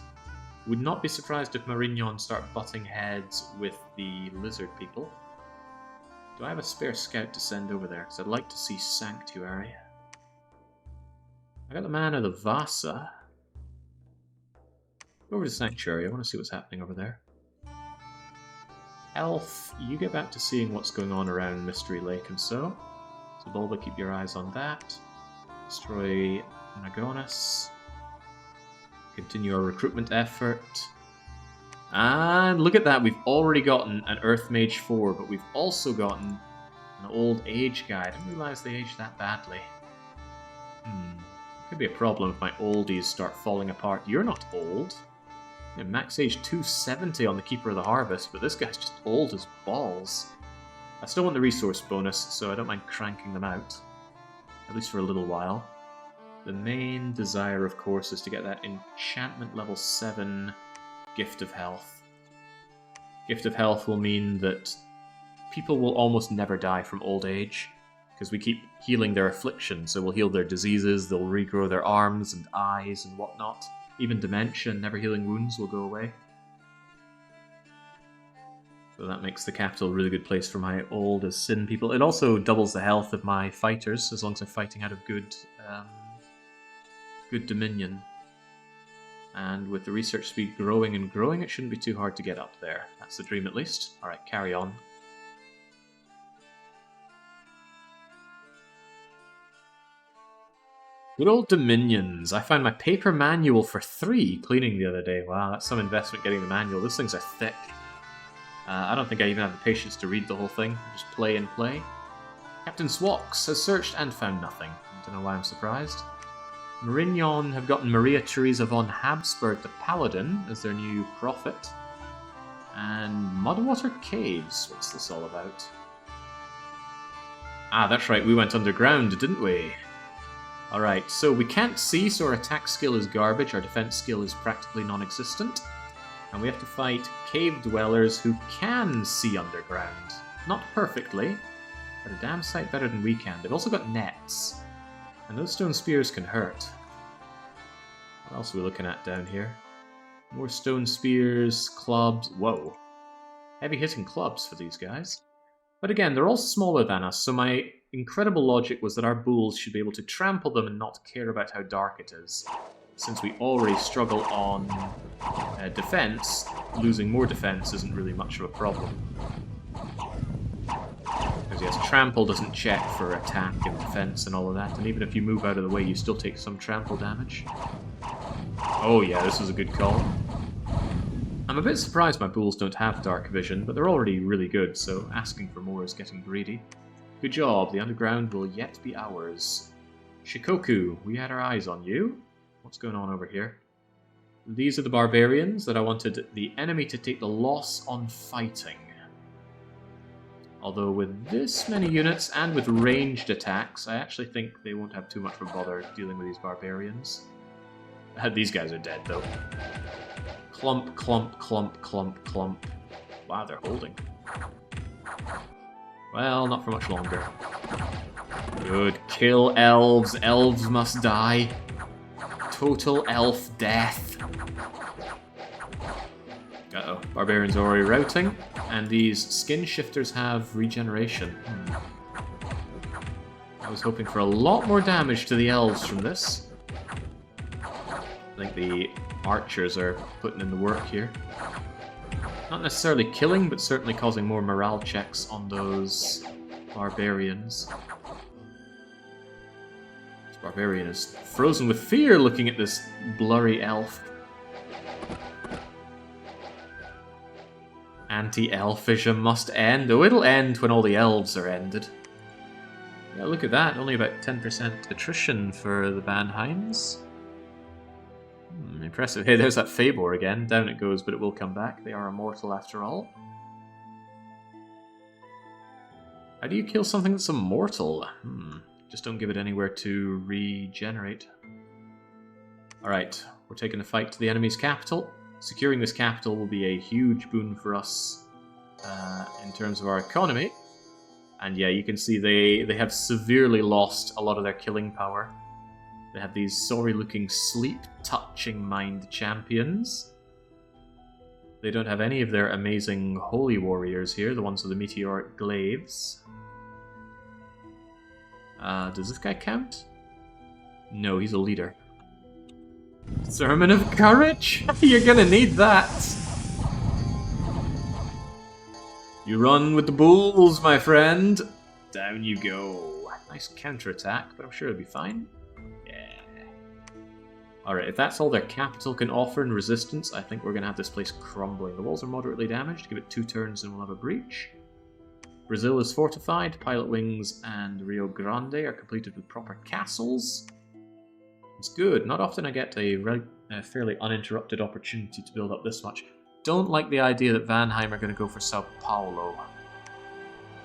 Would not be surprised if Marignon start butting heads with the lizard people. Do I have a spare scout to send over there? Because I'd like to see Sanctuary. I got the man of the Vasa. Go over to Sanctuary. I want to see what's happening over there. Elf, you get back to seeing what's going on around Mystery Lake and so. So Bulba, keep your eyes on that. Destroy Nagonis. Continue our recruitment effort. And look at that, we've already gotten an Earth Mage 4, but we've also gotten an old age guy. I didn't realize they aged that badly. Could be a problem if my oldies start falling apart. You're not old. Yeah, max age 270 on the Keeper of the Harvest, but this guy's just old as balls. I still want the resource bonus, so I don't mind cranking them out. At least for a little while. The main desire, of course, is to get that enchantment level 7 Gift of Health. Gift of Health will mean that people will almost never die from old age, because we keep healing their afflictions, so we'll heal their diseases, they'll regrow their arms and eyes and whatnot. Even dementia and never healing wounds will go away. So that makes the capital a really good place for my old as sin people. It also doubles the health of my fighters, as long as they're fighting out of good dominion. And with the research speed growing and growing, it shouldn't be too hard to get up there. That's the dream at least. Alright, carry on. Good old dominions. I found my paper manual for 3 cleaning the other day. Wow, that's some investment getting the manual. Those things are thick. I don't think I even have the patience to read the whole thing. Just play and play. Captain Swox has searched and found nothing. I don't know why I'm surprised. Marignon have gotten Maria Theresa von Habsburg the Paladin as their new prophet. And Mudwater Caves. What's this all about? Ah, that's right. We went underground, didn't we? Alright, so we can't see, so our attack skill is garbage. Our defense skill is practically non-existent. And we have to fight cave dwellers who can see underground. Not perfectly, but a damn sight better than we can. They've also got nets. And those stone spears can hurt. What else are we looking at down here? More stone spears, clubs. Whoa. Heavy hitting clubs for these guys. But again, they're all smaller than us, so my incredible logic was that our bulls should be able to trample them and not care about how dark it is. Since we already struggle on defense, losing more defense isn't really much of a problem. Because yes, trample doesn't check for attack and defense and all of that, and even if you move out of the way, you still take some trample damage. Oh yeah, this was a good call. I'm a bit surprised my bulls don't have dark vision, but they're already really good, so asking for more is getting greedy. Good job, the underground will yet be ours. Shikoku, we had our eyes on you. What's going on over here? These are the barbarians that I wanted the enemy to take the loss on fighting. Although with this many units and with ranged attacks, I actually think they won't have too much of a bother dealing with these barbarians. These guys are dead, though. Clump, clump, clump, clump, clump. Wow, they're holding. Well, not for much longer. Good. Kill elves. Elves must die. Total elf death. Uh-oh. Barbarians are already routing. And these skin shifters have regeneration. I was hoping for a lot more damage to the elves from this. I think the archers are putting in the work here. Not necessarily killing, but certainly causing more morale checks on those barbarians. This barbarian is frozen with fear looking at this blurry elf. Anti-elfism must end, though it'll end when all the elves are ended. Yeah, look at that, only about 10% attrition for the vanheims. Impressive. Hey, there's that Fabor again. Down it goes, but it will come back. They are immortal after all. How do you kill something that's immortal? Just don't give it anywhere to regenerate. Alright, we're taking the fight to the enemy's capital. Securing this capital will be a huge boon for us in terms of our economy. And yeah, you can see they have severely lost a lot of their killing power. They have these sorry-looking, sleep-touching mind champions. They don't have any of their amazing holy warriors here, the ones with the meteoric glaives. Does this guy count? No, he's a leader. Sermon of Courage? You're gonna need that! You run with the bulls, my friend! Down you go. Nice counterattack, but I'm sure it'll be fine. Alright, if that's all their capital can offer in resistance, I think we're going to have this place crumbling. The walls are moderately damaged. Give it 2 turns and we'll have a breach. Brazil is fortified. Pilot Wings and Rio Grande are completed with proper castles. It's good. Not often I get a fairly uninterrupted opportunity to build up this much. Don't like the idea that Vanheim are going to go for Sao Paulo.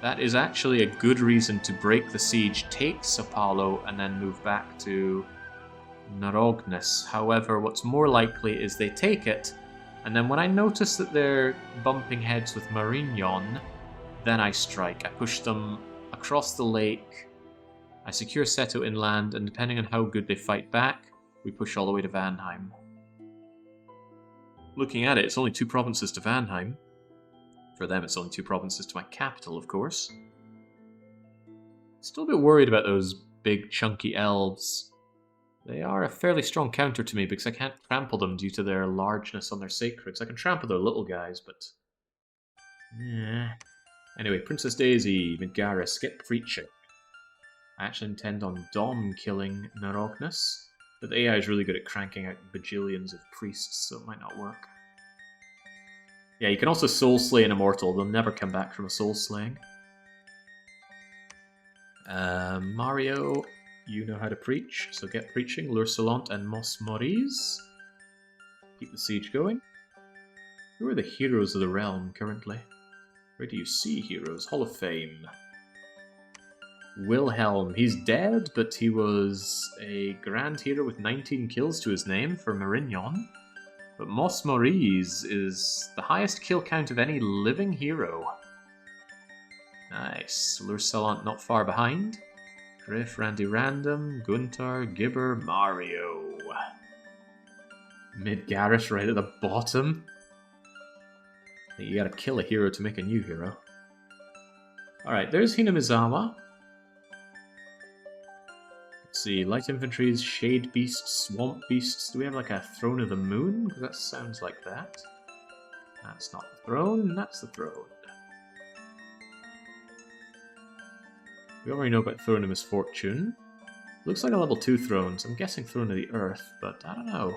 That is actually a good reason to break the siege, take Sao Paulo, and then move back to Narognes. However, what's more likely is they take it, and then when I notice that they're bumping heads with Marignan, then I strike. I push them across the lake, I secure Seto inland, and depending on how good they fight back, we push all the way to Vanheim. Looking at it, it's only 2 provinces to Vanheim. For them, it's only 2 provinces to my capital, of course. Still a bit worried about those big, chunky elves. They are a fairly strong counter to me because I can't trample them due to their largeness on their sacreds. I can trample their little guys, but... yeah. Anyway, Princess Daisy, Midgara, skip preaching. I actually intend on Dom killing Narognes, but the AI is really good at cranking out bajillions of priests, so it might not work. Yeah, you can also soul slay an immortal. They'll never come back from a soul slaying. Mario... you know how to preach, so get preaching. L'Ursulante and Mos Moris. Keep the siege going. Who are the heroes of the realm currently? Where do you see heroes? Hall of Fame. Wilhelm. He's dead, but he was a grand hero with 19 kills to his name for Marignan. But Mos Moris is the highest kill count of any living hero. Nice. L'Ursulante not far behind. Griff, Randy Random, Guntar, Gibber, Mario. Midgareth right at the bottom. You gotta kill a hero to make a new hero. Alright, there's Hinamizawa. Let's see, light infantries, shade beasts, swamp beasts. Do we have like a throne of the moon? Because that sounds like that. That's not the throne, that's the throne. We already know about Throne of Misfortune. Looks like a level 2 throne, so I'm guessing Throne of the Earth, but I don't know.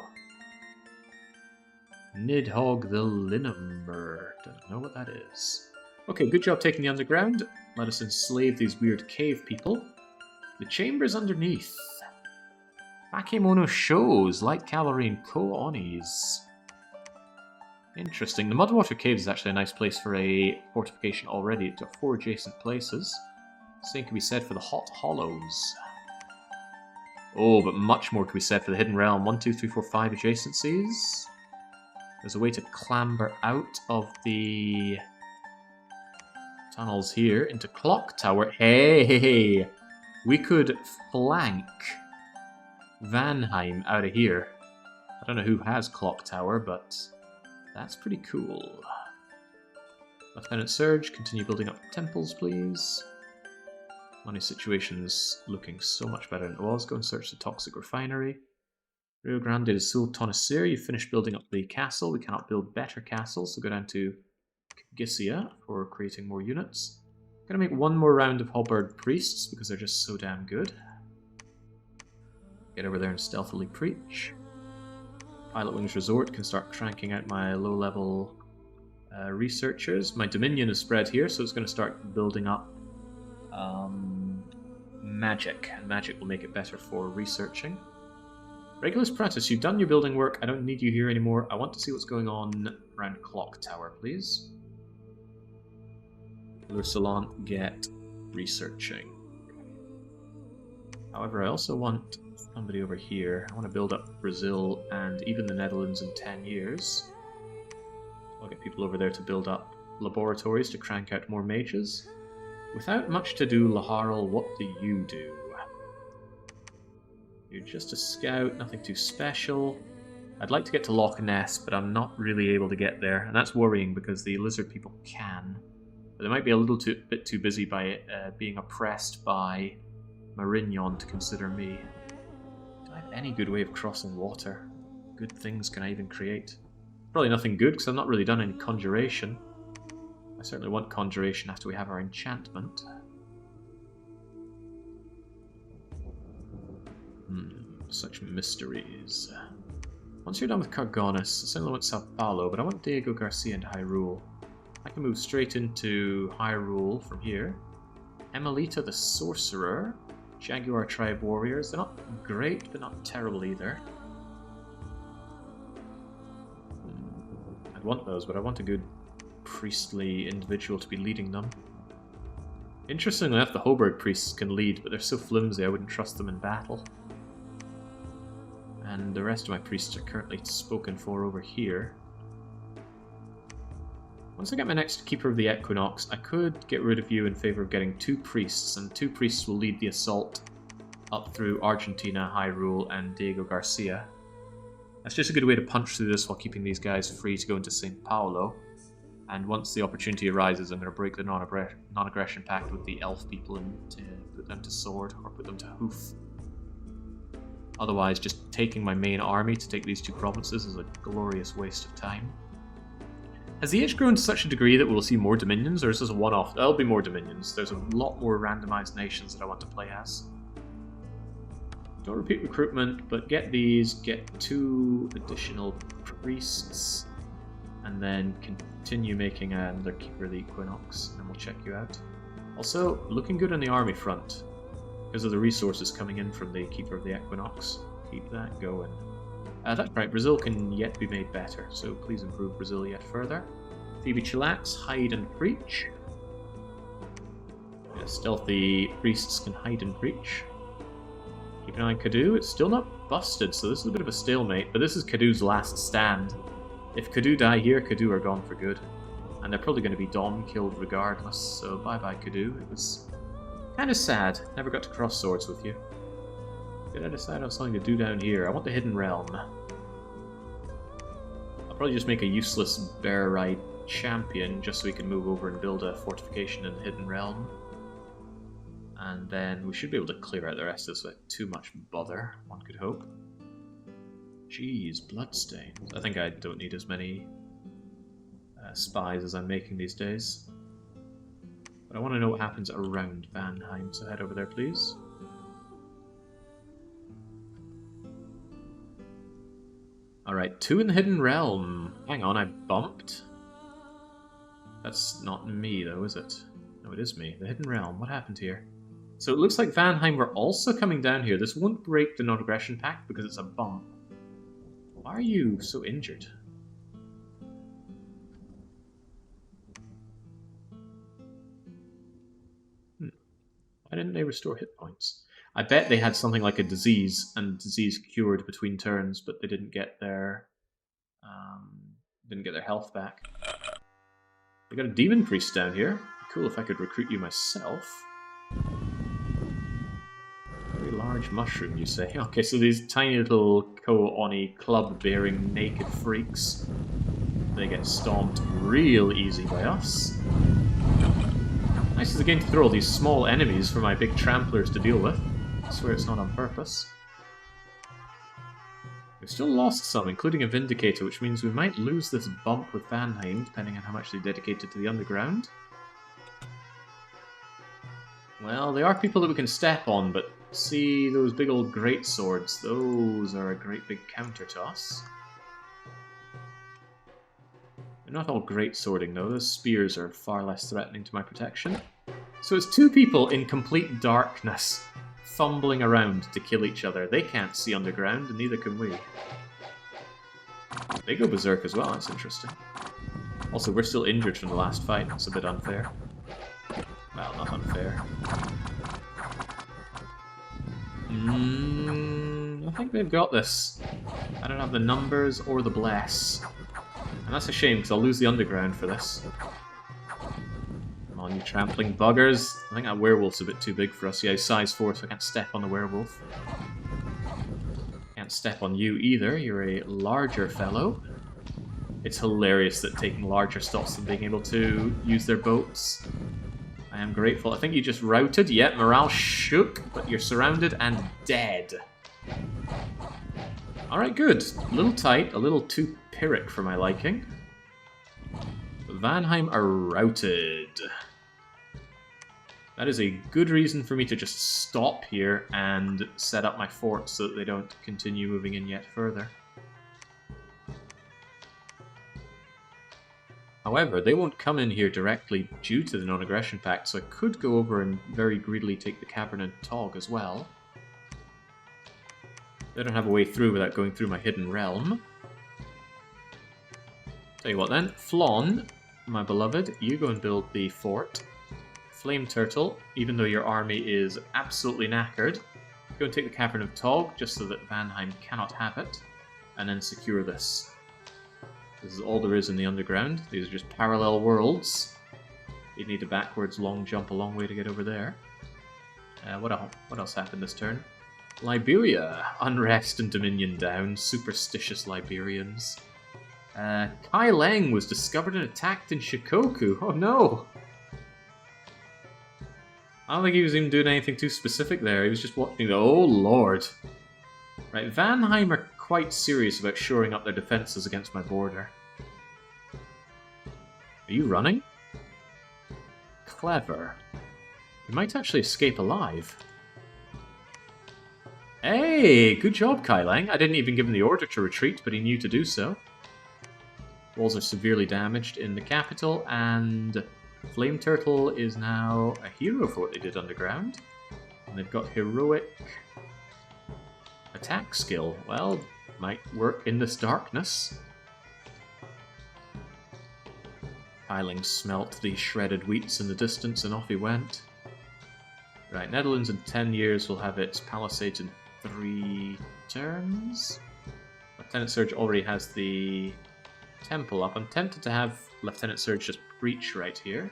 Nidhogg the Linnamer. Don't know what that is. Okay, good job taking the underground. Let us enslave these weird cave people. The chambers underneath. Bakemono shows, light cavalry and ko-onis. Interesting. The Mudwater Caves is actually a nice place for a fortification already. It's got 4 adjacent places. Same can be said for the Hot Hollows. Oh, but much more can be said for the Hidden Realm. 1, 2, 3, 4, 5 adjacencies. There's a way to clamber out of the tunnels here into Clock Tower. Hey! We could flank Vanheim out of here. I don't know who has Clock Tower, but that's pretty cool. Lieutenant Surge, continue building up temples, please. Money situation's looking so much better than it was. Go and search the Toxic Refinery. Rio Grande de Sul Tonacer, you finished building up the castle. We cannot build better castles, so go down to Kagasia for creating more units. Gonna make one more round of Halberd Priests because they're just so damn good. Get over there and stealthily preach. Pilot Wings Resort can start cranking out my low-level researchers. My Dominion is spread here, so it's going to start building up magic. And magic will make it better for researching. Regulus Praetus, you've done your building work. I don't need you here anymore. I want to see what's going on around Clock Tower, please. Lursalant, get researching. However, I also want somebody over here. I want to build up Brazil and even the Netherlands in 10 years. I'll get people over there to build up laboratories to crank out more mages. Without much to do, Laharl, what do you do? You're just a scout, nothing too special. I'd like to get to Loch Ness, but I'm not really able to get there, and that's worrying because the lizard people can. But they might be a little bit too busy by being oppressed by Marignon to consider me. Do I have any good way of crossing water? Good things can I even create? Probably nothing good, because I've not really done any conjuration. I certainly want conjuration after we have our enchantment. Such mysteries. Once you're done with Cargonis, I certainly want Sao Paulo, but I want Diego Garcia into Hyrule. I can move straight into Hyrule from here. Emelita the Sorcerer. Jaguar Tribe Warriors. They're not great, but not terrible either. I'd want those, but I want a good priestly individual to be leading them. Interestingly enough, the Hoberg priests can lead, but they're so flimsy I wouldn't trust them in battle. And the rest of my priests are currently spoken for over here. Once I get my next Keeper of the Equinox, I could get rid of you in favor of getting 2 priests, and 2 priests will lead the assault up through Argentina, Hyrule, and Diego Garcia. That's just a good way to punch through this while keeping these guys free to go into St. Paulo. And once the opportunity arises, I'm going to break the non-aggression pact with the elf people and put them to sword, or put them to hoof. Otherwise, just taking my main army to take these 2 provinces is a glorious waste of time. Has the age grown to such a degree that we'll see more dominions, or is this a one-off? There'll be more dominions. There's a lot more randomized nations that I want to play as. Don't repeat recruitment, but get these, get 2 additional priests, and then continue making another Keeper of the Equinox, and we'll check you out. Also, looking good on the army front, because of the resources coming in from the Keeper of the Equinox. Keep that going. That's right, Brazil can yet be made better, so please improve Brazil yet further. Phoebe Chillax, hide and preach. Yeah, stealthy priests can hide and preach. Keep an eye on Kadu, it's still not busted, so this is a bit of a stalemate, but this is Kadu's last stand. If Kadu die here, Kadu are gone for good. And they're probably going to be Dom killed regardless, so bye-bye Kadu. It was kind of sad, never got to cross swords with you. Did I decide on something to do down here? I want the Hidden Realm. I'll probably just make a useless bear ride champion just so we can move over and build a fortification in the Hidden Realm. And then we should be able to clear out the rest of this without too much bother, one could hope. Jeez, bloodstains. I think I don't need as many spies as I'm making these days. But I want to know what happens around Vanheim, so head over there please. Alright, 2 in the Hidden Realm. Hang on, I bumped? That's not me, though, is it? No, it is me. The Hidden Realm. What happened here? So it looks like Vanheim were also coming down here. This won't break the non-aggression pact because it's a bump. Why are you so injured? Why didn't they restore hit points? I bet they had something like a disease, and disease cured between turns, but they didn't get their health back. We got a demon priest down here. Cool if I could recruit you myself. Very large mushroom, you say? Okay, so these tiny little Ko-Oni club-bearing naked freaks, they get stomped real easy by us. Nice as a game to throw all these small enemies for my big tramplers to deal with. I swear it's not on purpose. We've still lost some, including a Vindicator, which means we might lose this bump with Vanheim, depending on how much they dedicated to the underground. Well, they are people that we can step on, but see those big old great swords? Those are a great big counter to us. They're not all great swording, though. Those spears are far less threatening to my protection. So it's 2 people in complete darkness, fumbling around to kill each other. They can't see underground, and neither can we. They go berserk as well, that's interesting. Also, we're still injured from the last fight. That's a bit unfair. Well, not unfair. I think they've got this. I don't have the numbers or the bless. And that's a shame, because I'll lose the underground for this. Come on, you trampling buggers. I think that werewolf's a bit too big for us. Yeah, he's size 4, so I can't step on the werewolf. Can't step on you either. You're a larger fellow. It's hilarious that taking larger stops them being able to use their boats. I am grateful. I think you just routed. Yeah, morale shook, but you're surrounded and dead. Alright, good. A little tight, a little too Pyrrhic for my liking. Vanheim are routed. That is a good reason for me to just stop here and set up my fort so that they don't continue moving in yet further. However, they won't come in here directly due to the non-aggression pact, so I could go over and very greedily take the Cavern and Tog as well. They don't have a way through without going through my hidden realm. Tell you what then, Flon, my beloved, you go and build the fort. Flame Turtle, even though your army is absolutely knackered, go and take the Cavern of Tog, just so that Vanheim cannot have it, and then secure this. This is all there is in the underground. These are just parallel worlds. You'd need a backwards long jump a long way to get over there. What else happened this turn? Liberia. Unrest and Dominion down. Superstitious Liberians. Kai Leng was discovered and attacked in Shikoku. Oh no! I don't think he was even doing anything too specific there. He was just watching the... Oh lord! Right, Vanheim are quite serious about shoring up their defenses against my border. Are you running? Clever. You might actually escape alive. Hey! Good job, Kai Leng. I didn't even give him the order to retreat, but he knew to do so. Walls are severely damaged in the capital, and Flame Turtle is now a hero for what they did underground. And they've got heroic attack skill. Well, might work in this darkness. Hiling smelt the shredded wheats in the distance, and off he went. Right, Netherlands in 10 years will have its palisades in 3 turns. Lieutenant Surge already has the temple up. I'm tempted to have Lieutenant Surge just breach right here.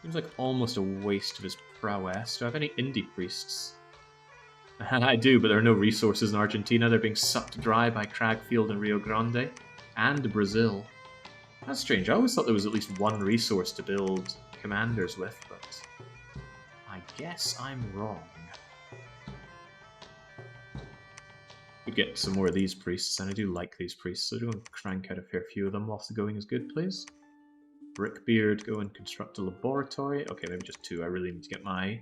Seems like almost a waste of his prowess. Do I have any indie priests? I do, but there are no resources in Argentina. They're being sucked dry by Cragfield and Rio Grande. And Brazil. That's strange. I always thought there was at least one resource to build commanders with, but I guess I'm wrong. Could get some more of these priests, and I do like these priests, so I'm going to crank out a fair few of them whilst the going is good, please. Brickbeard, go and construct a laboratory. Okay, maybe just 2. I really need to get my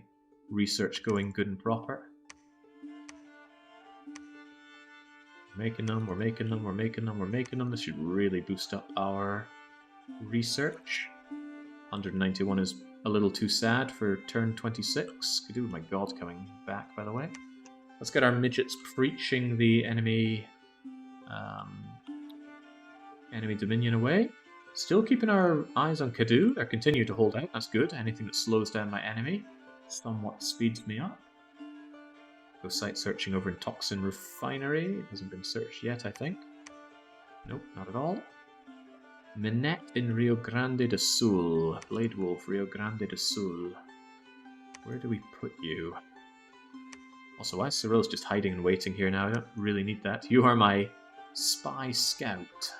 research going good and proper. We're making them, we're making them, we're making them, we're making them. This should really boost up our research. 191 is a little too sad for turn 26. Could do with my god coming back, by the way. Let's get our midgets preaching the enemy enemy dominion away. Still keeping our eyes on Kadu. They continue to hold out. That's good. Anything that slows down my enemy somewhat speeds me up. Go site searching over in Toxin Refinery. It hasn't been searched yet, I think. Nope, not at all. Minette in Rio Grande do Sul. Blade Wolf, Rio Grande do Sul. Where do we put you? Also, why is Cyril's just hiding and waiting here now? I don't really need that. You are my spy scout.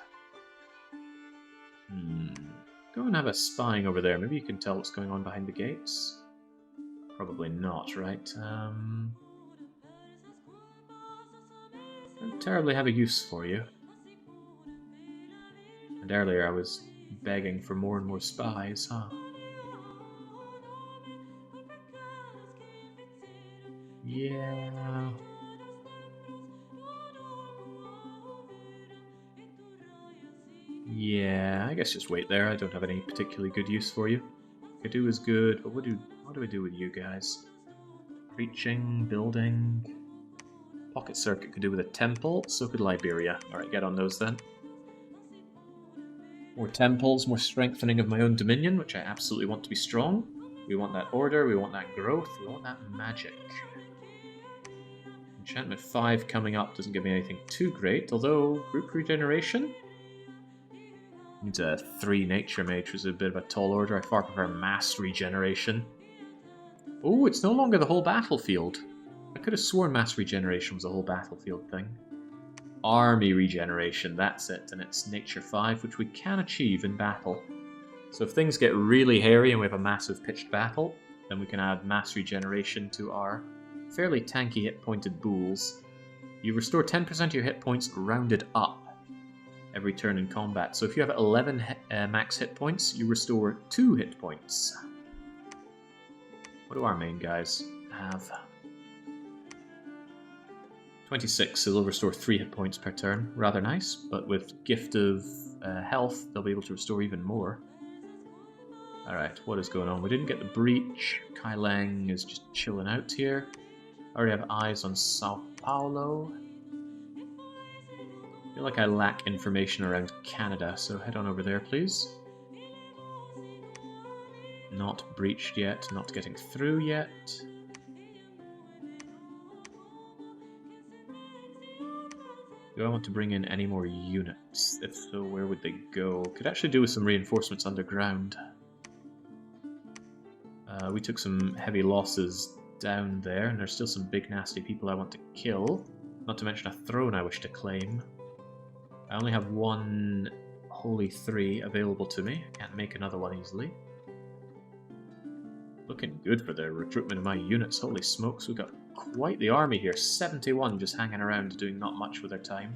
Go and have a spying over there. Maybe you can tell what's going on behind the gates. Probably not, right? Don't terribly have a use for you. And earlier I was begging for more and more spies, huh? Yeah. Yeah, I guess just wait there. I don't have any particularly good use for you. Kadu is good, but what do I do with you guys? Preaching, building. Pocket Circuit could do with a temple, so could Liberia. Alright, get on those then. More temples, more strengthening of my own dominion, which I absolutely want to be strong. We want that order, we want that growth, we want that magic. Enchantment 5 coming up doesn't give me anything too great, although group regeneration? Needs a 3 nature mage, which is a bit of a tall order. I far prefer mass regeneration. Oh, it's no longer the whole battlefield. I could have sworn mass regeneration was a whole battlefield thing. Army regeneration, that's it, and it's nature 5, which we can achieve in battle. So if things get really hairy and we have a massive pitched battle, then we can add mass regeneration to our fairly tanky hit-pointed bulls. You restore 10% of your hit points rounded up every turn in combat. So if you have 11 max hit points, you restore 2 hit points. What do our main guys have? 26, so they'll restore 3 hit points per turn. Rather nice, but with Gift of Health, they'll be able to restore even more. Alright, what is going on? We didn't get the breach. Kai Leng is just chilling out here. I already have eyes on Sao Paulo. I feel like I lack information around Canada, so head on over there, please. Not breached yet, not getting through yet. Do I want to bring in any more units? If so, where would they go? Could actually do with some reinforcements underground. We took some heavy losses down there, and there's still some big nasty people I want to kill. Not to mention a throne I wish to claim. I only have 1 Holy 3 available to me. I can't make another one easily. Looking good for the recruitment of my units. Holy smokes, we've got quite the army here. 71 just hanging around doing not much with their time.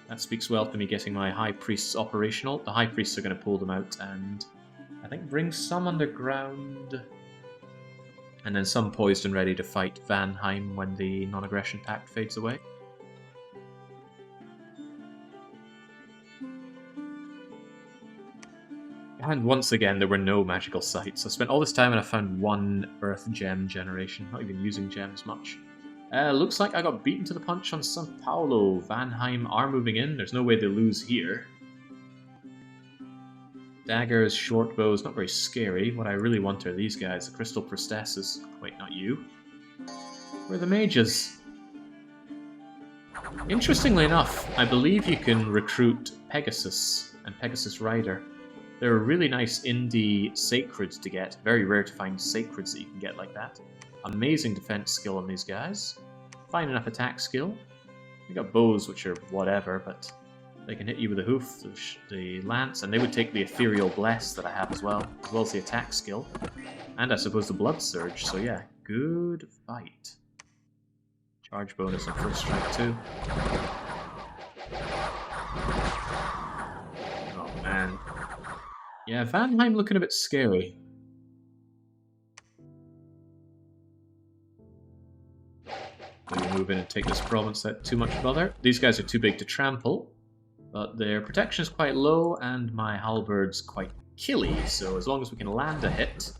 That speaks well to me getting my High Priests operational. The High Priests are going to pull them out and I think bring some underground. And then some poised and ready to fight Vanheim when the non-aggression pact fades away. And once again, there were no magical sites. I spent all this time and I found 1 Earth Gem generation, not even using gems much. Looks like I got beaten to the punch on Sao Paulo. Vanheim are moving in. There's no way they lose here. Daggers, short bows, not very scary. What I really want are these guys, the Crystal Priestesses. Wait, not you. Where are the mages? Interestingly enough, I believe you can recruit Pegasus and Pegasus Rider. They're really nice indie sacreds to get. Very rare to find sacreds that you can get like that. Amazing defense skill on these guys. Fine enough attack skill. They got bows, which are whatever, but they can hit you with the hoof, the lance, and they would take the ethereal bless that I have as well as the attack skill. And I suppose the blood surge, so yeah, good fight. Charge bonus on first strike too. Oh man. Yeah, Vanheim looking a bit scary. move in and take this province without too much bother. These guys are too big to trample, but their protection is quite low, and my halberd's quite killy, so as long as we can land a hit...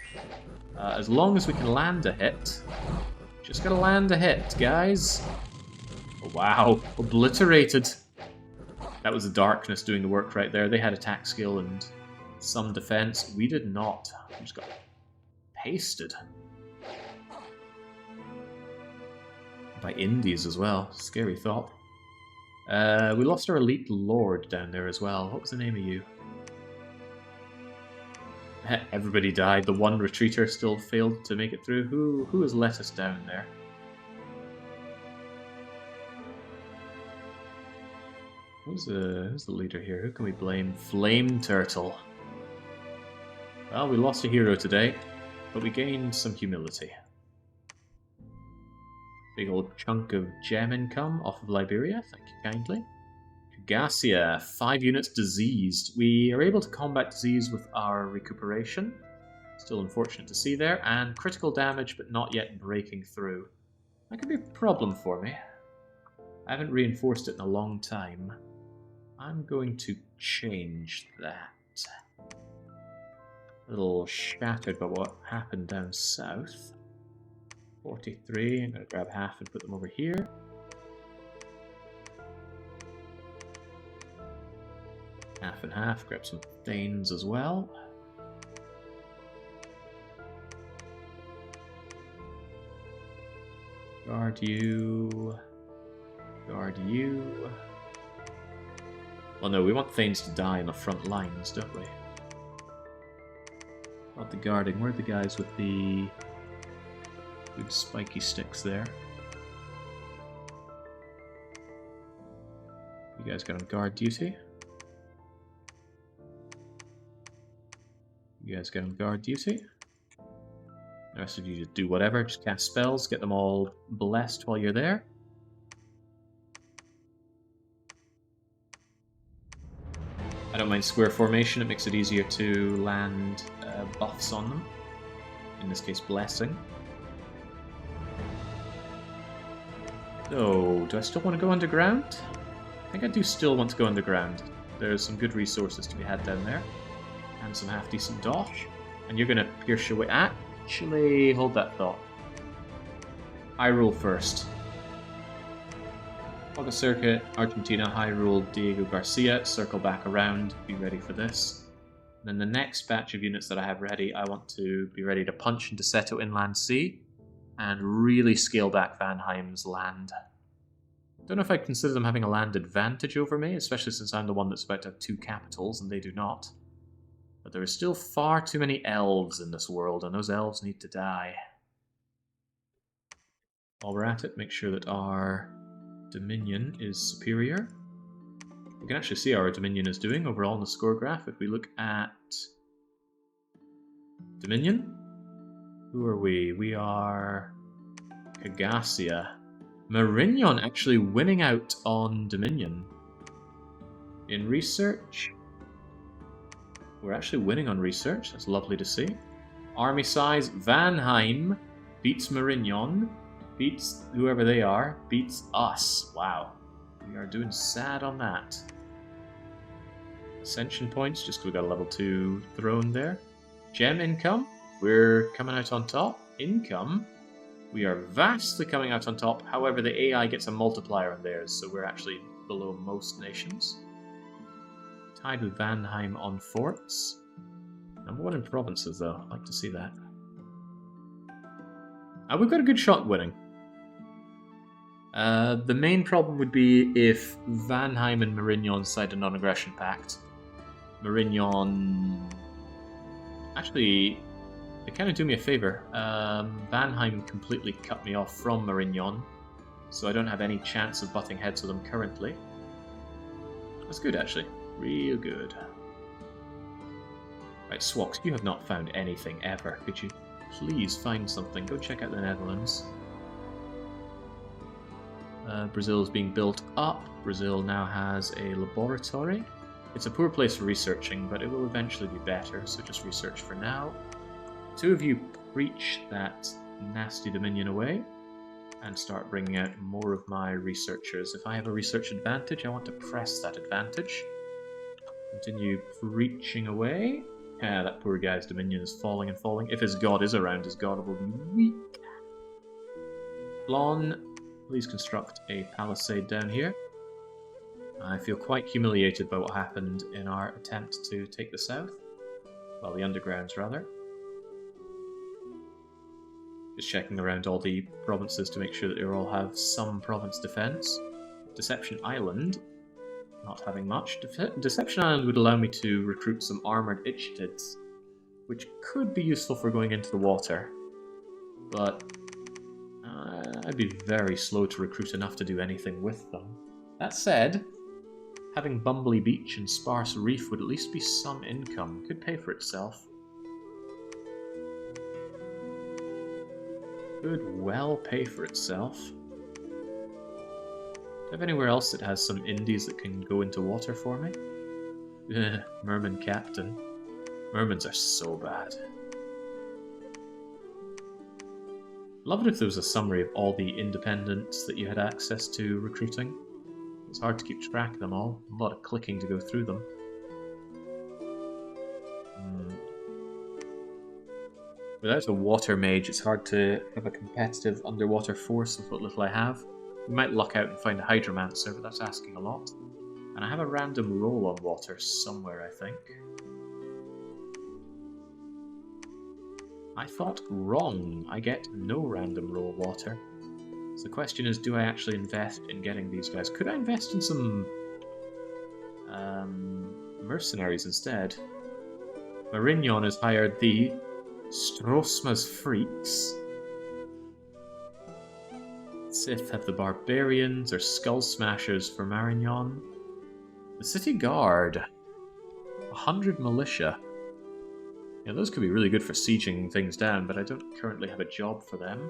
just gotta land a hit, guys. Oh, wow, obliterated. That was the darkness doing the work right there. They had attack skill and some defense. We did not. We just got pasted. By Indies as well. Scary thought. We lost our elite lord down there as well. What was the name of you? Everybody died. The one retreater still failed to make it through. Who has let us down there? Who's the leader here? Who can we blame? Flame Turtle. Well, we lost a hero today, but we gained some humility. Big old chunk of gem income off of Liberia, thank you kindly. Kagasia, 5 units diseased. We are able to combat disease with our recuperation. Still unfortunate to see there. And critical damage, but not yet breaking through. That could be a problem for me. I haven't reinforced it in a long time. I'm going to change that. A little shattered by what happened down south. 43, I'm going to grab half and put them over here. Half and half, grab some Thanes as well. Guard you. Guard you. Well, no, we want Thanes to die in the front lines, don't we? Not the guarding. Where are the guys with the good spiky sticks there? You guys got on guard duty? You guys get on guard duty? The rest of you just do whatever, just cast spells, get them all blessed while you're there. I don't mind square formation, it makes it easier to land buffs on them. In this case, blessing. So, do I still want to go underground? I think I do still want to go underground. There's some good resources to be had down there. And some half-decent dosh. And you're going to pierce your way... Actually, hold that thought. I rule first. Paga Circuit, Argentina, High Rule, Diego Garcia, circle back around, be ready for this. And then the next batch of units that I have ready, I want to be ready to punch into Seto Inland Sea and really scale back Vanheim's land. Don't know if I'd consider them having a land advantage over me, especially since I'm the one that's about to have 2 capitals and they do not. But there are still far too many elves in this world, and those elves need to die. While we're at it, make sure that our Dominion is superior. We can actually see how our Dominion is doing overall in the score graph. If we look at Dominion, who are we? We are Kagasia. Marignon actually winning out on Dominion. In research, we're actually winning on research. That's lovely to see. Army size, Vanheim beats Marignon. Beats whoever they are, beats us. Wow. We are doing sad on that. Ascension points, just because we got a level 2 throne there. Gem income, we're coming out on top. Income, we are vastly coming out on top. However, the AI gets a multiplier on theirs, so we're actually below most nations. Tied with Vanheim on forts. Number 1 in provinces, though. I'd like to see that. We've got a good shot winning. The main problem would be if Vanheim and Marignon signed a non-aggression pact. Marignon... Actually, they kind of do me a favour. Vanheim completely cut me off from Marignon, so I don't have any chance of butting heads with them currently. That's good, actually. Real good. Right, Swox, you have not found anything ever. Could you please find something? Go check out the Netherlands. Brazil is being built up. Brazil now has a laboratory. It's a poor place for researching, but it will eventually be better, so just research for now. 2 of you preach that nasty Dominion away. and start bringing out more of my researchers. If I have a research advantage, I want to press that advantage. Continue preaching away. Yeah, that poor guy's dominion is falling and falling. If his god is around, his god will be weak. Blon, please construct a palisade down here. I feel quite humiliated by what happened in our attempt to take the south. Well, the undergrounds, rather. Just checking around all the provinces to make sure that they all have some province defense. Deception Island, not having much. Deception Island would allow me to recruit some armored Ichtids, which could be useful for going into the water. But I'd be very slow to recruit enough to do anything with them. That said, having Bumbly Beach and Sparse Reef would at least be some income. Could pay for itself. Could well pay for itself. Do I have anywhere else that has some indies that can go into water for me? Merman Captain. Mermans are so bad. Love it if there was a summary of all the independents that you had access to recruiting. It's hard to keep track of them all. A lot of clicking to go through them. Without a water mage, it's hard to have a competitive underwater force with what little I have. We might luck out and find a hydromancer, but that's asking a lot. And I have a random roll on water somewhere, I think. I thought wrong. I get no random roll water. So the question is, do I actually invest in getting these guys? Could I invest in some mercenaries instead? Marignon has hired the Strosma's Freaks. Sith have the Barbarians or Skull Smashers for Marignon. The City Guard. 100 militia. Yeah, those could be really good for sieging things down, but I don't currently have a job for them.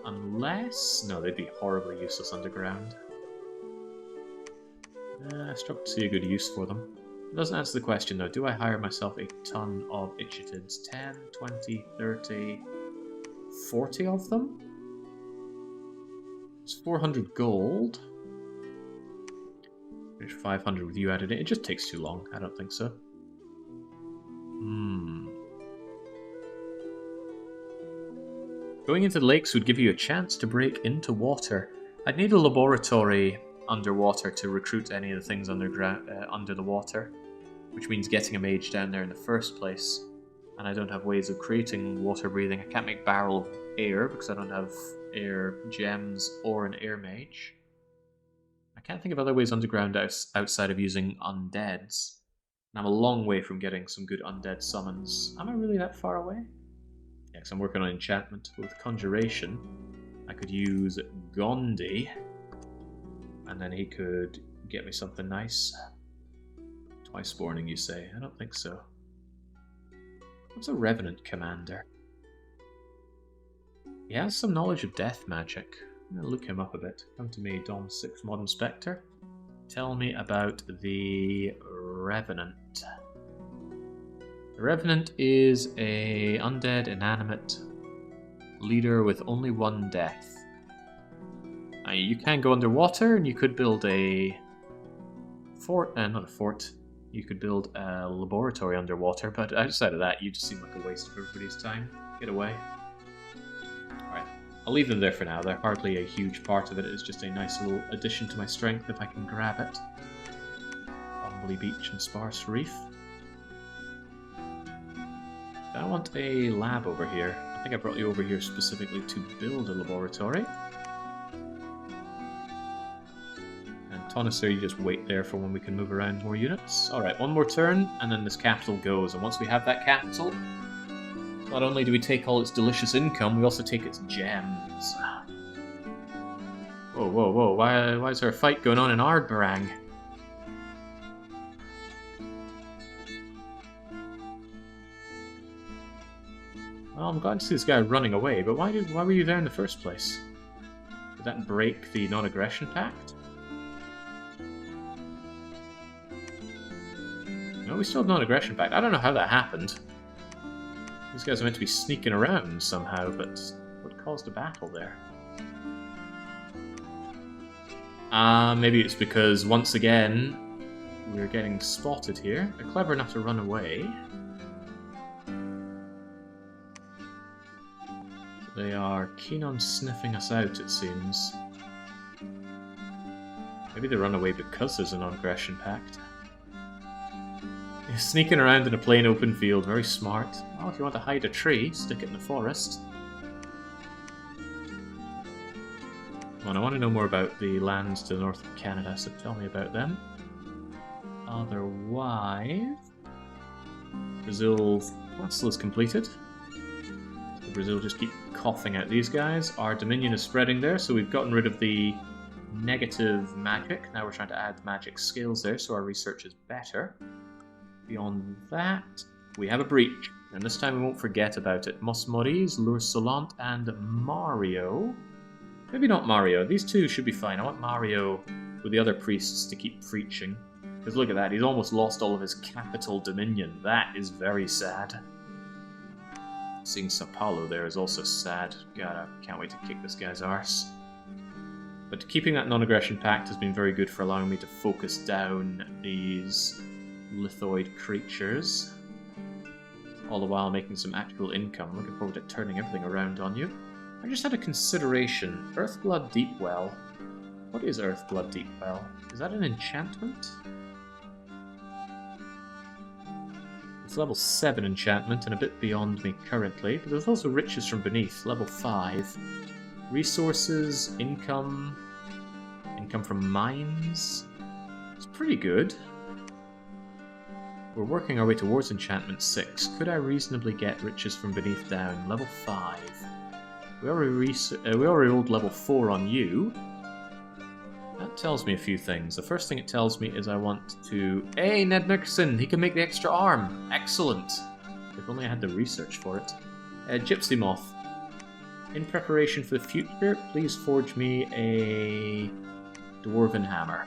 Unless... no, they'd be horribly useless underground. I struggle to see a good use for them. It doesn't answer the question though. Do I hire myself a ton of Ichtids? 10, 20, 30, 40 of them? It's 400 gold. There's 500 with you added in. It just takes too long. I don't think so. Going into the lakes would give you a chance to break into water. I'd need a laboratory underwater to recruit any of the things underground, under the water, which means getting a mage down there in the first place. And I don't have ways of creating water breathing. I can't make barrel of air because I don't have air gems or an air mage. I can't think of other ways underground outside of using undeads. And I'm a long way from getting some good undead summons. Am I really that far away? Yeah, because I'm working on enchantment. With conjuration, I could use Gondi, and then he could get me something nice. Twice spawning, you say? I don't think so. What's a Revenant Commander? He has some knowledge of death magic. I'm going to look him up a bit. Come to me, Dom 6 Modern Spectre. Tell me about the Revenant. The Revenant is a undead, inanimate leader with only one death. You can go underwater, and you could build a fort. Not a fort. You could build a laboratory underwater, but outside of that, you just seem like a waste of everybody's time. Get away. Alright, I'll leave them there for now. They're hardly a huge part of it. It's just a nice little addition to my strength if I can grab it. Bumbly Beach and Sparse Reef. I want a lab over here. I think I brought you over here specifically to build a laboratory. And Tonacer, you just wait there for when we can move around more units. Alright, one more turn, and then this capital goes. And once we have that capital, not only do we take all its delicious income, we also take its gems. Whoa, whoa, whoa, why is there a fight going on in Ardbarang? Well, I'm glad to see this guy running away, but why were you there in the first place? Did that break the non-aggression pact? No, we still have non-aggression pact. I don't know how that happened. These guys are meant to be sneaking around somehow, but what caused a battle there? Maybe it's because, once again, we're getting spotted here. They're clever enough to run away. They are keen on sniffing us out, it seems. Maybe they run away because there's a non-aggression pact. Sneaking around in a plain open field, very smart. Well, if you want to hide a tree, stick it in the forest. Come on, I want to know more about the lands to the north of Canada, so tell me about them. Otherwise, Brazil's castle is completed. So Brazil just keep coughing out these guys. Our dominion is spreading there, so we've gotten rid of the negative magic. Now we're trying to add magic skills there, so our research is better. Beyond that, we have a breach, and this time we won't forget about it. Mosmoris, L'Ursulant, and Mario. Maybe not Mario. These two should be fine. I want Mario with the other priests to keep preaching. Because look at that, he's almost lost all of his capital dominion. That is very sad. Seeing Sao Paulo there is also sad. Can't wait to kick this guy's arse. But keeping that non-aggression pact has been very good for allowing me to focus down these lithoid creatures, all the while making some actual income. Looking forward to turning everything around on you. I just had a consideration. Earthblood Deepwell. What is Earthblood Deepwell? Is that an enchantment? It's level 7 enchantment and a bit beyond me currently, but there's also Riches from Beneath, level 5. Resources, income from mines. It's pretty good. We're working our way towards enchantment 6. Could I reasonably get Riches from Beneath down? Level 5. We already rolled level 4 on you. That tells me a few things. The first thing it tells me is I want to... Hey, Ned Nickerson! He can make the extra arm! Excellent! If only I had the research for it. Gypsy Moth. In preparation for the future, please forge me a Dwarven Hammer.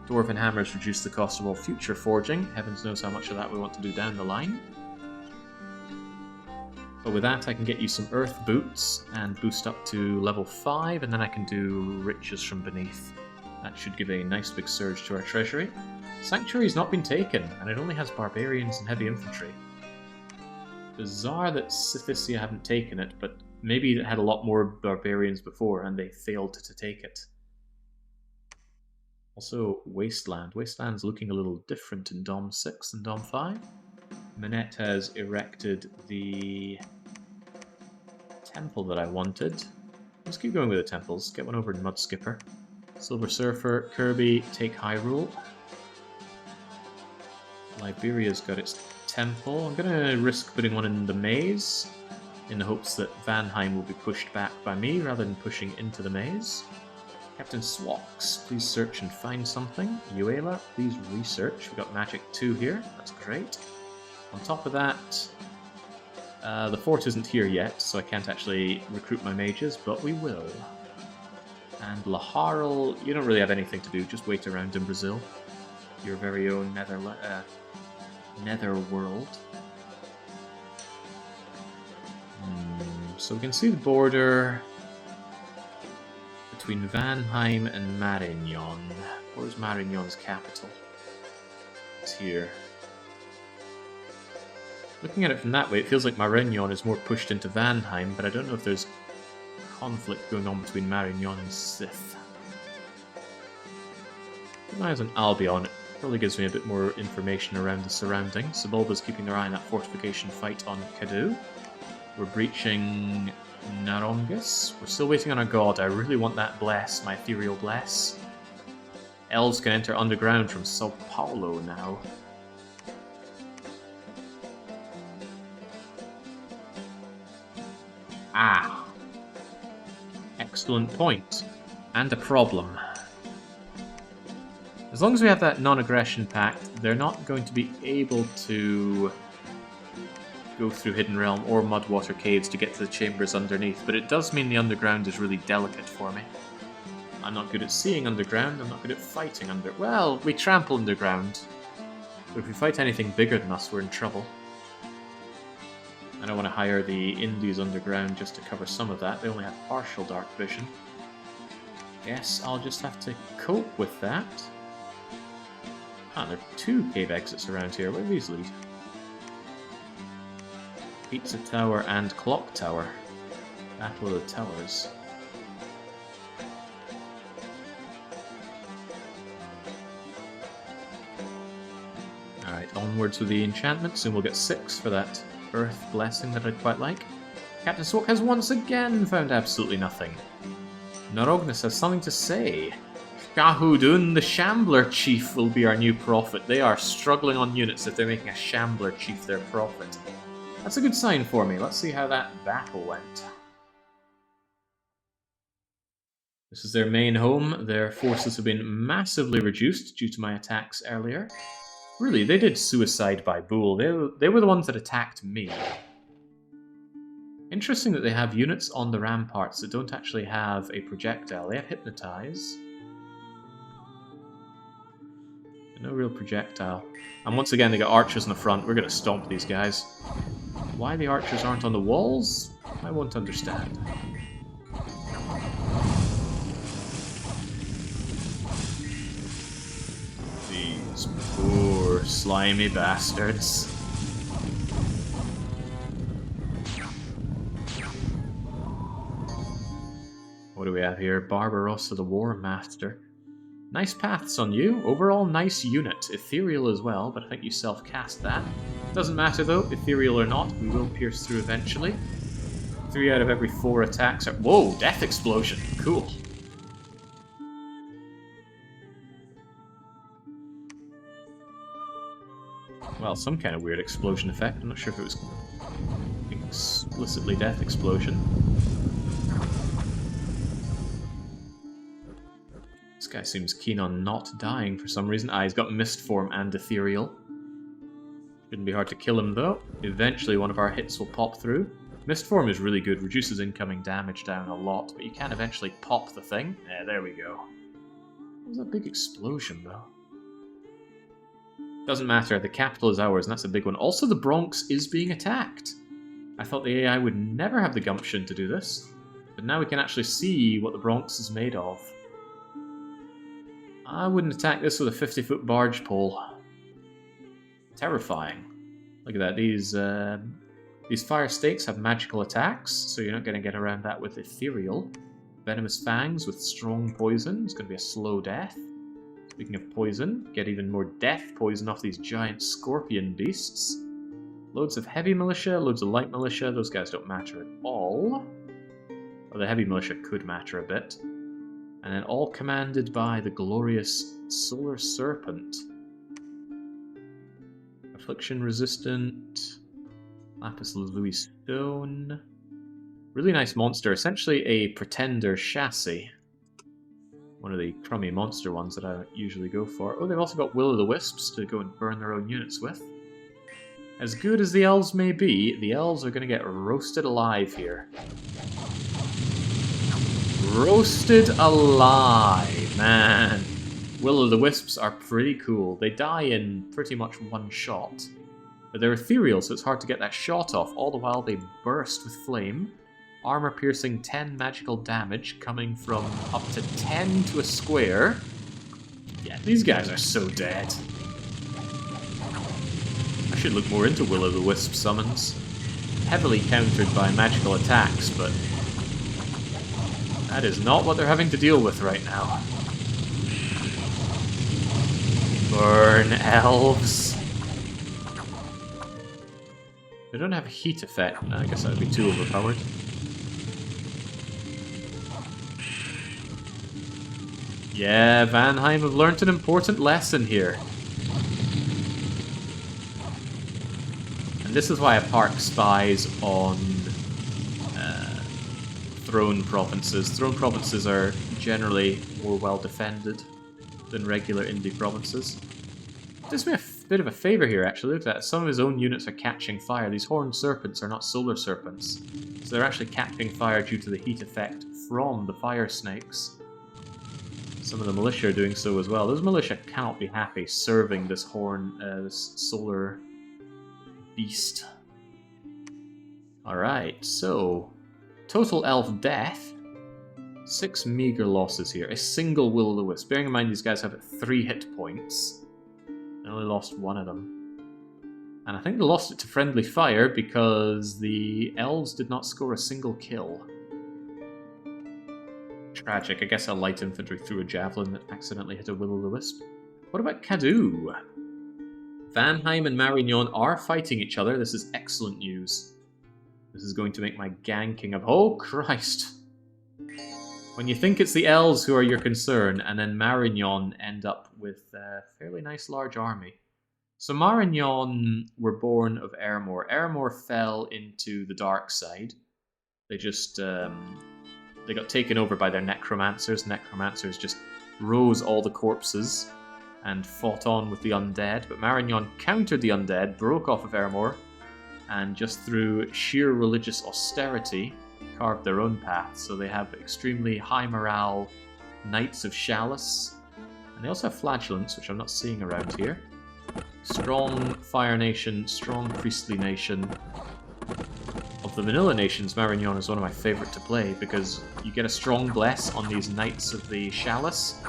Dwarven Hammers reduce the cost of all future forging. Heavens knows how much of that we want to do down the line. But with that, I can get you some Earth Boots and boost up to level 5, and then I can do Riches from Beneath. That should give a nice big surge to our treasury. Sanctuary's not been taken, and it only has Barbarians and Heavy Infantry. Bizarre that Scythia haven't taken it, but maybe it had a lot more Barbarians before, and they failed to take it. Also, Wasteland. Wasteland's looking a little different in Dom 6 than Dom 5. Manette has erected the temple that I wanted. Let's keep going with the temples. Get one over in Mudskipper. Silver Surfer, Kirby, take Hyrule. Liberia's got its temple. I'm going to risk putting one in the maze, in the hopes that Vanheim will be pushed back by me rather than pushing into the maze. Captain Swox, please search and find something. Uela, please research. We've got Magic 2 here. That's great. On top of that, the fort isn't here yet, so I can't actually recruit my mages, but we will. And Laharl, you don't really have anything to do, just wait around in Brazil. Your very own netherworld. So we can see the border between Vanheim and Marignan. Where's Marignan's capital? It's here. Looking at it from that way, it feels like Marignan is more pushed into Vanheim, but I don't know if there's conflict going on between Marignan and Sith. Keep my eyes on Albion. It probably gives me a bit more information around the surroundings. Sebulba's keeping their eye on that fortification fight on Kadu. We're breaching Narongus. We're still waiting on our god. I really want that bless, my ethereal bless. Elves can enter underground from Sao Paulo now. Ah. Excellent point. And a problem. As long as we have that non-aggression pact, they're not going to be able to go through Hidden Realm or Mudwater Caves to get to the chambers underneath, but it does mean the underground is really delicate for me. I'm not good at seeing underground, I'm not good at fighting under... Well, we trample underground. But if we fight anything bigger than us, we're in trouble. I don't want to hire the Indies underground just to cover some of that. They only have partial dark vision. Guess I'll just have to cope with that. Ah, there are 2 cave exits around here. Where do these lead? Pizza Tower and Clock Tower. Battle of the Towers. Alright, onwards with the enchantments, and we'll get 6 for that Earth Blessing that I'd quite like. Captain Swok has once again found absolutely nothing. Norognis has something to say. Kahudun, the Shambler Chief, will be our new prophet. They are struggling on units if they're making a Shambler Chief their prophet. That's a good sign for me. Let's see how that battle went. This is their main home. Their forces have been massively reduced due to my attacks earlier. Really, they did suicide by Bull. They were the ones that attacked me. Interesting that they have units on the ramparts that don't actually have a projectile. They have Hypnotize. But no real projectile. And once again, they got archers in the front. We're going to stomp these guys. Why the archers aren't on the walls, I won't understand. These poor, slimy bastards. What do we have here? Barbarossa the War Master. Nice paths on you. Overall, nice unit. Ethereal as well, but I think you self-cast that. Doesn't matter though, ethereal or not, we will pierce through eventually. 3 out of every 4 attacks are... Whoa! Death Explosion! Cool. Well, some kind of weird explosion effect. I'm not sure if it was explicitly Death Explosion. This guy seems keen on not dying for some reason. Ah, he's got Mist Form and Ethereal. Shouldn't be hard to kill him though. Eventually one of our hits will pop through. Mist Form is really good, reduces incoming damage down a lot, but you can eventually pop the thing. Yeah, there we go. What was that big explosion though? Doesn't matter, the capital is ours, and that's a big one. Also, the Bronx is being attacked. I thought the AI would never have the gumption to do this, but now we can actually see what the Bronx is made of. I wouldn't attack this with a 50-foot barge pole. Terrifying. Look at that, these fire stakes have magical attacks, so you're not going to get around that with ethereal. Venomous fangs with strong poison, it's going to be a slow death. Speaking of poison, get even more death poison off these giant scorpion beasts. Loads of heavy militia, loads of light militia, those guys don't matter at all. Or the heavy militia could matter a bit. And then all commanded by the glorious Solar Serpent. Affliction resistant. Lapis Lazuli Stone. Really nice monster, essentially a pretender chassis. One of the crummy monster ones that I don't usually go for. Oh, they've also got Will-o'-the-Wisps to go and burn their own units with. As good as the elves may be, the elves are going to get roasted alive here. Roasted alive, man. Will-o'-the-Wisps are pretty cool. They die in pretty much one shot. But they're ethereal, so it's hard to get that shot off. All the while they burst with flame. Armor piercing 10 magical damage coming from up to 10 to a square. Yeah, these guys are so dead. I should look more into Will-o'-the-Wisp summons. Heavily countered by magical attacks, but that is not what they're having to deal with right now. Burn, elves. They don't have a heat effect. I guess that would be too overpowered. Yeah, Vanheim have learnt an important lesson here. And this is why I park spies on throne provinces. Throne provinces are generally more well defended than regular indie provinces. Does me a bit of a favour here, actually. Look at that. Some of his own units are catching fire. These horned serpents are not solar serpents. So they're actually catching fire due to the heat effect from the fire snakes. Some of the militia are doing so as well. Those militia cannot be happy serving this this solar beast. Alright, so total elf death 6 meager losses here. A single will-o'-the-wisp. Bearing in mind these guys have 3 hit points. I only lost 1 of them. And I think they lost it to friendly fire because the elves did not score a single kill. Tragic. I guess our light infantry threw a javelin that accidentally hit a will-o'-the-wisp. What about Cadu? Vanheim and Marignon are fighting each other. This is excellent news. This is going to make my ganking of... Oh, Christ! When you think it's the elves who are your concern, and then Marignon end up with a fairly nice large army. So Marignon were born of Eremor. Eremor fell into the dark side. They just... they got taken over by their necromancers. Necromancers just rose all the corpses and fought on with the undead. But Marignon countered the undead, broke off of Eremor, and just through sheer religious austerity carved their own path. So they have extremely high morale Knights of Chalice. And they also have Flagellants, which I'm not seeing around here. Strong Fire Nation, strong Priestly Nation. Of the Vanilla Nations, Marignon is one of my favourite to play because you get a strong bless on these Knights of the Chalice,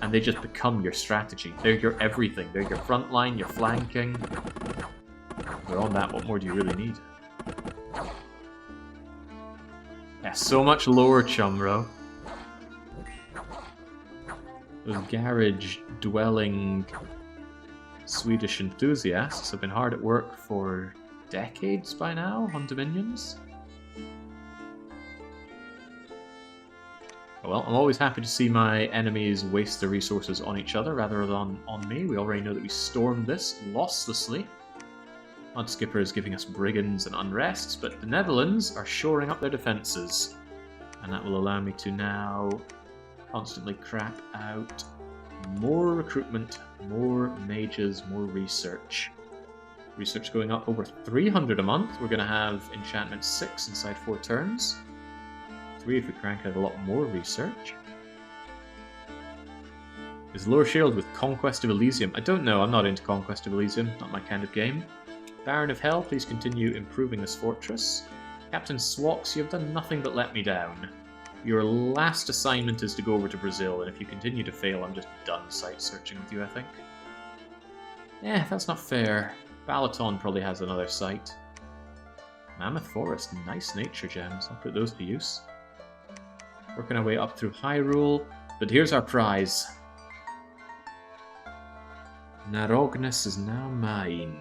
and they just become your strategy. They're your everything. They're your front line, your flanking. But on that, what more do you really need? Yeah, so much lower, Chumro. Those garage-dwelling Swedish enthusiasts have been hard at work for decades by now on Dominions. Well, I'm always happy to see my enemies waste their resources on each other rather than on me. We already know that we stormed this losslessly. Mudskipper is giving us brigands and unrests, but the Netherlands are shoring up their defences. And that will allow me to now constantly crap out more recruitment, more mages, more research. Research going up over 300 a month. We're going to have enchantment 6 inside 4 turns. 3 if we crank out a lot more research. Is Lower Shield with Conquest of Elysium? I don't know, I'm not into Conquest of Elysium, not my kind of game. Baron of Hell, please continue improving this fortress. Captain Swox, you have done nothing but let me down. Your last assignment is to go over to Brazil, and if you continue to fail, I'm just done site searching with you, I think. Eh, that's not fair. Balaton probably has another site. Mammoth Forest, nice nature gems. I'll put those to use. Working our way up through Hyrule, but here's our prize. Narognes is now mine,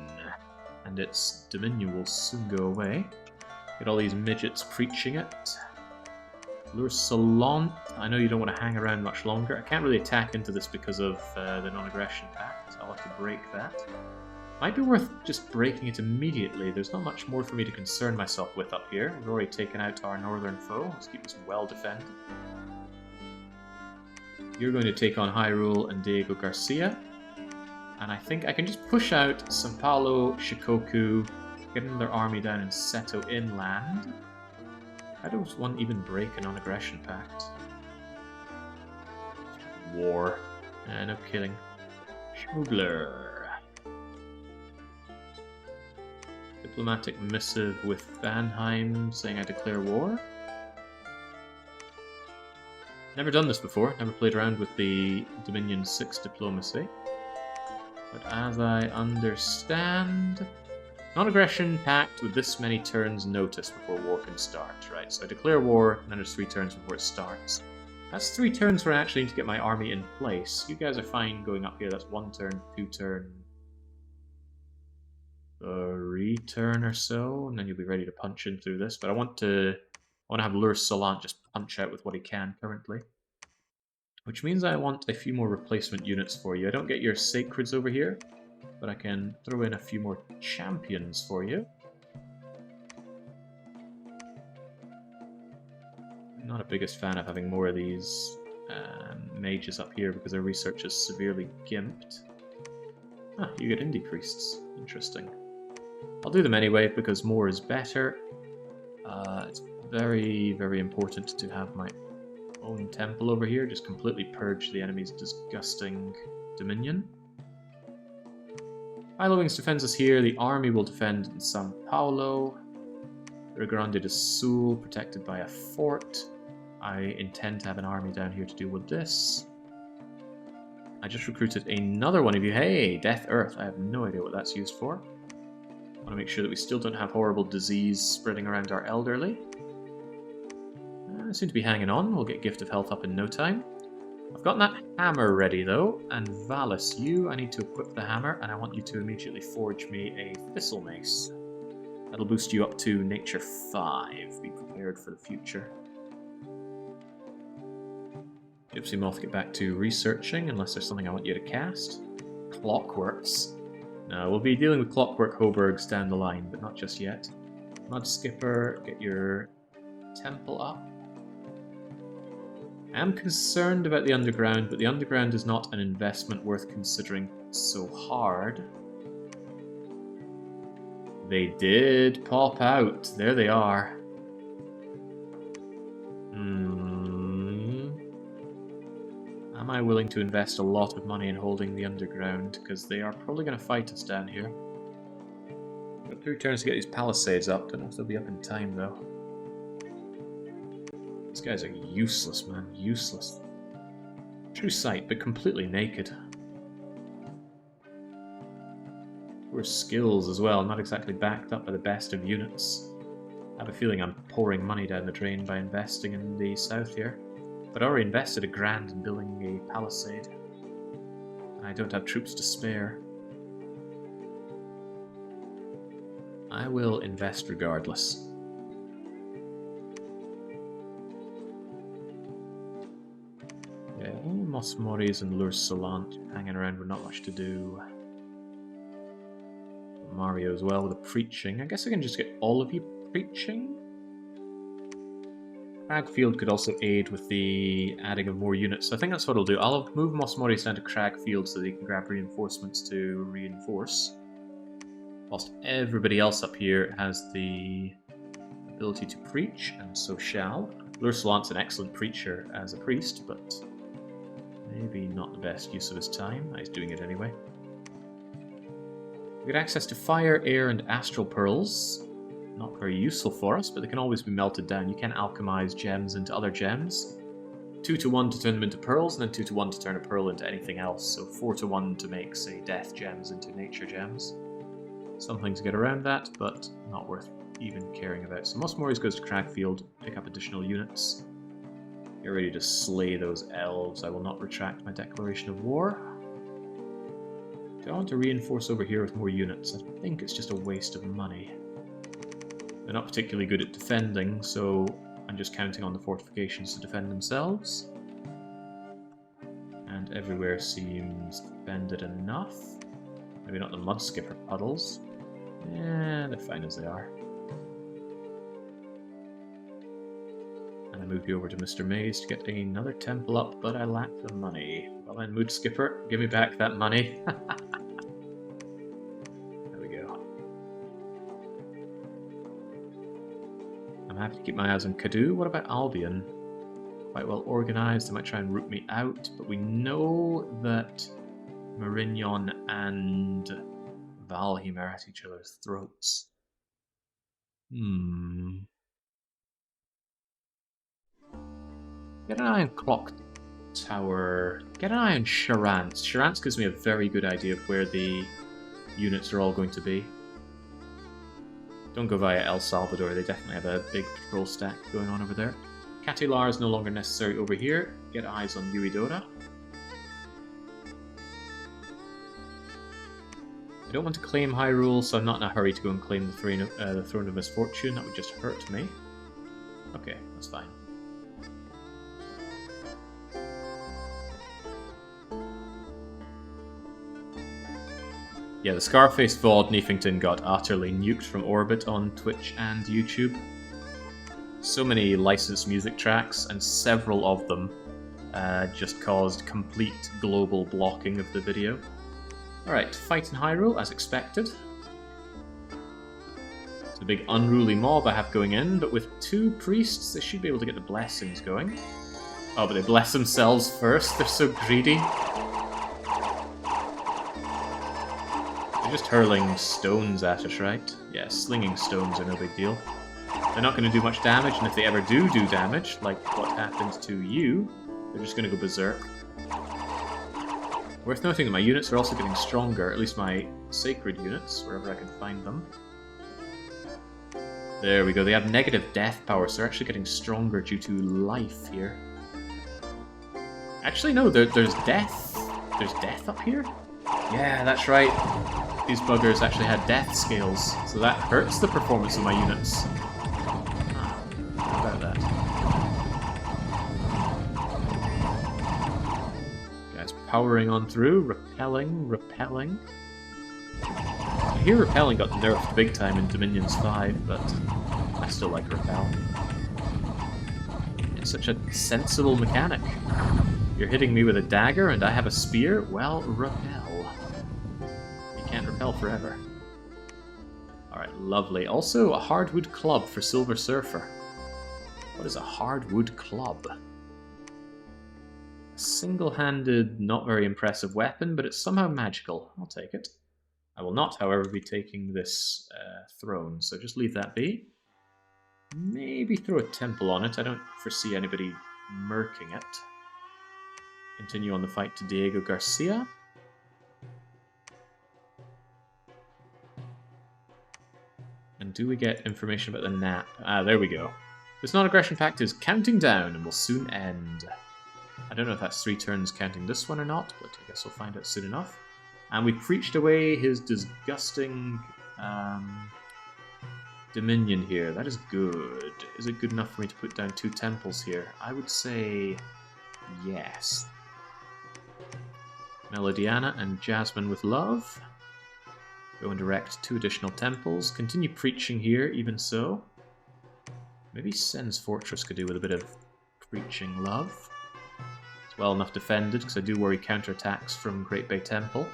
and its dominion will soon go away. Get all these midgets preaching it. Lure Salon, I know you don't want to hang around much longer. I can't really attack into this because of the non-aggression pact, so I'll have to break that. Might be worth just breaking it immediately. There's not much more for me to concern myself with up here. We've already taken out our northern foe. Let's keep this well defended. You're going to take on Hyrule and Diego Garcia. And I think I can just push out São Paulo, Shikoku, get another army down in Seto Inland. How does one even break a non-aggression pact? War. No kidding. Schmugler. Diplomatic missive with Vanheim saying I declare war. Never done this before, never played around with the Dominion 6 diplomacy. But as I understand, non-aggression pact with this many turns notice before war can start, right? So I declare war, and then there's 3 turns before it starts. That's 3 turns where I actually need to get my army in place. You guys are fine going up here, that's 1 turn, 2 turn, 3 turn or so, and then you'll be ready to punch in through this. But I want to have Lure Salant just punch out with what he can currently. Which means I want a few more replacement units for you. I don't get your Sacreds over here, but I can throw in a few more champions for you. I'm not a biggest fan of having more of these mages up here because their research is severely gimped. Ah, you get indie priests. Interesting. I'll do them anyway because more is better. It's very, very important to have my own temple over here. Just completely purge the enemy's disgusting dominion. Ilo Wings defends us here. The army will defend in São Paulo. Rio Grande do Sul protected by a fort. I intend to have an army down here to deal with this. I just recruited another one of you. Hey, Death Earth. I have no idea what that's used for. I want to make sure that we still don't have horrible disease spreading around our elderly. I seem to be hanging on. We'll get Gift of Health up in no time. I've got that hammer ready, though. And Valis, I need to equip the hammer, and I want you to immediately forge me a Thistle Mace. That'll boost you up to Nature 5. Be prepared for the future. Gypsy Moth, get back to researching, unless there's something I want you to cast. Clockworks. No, we'll be dealing with Clockwork Hobergs down the line, but not just yet. Mud Skipper, get your temple up. I am concerned about the underground, but the underground is not an investment worth considering so hard. They did pop out. There they are. Am I willing to invest a lot of money in holding the underground? Because they are probably going to fight us down here. Got 3 turns to get these palisades up. Don't know if they'll be up in time, though. These guys are useless, man. Useless. True sight, but completely naked. Poor skills as well. Not exactly backed up by the best of units. I have a feeling I'm pouring money down the drain by investing in the south here. But I already invested $1 grand in building a palisade. And I don't have troops to spare. I will invest regardless. Yeah, Mos Moris and Lur Salant hanging around with not much to do. Mario as well with the preaching. I guess I can just get all of you preaching. Cragfield could also aid with the adding of more units. So I think that's what I'll do. I'll move Mos Moris down to Cragfield so they can grab reinforcements to reinforce. Whilst everybody else up here has the ability to preach, and so shall. Lur Salant's an excellent preacher as a priest, but maybe not the best use of his time. He's doing it anyway. We get access to fire, air, and astral pearls. Not very useful for us, but they can always be melted down. You can alchemize gems into other gems. 2-to-1 to turn them into pearls, and then 2-to-1 to turn a pearl into anything else. So 4-to-1 to make, say, death gems into nature gems. Something to get around that, but not worth even caring about. So Mos Moris goes to Cragfield, pick up additional units. Get ready to slay those elves. I will not retract my declaration of war. Do I want to reinforce over here with more units? I think it's just a waste of money. They're not particularly good at defending, so I'm just counting on the fortifications to defend themselves. And everywhere seems defended enough. Maybe not the Mud Skipper puddles. Yeah, they're fine as they are. And I move you over to Mr. Maze to get another temple up, but I lack the money. Well then, Mood Skipper, give me back that money. I'm happy to keep my eyes on Cadu. What about Albion? Quite well organized. They might try and root me out, but we know that Marignon and Valheim are at each other's throats. Get an eye on Clock Tower. Get an eye on Charance. Charance gives me a very good idea of where the units are all going to be. Don't go via El Salvador, they definitely have a big patrol stack going on over there. Catilar is no longer necessary over here. Get eyes on Uidora. I don't want to claim Hyrule, so I'm not in a hurry to go and claim the Throne of Misfortune. That would just hurt me. Okay, that's fine. Yeah, the Scarface VOD Neefington got utterly nuked from orbit on Twitch and YouTube. So many licensed music tracks, and several of them just caused complete global blocking of the video. Alright, fight in Hyrule, as expected. It's a big unruly mob I have going in, but with 2 priests, they should be able to get the blessings going. Oh, but they bless themselves first, they're so greedy. They're just hurling stones at us, right? Yeah, slinging stones are no big deal. They're not going to do much damage, and if they ever do damage, like what happened to you, they're just going to go berserk. Worth noting that my units are also getting stronger, at least my sacred units, wherever I can find them. There we go, they have negative death power, so they're actually getting stronger due to life here. Actually, no, there's death. There's death up here? Yeah, that's right. These buggers actually had death scales, so that hurts the performance of my units. How about that? Guys, powering on through, repelling. I hear repelling got nerfed big time in Dominions 5, but I still like repel. It's such a sensible mechanic. You're hitting me with a dagger and I have a spear? Well, repel. You can't repel forever. Alright, lovely. Also, a hardwood club for Silver Surfer. What is a hardwood club? A single-handed, not very impressive weapon, but it's somehow magical. I'll take it. I will not, however, be taking this throne, so just leave that be. Maybe throw a temple on it. I don't foresee anybody murking it. Continue on the fight to Diego Garcia. And do we get information about the nap? Ah, there we go. This non-aggression pact is counting down and will soon end. I don't know if that's 3 turns counting this one or not, but I guess we'll find out soon enough. And we preached away his disgusting dominion here. That is good. Is it good enough for me to put down 2 temples here? I would say yes. Melodiana and Jasmine with love. Go and erect 2 additional temples. Continue preaching here, even so. Maybe Sen's Fortress could do with a bit of preaching love. It's well enough defended, because I do worry counterattacks from Great Bay Temple.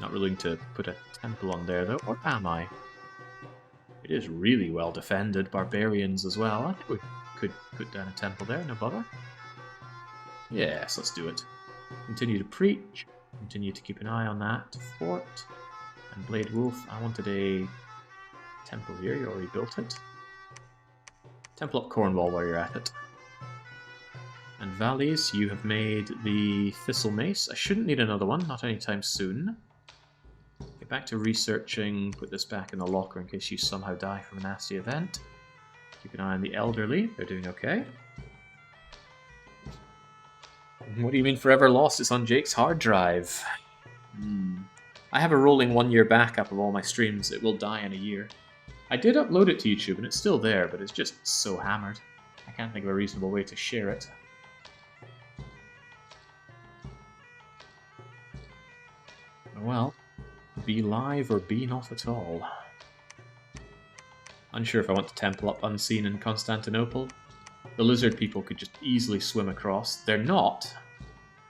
Not willing to put a temple on there, though. Or am I? It is really well defended. Barbarians as well. I think we could put down a temple there, no bother. Yes, let's do it. Continue to preach. Continue to keep an eye on that fort. And Blade Wolf, I wanted a temple here. You already built it. Temple up Cornwall while you're at it. And Valleys, you have made the Thistle Mace. I shouldn't need another one, not anytime soon. Get back to researching, put this back in the locker in case you somehow die from a nasty event. Keep an eye on the elderly, they're doing okay. What do you mean forever lost? It's on Jake's hard drive. I have a rolling 1-year backup of all my streams. It will die in a year. I did upload it to YouTube and it's still there, but it's just so hammered. I can't think of a reasonable way to share it. Well, be live or be not at all. Unsure if I want to temple up unseen in Constantinople. The lizard people could just easily swim across. They're not,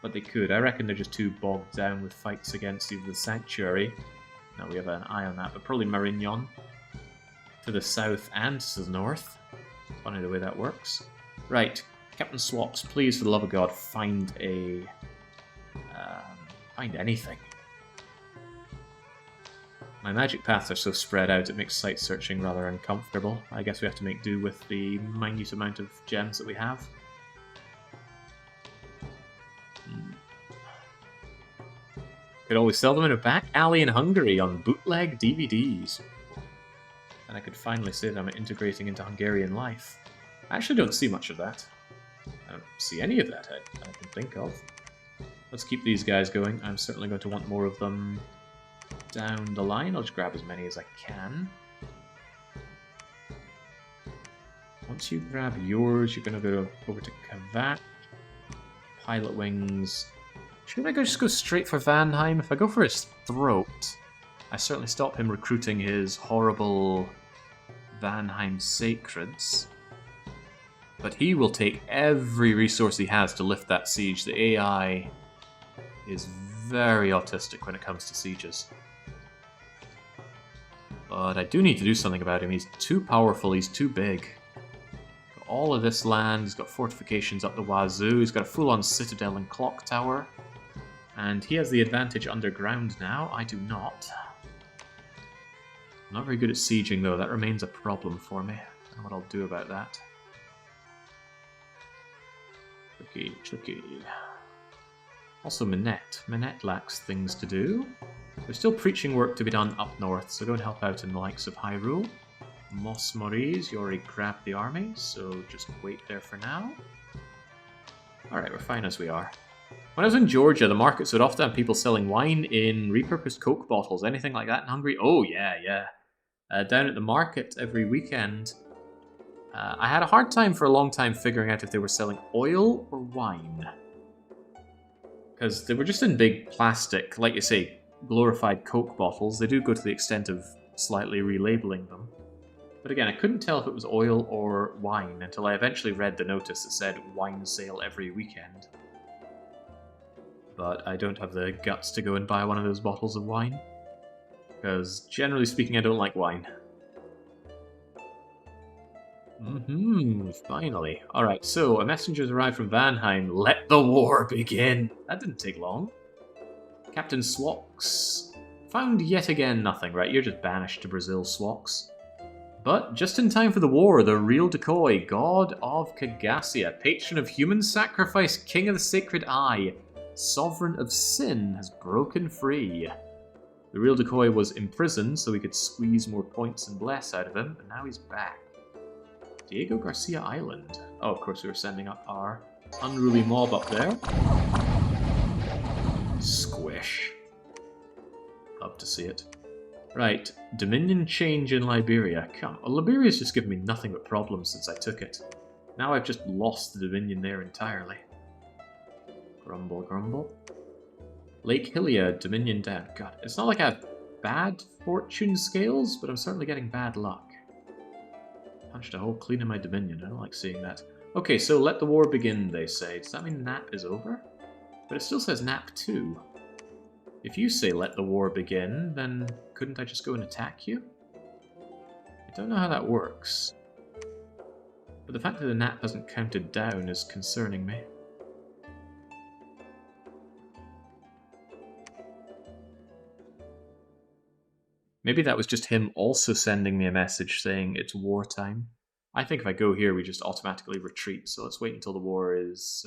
but they could. I reckon they're just too bogged down with fights against either the Sanctuary. No, we have an eye on that, but probably Marignon. To the south and to the north. Funny the way that works. Right, Captain Swaps, please, for the love of God, find a... find anything. My magic paths are so spread out it makes site searching rather uncomfortable. I guess we have to make do with the minute amount of gems that we have. Could always sell them in a back alley in Hungary on bootleg DVDs. And I could finally say that I'm integrating into Hungarian life. I actually don't see much of that. I don't see any of that I can think of. Let's keep these guys going. I'm certainly going to want more of them down the line. I'll just grab as many as I can. Once you grab yours, you're going to go over to Kavac. Pilot wings. Shouldn't I just go straight for Vanheim? If I go for his throat, I certainly stop him recruiting his horrible Vanheim sacreds. But he will take every resource he has to lift that siege. The AI is very autistic when it comes to sieges. But I do need to do something about him. He's too powerful, he's too big. Got all of this land, he's got fortifications up the wazoo, he's got a full-on citadel and clock tower. And he has the advantage underground now, I do not. I'm not very good at sieging, though. That remains a problem for me. I don't know what I'll do about that. Tricky, tricky. Also, Minette. Minette lacks things to do. There's still preaching work to be done up north, so go and help out in the likes of Hyrule. Mos Maurice, you already grabbed the army, so just wait there for now. Alright, we're fine as we are. When I was in Georgia, the markets would often have people selling wine in repurposed Coke bottles. Anything like that in Hungary? Oh, yeah. Down at the market every weekend. I had a hard time for a long time figuring out if they were selling oil or wine. Because they were just in big plastic, like you say, glorified Coke bottles. They do go to the extent of slightly relabeling them. But again, I couldn't tell if it was oil or wine until I eventually read the notice that said wine sale every weekend. But I don't have the guts to go and buy one of those bottles of wine. Because generally speaking, I don't like wine. Finally. Alright, so a messenger's arrived from Vanheim. Let the war begin! That didn't take long. Captain Swox. Found yet again nothing, right? You're just banished to Brazil, Swox. But just in time for the war, the real decoy, God of Kagasia, patron of human sacrifice, king of the sacred eye, sovereign of sin, has broken free. The real decoy was imprisoned so we could squeeze more points and bless out of him, but now he's back. Diego Garcia Island. Oh, of course we were sending up our unruly mob up there. Squish. Love to see it. Right, Dominion change in Liberia. Come on, Liberia's just given me nothing but problems since I took it. Now I've just lost the Dominion there entirely. Grumble, grumble. Lake Hilliard, Dominion down. God, it's not like I have bad fortune scales, but I'm certainly getting bad luck. Punched a hole clean in my Dominion. I don't like seeing that. Okay, so let the war begin, they say. Does that mean Nap is over? But it still says Nap 2. If you say let the war begin, then couldn't I just go and attack you? I don't know how that works. But the fact that the Nap hasn't counted down is concerning me. Maybe that was just him also sending me a message saying it's wartime. I think if I go here, we just automatically retreat, so let's wait until the war is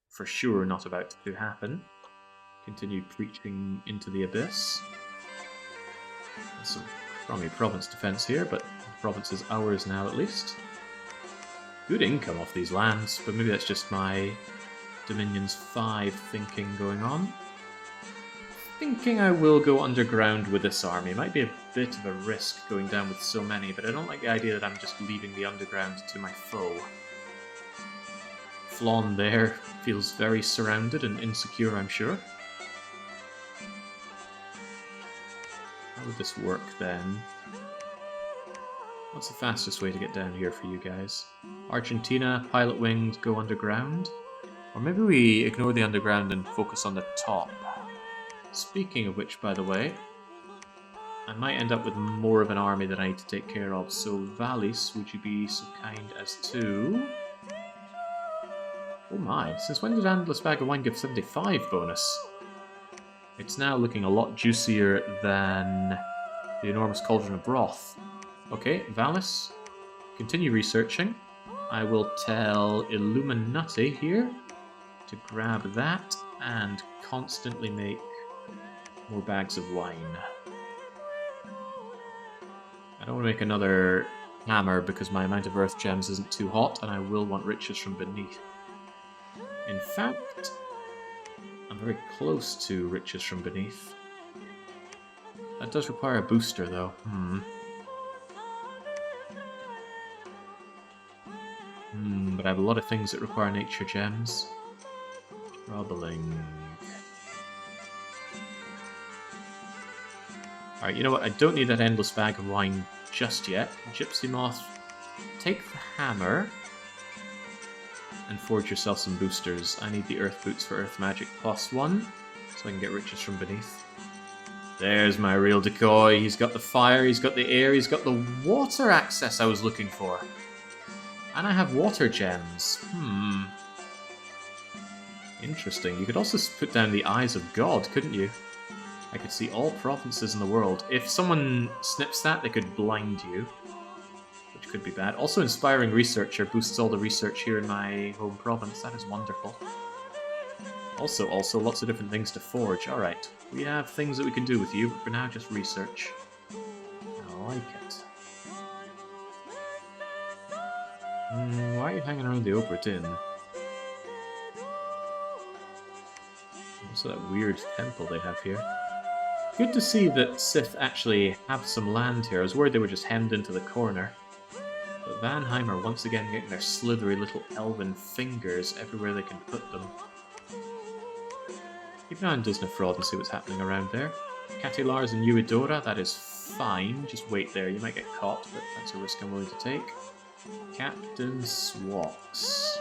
for sure not about to happen. Continue preaching into the abyss. There's some crummy province defense here, but the province is ours now at least. Good income off these lands, but maybe that's just my Dominions 5 thinking going on. Thinking I will go underground with this army. It might be a bit of a risk going down with so many, but I don't like the idea that I'm just leaving the underground to my foe. Flawn there feels very surrounded and insecure, I'm sure. How would this work then? What's the fastest way to get down here for you guys? Argentina, pilot wings, go underground? Or maybe we ignore the underground and focus on the top. Speaking of which, by the way, I might end up with more of an army that I need to take care of. So, Valis, would you be so kind as to... Oh my, since when did Endless Bag of Wine give 75 bonus? It's now looking a lot juicier than the Enormous Cauldron of Broth. Okay, Valis, continue researching. I will tell Illuminati here to grab that and constantly make more bags of wine. I don't want to make another hammer because my amount of earth gems isn't too hot, and I will want riches from beneath. In fact, I'm very close to riches from beneath. That does require a booster, though. But I have a lot of things that require nature gems. Troubling. Alright, you know what? I don't need that endless bag of wine just yet. Gypsy Moth, take the hammer and forge yourself some boosters. I need the Earth Boots for Earth Magic +1, so I can get riches from beneath. There's my real decoy. He's got the fire, he's got the air, he's got the water access I was looking for. And I have water gems. Interesting. You could also put down the Eyes of God, couldn't you? I could see all provinces in the world. If someone snips that, they could blind you, which could be bad. Also, Inspiring Researcher boosts all the research here in my home province. That is wonderful. Also, lots of different things to forge. Alright, we have things that we can do with you, but for now, just research. I like it. Why are you hanging around the Obra Dinn? Also, that weird temple they have here. Good to see that Sith actually have some land here. I was worried they were just hemmed into the corner. But Vanheim are once again getting their slithery little elven fingers everywhere they can put them. Keep an eye on Disneyfraud and see what's happening around there. Catilars and Eudora, that is fine. Just wait there. You might get caught, but that's a risk I'm willing to take. Captain Swox.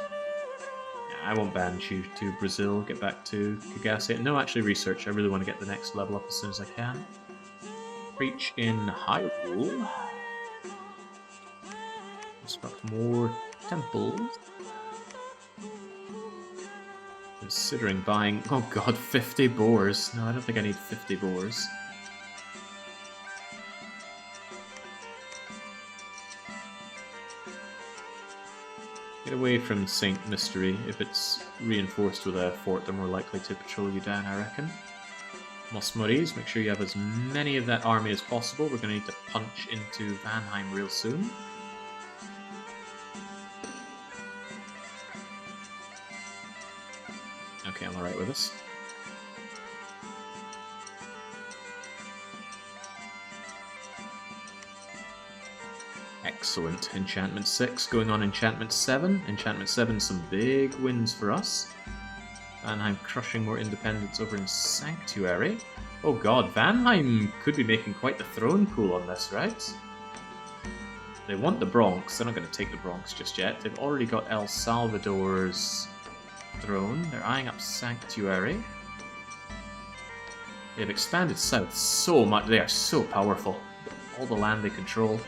I won't banish you to Brazil, get back to Kagasia. No, actually research. I really want to get the next level up as soon as I can. Preach in Hyrule. Construct more temples. Considering buying... Oh god, 50 boars. No, I don't think I need 50 boars. Get away from Saint Mystery. If it's reinforced with a fort, they're more likely to patrol you down, I reckon. Mos Moris, make sure you have as many of that army as possible. We're going to need to punch into Vanheim real soon. Okay, I'm alright with this. Excellent. Enchantment 6 going on Enchantment 7. Enchantment 7, some big wins for us. Vanheim crushing more independence over in Sanctuary. Oh god, Vanheim could be making quite the throne pool on this, right? They want the Bronx. They're not going to take the Bronx just yet. They've already got El Salvador's throne. They're eyeing up Sanctuary. They've expanded south so much. They are so powerful. All the land they control.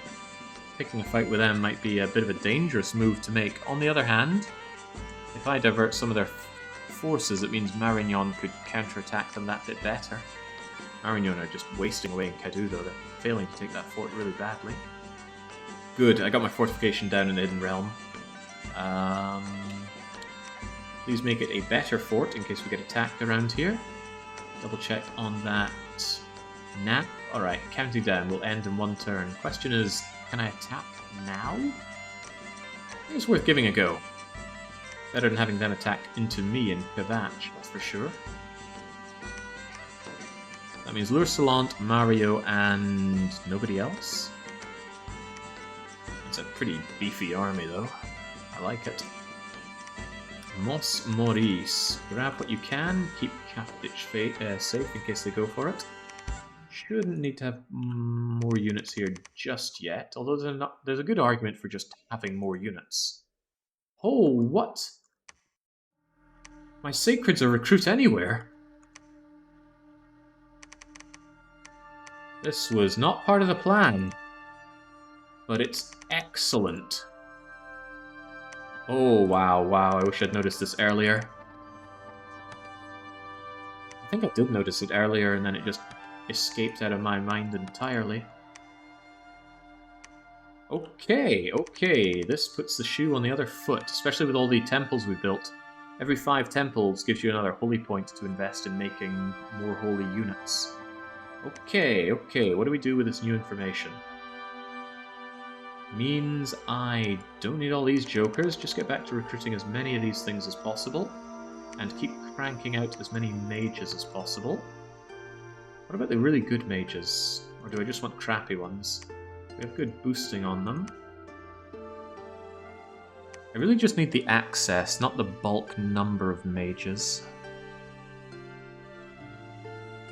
Picking a fight with them might be a bit of a dangerous move to make. On the other hand, if I divert some of their forces, it means Marignon could counterattack them that bit better. Marignon are just wasting away in Cadudo. They're failing to take that fort really badly. Good, I got my fortification down in the Hidden Realm. Please make it a better fort in case we get attacked around here. Double check on that nap. Alright, counting down will end in one turn. Question is, can I attack now? I think it's worth giving a go. Better than having them attack into me in Kavach, that's for sure. That means Lursalant, Mario, and nobody else. It's a pretty beefy army, though. I like it. Mos Moris. Grab what you can, keep Kapitch safe in case they go for it. Shouldn't need to have more units here just yet, although there's a good argument for just having more units. Oh, what? My Sacreds are recruit anywhere. This was not part of the plan, but it's excellent. Oh, wow, I wish I'd noticed this earlier. I think I did notice it earlier, and then it just escaped out of my mind entirely. Okay, this puts the shoe on the other foot, especially with all the temples we built. Every 5 temples gives you another holy point to invest in making more holy units. Okay, what do we do with this new information? Means I don't need all these jokers, just get back to recruiting as many of these things as possible, and keep cranking out as many mages as possible. What about the really good mages? Or do I just want crappy ones? We have good boosting on them. I really just need the access, not the bulk number of mages.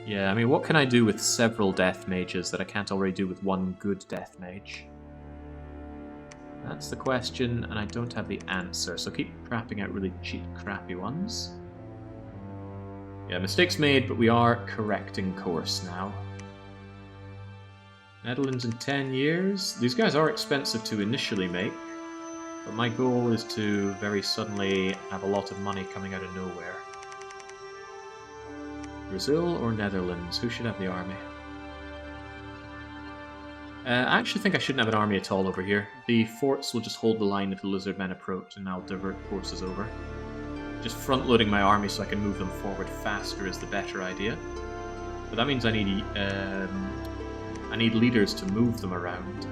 Yeah, I mean, what can I do with several death mages that I can't already do with one good death mage? That's the question, and I don't have the answer, so keep crapping out really cheap, crappy ones. Yeah, mistakes made, but we are correcting course now. Netherlands in 10 years. These guys are expensive to initially make, but my goal is to very suddenly have a lot of money coming out of nowhere. Brazil or Netherlands? Who should have the army? I actually think I shouldn't have an army at all over here. The forts will just hold the line if the lizard men approach, and I'll divert forces over. Just front-loading my army so I can move them forward faster is the better idea. But that means I need leaders to move them around.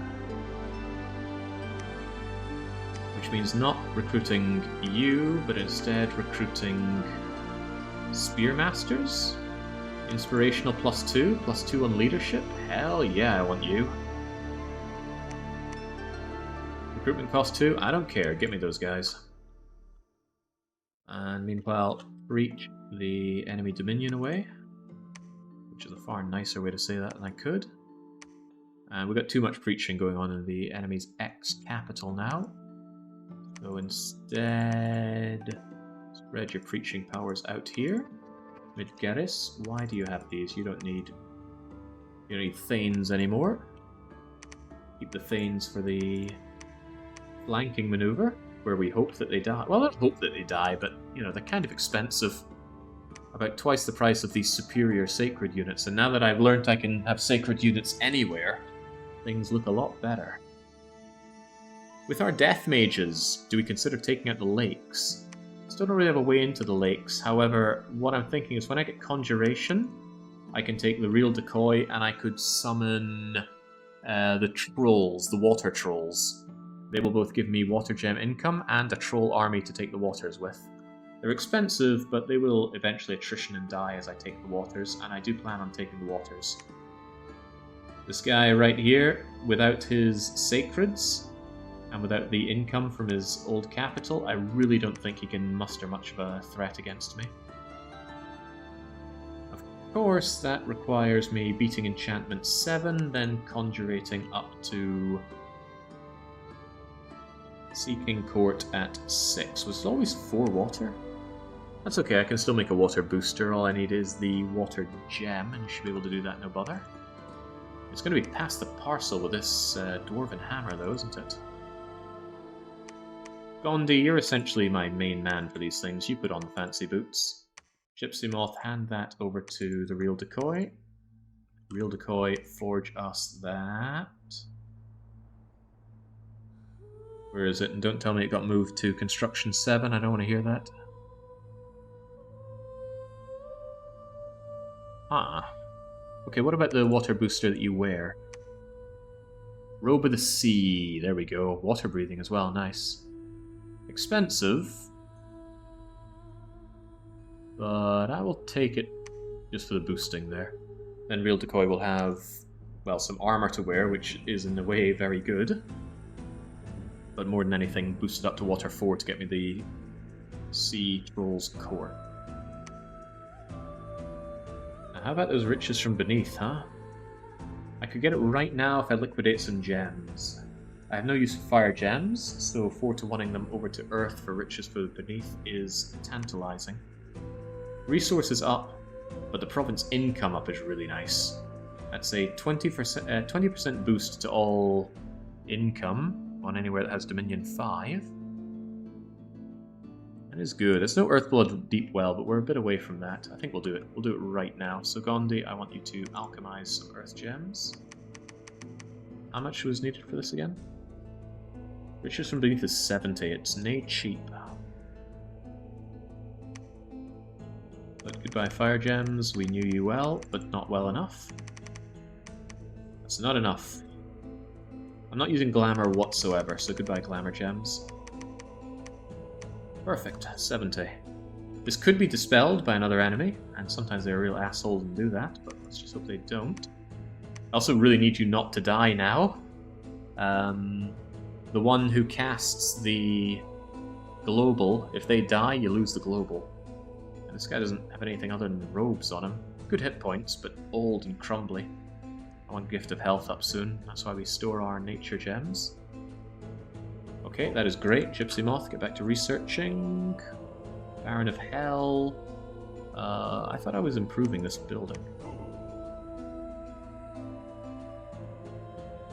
Which means not recruiting you, but instead recruiting Spearmasters? Inspirational +2, +2 on leadership? Hell yeah, I want you. Recruitment cost 2? I don't care, get me those guys. And meanwhile, breach the enemy dominion away, which is a far nicer way to say that than I could. And we've got too much preaching going on in the enemy's ex-capital now. So instead, spread your preaching powers out here. Midgaris, why do you have these? You don't need Thanes anymore. Keep the Thanes for the flanking maneuver, where we hope that they die. Well, I don't hope that they die, but, you know, they're kind of expensive. About twice the price of these superior sacred units, and now that I've learned I can have sacred units anywhere, things look a lot better. With our death mages, do we consider taking out the lakes? Still don't really have a way into the lakes, however, what I'm thinking is when I get Conjuration, I can take the real decoy and I could summon the trolls, the water trolls. They will both give me water gem income and a troll army to take the waters with. They're expensive, but they will eventually attrition and die as I take the waters, and I do plan on taking the waters. This guy right here, without his sacreds, and without the income from his old capital, I really don't think he can muster much of a threat against me. Of course, that requires me beating enchantment 7, then conjurating up to Seeking Court at 6. Was it always 4 water? That's okay, I can still make a water booster. All I need is the water gem, and you should be able to do that no bother. It's going to be past the parcel with this dwarven hammer, though, isn't it? Gondi, you're essentially my main man for these things. You put on the fancy boots. Gypsy Moth, hand that over to the real decoy. Real decoy, forge us that. Where is it? And don't tell me it got moved to construction 7. I don't want to hear that. Ah. Okay, what about the water booster that you wear? Robe of the Sea. There we go. Water breathing as well. Nice. Expensive. But I will take it just for the boosting there. Then Real Decoy will have, well, some armor to wear, which is in a way very good. But more than anything, boosted up to Water 4 to get me the Sea Troll's Core. Now, how about those riches from beneath, huh? I could get it right now if I liquidate some gems. I have no use for fire gems, so 4-to-1ing them over to Earth for riches for beneath is tantalizing. Resources up, but the province income up is really nice. That's a 20% boost to all income on anywhere that has Dominion 5. That is good. It's no Earthblood Deep Well, but we're a bit away from that. I think we'll do it. We'll do it right now. So Gondi, I want you to alchemize some Earth Gems. How much was needed for this again? Riches from beneath is 70. It's nay cheap. But goodbye fire gems. We knew you well, but not well enough. That's not enough. I'm not using glamour whatsoever, so goodbye glamour gems. Perfect. 70. This could be dispelled by another enemy, and sometimes they're real assholes and do that, but let's just hope they don't. I also really need you not to die now. The one who casts the global, if they die, you lose the global. And this guy doesn't have anything other than robes on him. Good hit points, but old and crumbly. I want Gift of Health up soon. That's why we store our nature gems. Okay, that is great. Gypsy Moth, get back to researching. Baron of Hell. I thought I was improving this building.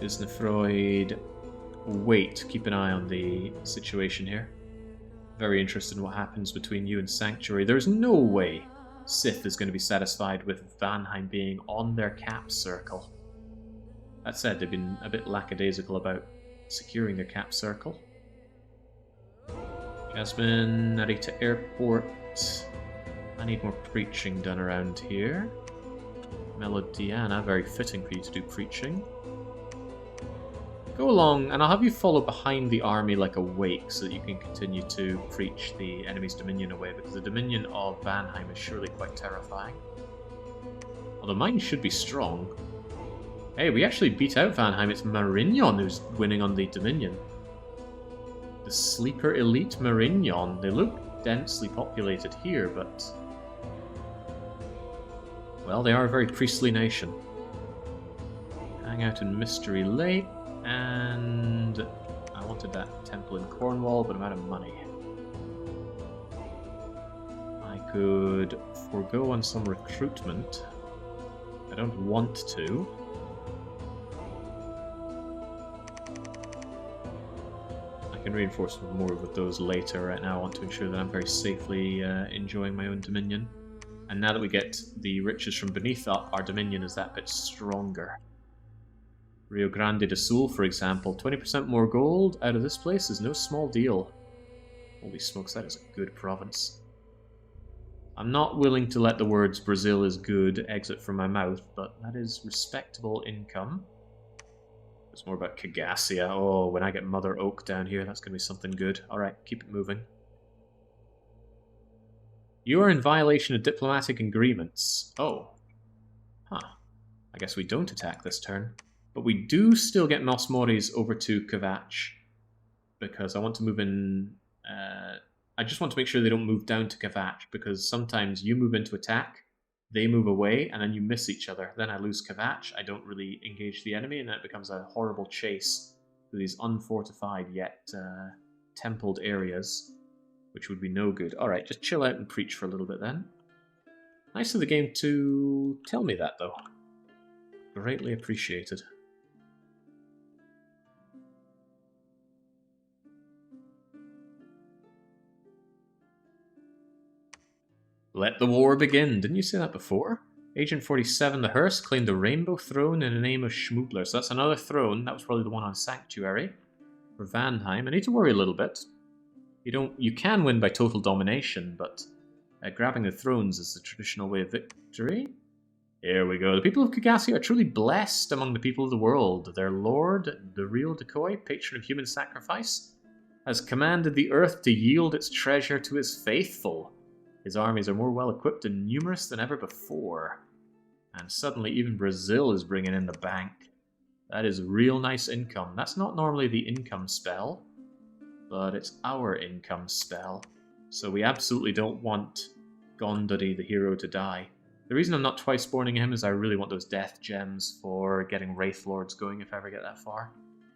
Disnefroid. Wait, keep an eye on the situation here. Very interested in what happens between you and Sanctuary. There's no way Sith is going to be satisfied with Vanheim being on their cap circle. That said, they've been a bit lackadaisical about securing their cap circle. Jasmine, Narita Airport. I need more preaching done around here. Melodiana, very fitting for you to do preaching. Go along, and I'll have you follow behind the army like a wake so that you can continue to preach the enemy's dominion away, because the dominion of Vanheim is surely quite terrifying. Although mine should be strong. Hey, we actually beat out Vanheim. It's Marignon who's winning on the dominion. The sleeper elite Marignon. They look densely populated here, but... well, they are a very priestly nation. Hang out in Mystery Lake, and... I wanted that temple in Cornwall, but I'm out of money. I could forego on some recruitment. I don't want to. I can reinforce more with those later. Right now I want to ensure that I'm very safely enjoying my own dominion. And now that we get the riches from beneath up, our dominion is that bit stronger. Rio Grande do Sul, for example, 20% more gold out of this place is no small deal. Holy smokes, that is a good province. I'm not willing to let the words Brazil is good exit from my mouth, but that is respectable income. It's more about Kagasia. Oh, when I get Mother Oak down here, that's going to be something good. Alright, keep it moving. You are in violation of diplomatic agreements. Oh. Huh. I guess we don't attack this turn. But we do still get Mos Moris over to Kavach. Because I want to move in... I just want to make sure they don't move down to Kavach, because sometimes you move into attack, they move away, and then you miss each other. Then I lose Kavach, I don't really engage the enemy, and that becomes a horrible chase through these unfortified yet templed areas, which would be no good. Alright, just chill out and preach for a little bit then. Nice of the game to tell me that, though. Greatly appreciated. Let the war begin. Didn't you say that before? Agent 47, the Hearse, claimed the Rainbow Throne in the name of Schmoobler. So that's another throne. That was probably the one on Sanctuary. For Vanheim. I need to worry a little bit. You can win by total domination, but grabbing the thrones is the traditional way of victory. Here we go. The people of Kagasia are truly blessed among the people of the world. Their lord, the real decoy, patron of human sacrifice, has commanded the earth to yield its treasure to his faithful. His armies are more well-equipped and numerous than ever before. And suddenly even Brazil is bringing in the bank. That is real nice income. That's not normally the income spell, but it's our income spell. So we absolutely don't want Gondari, the hero, to die. The reason I'm not twice spawning him is I really want those death gems for getting Wraith Lords going if I ever get that far.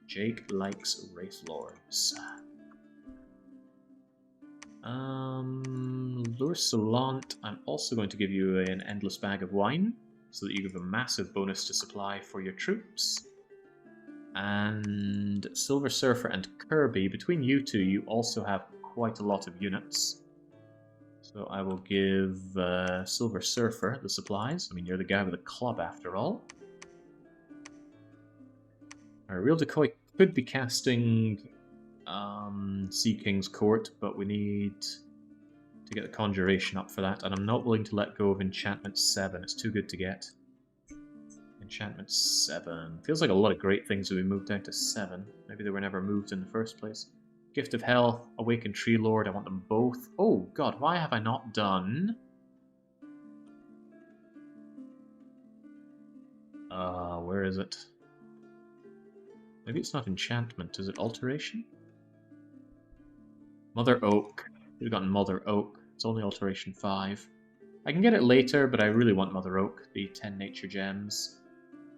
Jake likes Wraith Lords. Lure Salant, I'm also going to give you an endless bag of wine, so that you give a massive bonus to supply for your troops. And Silver Surfer and Kirby, between you two, you also have quite a lot of units. So I will give Silver Surfer the supplies. I mean, you're the guy with the club after all. Our Real Decoy could be casting Sea King's Court, but we need to get the Conjuration up for that, and I'm not willing to let go of Enchantment 7. It's too good to get. Enchantment 7. Feels like a lot of great things have been moved down to 7. Maybe they were never moved in the first place. Gift of Health, Awakened Tree Lord, I want them both. Oh god, why have I not done... where is it? Maybe it's not Enchantment, is it Alteration? Mother Oak. We've gotten Mother Oak. It's only Alteration 5. I can get it later, but I really want Mother Oak, the 10 nature gems.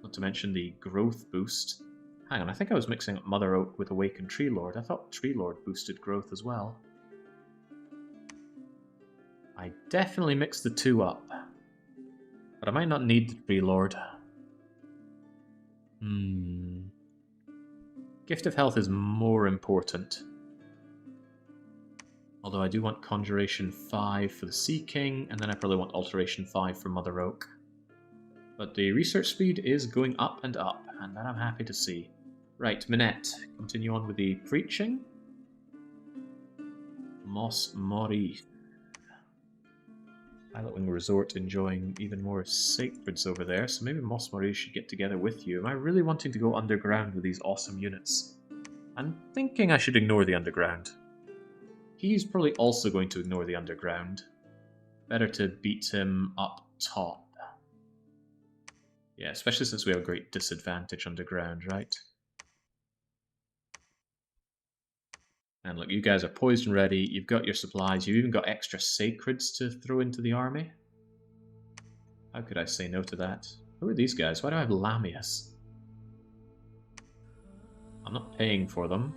Not to mention the growth boost. Hang on, I think I was mixing up Mother Oak with Awakened Tree Lord. I thought Tree Lord boosted growth as well. I definitely mixed the two up. But I might not need the Tree Lord. Gift of Health is more important. Although I do want Conjuration 5 for the Sea King, and then I probably want Alteration 5 for Mother Oak. But the research speed is going up, and that I'm happy to see. Right, Minette, continue on with the preaching. Mos Morith. Pilotwing Resort enjoying even more sacreds over there, so maybe Mos Morith should get together with you. Am I really wanting to go underground with these awesome units? I'm thinking I should ignore the underground. He's probably also going to ignore the underground. Better to beat him up top. Yeah, especially since we have a great disadvantage underground, right? And look, you guys are poised and ready. You've got your supplies. You've even got extra sacreds to throw into the army. How could I say no to that? Who are these guys? Why do I have Lamius? I'm not paying for them.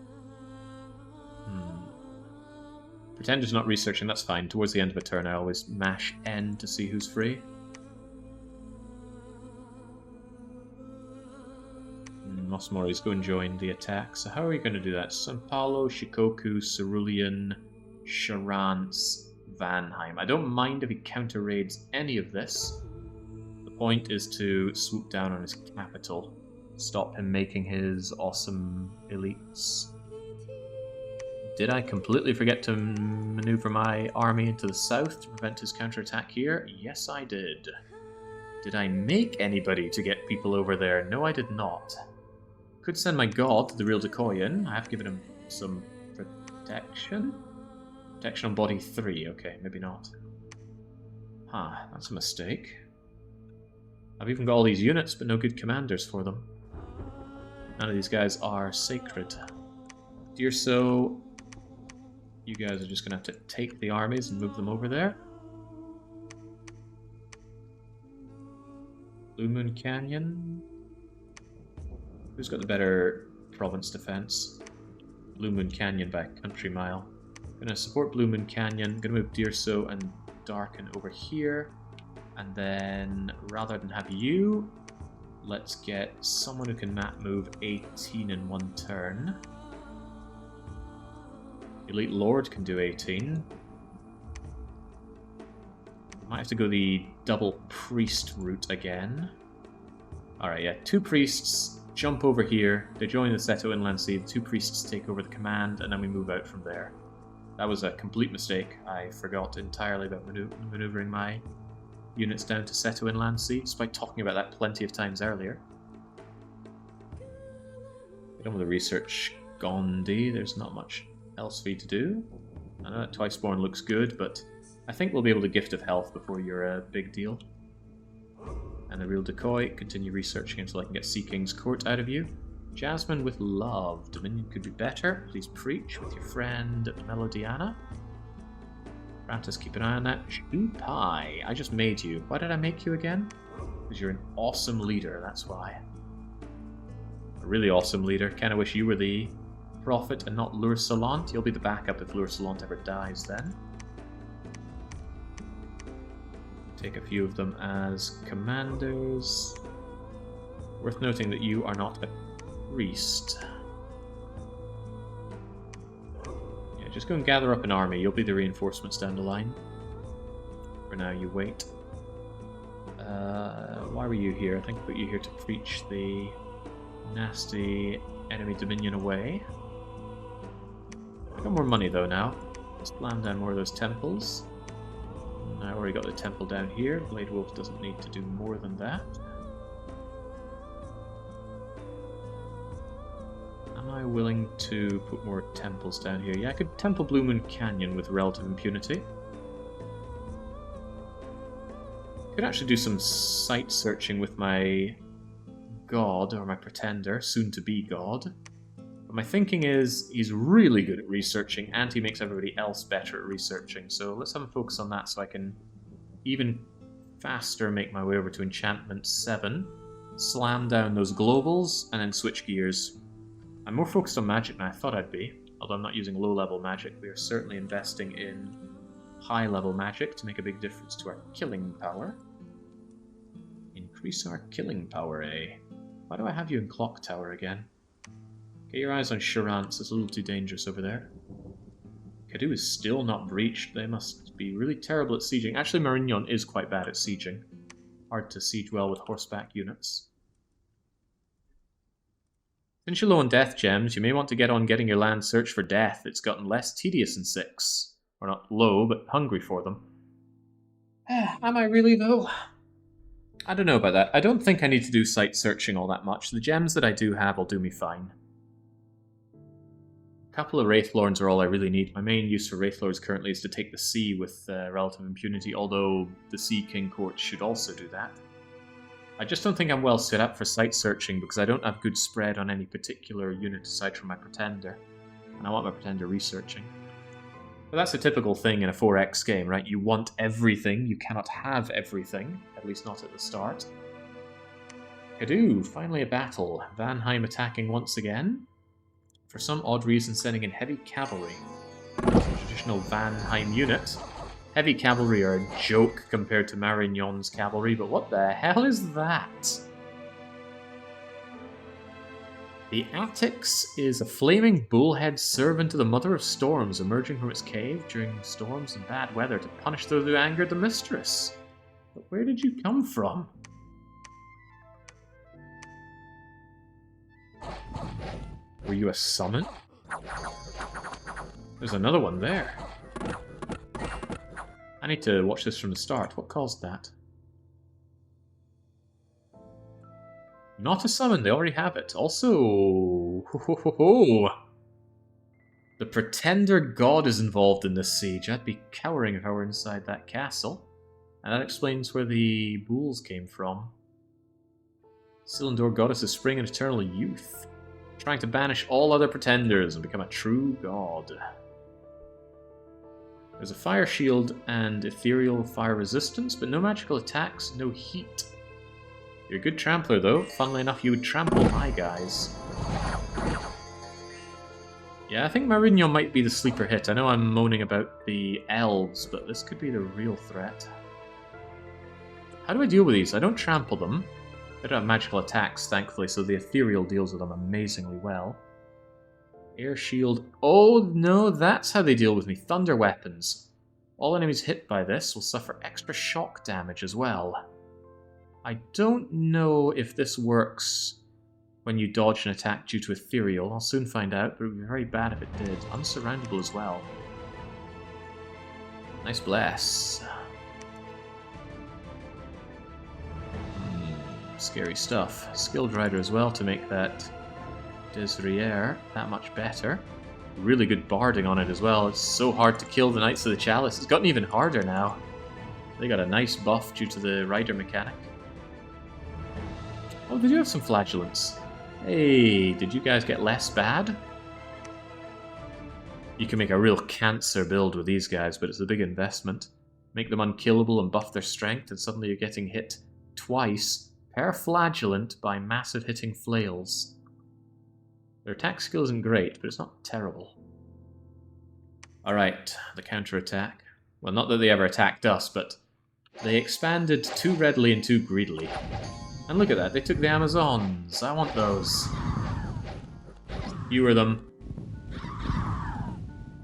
Pretender's not researching, that's fine. Towards the end of a turn, I always mash N to see who's free. Mos Morith's go and join the attack. So how are we going to do that? San Paulo, Shikoku, Cerulean, Charance, Vanheim. I don't mind if he counter-raids any of this. The point is to swoop down on his capital. Stop him making his awesome elites. Did I completely forget to maneuver my army into the south to prevent his counterattack here? Yes, I did. Did I make anybody to get people over there? No, I did not. Could send my god, the real decoy, in. I have given him some protection. Protection on body 3. Okay, maybe not. Huh, that's a mistake. I've even got all these units, but no good commanders for them. None of these guys are sacred. Dear so, you guys are just going to have to take the armies and move them over there. Blue Moon Canyon. Who's got the better province defense? Blue Moon Canyon by a country mile. Gonna support Blue Moon Canyon. Gonna move Deerso and Darken over here. And then, rather than have you, let's get someone who can map move 18 in one turn. Elite Lord can do 18. Might have to go the double priest route again. Alright, yeah, 2 priests jump over here. They join the Seto Inland Sea. The 2 priests take over the command, and then we move out from there. That was a complete mistake. I forgot entirely about maneuvering my units down to Seto Inland Sea, despite talking about that plenty of times earlier. Get on with the research, Gondi. There's not much else for you to do. I know that Twiceborn looks good, but I think we'll be able to gift of health before you're a big deal. And the real decoy, continue researching until I can get Sea King's Court out of you. Jasmine with love. Dominion could be better. Please preach with your friend Melodiana. Raptors, keep an eye on that. Pie. I just made you. Why did I make you again? Because you're an awesome leader, that's why. A really awesome leader. Kinda wish you were the prophet and not Lure Salant. You'll be the backup if Lure Salant ever dies then. Take a few of them as commanders. Worth noting that you are not a priest. Yeah, just go and gather up an army. You'll be the reinforcements down the line. For now, you wait. Why were you here? I think I put you here to preach the nasty enemy dominion away. I got more money though now. Let's slam down more of those temples. I already got the temple down here. Blade Wolf doesn't need to do more than that. Am I willing to put more temples down here? Yeah, I could temple Blue Moon Canyon with relative impunity. Could actually do some site searching with my god, or my pretender, soon to be god. But my thinking is, he's really good at researching, and he makes everybody else better at researching, so let's have a focus on that so I can even faster make my way over to Enchantment 7, slam down those globals, and then switch gears. I'm more focused on magic than I thought I'd be, although I'm not using low-level magic. We are certainly investing in high-level magic to make a big difference to our killing power. Increase our killing power, eh? Why do I have you in Clock Tower again? Get your eyes on Charance, it's a little too dangerous over there. Cadiz is still not breached. They must be really terrible at sieging. Actually, Marignan is quite bad at sieging. Hard to siege well with horseback units. Since you're low on death gems, you may want to get on getting your land search for death. It's gotten less tedious in 6. Or not low, but hungry for them. Am I really, though? I don't know about that. I don't think I need to do site searching all that much. The gems that I do have will do me fine. A couple of Wraithlorns are all I really need. My main use for Wraithlords currently is to take the sea with relative impunity, although the Sea King Court should also do that. I just don't think I'm well set up for site searching because I don't have good spread on any particular unit aside from my Pretender. And I want my Pretender researching. But that's a typical thing in a 4X game, right? You want everything, you cannot have everything, at least not at the start. Cadiz, finally a battle. Vanheim attacking once again. For some odd reason sending in heavy cavalry. Traditional Vanheim unit. Heavy cavalry are a joke compared to Marignon's cavalry, but what the hell is that? The Atix is a flaming bullhead servant to the Mother of Storms, emerging from its cave during storms and bad weather to punish those who angered the mistress. But where did you come from? Were you a summon? There's another one there. I need to watch this from the start. What caused that? Not a summon, they already have it. Also... The Pretender God is involved in this siege. I'd be cowering if I were inside that castle. And that explains where the bulls came from. Cylindor Goddess of Spring and Eternal Youth. Trying to banish all other Pretenders and become a true god. There's a fire shield and ethereal fire resistance, but no magical attacks, no heat. You're a good trampler though. Funnily enough, you would trample my guys. Yeah, I think Marignan might be the sleeper hit. I know I'm moaning about the elves, but this could be the real threat. How do I deal with these? I don't trample them. They don't have magical attacks, thankfully, so the ethereal deals with them amazingly well. Air shield. Oh no, that's how they deal with me. Thunder weapons. All enemies hit by this will suffer extra shock damage as well. I don't know if this works when you dodge an attack due to ethereal. I'll soon find out, but it would be very bad if it did. Unsurroundable as well. Nice bless. Scary stuff. Skilled Rider as well to make that Desriere that much better. Really good barding on it as well. It's so hard to kill the Knights of the Chalice. It's gotten even harder now. They got a nice buff due to the Rider mechanic. Oh, they do have some flagellants. Hey, did you guys get less bad? You can make a real cancer build with these guys, but it's a big investment. Make them unkillable and buff their strength, and suddenly you're getting hit twice per flagellant by massive hitting flails. Their attack skill isn't great, but it's not terrible. Alright, the counterattack. Well, not that they ever attacked us, but they expanded too readily and too greedily. And look at that, they took the Amazons. I want those. You are them.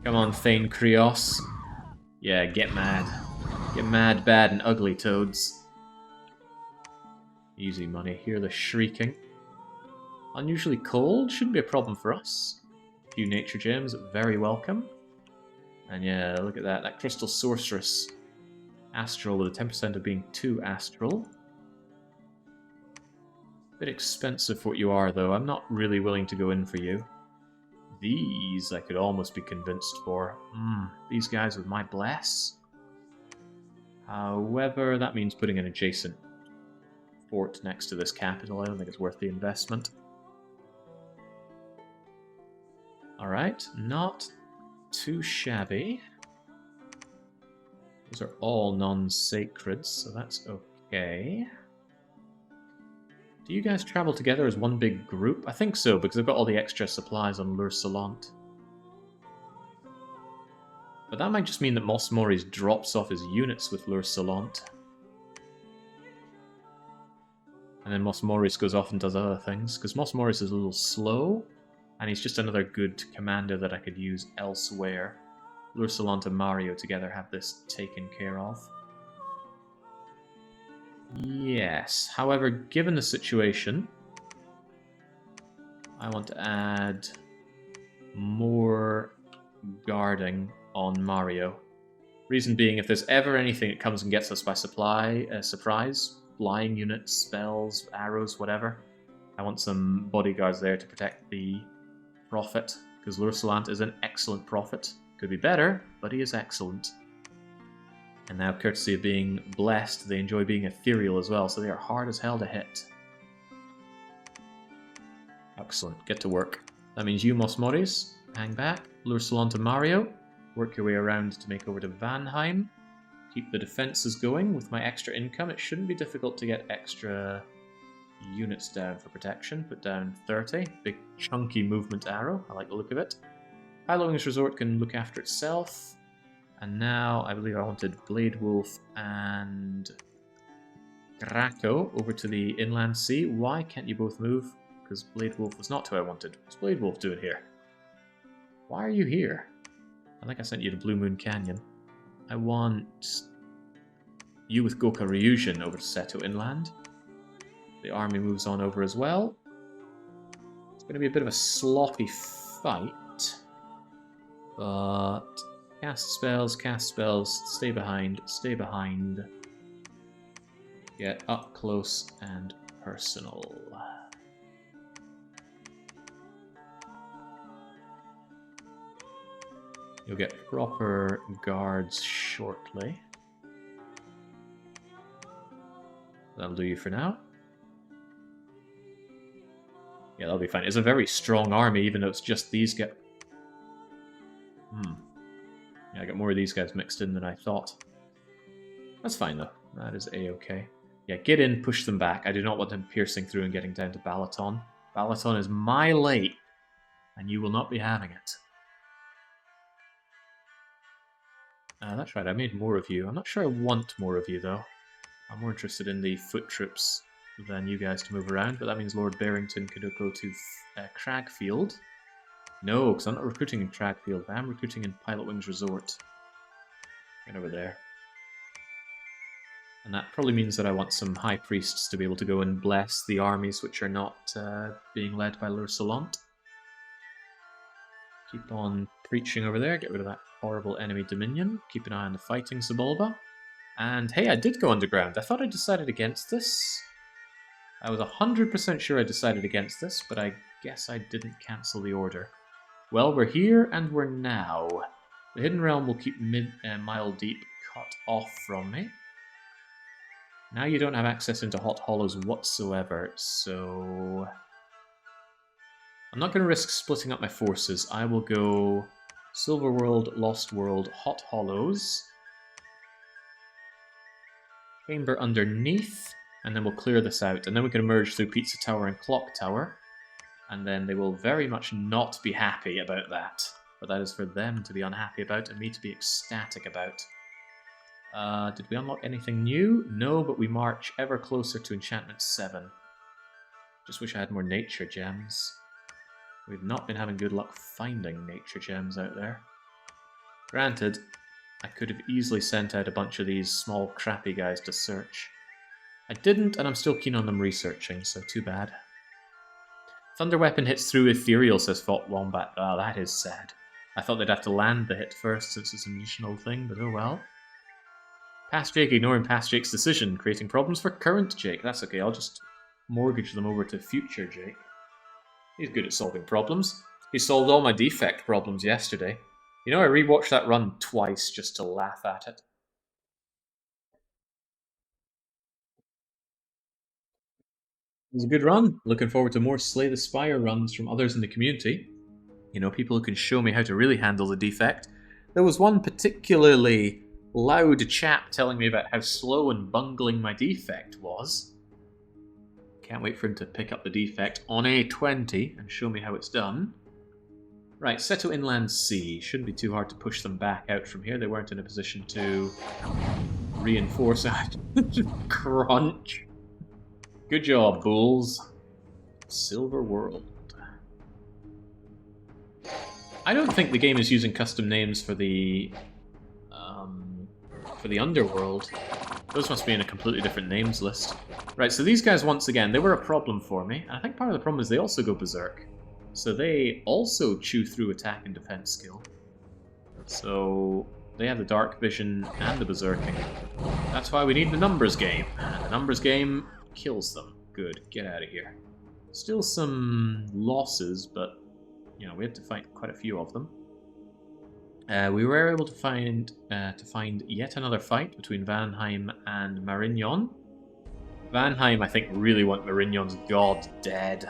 Come on, Thane Krios. Yeah, get mad. Get mad, bad, and ugly, toads. Easy money. Hear the shrieking. Unusually cold, shouldn't be a problem for us. A few nature gems, very welcome. And yeah, look at that, that crystal sorceress. Astral with a 10% of being too astral. Bit expensive for what you are though, I'm not really willing to go in for you. These I could almost be convinced for. These guys with my bless. However, that means putting an adjacent fort next to this capital. I don't think it's worth the investment. Alright, not too shabby. Those are all non-sacred, so that's okay. Do you guys travel together as one big group? I think so, because I've got all the extra supplies on Lursalant. But that might just mean that Mos Moris drops off his units with Lursalant. And then Mos Moris goes off and does other things, because Mos Moris is a little slow. And he's just another good commander that I could use elsewhere. Lursalant and Mario together have this taken care of. Yes, however, given the situation, I want to add more guarding on Mario. Reason being, if there's ever anything that comes and gets us by surprise, flying units, spells, arrows, whatever, I want some bodyguards there to protect the prophet, because Lursalant is an excellent prophet. Could be better, but he is excellent. And now, courtesy of being blessed, they enjoy being ethereal as well, so they are hard as hell to hit. Excellent, get to work. That means you, Mosmoris, hang back. Lursalant and Mario, work your way around to make over to Vanheim. Keep the defenses going. With my extra income, it shouldn't be difficult to get extra units down for protection. Put down 30. Big chunky movement arrow. I like the look of it. Halloween's Resort can look after itself. And now, I believe I wanted Blade Wolf and Draco over to the Inland Sea. Why can't you both move? Because Blade Wolf was not who I wanted. What's Blade Wolf doing here? Why are you here? I think I sent you to Blue Moon Canyon. I want you with Goka Ryujin over to Seto Inland. The army moves on over as well. It's going to be a bit of a sloppy fight. But cast spells, stay behind. Get up close and personal. You'll get proper guards shortly. That'll do you for now. Yeah, that'll be fine. It's a very strong army, even though it's just these guys. Yeah, I got more of these guys mixed in than I thought. That's fine, though. That is A-okay. Yeah, get in, push them back. I do not want them piercing through and getting down to Balaton. Balaton is my late, and you will not be having it. That's right, I made more of you. I'm not sure I want more of you, though. I'm more interested in the foot troops than you guys to move around, but that means Lord Barrington could go to Cragfield. No, because I'm not recruiting in Cragfield, but I'm recruiting in Pilotwings Resort. Right over there. And that probably means that I want some High Priests to be able to go and bless the armies which are not being led by Lursalant. Keep on preaching over there, get rid of that horrible enemy Dominion. Keep an eye on the fighting Zabulba. And hey, I did go underground. I thought I decided against this. I was 100% sure I decided against this, but I guess I didn't cancel the order. Well, we're here and we're now. The Hidden Realm will keep mile deep cut off from me. Now you don't have access into Hot Hollows whatsoever, so I'm not going to risk splitting up my forces. I will go Silver World, Lost World, Hot Hollows, Chamber underneath, and then we'll clear this out. And then we can emerge through Pizza Tower and Clock Tower. And then they will very much not be happy about that. But that is for them to be unhappy about and me to be ecstatic about. Did we unlock anything new? No, but we march ever closer to Enchantment 7. Just wish I had more nature gems. We've not been having good luck finding nature gems out there. Granted, I could have easily sent out a bunch of these small crappy guys to search. I didn't, and I'm still keen on them researching, so too bad. Thunder Weapon hits through Ethereal, says Fought Wombat. Ah, that is sad. I thought they'd have to land the hit first since it's an additional thing, but oh well. Past Jake ignoring past Jake's decision, creating problems for current Jake. That's okay, I'll just mortgage them over to future Jake. He's good at solving problems. He solved all my defect problems yesterday. You know, I rewatched that run twice just to laugh at it. It was a good run. Looking forward to more Slay the Spire runs from others in the community. You know, people who can show me how to really handle the defect. There was one particularly loud chap telling me about how slow and bungling my defect was. Can't wait for him to pick up the defect on A20 and show me how it's done. Right, Seto Inland Sea. Shouldn't be too hard to push them back out from here. They weren't in a position to reinforce that. Crunch. Good job, Bulls. Silver World. I don't think the game is using custom names for the underworld. Those must be in a completely different names list. Right, so these guys, once again, they were a problem for me. And I think part of the problem is they also go berserk. So they also chew through attack and defense skill. So they have the dark vision and the berserking. That's why we need the numbers game. And the numbers game kills them. Good, get out of here. Still some losses, but you know, we had to fight quite a few of them. We were able to find yet another fight between Vanheim and Marignon. Vanheim, I think, really want Marignon's god dead.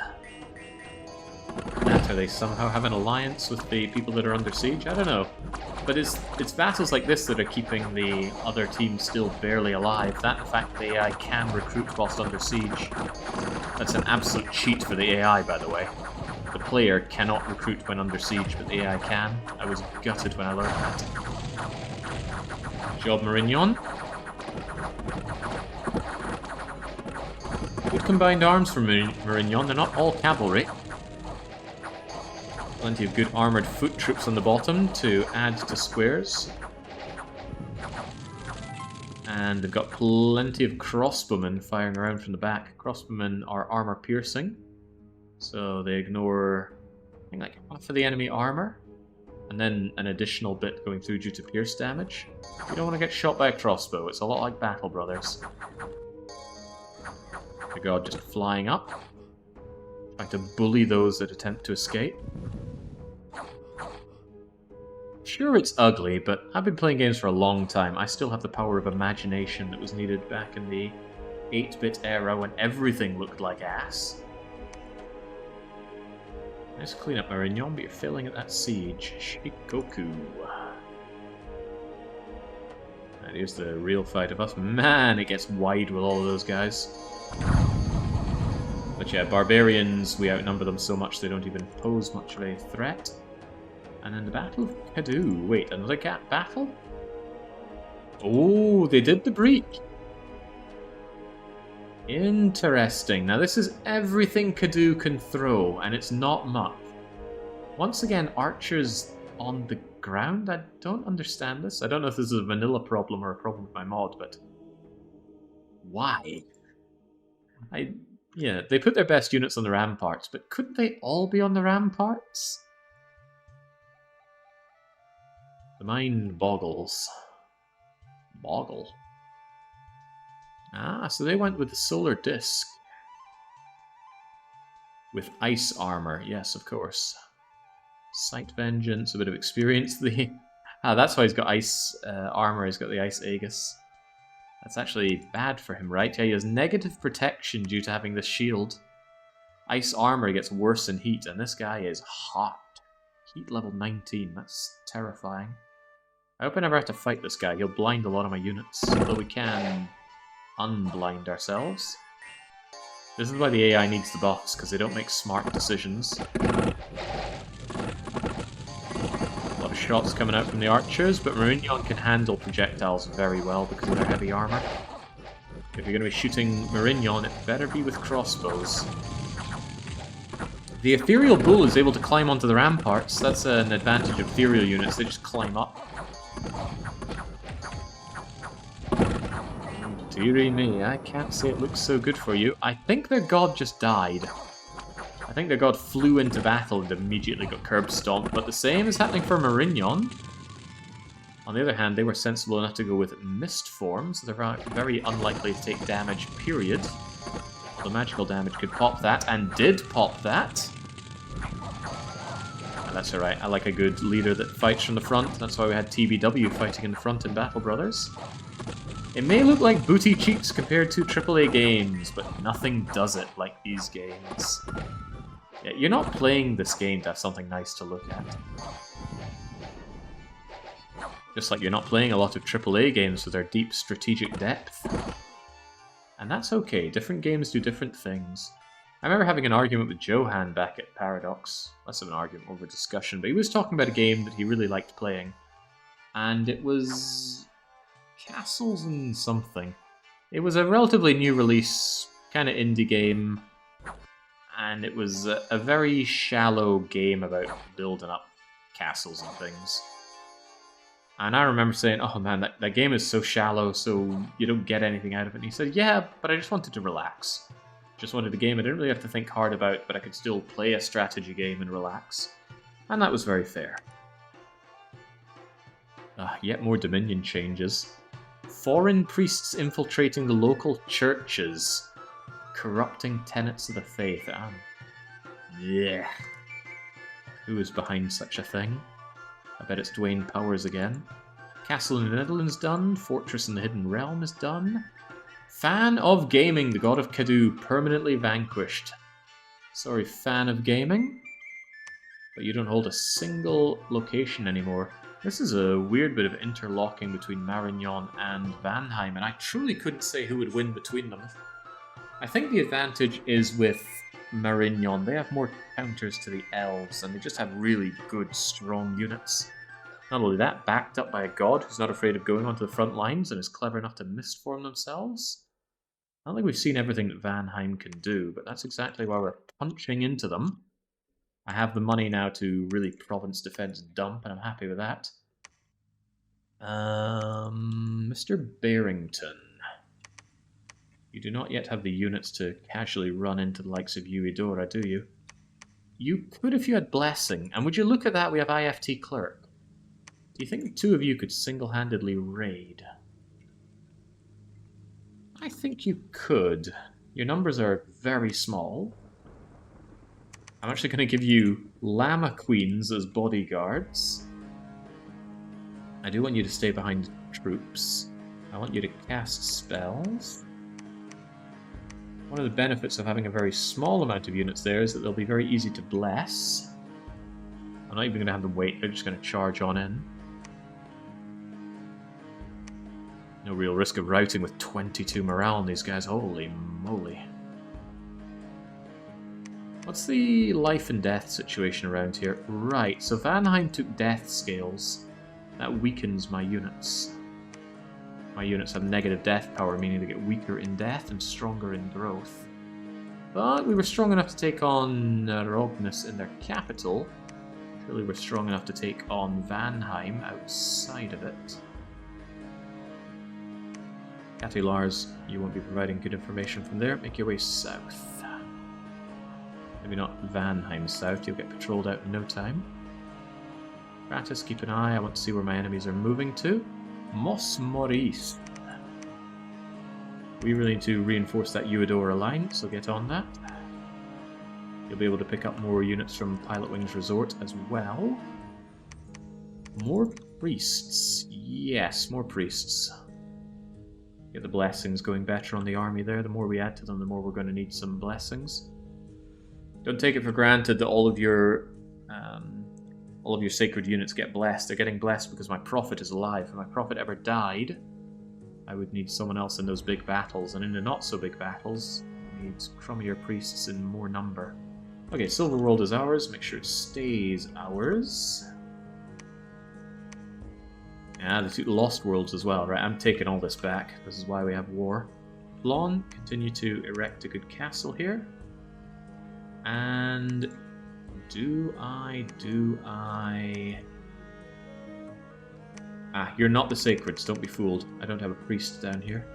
Or they somehow have an alliance with the people that are under siege? I don't know. But it's battles like this that are keeping the other team still barely alive. That, in fact, the AI can recruit whilst under siege. That's an absolute cheat for the AI, by the way. The player cannot recruit when under siege, but the AI can. I was gutted when I learned that. Job Marignon. Good combined arms for Marignon. They're not all cavalry. Plenty of good armoured foot troops on the bottom to add to squares. And they've got plenty of crossbowmen firing around from the back. Crossbowmen are armour piercing. So they ignore, I think, like half of the enemy armor, and then an additional bit going through due to pierce damage. You don't want to get shot by a crossbow. It's a lot like Battle Brothers. The god just flying up, trying to bully those that attempt to escape. Sure, it's ugly, but I've been playing games for a long time. I still have the power of imagination that was needed back in the 8-bit era when everything looked like ass. Nice clean up, Marignon, but you're failing at that siege. Shikoku. And here's the real fight of us. Man, it gets wide with all of those guys. But yeah, barbarians, we outnumber them so much they don't even pose much of a threat. And then the Battle of Kadu. Wait, another cat battle? Oh, they did the breach. Interesting. Now this is everything Kadu can throw, and it's not much. Once again, archers on the ground? I don't understand this. I don't know if this is a vanilla problem or a problem with my mod, but... why? Yeah, they put their best units on the ramparts, but couldn't they all be on the ramparts? The mind boggles. Boggle. Ah, so they went with the solar disc. With ice armor, yes, of course. Sight vengeance, a bit of experience. That's why he's got ice armor, he's got the ice aegis. That's actually bad for him, right? Yeah, he has negative protection due to having this shield. Ice armor gets worse in heat, and this guy is hot. Heat level 19, that's terrifying. I hope I never have to fight this guy, he'll blind a lot of my units, although we can unblind ourselves. This is why the AI needs the buffs, because they don't make smart decisions. A lot of shots coming out from the archers, but Marignon can handle projectiles very well because of their heavy armor. If you're going to be shooting Marignon, it better be with crossbows. The Ethereal Bull is able to climb onto the ramparts. That's an advantage of ethereal units, they just climb up. Dearie me, I can't say it looks so good for you. I think their god just died. I think their god flew into battle and immediately got curb stomped, but the same is happening for Marignon. On the other hand, they were sensible enough to go with mist form, so they're very unlikely to take damage, period. The magical damage could pop that, and did pop that. And that's alright, I like a good leader that fights from the front. That's why we had TBW fighting in the front in Battle Brothers. It may look like booty cheeks compared to AAA games, but nothing does it like these games. Yeah, you're not playing this game to have something nice to look at. Just like you're not playing a lot of AAA games with their deep strategic depth. And that's okay, different games do different things. I remember having an argument with Johan back at Paradox. Less of an argument, more of a discussion, but he was talking about a game that he really liked playing. And it was... Castles and something. It was a relatively new release, kind of indie game, and it was a very shallow game about building up castles and things. And I remember saying, oh man, that game is so shallow, so you don't get anything out of it. And he said, yeah, but I just wanted to relax. Just wanted a game I didn't really have to think hard about, but I could still play a strategy game and relax. And that was very fair. Yet more Dominion changes. Foreign priests infiltrating the local churches. Corrupting tenets of the faith. Yeah. Who is behind such a thing? I bet it's Dwayne Powers again. Castle in the Netherlands done. Fortress in the Hidden Realm is done. Fan of Gaming, the god of Cadu, permanently vanquished. Sorry, fan of gaming? But you don't hold a single location anymore. This is a weird bit of interlocking between Marignan and Vanheim, and I truly couldn't say who would win between them. I think the advantage is with Marignan. They have more counters to the elves, and they just have really good, strong units. Not only that, backed up by a god who's not afraid of going onto the front lines and is clever enough to mistform themselves. I don't think we've seen everything that Vanheim can do, but that's exactly why we're punching into them. I have the money now to really province defense dump, and I'm happy with that. Mr. Barrington. You do not yet have the units to casually run into the likes of Eudora, do you? You could if you had Blessing, and would you look at that, we have IFT Clerk. Do you think the two of you could single-handedly raid? I think you could. Your numbers are very small. I'm actually going to give you Llama Queens as bodyguards. I do want you to stay behind troops. I want you to cast spells. One of the benefits of having a very small amount of units there is that they'll be very easy to bless. I'm not even going to have them wait, they're just going to charge on in. No real risk of routing with 22 morale on these guys, holy moly. What's the life and death situation around here? Right, so Vanheim took death scales. That weakens my units. My units have negative death power, meaning they get weaker in death and stronger in growth. But we were strong enough to take on Rognus in their capital. Surely we're strong enough to take on Vanheim outside of it. Catty Lars, you won't be providing good information from there. Make your way south. Maybe not Vanheim south, you'll get patrolled out in no time. Kratos, keep an eye, I want to see where my enemies are moving to. Mos Maurice. We really need to reinforce that Eudora line, so get on that. You'll be able to pick up more units from Pilot Wings Resort as well. More priests. Yes, more priests. Get the blessings going better on the army there. The more we add to them, the more we're going to need some blessings. Don't take it for granted that all of your sacred units get blessed. They're getting blessed because my prophet is alive. If my prophet ever died, I would need someone else in those big battles. And in the not-so-big battles, I need crummier priests in more number. Okay, Silver World is ours. Make sure it stays ours. Ah, the two Lost Worlds as well, right? I'm taking all this back. This is why we have war. Blon, continue to erect a good castle here. And do I... Ah, you're not the Sacreds, don't be fooled. I don't have a priest down here.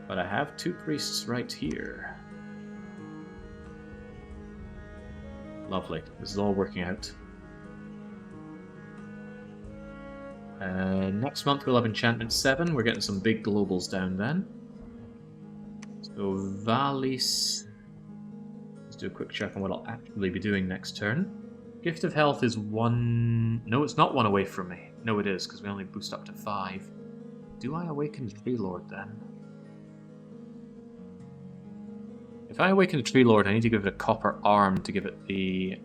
But I have two priests right here. Lovely. This is all working out. Next month we'll have Enchantment 7. We're getting some big globals down then. So Valis... Let's do a quick check on what I'll actually be doing next turn. Gift of Health is 1... No, it's not 1 away from me. No, it is, because we only boost up to 5. Do I awaken the Tree Lord then? If I awaken the Tree Lord, I need to give it a copper arm to give it the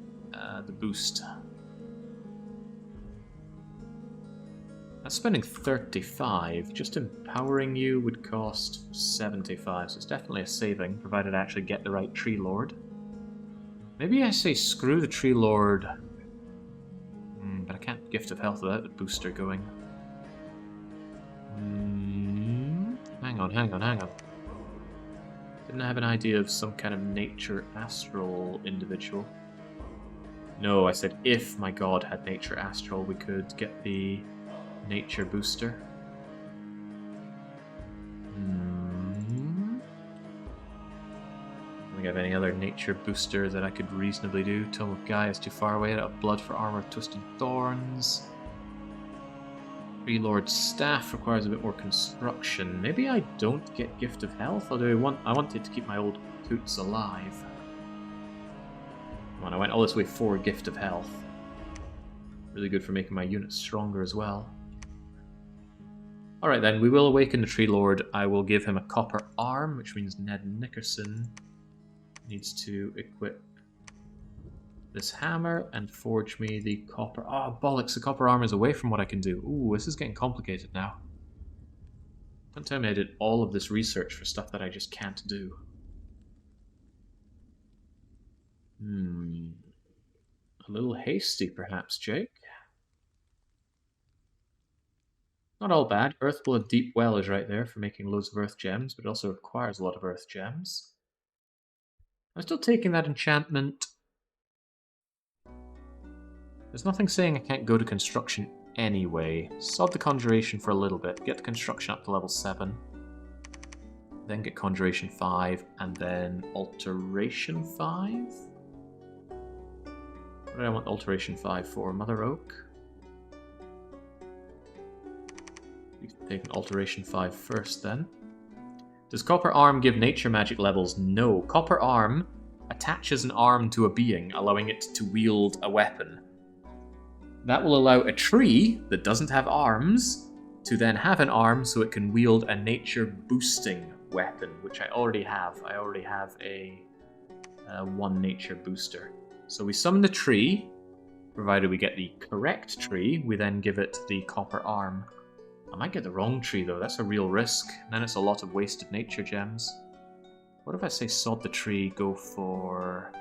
boost. That's spending 35. Just empowering you would cost 75, so it's definitely a saving, provided I actually get the right Tree Lord. Maybe I say screw the Tree Lord, but I can't Gift of Health without the booster going. Hang on. Didn't I have an idea of some kind of nature astral individual? No, I said if my god had Nature Astral, we could get the Nature Booster. I don't think I have any other Nature Booster that I could reasonably do. Tome of Gaia is too far away. Out of Blood for Armor of Twisted Thorns. Tree Lord's Staff requires a bit more construction. Maybe I don't get Gift of Health, although I wanted to keep my old Poots alive. Come on, I went all this way for Gift of Health. Really good for making my units stronger as well. Alright then, we will awaken the Tree Lord. I will give him a copper arm, which means Ned Nickerson needs to equip this hammer and forge me the copper... Oh, bollocks, the copper arm is away from what I can do. Ooh, this is getting complicated now. Don't tell me I did all of this research for stuff that I just can't do. A little hasty, perhaps, Jake? Not all bad. Earthblood Deep Well is right there for making loads of earth gems, but it also requires a lot of earth gems. I'm still taking that enchantment. There's nothing saying I can't go to construction anyway. Sod the conjuration for a little bit, get the construction up to level 7. Then get conjuration 5, and then alteration 5? What do I want alteration 5 for? Mother Oak? We can take an alteration 5 first then. Does Copper Arm give nature magic levels? No. Copper Arm attaches an arm to a being, allowing it to wield a weapon. That will allow a tree that doesn't have arms to then have an arm so it can wield a nature boosting weapon, which I already have. I already have a 1 nature booster. So we summon the tree, provided we get the correct tree, we then give it the copper arm. I might get the wrong tree though, that's a real risk. Then it's a lot of wasted nature gems. What if I say sod the tree, go for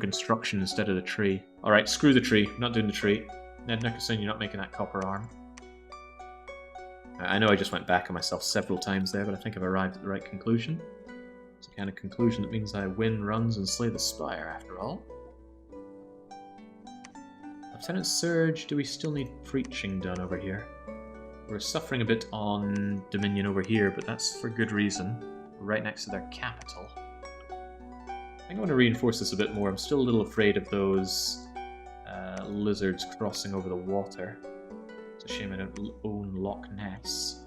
construction instead of the tree? Alright, screw the tree, I'm not doing the tree. Ned Nickerson, you're not making that copper arm. I know I just went back on myself several times there, but I think I've arrived at the right conclusion. It's the kind of conclusion that means I win runs and slay the spire, after all. Lieutenant Surge, do we still need preaching done over here? We're suffering a bit on Dominion over here, but that's for good reason. We're right next to their capital. I think I want to reinforce this a bit more. I'm still a little afraid of those lizards crossing over the water. It's a shame I don't own Loch Ness.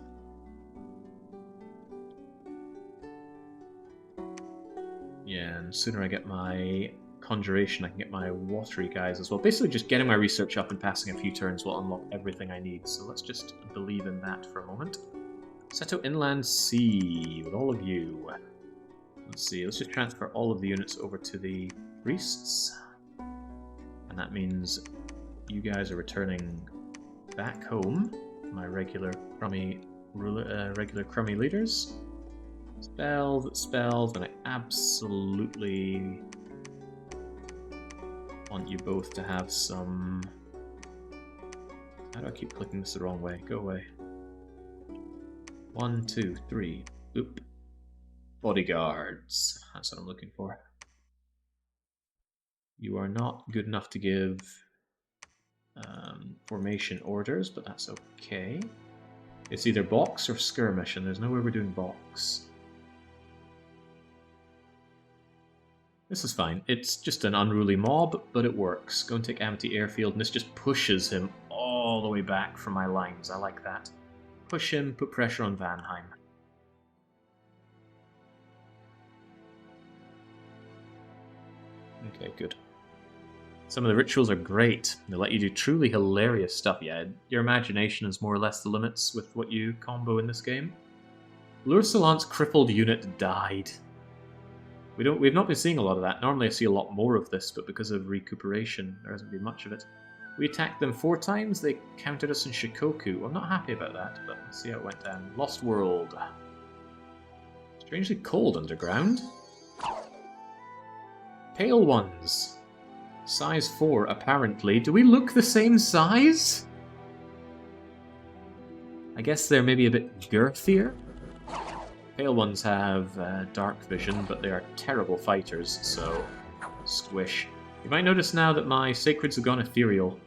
Yeah, and the sooner I get my conjuration, I can get my watery guys as well. Basically just getting my research up and passing a few turns will unlock everything I need. So let's just believe in that for a moment. Seto Inland Sea with all of you. Let's see, let's just transfer all of the units over to the priests. And that means you guys are returning back home, my regular crummy leaders. Spells, and I absolutely want you both to have some... How do I keep clicking this the wrong way? Go away. 1, 2, 3. Oop. Bodyguards. That's what I'm looking for. You are not good enough to give formation orders, but that's okay. It's either box or skirmish, and there's no way we're doing box. This is fine. It's just an unruly mob, but it works. Go and take Amity Airfield, and this just pushes him all the way back from my lines. I like that. Push him, put pressure on Vanheim. Okay, good. Some of the rituals are great. They let you do truly hilarious stuff. Yeah, your imagination is more or less the limits with what you combo in this game. Lursulant's crippled unit died. We've not been seeing a lot of that. Normally I see a lot more of this, but because of recuperation, there hasn't been much of it. We attacked them 4 times, they countered us in Shikoku. I'm not happy about that, but let's see how it went down. Lost World. Strangely cold underground. Pale ones. Size 4, apparently. Do we look the same size? I guess they're maybe a bit girthier. Pale ones have dark vision, but they are terrible fighters, so Squish. You might notice now that my Sacreds have gone ethereal.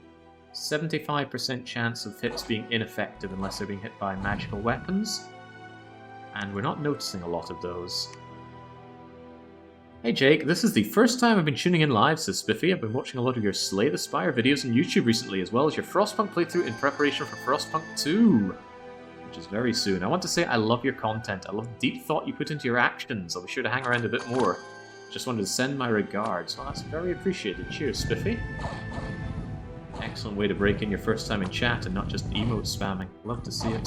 75% chance of hits being ineffective unless they're being hit by magical weapons. And we're not noticing a lot of those. Hey Jake, this is the first time I've been tuning in live, says Spiffy. I've been watching a lot of your Slay the Spire videos on YouTube recently, as well as your Frostpunk playthrough in preparation for Frostpunk 2, which is very soon. I want to say I love your content. I love the deep thought you put into your actions. I'll be sure to hang around a bit more. Just wanted to send my regards. Well, that's very appreciated. Cheers, Spiffy. Excellent way to break in your first time in chat and not just emote spamming. Love to see it.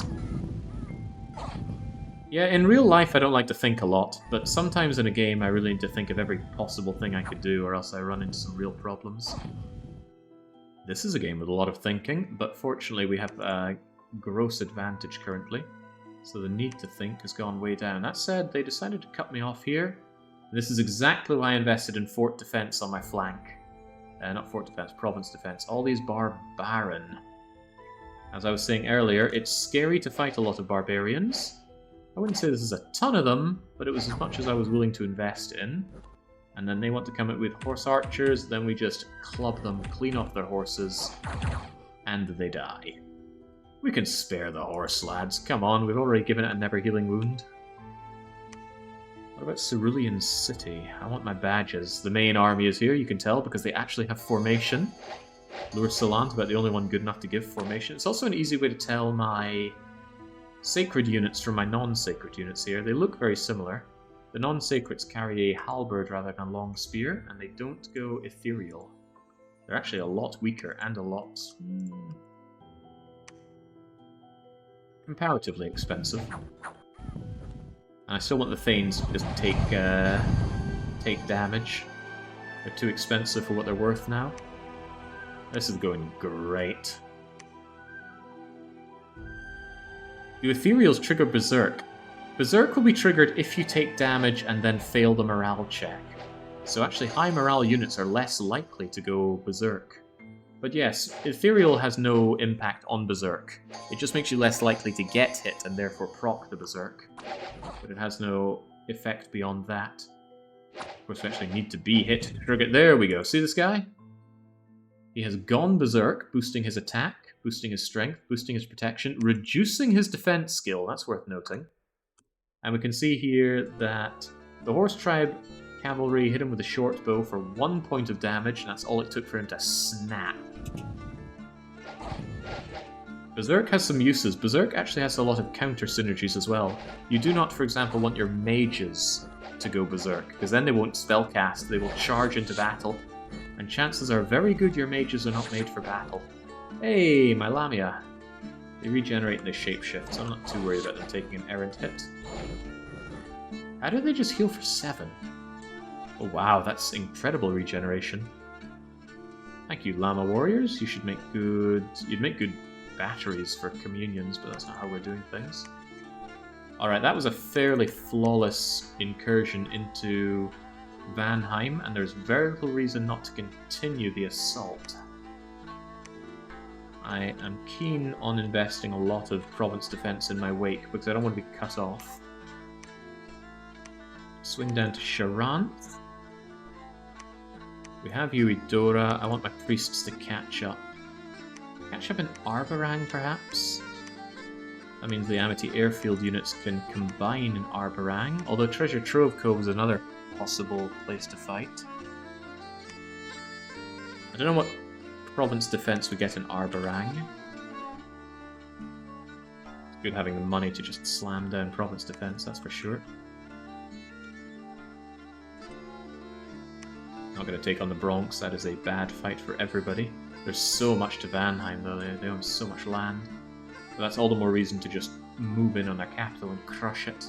Yeah, in real life I don't like to think a lot, but sometimes in a game I really need to think of every possible thing I could do, or else I run into some real problems. This is a game with a lot of thinking, but fortunately we have a gross advantage currently, so the need to think has gone way down. That said, they decided to cut me off here. This is exactly why I invested in fort defense on my flank. Not fort defense, province defense. All these barbarian. As I was saying earlier, it's scary to fight a lot of barbarians. I wouldn't say this is a ton of them, but it was as much as I was willing to invest in. And then they want to come in with horse archers, then we just club them, clean off their horses, and they die. We can spare the horse, lads. Come on, we've already given it a never-healing wound. What about Cerulean City? I want my badges. The main army is here, you can tell, because they actually have formation. Lure Salant's about the only one good enough to give formation. It's also an easy way to tell my sacred units from my non-sacred units here. They look very similar. The non-sacreds carry a halberd rather than a long spear, and they don't go ethereal. They're actually a lot weaker and a lot comparatively expensive. And I still want the Thanes to just take damage. They're too expensive for what they're worth now. This is going great. Do Ethereals trigger Berserk? Berserk will be triggered if you take damage and then fail the morale check. So actually high morale units are less likely to go Berserk. But yes, Ethereal has no impact on Berserk. It just makes you less likely to get hit and therefore proc the Berserk. But it has no effect beyond that. Of course we actually need to be hit to trigger it. There we go. See this guy? He has gone Berserk, boosting his attack, boosting his strength, boosting his protection, reducing his defense skill. That's worth noting. And we can see here that the Horse Tribe Cavalry hit him with a short bow for 1 point of damage, and that's all it took for him to snap. Berserk has some uses. Berserk actually has a lot of counter synergies as well. You do not, for example, want your mages to go Berserk, because then they won't spellcast, they will charge into battle, and chances are very good your mages are not made for battle. Hey, my Lamia. They regenerate and they shapeshift, so I'm not too worried about them taking an errant hit. How do they just heal for 7? Oh wow, that's incredible regeneration. Thank you, Llama Warriors. You should make good... You'd make good batteries for communions, but that's not how we're doing things. Alright, that was a fairly flawless incursion into Vanheim, and there's very little reason not to continue the assault. I am keen on investing a lot of province defense in my wake, because I don't want to be cut off. Swing down to Sharanth. We have Uidora. I want my priests to catch up. Catch up in Arborang, perhaps? That means the Amity airfield units can combine in Arborang, although Treasure Trove Cove is another possible place to fight. I don't know what province defense we get in Arborang. It's good having the money to just slam down province defense, that's for sure. Not going to take on the Bronx, that is a bad fight for everybody. There's so much to Vanheim though, they own so much land. But that's all the more reason to just move in on their capital and crush it.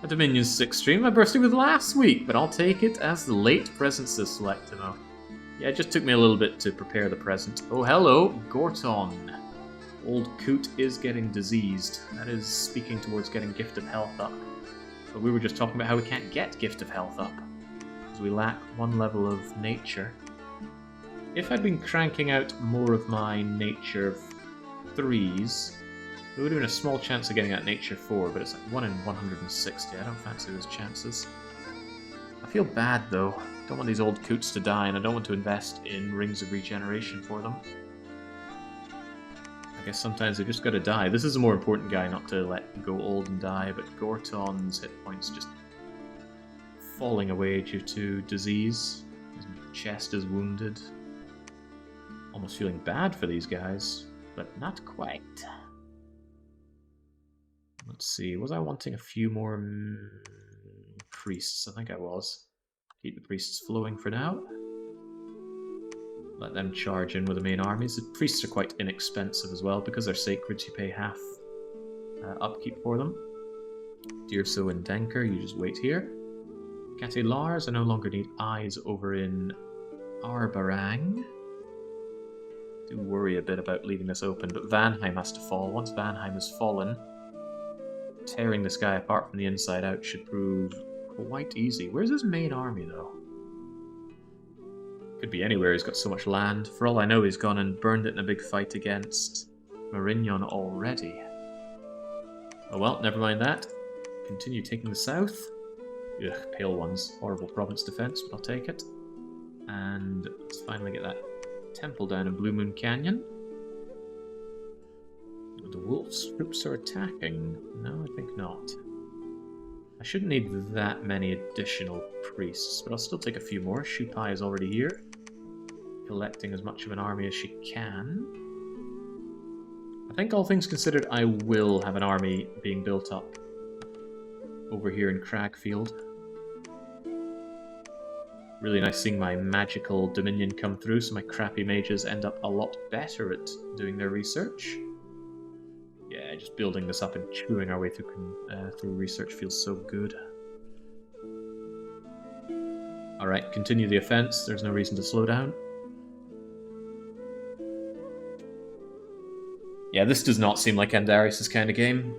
A Dominion 6 stream, my birthday was last week, but I'll take it as the late present, says Selectimo. Yeah, it just took me a little bit to prepare the present. Oh, hello, Gorton. Old Coot is getting diseased. That is speaking towards getting Gift of Health up. But we were just talking about how we can't get Gift of Health up, because we lack 1 level of Nature. If I'd been cranking out more of my Nature 3s, there would have been a small chance of getting that Nature 4, but it's like 1 in 160. I don't fancy those chances. A feel bad though. Don't want these old coots to die, and I don't want to invest in rings of regeneration for them. I guess sometimes they just gotta die. This is a more important guy not to let go old and die, but Gorton's hit points just falling away due to disease. His chest is wounded. Almost feeling bad for these guys, but not quite. Let's see, was I wanting a few more priests? I think I was. Keep the priests flowing for now. Let them charge in with the main armies. The priests are quite inexpensive as well. Because they're sacred, you pay half upkeep for them. Deerso and Denker, you just wait here. Catilars, I no longer need eyes over in Arbarang. Do worry a bit about leaving this open, but Vanheim has to fall. Once Vanheim has fallen, tearing this guy apart from the inside out should prove quite easy. Where's his main army, though? Could be anywhere, he's got so much land. For all I know, he's gone and burned it in a big fight against Marignon already. Oh well, never mind that. Continue taking the south. Ugh, Pale Ones. Horrible province defense, but I'll take it. And let's finally get that temple down in Blue Moon Canyon. The wolves' troops are attacking. No, I think not. I shouldn't need that many additional priests, but I'll still take a few more. Shupai is already here, collecting as much of an army as she can. I think all things considered, I will have an army being built up over here in Cragfield. Really nice seeing my magical dominion come through, so my crappy mages end up a lot better at doing their research. Yeah, just building this up and chewing our way through research feels so good. Alright, continue the offense. There's no reason to slow down. Yeah, this does not seem like Andarius' kind of game.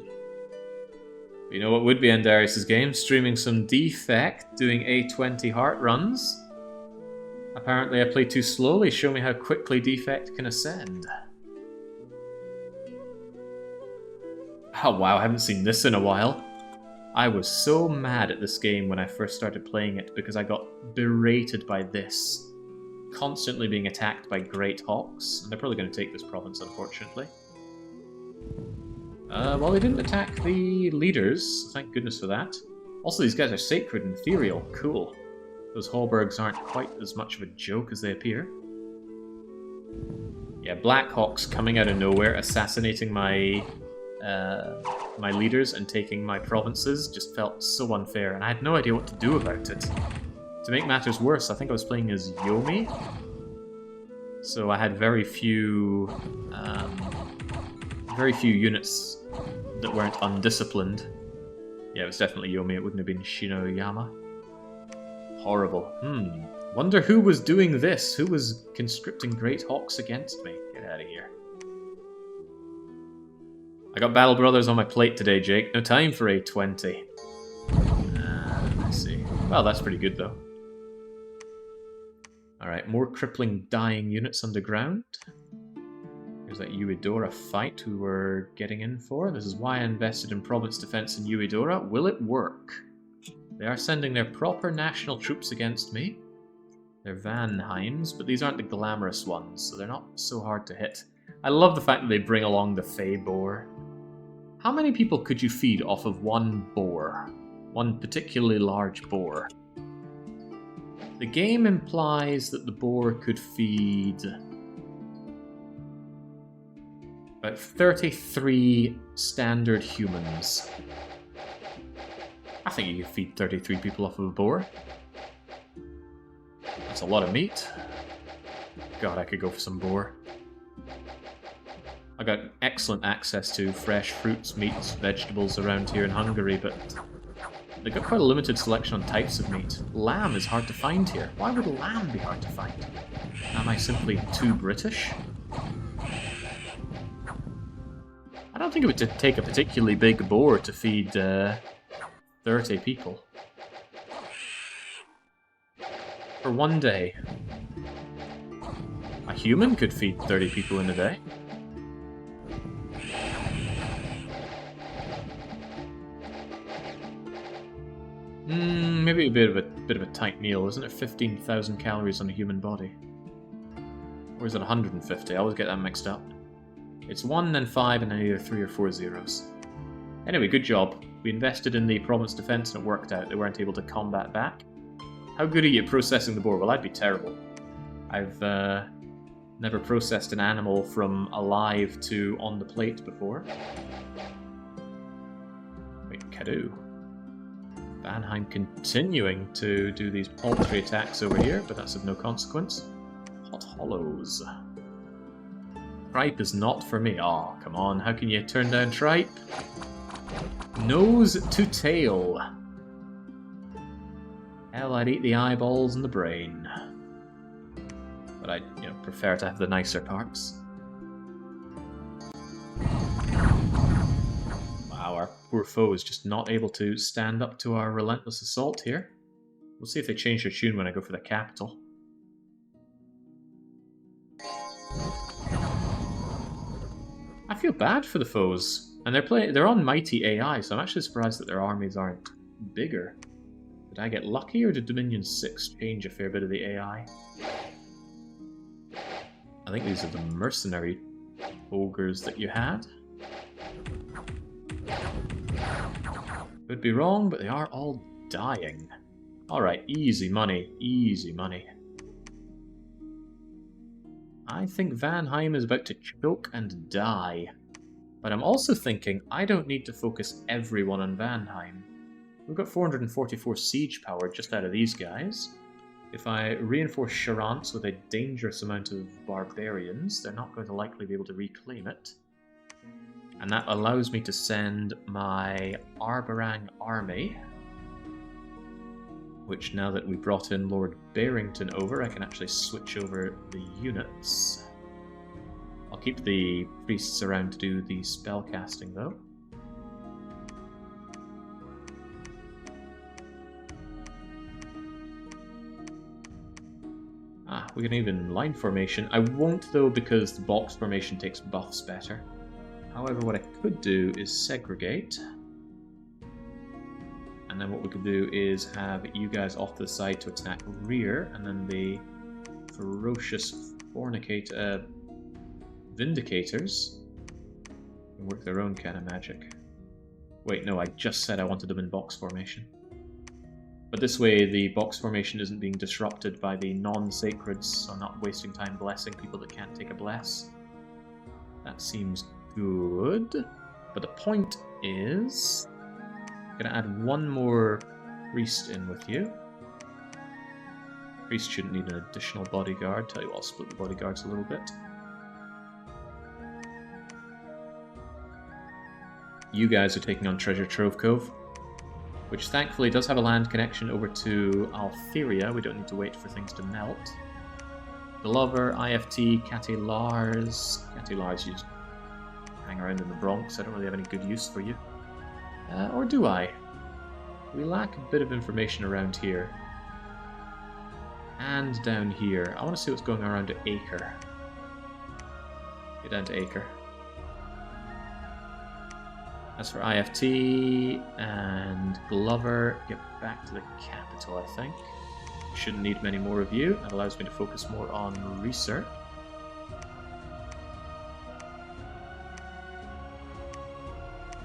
But you know what would be Andarius' game? Streaming some Defect, doing A20 heart runs. Apparently I play too slowly. Show me how quickly Defect can ascend. Oh wow, I haven't seen this in a while. I was so mad at this game when I first started playing it because I got berated by this. Constantly being attacked by Great Hawks, and they're probably going to take this province, unfortunately. Well, they didn't attack the leaders, thank goodness for that. Also, these guys are sacred and ethereal, cool. Those Hallbergs aren't quite as much of a joke as they appear. Yeah, Black Hawks coming out of nowhere, assassinating my leaders and taking my provinces just felt so unfair, and I had no idea what to do about it. To make matters worse, I think I was playing as Yomi, so I had very few units that weren't undisciplined. Yeah, it was definitely Yomi, it wouldn't have been Shinoyama. Horrible. Wonder who was doing this? Who was conscripting Great Hawks against me? Get out of here. I got Battle Brothers on my plate today, Jake. No time for A20. Let's see. Well, that's pretty good, though. Alright, more crippling dying units underground. Here's that Uedora fight we were getting in for. This is why I invested in province defense in Uedora. Will it work? They are sending their proper national troops against me. They're Vanheims, but these aren't the glamorous ones, so they're not so hard to hit. I love the fact that they bring along the Fey Boar. How many people could you feed off of one boar? One particularly large boar? The game implies that the boar could feed about 33 standard humans. I think you could feed 33 people off of a boar. That's a lot of meat. God, I could go for some boar. I got excellent access to fresh fruits, meats, vegetables around here in Hungary, but they've got quite a limited selection on types of meat. Lamb is hard to find here. Why would lamb be hard to find? Am I simply too British? I don't think it would take a particularly big boar to feed 30 people. For one day. A human could feed 30 people in a day. Maybe a bit of a bit of a tight meal, isn't it? 15,000 calories on a human body. Or is it 150? I always get that mixed up. It's 1, then 5, and then either 3 or 4 zeros. Anyway, good job. We invested in the province defense and it worked out. They weren't able to combat back. How good are you at processing the boar? Well, I'd be terrible. I've never processed an animal from alive to on the plate before. Wait, Kadu. Vanheim continuing to do these paltry attacks over here, but that's of no consequence. Hot Hollows. Tripe is not for me. Oh, come on. How can you turn down Tripe? Nose to tail. Hell, I'd eat the eyeballs and the brain. But I, prefer to have the nicer parts. Wow, our poor foe is just not able to stand up to our relentless assault here. We'll see if they change their tune when I go for the capital. I feel bad for the foes, and they're on mighty AI, so I'm actually surprised that their armies aren't bigger. Did I get lucky, or did Dominion 6 change a fair bit of the AI? I think these are the mercenary ogres that you had. Could be wrong, but they are all dying. Alright, easy money, easy money. I think Vanheim is about to choke and die. But I'm also thinking I don't need to focus everyone on Vanheim. We've got 444 siege power just out of these guys. If I reinforce Charents with a dangerous amount of barbarians, they're not going to likely be able to reclaim it. And that allows me to send my Arborang army, which now that we brought in Lord Barrington over, I can actually switch over the units. I'll keep the priests around to do the spellcasting though. Ah, we can even line formation. I won't though because the box formation takes buffs better. However, what I could do is segregate. And then what we could do is have you guys off to the side to attack rear, and then the ferocious Vindicators can work their own kind of magic. Wait, no, I just said I wanted them in box formation. But this way the box formation isn't being disrupted by the non-sacreds, so I'm not wasting time blessing people that can't take a bless. That seems good. But the point is, I'm going to add one more priest in with you. Priest shouldn't need an additional bodyguard. Tell you what, I'll split the bodyguards a little bit. You guys are taking on Treasure Trove Cove, which thankfully does have a land connection over to Altheria. We don't need to wait for things to melt. Glover, IFT, Catty Lars. Catty Lars, you just hang around in the Bronx. I don't really have any good use for you. Or do I? We lack a bit of information around here. And down here. I want to see what's going on around to Acre. Get down to Acre. As for IFT and Glover, get back to the capital, I think. Shouldn't need many more of you. That allows me to focus more on research.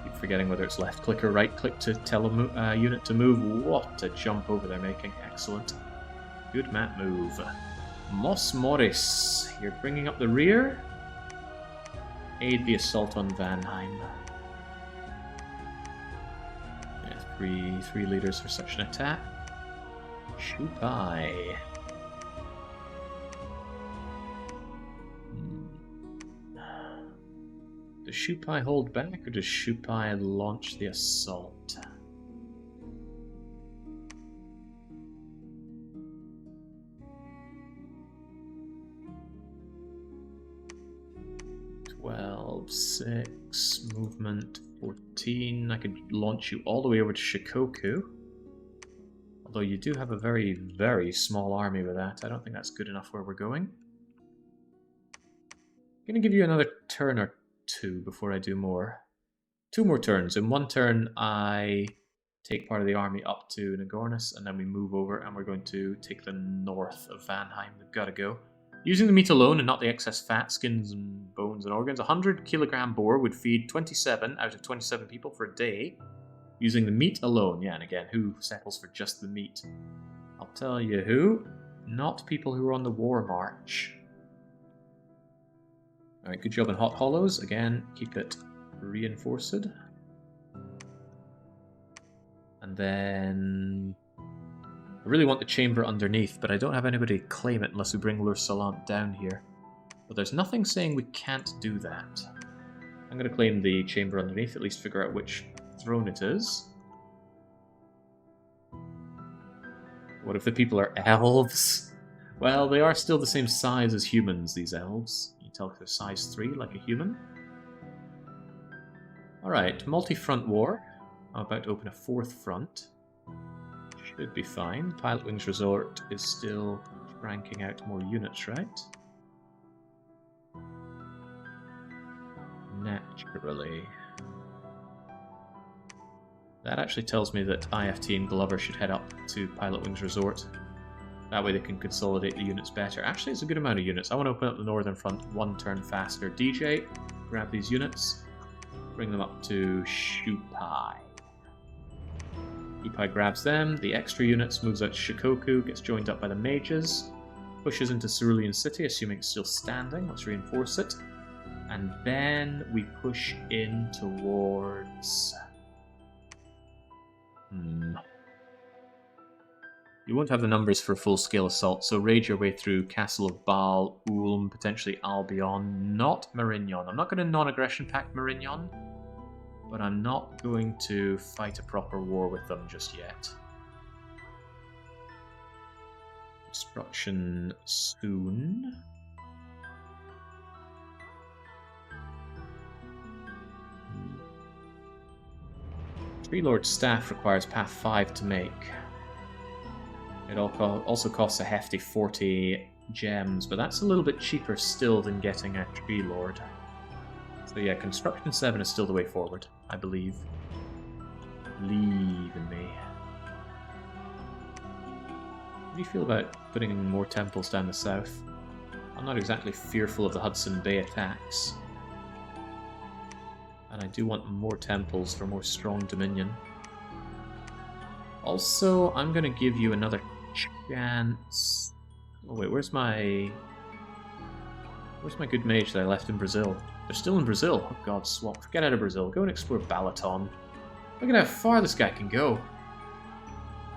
Keep forgetting whether it's left click or right click to tell a unit to move. What a jump over they're making. Excellent. Good map move. Mos Morris, you're bringing up the rear. Aid the assault on Vanheim. Three leaders for such an attack. Shupai. Does Shupai hold back, or does Shupai launch the assault? Six movement 14. I could launch you all the way over to Shikoku. Although you do have a very, very small army with that. I don't think that's good enough where we're going. I'm going to give you another turn or two before I do more. 2 more turns. In one turn, I take part of the army up to Nagornis, and then we move over and we're going to take the north of Vanheim. They've got to go. Using the meat alone and not the excess fat, skins and bones and organs, 100 kilogram boar would feed 27 out of 27 people for a day. Using the meat alone, yeah, and again, who settles for just the meat? I'll tell you who. Not people who are on the war march. Alright, good job in Hot Hollows. Again, keep it reinforced. And then I really want the chamber underneath, but I don't have anybody claim it unless we bring Lur Salant down here. But there's nothing saying we can't do that. I'm going to claim the chamber underneath, at least figure out which throne it is. What if the people are elves? Well, they are still the same size as humans, these elves. You can tell they're size 3, like a human. Alright, multi-front war. I'm about to open a 4th front. Should be fine. Pilot Wings Resort is still cranking out more units, right? Naturally. That actually tells me that IFT and Glover should head up to Pilot Wings Resort. That way they can consolidate the units better. Actually, it's a good amount of units. I want to open up the northern front 1 turn faster. DJ, grab these units. Bring them up to Shupai. Ipai grabs them, the extra units moves out to Shikoku, gets joined up by the mages, pushes into Cerulean City, assuming it's still standing. Let's reinforce it. And then we push in towards... You won't have the numbers for a full-scale assault, so raid your way through Castle of Baal, Ulm, potentially Albion, not Marignon. I'm not going to non-aggression pact Marignon, but I'm not going to fight a proper war with them just yet. Destruction soon. Tree Lord's Staff requires Path 5 to make. It also costs a hefty 40 gems, but that's a little bit cheaper still than getting a Tree Lord. So yeah, Construction 7 is still the way forward, I believe. Believe in me. How do you feel about putting in more temples down the south? I'm not exactly fearful of the Hudson Bay attacks. And I do want more temples for more strong dominion. Also, I'm going to give you another chance... Oh wait, where's my good mage that I left in Brazil? They're still in Brazil. Oh god, swap. Get out of Brazil. Go and explore Balaton. Look at how far this guy can go.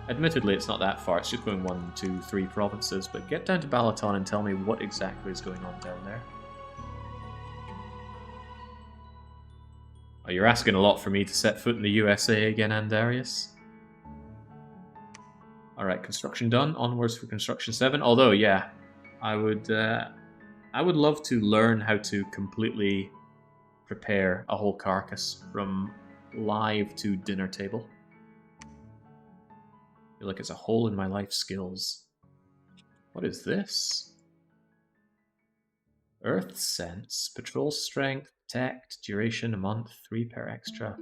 Admittedly, it's not that far. It's just going 1, 2, 3 provinces. But get down to Balaton and tell me what exactly is going on down there. Oh, you're asking a lot for me to set foot in the USA again, Andarius. Alright, construction done. Onwards for construction 7. Although, yeah, I would love to learn how to completely prepare a whole carcass from live to dinner table. I feel like it's a hole in my life skills. What is this? Earth Sense. Patrol strength, protect, duration a month, 3 per extra.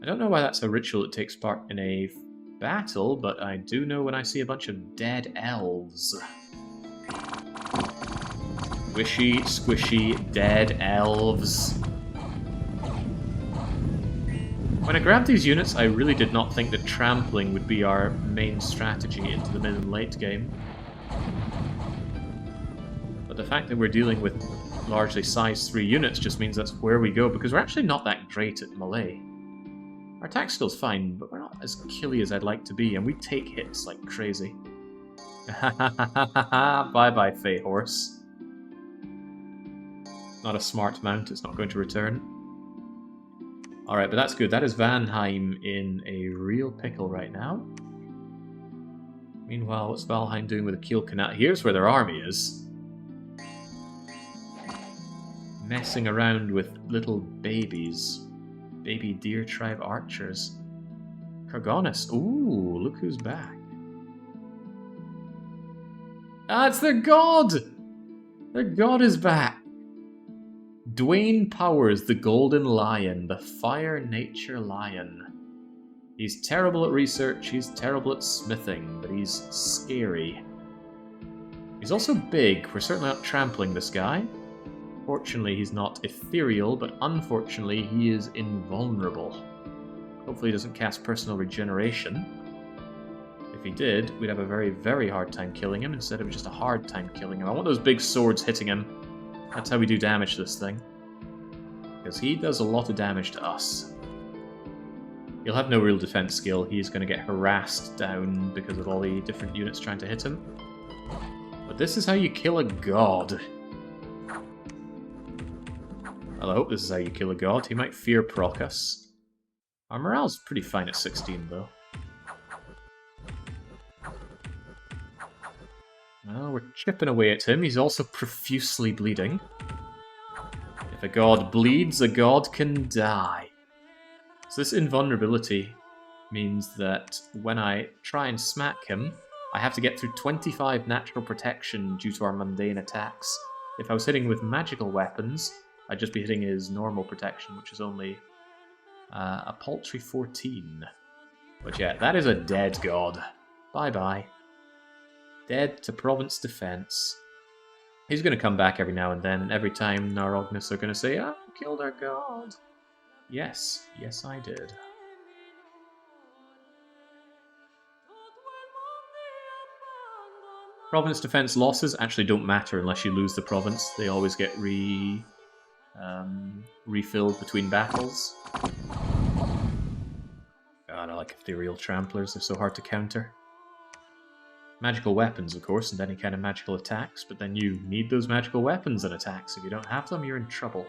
I don't know why that's a ritual that takes part in a battle, but I do know when I see a bunch of dead elves. Squishy, squishy, dead elves. When I grabbed these units, I really did not think that trampling would be our main strategy into the mid and late game. But the fact that we're dealing with largely size 3 units just means that's where we go, because we're actually not that great at melee. Our attack skill's fine, but we're not as killy as I'd like to be, and we take hits like crazy. Bye-bye, Fey Horse. Not a smart mount, it's not going to return. Alright, but that's good. That is Vanheim in a real pickle right now. Meanwhile, what's Valheim doing with the Kiel Canal? Here's where their army is. Messing around with little babies. Baby deer tribe archers. Kargonis. Ooh, look who's back. Ah, it's their god! Their god is back! Dwayne Powers, the Golden Lion, the Fire Nature Lion. He's terrible at research, he's terrible at smithing, but he's scary. He's also big. We're certainly not trampling this guy. Fortunately, he's not ethereal, but unfortunately, he is invulnerable. Hopefully he doesn't cast personal regeneration. If he did, we'd have a very, very hard time killing him instead of just a hard time killing him. I want those big swords hitting him. That's how we do damage to this thing. Because he does a lot of damage to us. He'll have no real defense skill. He's going to get harassed down because of all the different units trying to hit him. But this is how you kill a god. Well, I hope this is how you kill a god. He might fear proc us. Our morale's pretty fine at 16, though. Well, we're chipping away at him. He's also profusely bleeding. If a god bleeds, a god can die. So this invulnerability means that when I try and smack him, I have to get through 25 natural protection due to our mundane attacks. If I was hitting with magical weapons, I'd just be hitting his normal protection, which is only a paltry 14. But yeah, that is a dead god. Bye-bye. Dead to province defense. He's going to come back every now and then, and every time Narognis are going to say, "Ah, I killed our god." Yes, yes I did. Province defense losses actually don't matter unless you lose the province. They always get refilled between battles. God, I like ethereal tramplers. They're so hard to counter. Magical weapons, of course, and any kind of magical attacks, but then you need those magical weapons and attacks. If you don't have them, you're in trouble.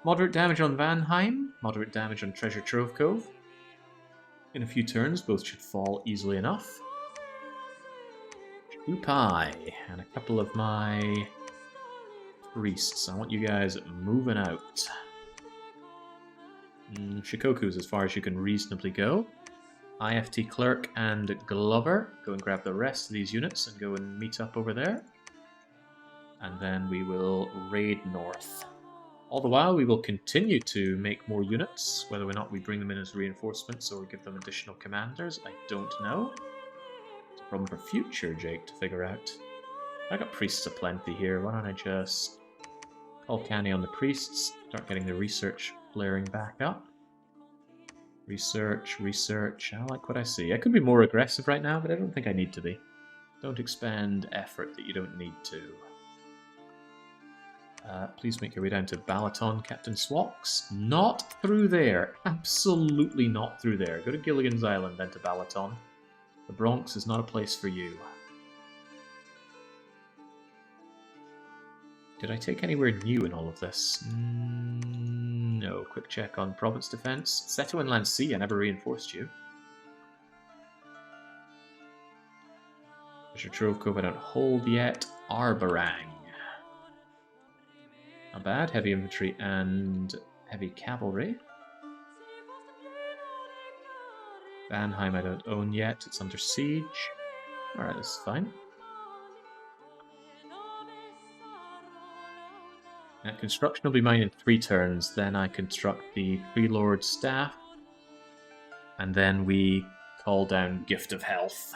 Moderate damage on Vanheim, moderate damage on Treasure Trove Cove. In a few turns, both should fall easily enough. Pie and a couple of my priests. I want you guys moving out. Shikoku's as far as you can reasonably go. IFT Clerk and Glover. Go and grab the rest of these units and go and meet up over there. And then we will raid north. All the while, we will continue to make more units. Whether or not we bring them in as reinforcements or give them additional commanders, I don't know. It's a problem for future Jake to figure out. I got priests aplenty here. Why don't I just call canny on the priests, start getting the research flaring back up. Research, research. I like what I see. I could be more aggressive right now, but I don't think I need to be. Don't expend effort that you don't need to. Please make your way down to Balaton, Captain Swox. Not through there. Absolutely not through there. Go to Gilligan's Island, then to Balaton. The Bronx is not a place for you. Did I take anywhere new in all of this? No. Quick check on province defense. Seto and Lancy, I never reinforced you. Treasure Trove Cove I don't hold yet. Arbarang. Not bad. Heavy infantry and heavy cavalry. Vanheim I don't own yet. It's under siege. Alright, this is fine. Now, construction will be mine in 3 turns. Then I construct the Three Lord Staff. And then we call down Gift of Health.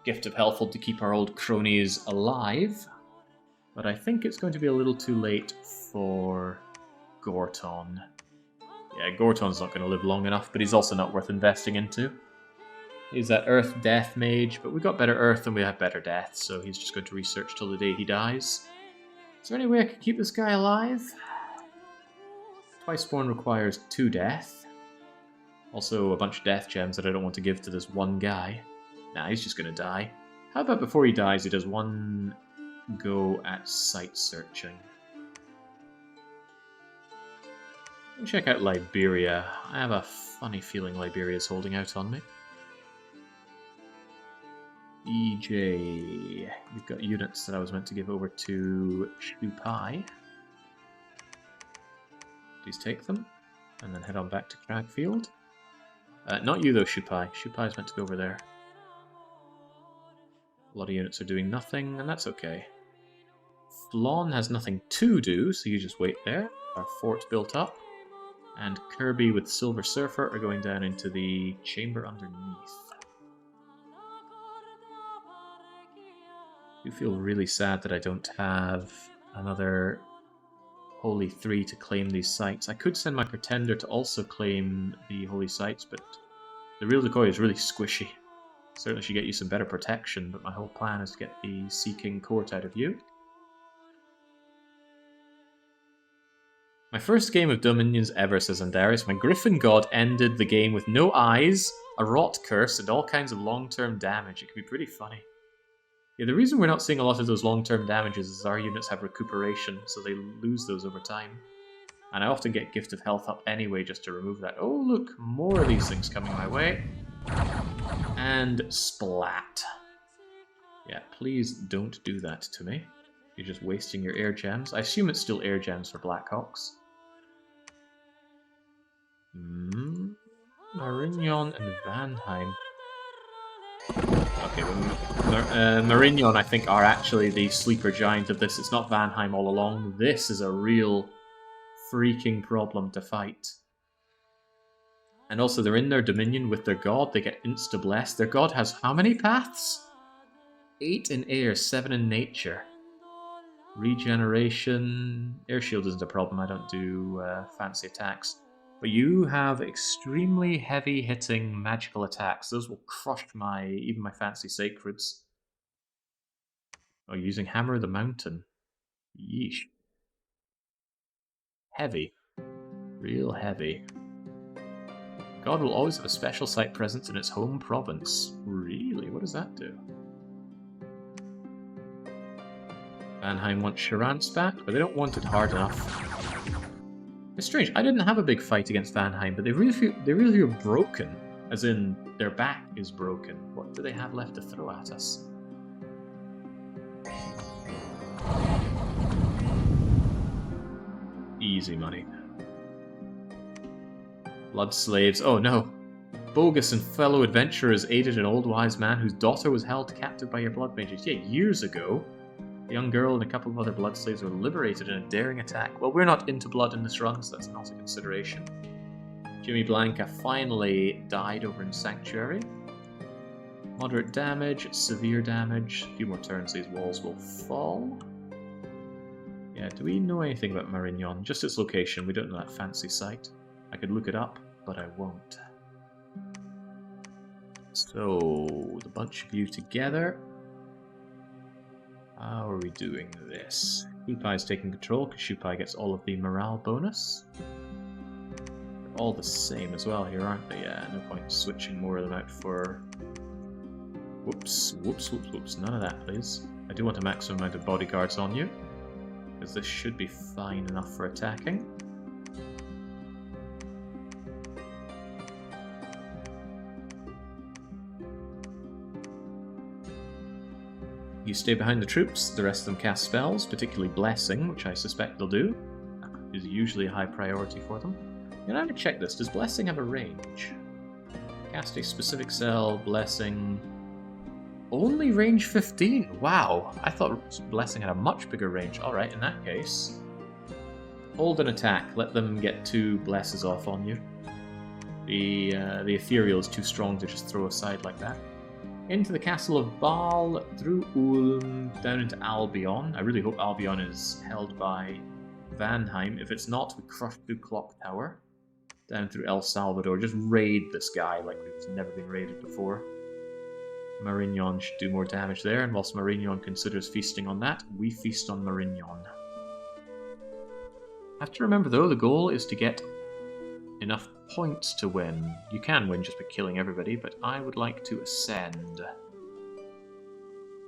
Gift of Health will to keep our old cronies alive. But I think it's going to be a little too late for Gorton. Yeah, Gorton's not going to live long enough, but he's also not worth investing into. He's that Earth Death Mage, but we got better Earth and we have better Death, so he's just going to research till the day he dies. Is there any way I could keep this guy alive? Twiceborn requires 2 death. Also a bunch of death gems that I don't want to give to this one guy. Nah, he's just going to die. How about before he dies, he does 1 go at site searching. Let me check out Liberia. I have a funny feeling Liberia's holding out on me. EJ. You've got units that I was meant to give over to Shupai. Please take them, and then head on back to Cragfield. Not you though, Shupai. Shupai's meant to go over there. A lot of units are doing nothing, and that's okay. Flawn has nothing to do, so you just wait there. our fort built up. And Kirby with Silver Surfer are going down into the chamber underneath. I do feel really sad that I don't have another Holy 3 to claim these sites. I could send my Pretender to also claim the Holy Sites, but the real decoy is really squishy. Certainly should get you some better protection, but my whole plan is to get the Sea King Court out of you. My first game of Dominions ever, says Andarius. My Griffin God ended the game with no eyes, a rot curse, and all kinds of long-term damage. It can be pretty funny. Yeah, the reason we're not seeing a lot of those long-term damages is our units have recuperation, so they lose those over time. And I often get Gift of Health up anyway just to remove that. Oh, look, more of these things coming my way. And splat. Yeah, please don't do that to me. You're just wasting your air gems. I assume it's still air gems for Blackhawks. Marignon and Vanheim. Okay, Marignon, I think, are actually the sleeper giant of this. It's not Vanheim all along. This is a real freaking problem to fight. And also, they're in their dominion with their god. They get insta-blessed. Their god has how many paths? 8 in air, 7 in nature. Regeneration. Air shield isn't a problem. I don't do fancy attacks. But you have extremely heavy-hitting magical attacks. Those will crush even my fancy sacreds. Oh, you're using Hammer of the Mountain. Yeesh. Heavy. Real heavy. God will always have a special site presence in its home province. Really? What does that do? Vanheim wants Charance back, but they don't want it hard enough. It's strange. I didn't have a big fight against Vanheim, but they really feel broken. As in, their back is broken. What do they have left to throw at us? Easy money. Blood slaves. Oh no. Bogus and fellow adventurers aided an old wise man whose daughter was held captive by your blood mages. Yeah, years ago. A young girl and a couple of other blood slaves were liberated in a daring attack. Well, we're not into blood in this run, so that's not a consideration. Jimmy Blanca finally died over in Sanctuary. Moderate damage, severe damage. A few more turns, these walls will fall. Yeah, do we know anything about Marignon? Just its location. We don't know that fancy site. I could look it up, but I won't. So, the bunch of you together. How are we doing this? Shupai is taking control because Shupai gets all of the morale bonus. They're all the same as well here, aren't they? Yeah, no point switching more of them out for... Whoops. None of that, please. I do want a maximum amount of bodyguards on you, because this should be fine enough for attacking. You stay behind the troops, the rest of them cast spells, particularly Blessing, which I suspect they'll do. That is usually a high priority for them. I'm going to check this. Does Blessing have a range? Cast a specific spell, Blessing... Only range 15? Wow, I thought Blessing had a much bigger range. Alright, in that case... Hold an attack. Let them get 2 blesses off on you. The Ethereal is too strong to just throw aside like that. Into the Castle of Baal, through Ulm, down into Albion. I really hope Albion is held by Vanheim. If it's not, we crush through Clock Tower. Down through El Salvador. Just raid this guy like we've never been raided before. Marignon should do more damage there, and whilst Marignon considers feasting on that, we feast on Marignon. Have to remember though, the goal is to get enough points to win. You can win just by killing everybody, but I would like to ascend.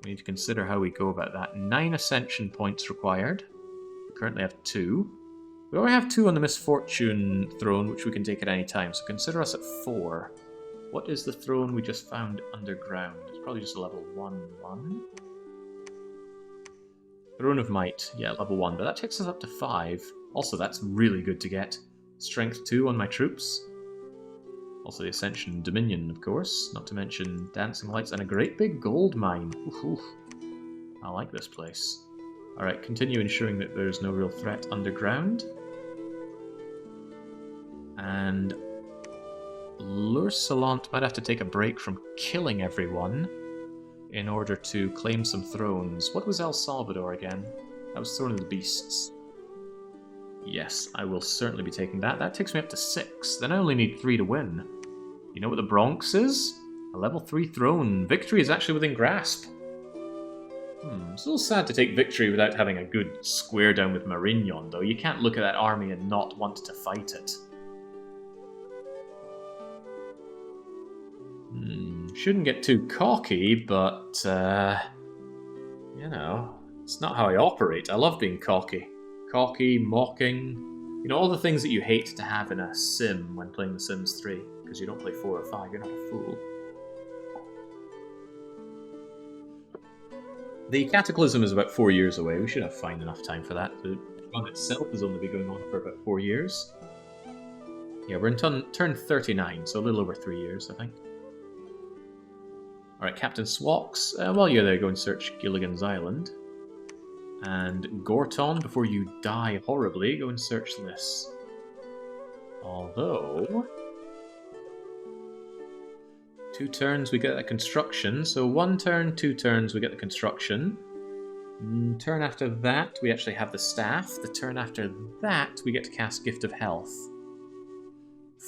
We need to consider how we go about that. 9 ascension points required. We currently have 2. We already have 2 on the Misfortune throne, which we can take at any time, so consider us at 4. What is the throne we just found underground? It's probably just a level 1. Throne of Might, yeah, level 1, but that takes us up to 5. Also, that's really good to get. Strength 2 on my troops. Also the Ascension Dominion, of course. Not to mention Dancing Lights and a great big gold mine. Oof. I like this place. Alright, continue ensuring that there's no real threat underground. And Lursalant might have to take a break from killing everyone in order to claim some thrones. What was El Salvador again? That was Throne of the Beasts. Yes, I will certainly be taking that. That takes me up to 6. Then I only need 3 to win. You know what the Bronx is? A level 3 throne. Victory is actually within grasp. It's a little sad to take victory without having a good square down with Marignon, though. You can't look at that army and not want to fight it. Shouldn't get too cocky, but, you know, it's not how I operate. I love being cocky. Cocky, mocking, you know, all the things that you hate to have in a sim when playing The Sims 3, because you don't play 4 or 5, you're not a fool. The Cataclysm is about 4 years away. We should have fine enough time for that. The run itself has only been going on for about 4 years. Yeah, we're in turn 39, so a little over 3 years, I think. Alright, Captain Swox, while you're there, go and search Gilligan's Island. And Gorton, before you die horribly, go and search this. Although... 2 turns we get the construction, so 1 turn, 2 turns we get the construction. Turn after that we actually have the staff. The turn after that we get to cast Gift of Health.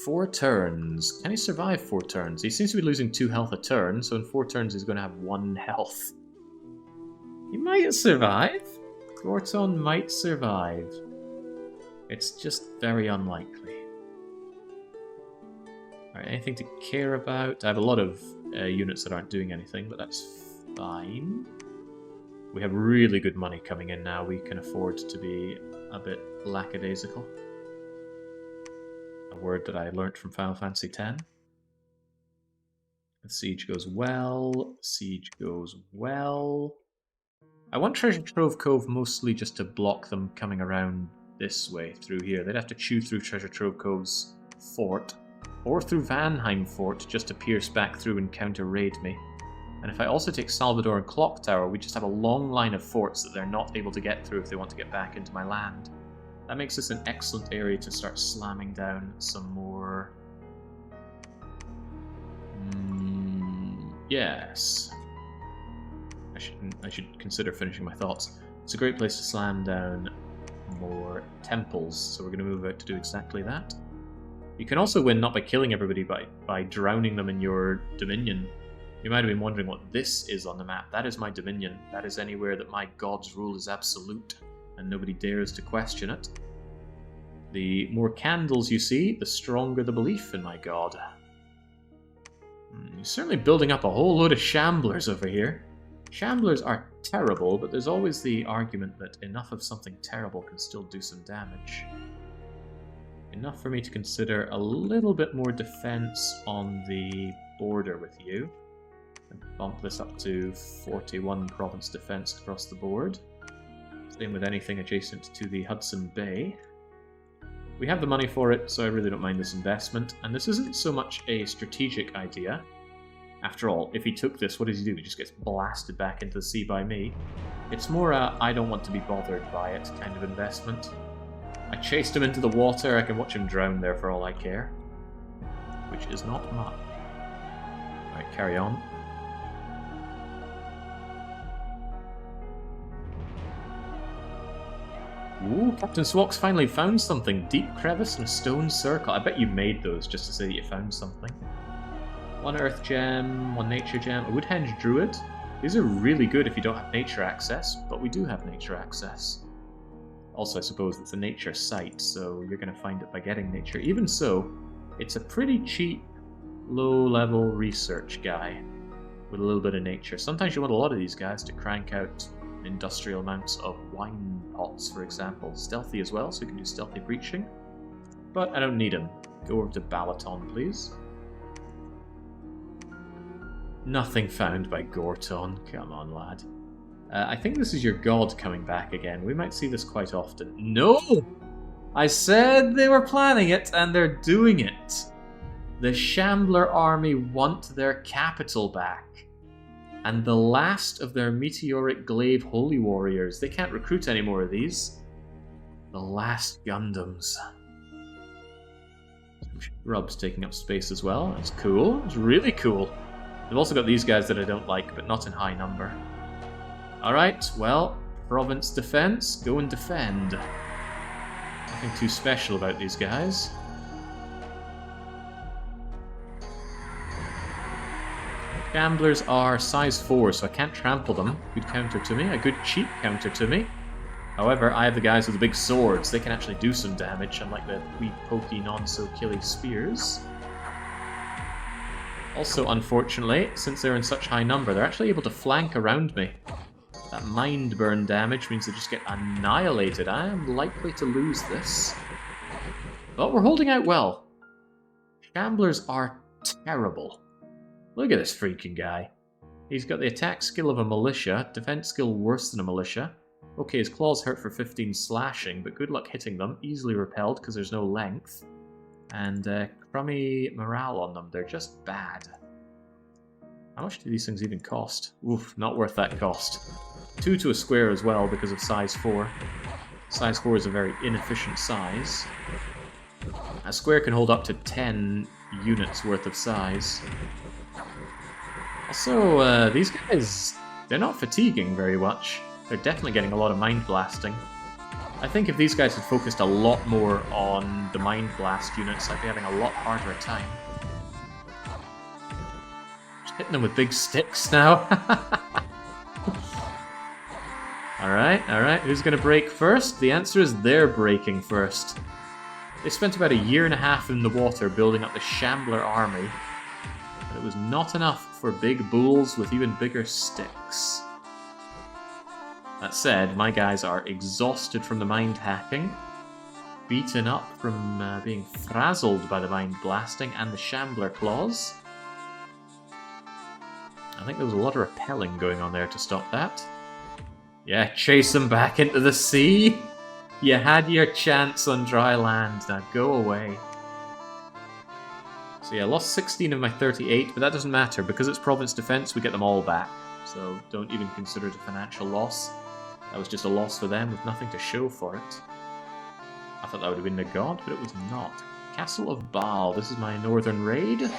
4 turns. Can he survive 4 turns? He seems to be losing 2 health a turn, so in 4 turns he's going to have 1 health. He might survive. Gorton might survive. It's just very unlikely. Alright, anything to care about? I have a lot of units that aren't doing anything, but that's fine. We have really good money coming in now. We can afford to be a bit lackadaisical. A word that I learnt from Final Fantasy X. The siege goes well. Siege goes well. I want Treasure Trove Cove mostly just to block them coming around this way through here. They'd have to chew through Treasure Trove Cove's fort, or through Vanheim Fort just to pierce back through and counter-raid me. And if I also take Salvador and Clock Tower, we just have a long line of forts that they're not able to get through if they want to get back into my land. That makes this an excellent area to start slamming down some more... yes. I should consider finishing my thoughts. It's a great place to slam down more temples, so we're going to move out to do exactly that. You can also win not by killing everybody, but by drowning them in your dominion. You might have been wondering what this is on the map. That is my dominion. That is anywhere that my god's rule is absolute, and nobody dares to question it. The more candles you see, the stronger the belief in my god. You're certainly building up a whole load of shamblers over here. Shamblers are terrible, but there's always the argument that enough of something terrible can still do some damage. Enough for me to consider a little bit more defense on the border with you. And bump this up to 41 province defense across the board. Same with anything adjacent to the Hudson Bay. We have the money for it, so I really don't mind this investment. And this isn't so much a strategic idea. After all, if he took this, what does he do? He just gets blasted back into the sea by me. It's more a I don't want to be bothered by it kind of investment. I chased him into the water, I can watch him drown there for all I care. Which is not much. Alright, carry on. Ooh, Captain Swox finally found something. Deep crevice and a stone circle. I bet you made those just to say that you found something. 1 earth gem, 1 nature gem, a woodhenge druid. These are really good if you don't have nature access, but we do have nature access. Also, I suppose it's a nature site, so you're going to find it by getting nature. Even so, it's a pretty cheap, low-level research guy with a little bit of nature. Sometimes you want a lot of these guys to crank out industrial amounts of wine pots, for example. Stealthy as well, so we can do stealthy breaching. But I don't need him. Go over to Balaton, please. Nothing found by Gorton. Come on, lad. I think this is your god coming back again. We might see this quite often. No! I said they were planning it, and they're doing it. The Shambler army want their capital back. And the last of their Meteoric Glaive Holy Warriors. They can't recruit any more of these. The last Gundams. Rub's taking up space as well. That's cool. It's really cool. They've also got these guys that I don't like, but not in high number. Alright, well, province defense, go and defend. Nothing too special about these guys. Gamblers are size 4, so I can't trample them. Good counter to me, a good cheap counter to me. However, I have the guys with the big swords. They can actually do some damage, unlike the wee pokey, non-so-killy spears. Also, unfortunately, since they're in such high number, they're actually able to flank around me. That mind burn damage means they just get annihilated. I am likely to lose this. But we're holding out well. Gamblers are terrible. Look at this freaking guy. He's got the attack skill of a militia, defense skill worse than a militia. Okay, his claws hurt for 15 slashing, but good luck hitting them. Easily repelled because there's no length. And crummy morale on them. They're just bad. How much do these things even cost? Oof, not worth that cost. 2 to a square as well because of size 4. Size 4 is a very inefficient size. A square can hold up to 10 units worth of size. Also, these guys, they're not fatiguing very much. They're definitely getting a lot of mind blasting. I think if these guys had focused a lot more on the mind blast units, I'd be having a lot harder a time. Just hitting them with big sticks now. Alright, who's going to break first? The answer is they're breaking first. They spent about a year and a half in the water building up the Shambler army, but it was not enough for big bulls with even bigger sticks. That said, my guys are exhausted from the mind hacking, beaten up from being frazzled by the mind blasting and the Shambler claws. I think there was a lot of repelling going on there to stop that. Yeah, chase them back into the sea! You had your chance on dry land, now go away. So yeah, I lost 16 of my 38, but that doesn't matter. Because it's province defense, we get them all back. So don't even consider it a financial loss. That was just a loss for them with nothing to show for it. I thought that would have been the god, but it was not. Castle of Baal, this is my northern raid.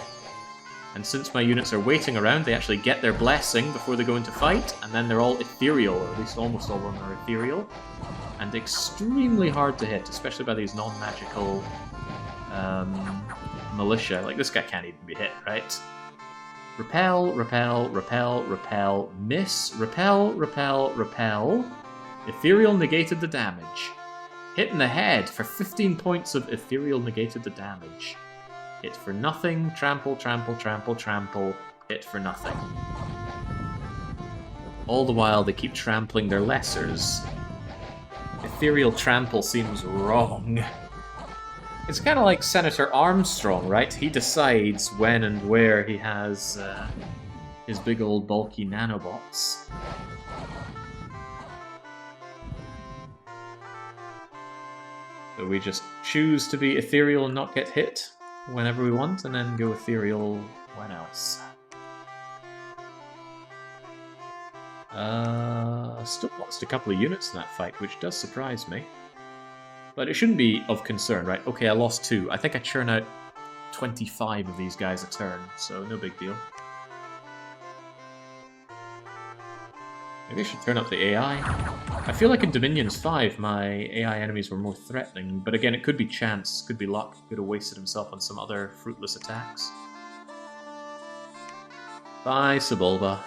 And since my units are waiting around, they actually get their blessing before they go into fight, and then they're all ethereal, or at least almost all of them are ethereal. And extremely hard to hit, especially by these non-magical militia. Like, this guy can't even be hit, right? Repel, repel, repel, repel, miss, repel, repel, repel. Ethereal negated the damage. Hit in the head for 15 points of ethereal negated the damage. Hit for nothing, trample, trample, trample, trample, hit for nothing. All the while they keep trampling their lessers. Ethereal trample seems wrong. It's kind of like Senator Armstrong, right? He decides when and where he has his big old bulky nanobots. So we just choose to be ethereal and not get hit whenever we want, and then go ethereal when else. Still lost a couple of units in that fight, which does surprise me. But it shouldn't be of concern, right? Okay, I lost 2. I think I churn out 25 of these guys a turn, so no big deal. Maybe I should turn up the AI. I feel like in Dominions 5, my AI enemies were more threatening, but again, it could be chance, could be luck. Could have wasted himself on some other fruitless attacks. Bye, Sebulba.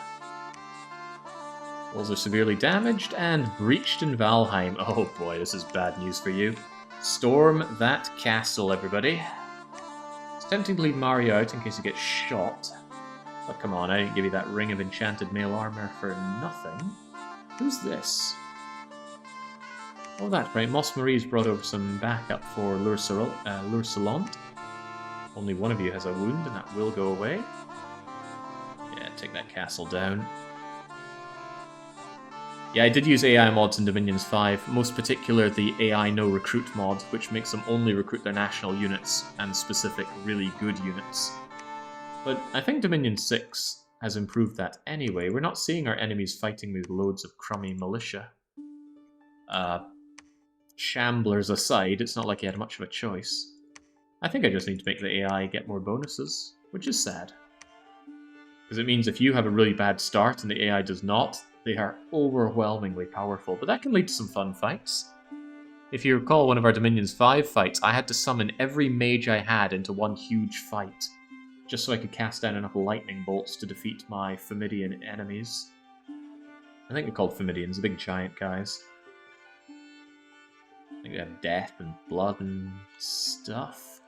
Walls are severely damaged and breached in Valheim. Oh boy, this is bad news for you. Storm that castle, everybody. It's tempting to leave Mario out in case he gets shot. But come on, I didn't give you that ring of enchanted mail armor for nothing. Who's this? Oh, that's right. Mos Marie's brought over some backup for Lursalant. Only one of you has a wound, and that will go away. Yeah, take that castle down. Yeah, I did use AI mods in Dominions 5, most particular the AI no recruit mod, which makes them only recruit their national units and specific really good units. But I think Dominion 6 has improved that anyway. We're not seeing our enemies fighting with loads of crummy militia. Shamblers aside, it's not like he had much of a choice. I think I just need to make the AI get more bonuses, which is sad. Because it means if you have a really bad start and the AI does not, they are overwhelmingly powerful. But that can lead to some fun fights. If you recall one of our Dominions 5 fights, I had to summon every mage I had into one huge fight, just so I could cast down enough lightning bolts to defeat my Famidian enemies. I think they're called Famidians, the big giant guys. I think they have death and blood and stuff.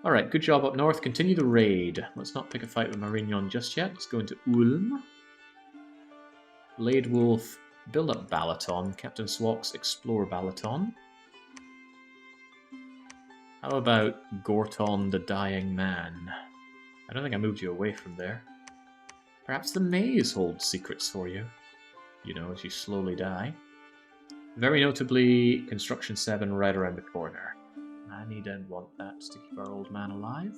Alright, good job up north. Continue the raid. Let's not pick a fight with Marignon just yet. Let's go into Ulm. Blade Wolf, build up Balaton. Captain Swox, explore Balaton. How about Gorton the Dying Man? I don't think I moved you away from there. Perhaps the maze holds secrets for you. You know, as you slowly die. Very notably, Construction 7 right around the corner. I need and want that to keep our old man alive.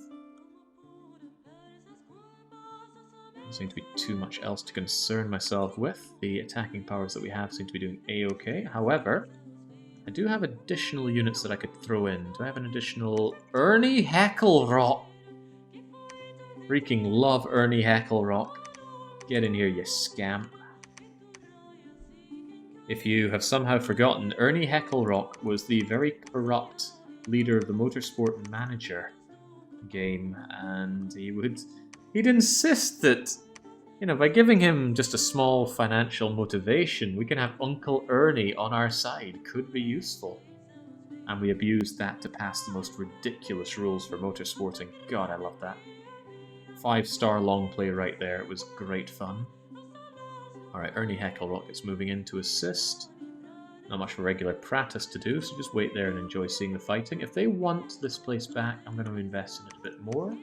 Doesn't seem to be too much else to concern myself with. The attacking powers that we have seem to be doing a-okay. However, I do have additional units that I could throw in. Do I have an additional Ernie Hecklerock? Freaking love Ernie Hecklerock. Get in here, you scamp. If you have somehow forgotten, Ernie Hecklerock was the very corrupt leader of the Motorsport Manager game, and he'd insist that, you know, by giving him just a small financial motivation, we can have Uncle Ernie on our side. Could be useful. And we abused that to pass the most ridiculous rules for motorsporting. God, I love that. 5-star long play right there. It was great fun. Alright, Ernie Hecklerock is moving in to assist. Not much for regular practice to do, so just wait there and enjoy seeing the fighting. If they want this place back, I'm going to invest in it a bit more.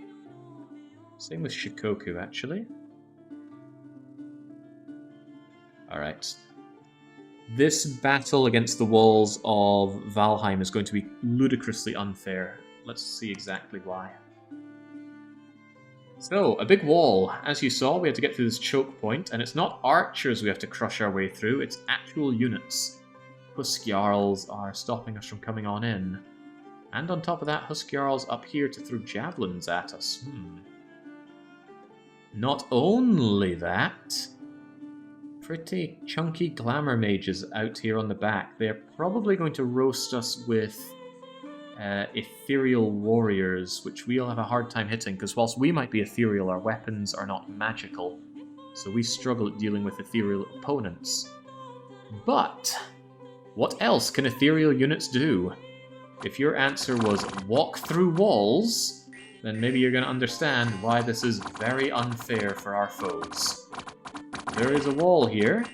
Same with Shikoku, actually. Alright. This battle against the walls of Valheim is going to be ludicrously unfair. Let's see exactly why. So, a big wall. As you saw, we had to get through this choke point, and it's not archers we have to crush our way through, it's actual units. Huskjarls are stopping us from coming on in. And on top of that, Huskjarls up here to throw javelins at us. Not only that, pretty chunky glamour mages out here on the back. They're probably going to roast us with ethereal warriors, which we'll have a hard time hitting, because whilst we might be ethereal, our weapons are not magical. So we struggle at dealing with ethereal opponents. But what else can ethereal units do? If your answer was walk through walls, then maybe you're going to understand why this is very unfair for our foes. There is a wall here.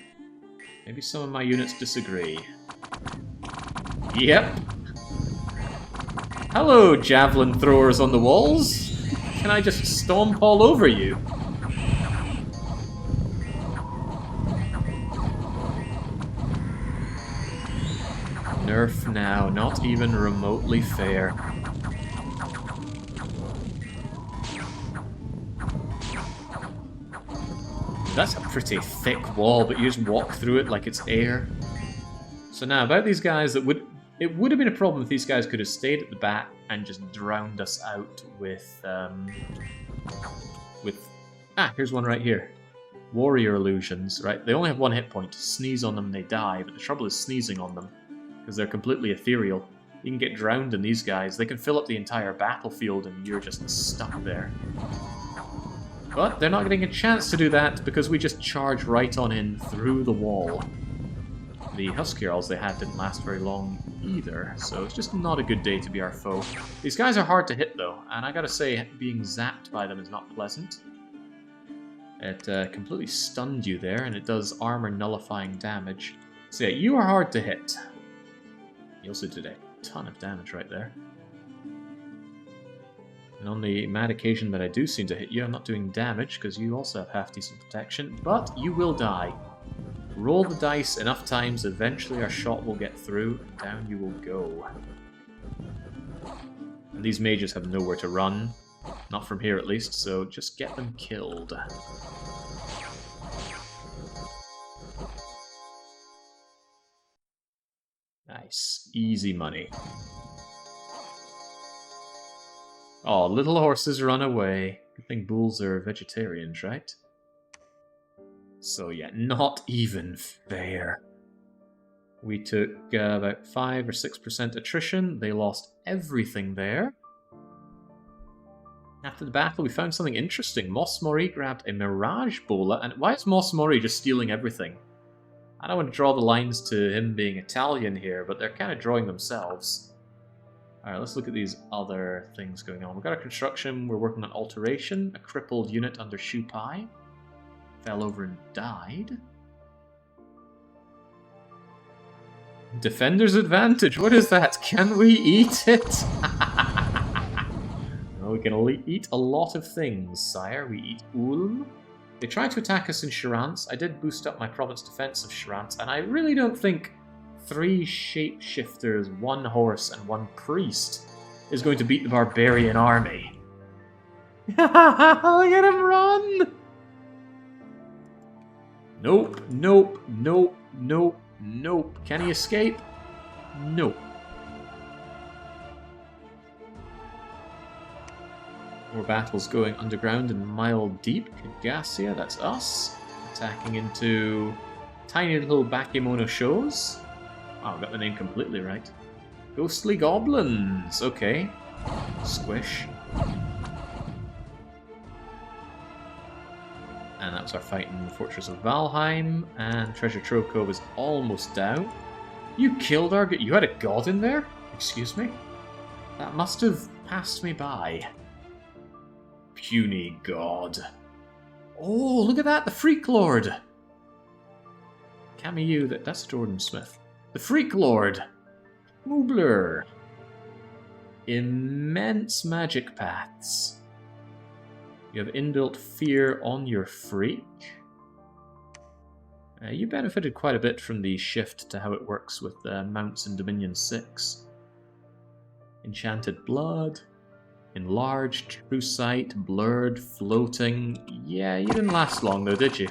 Maybe some of my units disagree. Yep. Hello, javelin throwers on the walls. Can I just stomp all over you? Nerf now, not even remotely fair. That's a pretty thick wall, but you just walk through it like it's air. So now, about these guys, it would have been a problem if these guys could have stayed at the back and just drowned us out with here's one right here. Warrior illusions, right? They only have 1 hit point. Sneeze on them and they die, but the trouble is sneezing on them, because they're completely ethereal. You can get drowned in these guys. They can fill up the entire battlefield and you're just stuck there. But they're not getting a chance to do that because we just charge right on in through the wall. The Huskjarls they had didn't last very long either, so it's just not a good day to be our foe. These guys are hard to hit though, and I gotta say, being zapped by them is not pleasant. It completely stunned you there, and it does armor nullifying damage. So yeah, you are hard to hit. You also did a ton of damage right there. And on the mad occasion that I do seem to hit you, I'm not doing damage, because you also have half-decent protection, but you will die. Roll the dice enough times, eventually our shot will get through, and down you will go. And these mages have nowhere to run. Not from here at least, so just get them killed. Nice. Easy money. Oh, little horses run away. Good thing bulls are vegetarians, right? So yeah, not even fair. We took about 5 or 6% attrition. They lost everything there. After the battle, we found something interesting. Mos Mori grabbed a Mirage Bola, and why is Mos Mori just stealing everything? I don't want to draw the lines to him being Italian here, but they're kind of drawing themselves. Alright, let's look at these other things going on. We've got a construction, we're working on alteration. A crippled unit under Shu Pai fell over and died. Defender's advantage, what is that? Can we eat it? We can eat a lot of things, sire. We eat Ulm. They tried to attack us in Charans. I did boost up my province defense of Charans, and I really don't think 3 shapeshifters, 1 horse, and 1 priest is going to beat the barbarian army. Look at him run! Nope, nope, nope, nope, nope. Can he escape? Nope. More battles going underground and mile deep. Kagasia, that's us. Attacking into tiny little Bakemono shows. Wow, I got the name completely right. Ghostly goblins. Okay. Squish. And that was our fight in the Fortress of Valheim. And Treasure Trove Cove is almost down. You killed our... You had a god in there? Excuse me? That must have passed me by. Puny god. Oh, look at that! The Freak Lord! Cameo, that's Jordan Smith. The Freak Lord! Moobler! Immense magic paths. You have inbuilt fear on your freak. You benefited quite a bit from the shift to how it works with mounts in Dominion 6. Enchanted Blood. Enlarged, True Sight, Blurred, Floating. Yeah, you didn't last long though, did you?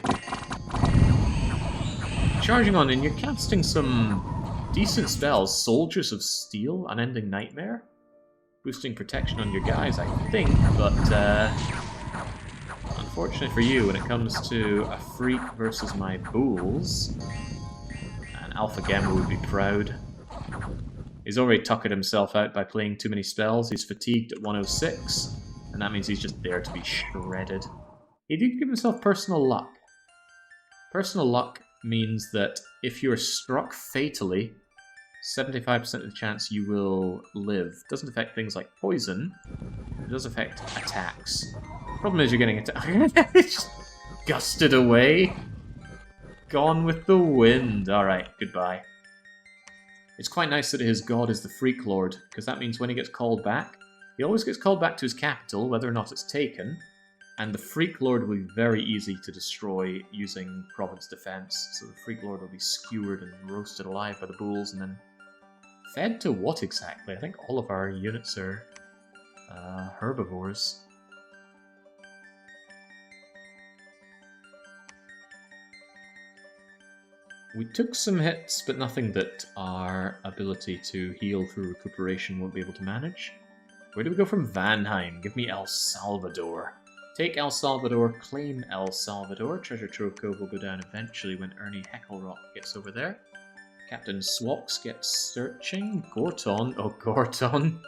Charging on, and you're casting some decent spells. Soldiers of Steel, Unending Nightmare. Boosting protection on your guys, I think, but unfortunately for you, when it comes to a freak versus my bulls, and Alpha Gamma would be proud. He's already tuckered himself out by playing too many spells. He's fatigued at 106, and that means he's just there to be shredded. He did give himself personal luck. Personal luck means that if you're struck fatally, 75% of the chance you will live. Doesn't affect things like poison. It does affect attacks. Problem is you're getting attacked. It's gusted away. Gone with the wind. Alright, goodbye. It's quite nice that his god is the Freak Lord, because that means when he gets called back, he always gets called back to his capital, whether or not it's taken, and the Freak Lord will be very easy to destroy using province defense, so the Freak Lord will be skewered and roasted alive by the bulls, and then fed to what exactly? I think all of our units are herbivores. We took some hits, but nothing that our ability to heal through recuperation won't be able to manage. Where do we go from Vanheim? Give me El Salvador. Take El Salvador, claim El Salvador. Treasure Trove Cove will go down eventually when Ernie Hecklerock gets over there. Captain Swox gets searching. Gorton. Oh, Gorton.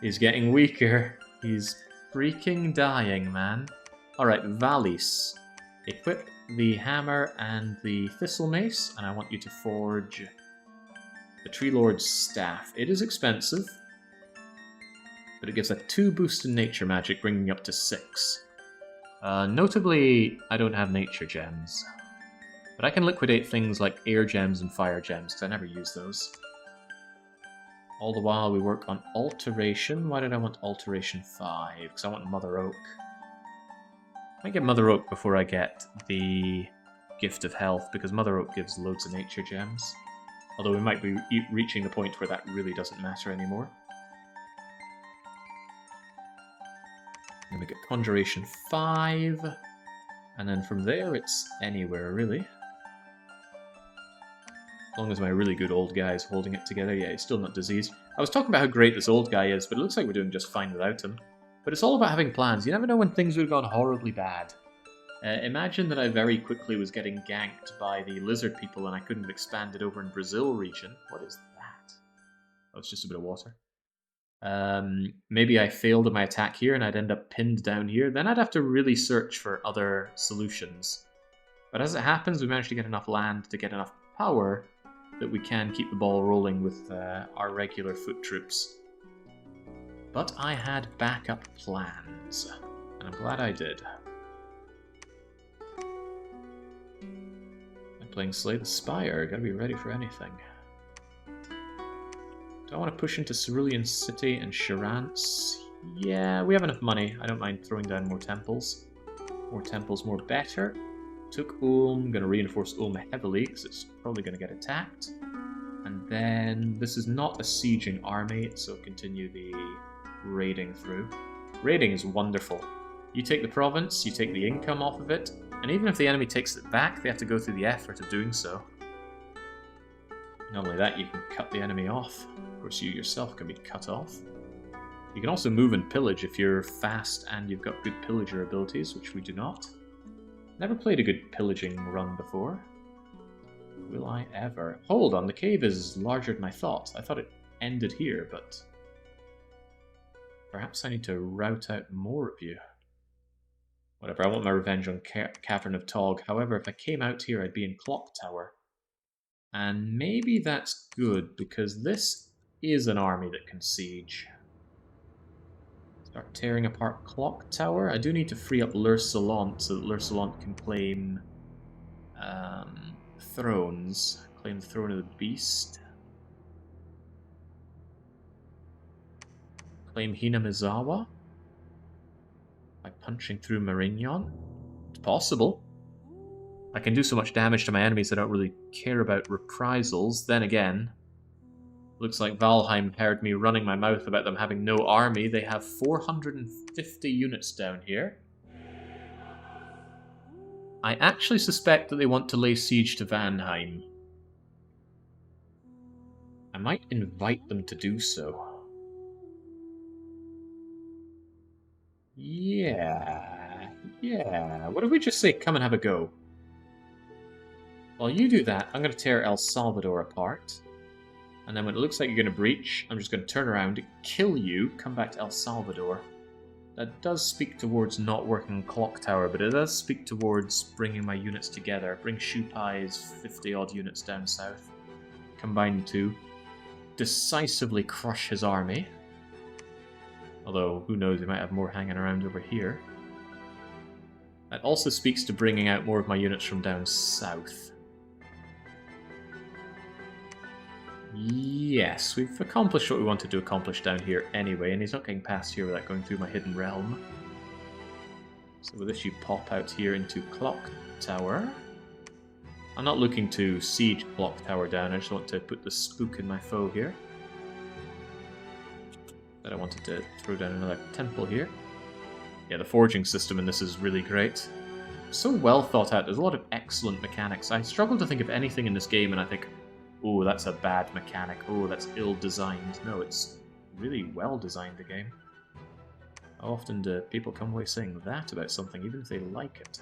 He's getting weaker. He's freaking dying, man. Alright, Valis. Equip the hammer and the thistle mace, and I want you to forge the Tree Lord's staff. It is expensive, but it gives a 2 boost in nature magic, bringing up to 6. Notably, I don't have nature gems, but I can liquidate things like air gems and fire gems, because I never use those. All the while we work on alteration. Why did I want alteration 5? Because I want Mother Oak. I get Mother Oak before I get the Gift of Health, because Mother Oak gives loads of nature gems. Although we might be reaching the point where that really doesn't matter anymore. Then we get Conjuration 5, and then from there it's anywhere, really. As long as my really good old guy is holding it together. Yeah, he's still not diseased. I was talking about how great this old guy is, but it looks like we're doing just fine without him. But it's all about having plans. You never know when things would have gone horribly bad. Imagine that I very quickly was getting ganked by the lizard people and I couldn't have expanded over in Brazil region. What is that? Oh, it's just a bit of water. Maybe I failed at my attack here and I'd end up pinned down here. Then I'd have to really search for other solutions. But as it happens, we managed to get enough land to get enough power that we can keep the ball rolling with our regular foot troops. But I had backup plans, and I'm glad I did. I'm playing Slay the Spire, gotta be ready for anything. Do I want to push into Cerulean City and Charance? Yeah, we have enough money. I don't mind throwing down more temples. More temples, more better. Took Ulm, going to reinforce Ulm heavily because it's probably going to get attacked. And then this is not a sieging army, so continue the raiding through. Raiding is wonderful. You take the province, you take the income off of it, and even if the enemy takes it back, they have to go through the effort of doing so. Not only that, you can cut the enemy off. Of course, you yourself can be cut off. You can also move and pillage if you're fast and you've got good pillager abilities, which we do not. Never played a good pillaging run before. Will I ever? Hold on, the cave is larger than I thought. I thought it ended here, but perhaps I need to rout out more of you. Whatever, I want my revenge on Cavern of Tog. However, if I came out here, I'd be in Clock Tower. And maybe that's good, because this is an army that can siege. Start tearing apart Clock Tower. I do need to free up L'Ursulante so that L'Ursulante can claim thrones. Claim the throne of the beast. Claim Hinamizawa by punching through Marignan. It's possible. I can do so much damage to my enemies I don't really care about reprisals. Then again, looks like Valheim heard me running my mouth about them having no army. They have 450 units down here. I actually suspect that they want to lay siege to Vanheim. I might invite them to do so. Yeah. What if we just say, come and have a go? While you do that, I'm going to tear El Salvador apart. And then when it looks like you're going to breach, I'm just going to turn around, kill you, come back to El Salvador. That does speak towards not working Clock Tower, but it does speak towards bringing my units together. Bring Shupai's 50-odd units down south. Combine the two. Decisively crush his army. Although, who knows, we might have more hanging around over here. That also speaks to bringing out more of my units from down south. Yes, we've accomplished what we wanted to accomplish down here anyway, and he's not getting past here without going through my hidden realm. So with this you pop out here into Clock Tower. I'm not looking to siege Clock Tower down, I just want to put the spook in my foe here. But I wanted to throw down another temple here. Yeah, the forging system in this is really great. So well thought out, there's a lot of excellent mechanics. I struggle to think of anything in this game and I think, oh, that's a bad mechanic. Oh, that's ill-designed. No, it's really well-designed, the game. How often do people come away saying that about something, even if they like it?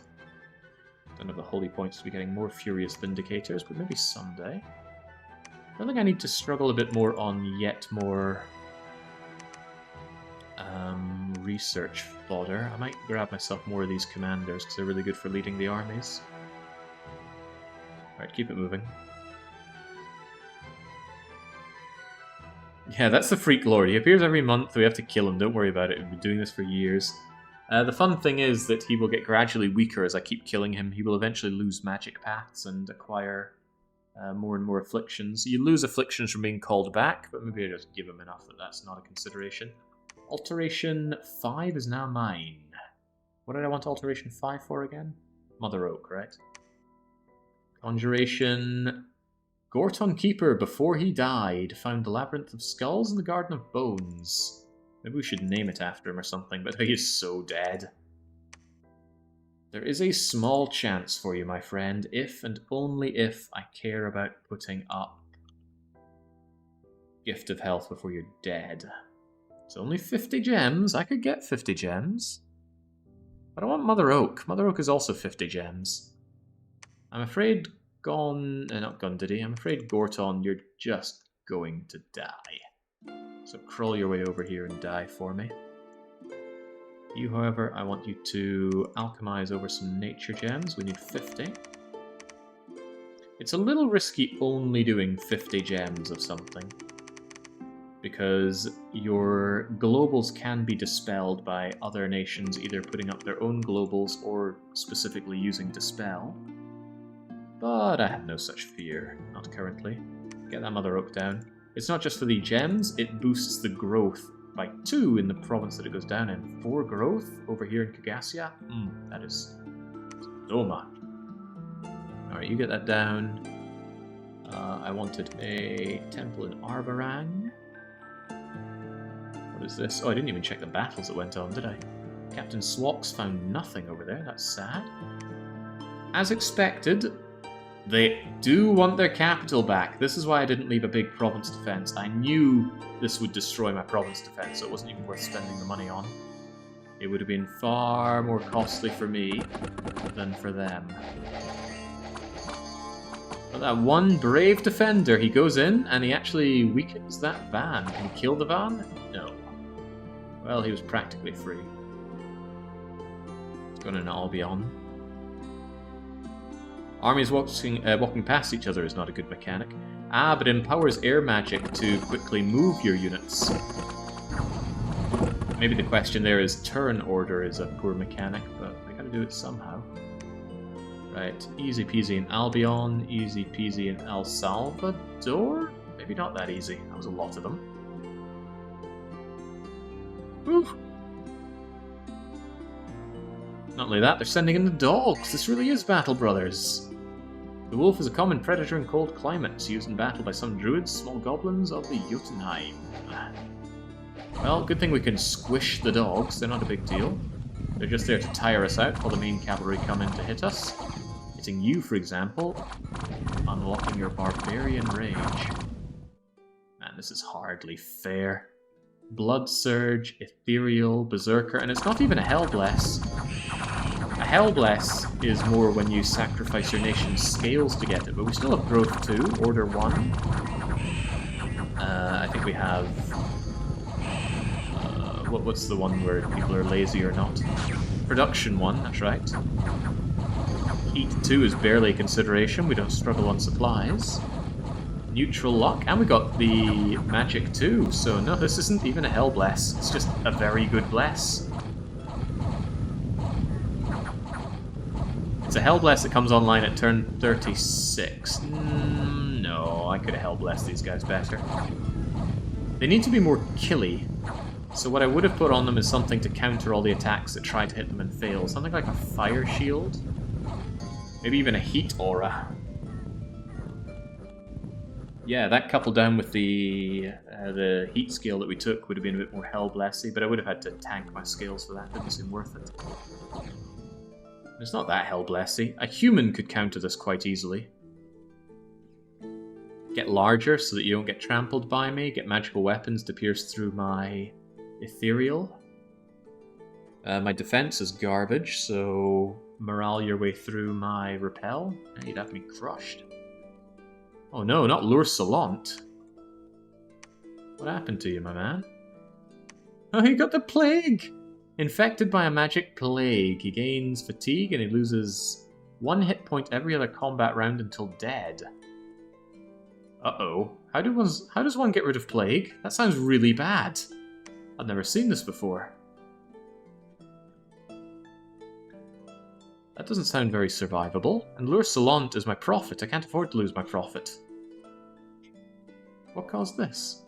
Don't have the holy points to be getting more furious Vindicators, but maybe someday. I think I need to struggle a bit more on yet more research fodder. I might grab myself more of these commanders, because they're really good for leading the armies. Alright, keep it moving. Yeah, that's the Freak Lord. He appears every month. We have to kill him. Don't worry about it. We've been doing this for years. The fun thing is that he will get gradually weaker as I keep killing him. He will eventually lose magic paths and acquire more and more afflictions. You lose afflictions from being called back, but maybe I just give him enough that that's not a consideration. Alteration 5 is now mine. What did I want Alteration 5 for again? Mother Oak, right? Conjuration... Gorton Keeper, before he died, found the Labyrinth of Skulls in the Garden of Bones. Maybe we should name it after him or something, but he is so dead. There is a small chance for you, my friend, if and only if I care about putting up Gift of Health before you're dead. It's only 50 gems. I could get 50 gems. But I want Mother Oak. Mother Oak is also 50 gems. I'm afraid not Gundity. I'm afraid Gorton, you're just going to die. So crawl your way over here and die for me. You, however, I want you to alchemize over some nature gems. We need 50. It's a little risky only doing 50 gems of something, because your globals can be dispelled by other nations either putting up their own globals or specifically using Dispel. But I have no such fear, not currently. Get that Mother Oak down. It's not just for the gems, it boosts the growth by 2 in the province that it goes down in. 4 growth over here in Kagasia? That is so much. Alright, you get that down. I wanted a temple in Arbarang. What is this? Oh, I didn't even check the battles that went on, did I? Captain Swox found nothing over there. That's sad. As expected, they do want their capital back. This is why I didn't leave a big province defense. I knew this would destroy my province defense, so it wasn't even worth spending the money on. It would have been far more costly for me than for them. But that one brave defender, he goes in and he actually weakens that van. Can he kill the van? No. Well, he was practically free. It's going in Albion. Armies walking past each other is not a good mechanic. Ah, but it empowers air magic to quickly move your units. Maybe the question there is turn order is a poor mechanic, but I gotta do it somehow. Right, easy peasy in Albion, easy peasy in El Salvador? Maybe not that easy, that was a lot of them. Whew. Not only that, they're sending in the dogs. This really is Battle Brothers. The wolf is a common predator in cold climates, used in battle by some druids, small goblins of the Jotunheim. Well, good thing we can squish the dogs. They're not a big deal. They're just there to tire us out while the main cavalry come in to hit us. Hitting you, for example, unlocking your barbarian rage. Man, this is hardly fair. Blood Surge, Ethereal, Berserker, and it's not even a Hellbless. A Hellbless is more when you sacrifice your nation's scales to get it, but we still have Growth 2, Order 1. I think we have... what's the one where people are lazy or not? Production 1, that's right. Heat 2 is barely a consideration, we don't struggle on supplies. Neutral luck, and we got the magic too, so no, this isn't even a hell bless, it's just a very good bless. It's a hell bless that comes online at turn 36. No, I could have hell blessed these guys better. They need to be more killy, so what I would have put on them is something to counter all the attacks that try to hit them and fail. Something like a fire shield, maybe even a heat aura. Yeah, that coupled down with the heat scale that we took would have been a bit more hell blessy, but I would have had to tank my scales for that. Didn't seem worth it. It's not that hell blessy. A human could counter this quite easily. Get larger so that you don't get trampled by me. Get magical weapons to pierce through my ethereal. My defense is garbage, so morale your way through my repel. You'd have me crushed. Oh no, not Lure Salant. What happened to you, my man? Oh, he got the plague! Infected by a magic plague. He gains fatigue and he loses 1 hit point every other combat round until dead. Uh-oh. How does one get rid of plague? That sounds really bad. I've never seen this before. That doesn't sound very survivable. And Lure Salant is my profit. I can't afford to lose my profit. What caused this?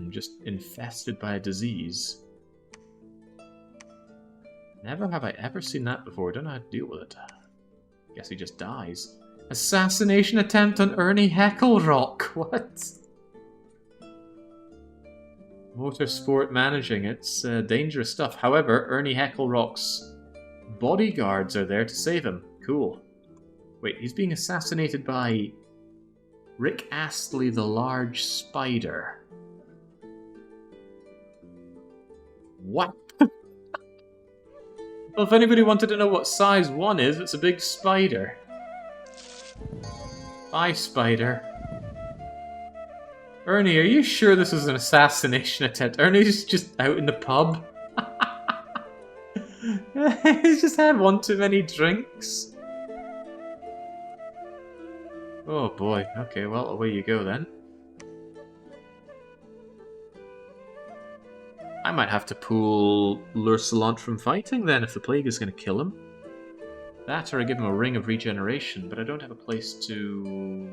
Just infested by a disease. Never have I ever seen that before. Don't know how to deal with it. Guess he just dies. Assassination attempt on Ernie Hecklerock. What? Motorsport managing, it's dangerous stuff. However, Ernie Hecklerock's bodyguards are there to save him. Cool. Wait, he's being assassinated by Rick Astley the Large Spider. What? Well, if anybody wanted to know what size 1 is, it's a big spider. Bye, spider. Ernie, are you sure this is an assassination attempt? Ernie's just out in the pub. He's just had one too many drinks. Oh boy, okay, well, away you go then. I might have to pull Lursalant from fighting then if the plague is going to kill him. That or I give him a ring of regeneration, but I don't have a place to...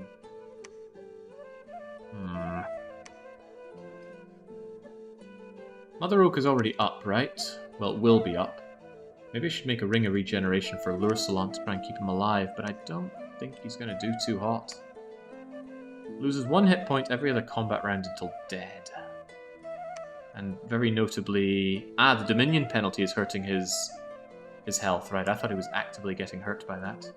Mother Oak is already up, right? Well, it will be up. Maybe I should make a ring of regeneration for Lursalant to try and keep him alive, but I don't think he's going to do too hot. Loses 1 hit point every other combat round until dead. And very notably... the Dominion penalty is hurting his health, right? I thought he was actively getting hurt by that.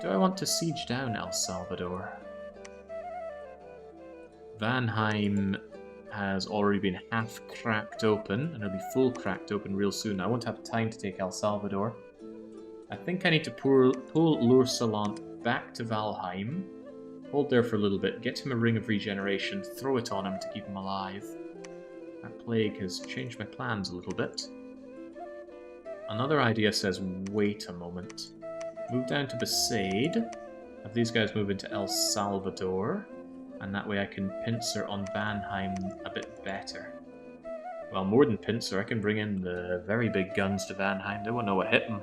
Do I want to siege down El Salvador? Vanheim has already been half cracked open, and it'll be full cracked open real soon. I won't have time to take El Salvador. I think I need to pull Lursalant back to Valheim, hold there for a little bit, get him a ring of regeneration, throw it on him to keep him alive. That plague has changed my plans a little bit. Another idea says, wait a moment. Move down to Besaid, have these guys move into El Salvador, and that way I can pincer on Vanheim a bit better. Well, more than pincer, I can bring in the very big guns to Vanheim. They won't know what hit them.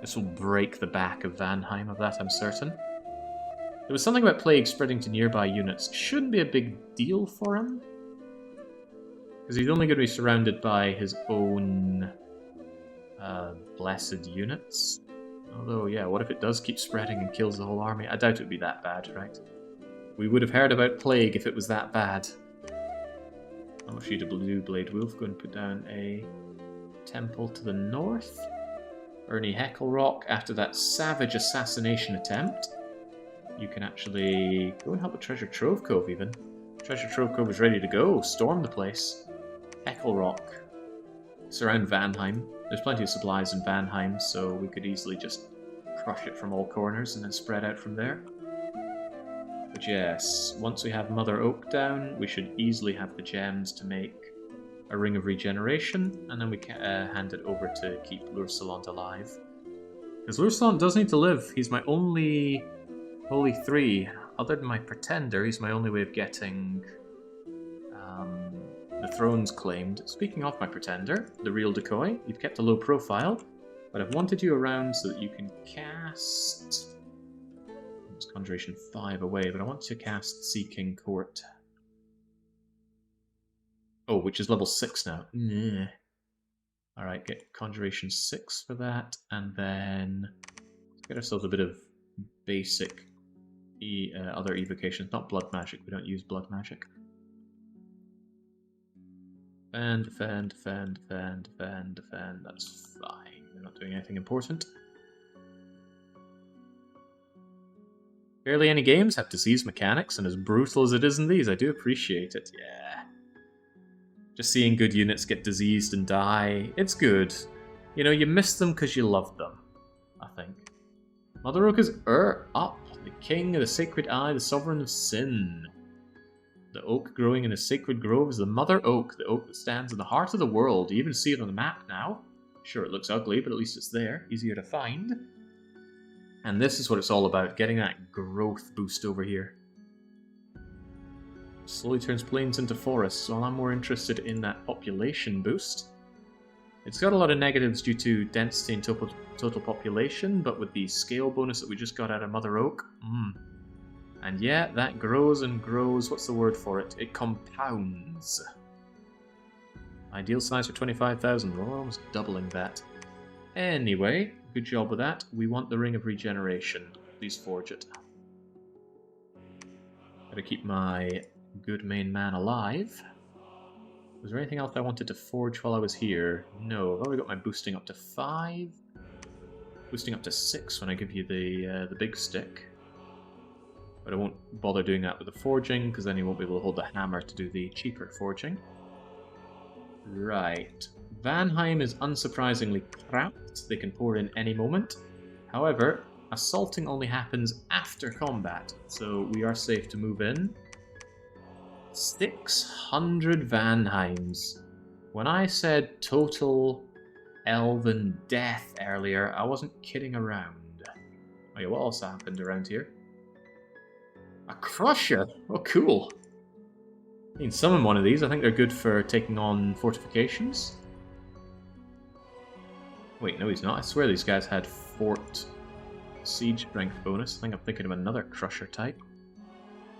This will break the back of Vanheim, of that I'm certain. There was something about plague spreading to nearby units. Shouldn't be a big deal for him, because he's only going to be surrounded by his own blessed units. Although, yeah, what if it does keep spreading and kills the whole army? I doubt it would be that bad, right? We would have heard about plague if it was that bad. I'll shoot a blue blade wolf. Go and put down a temple to the north. Ernie Hecklerock, after that savage assassination attempt, you can actually go and help with Treasure Trove Cove, even. Treasure Trove Cove is ready to go. Storm the place. Hecklerock. Surround Vanheim. There's plenty of supplies in Vanheim, so we could easily just crush it from all corners and then spread out from there. But yes, once we have Mother Oak down, we should easily have the gems to make a ring of regeneration, and then we can hand it over to keep Lursalant alive. Because Lursalant does need to live. He's my only Holy 3. Other than my Pretender, he's my only way of getting the thrones claimed. Speaking of my Pretender, the real Decoy, you've kept a low profile, but I've wanted you around so that you can cast... It's Conjuration 5 away, but I want to cast Sea King Court. Oh, which is level 6 now. Alright, get Conjuration 6 for that, and then get ourselves a bit of basic other evocations. Not blood magic, we don't use blood magic. Defend, that's fine. We're not doing anything important. Barely any games have disease mechanics, and as brutal as it is in these, I do appreciate it. Yeah. Just seeing good units get diseased and die, it's good. You know, you miss them because you love them, I think. Mother Oak is up. The king of the sacred eye, the sovereign of sin. The oak growing in a sacred grove is the Mother Oak, the oak that stands in the heart of the world. You even see it on the map now. Sure, it looks ugly, but at least it's there. Easier to find. And this is what it's all about, getting that growth boost over here. Slowly turns plains into forests, so I'm more interested in that population boost. It's got a lot of negatives due to density and total population, but with the scale bonus that we just got out of Mother Oak, and yeah, that grows and grows. What's the word for it? It compounds. Ideal size for 25,000. We're almost doubling that. Anyway, good job with that. We want the Ring of Regeneration. Please forge it. Gotta keep my good main man alive. Was there anything else I wanted to forge while I was here? No, I've already got my boosting up to 5. Boosting up to 6 when I give you the big stick. But I won't bother doing that with the forging, because then you won't be able to hold the hammer to do the cheaper forging. Right. Vanheim is unsurprisingly trapped. They can pour in any moment. However, assaulting only happens after combat, so we are safe to move in. 600 Vanheims. When I said total elven death earlier, I wasn't kidding around. Oh yeah, what else happened around here? A crusher! Oh, cool. I can summon one of these. I think they're good for taking on fortifications. Wait, no he's not. I swear these guys had fort siege strength bonus. I think I'm thinking of another crusher type.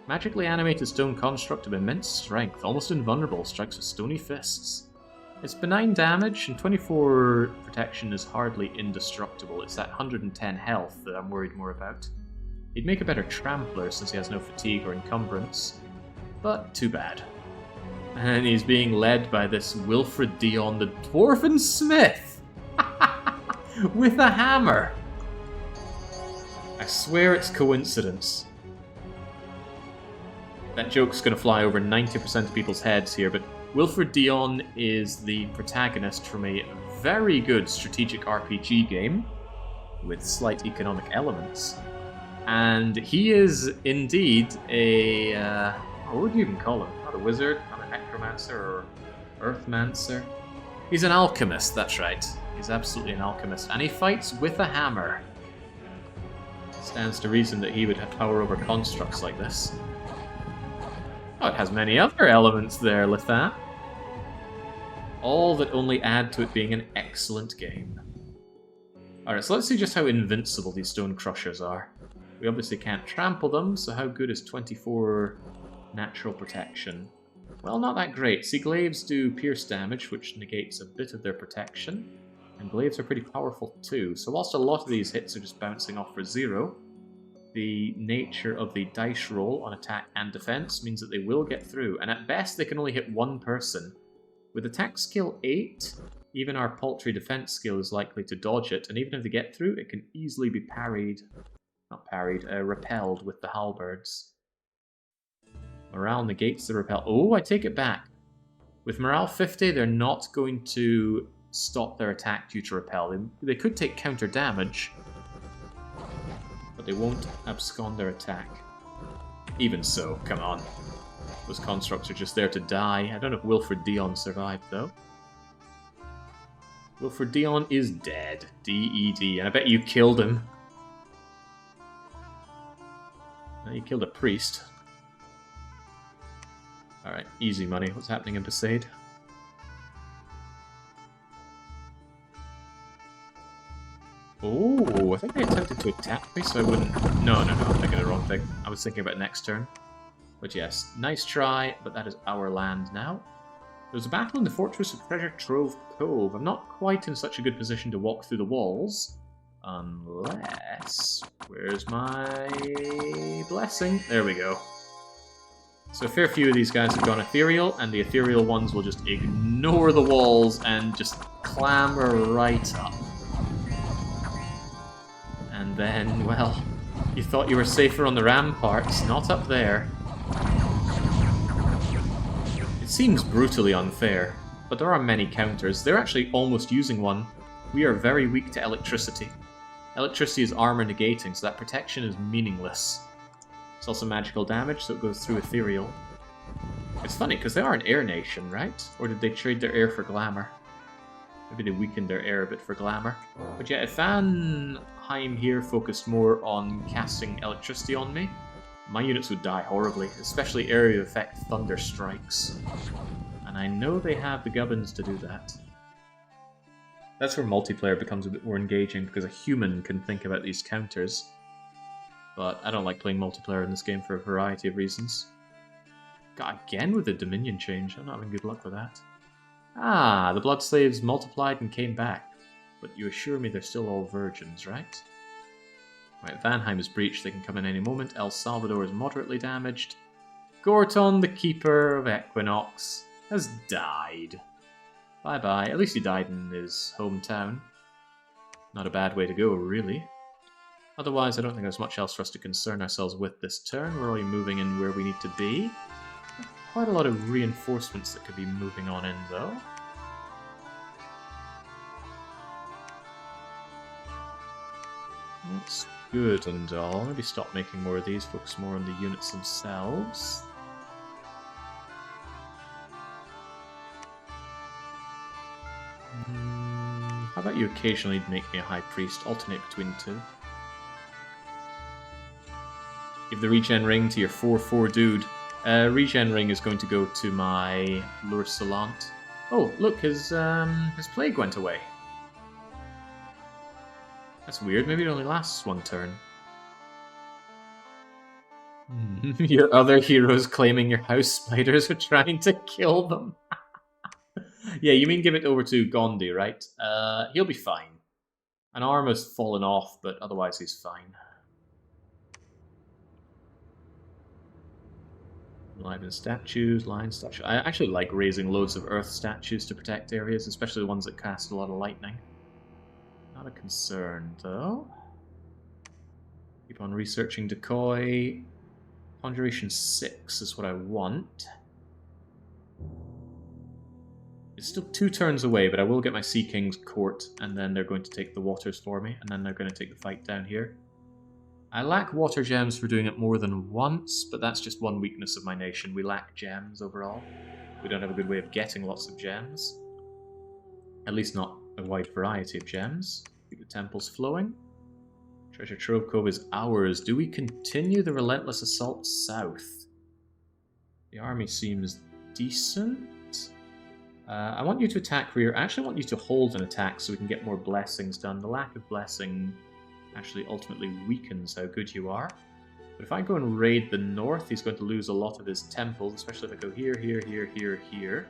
Magically animated stone construct of immense strength, almost invulnerable, strikes with stony fists. It's benign damage, and 24 protection is hardly indestructible. It's that 110 health that I'm worried more about. He'd make a better trampler since he has no fatigue or encumbrance, but too bad. And he's being led by this Wilfred Dion, the Dwarven Smith! With a hammer! I swear it's coincidence. That joke's going to fly over 90% of people's heads here, but Wilfred Dion is the protagonist from a very good strategic RPG game with slight economic elements. And he is indeed a... what would you even call him? Not a wizard, not a necromancer or earthmancer. He's an alchemist, that's right. He's absolutely an alchemist. And he fights with a hammer. Stands to reason that he would have power over constructs like this. Oh, it has many other elements there, Lethan. All that only add to it being an excellent game. Alright, so let's see just how invincible these stone crushers are. We obviously can't trample them, so how good is 24 natural protection? Well, not that great. See, glaives do pierce damage, which negates a bit of their protection. And glaives are pretty powerful too, so whilst a lot of these hits are just bouncing off for 0, the nature of the dice roll on attack and defense means that they will get through, and at best they can only hit one person. With attack skill 8, even our paltry defense skill is likely to dodge it, and even if they get through, it can easily be repelled with the halberds. Morale negates the repel. Oh, I take it back. With morale 50, they're not going to stop their attack due to repel. They could take counter damage, but they won't abscond their attack. Even so, come on. Those constructs are just there to die. I don't know if Wilfred Dion survived, though. Wilfred Dion is dead. D-E-D. And I bet you killed him. No, you killed a priest. Alright, easy money. What's happening in Besaid? Oh, I think they attempted to attack me, so I wouldn't... No, I'm thinking of the wrong thing. I was thinking about next turn. But yes, nice try, but that is our land now. There was a battle in the fortress of Treasure Trove Cove. I'm not quite in such a good position to walk through the walls. Unless... Where's my blessing? There we go. So a fair few of these guys have gone ethereal, and the ethereal ones will just ignore the walls and just clamber right up. And then, well, you thought you were safer on the ramparts, not up there. It seems brutally unfair, but there are many counters. They're actually almost using one. We are very weak to electricity. Electricity is armor negating, so that protection is meaningless. It's also magical damage, so it goes through ethereal. It's funny, because they are an air nation, right? Or did they trade their air for glamour? Maybe they weakened their air a bit for glamour. But yeah, if Vanheim here focused more on casting electricity on me, my units would die horribly, especially area effect thunder strikes. And I know they have the gubbins to do that. That's where multiplayer becomes a bit more engaging, because a human can think about these counters. But I don't like playing multiplayer in this game for a variety of reasons. God, again with the Dominion change. I'm not having good luck with that. Ah, the Blood Slaves multiplied and came back. But you assure me they're still all virgins, right? Right, Vanheim is breached. They can come in any moment. El Salvador is moderately damaged. Gorton, the Keeper of Equinox, has died. Bye-bye. At least he died in his hometown. Not a bad way to go, really. Otherwise, I don't think there's much else for us to concern ourselves with this turn. We're already moving in where we need to be. Quite a lot of reinforcements that could be moving on in, though. That's good and all. Maybe stop making more of these, focus more on the units themselves. How about you occasionally make me a high priest, alternate between the two? Give the regen ring to your 4-4 dude. Regen ring is going to go to my Lursalant. Oh, look, his plague went away. That's weird, maybe it only lasts one turn. Your other heroes claiming your house spiders are trying to kill them. Yeah, you mean give it over to Gondi, right? He'll be fine. An arm has fallen off, but otherwise he's fine. Liven statues, lion statues. I actually like raising loads of earth statues to protect areas, especially the ones that cast a lot of lightning. Not a concern, though. Keep on researching decoy. Conjuration 6 is what I want. It's still 2 turns away, but I will get my Sea King's court, and then they're going to take the waters for me, and then they're going to take the fight down here. I lack water gems for doing it more than once, but that's just one weakness of my nation. We lack gems overall. We don't have a good way of getting lots of gems. At least not a wide variety of gems. Keep the temples flowing. Treasure Trove Cove is ours. Do we continue the relentless assault south? The army seems decent. I want you to attack rear. I actually want you to hold an attack so we can get more blessings done. The lack of blessing actually ultimately weakens how good you are. But if I go and raid the north, he's going to lose a lot of his temples, especially if I go here, here, here, here, here.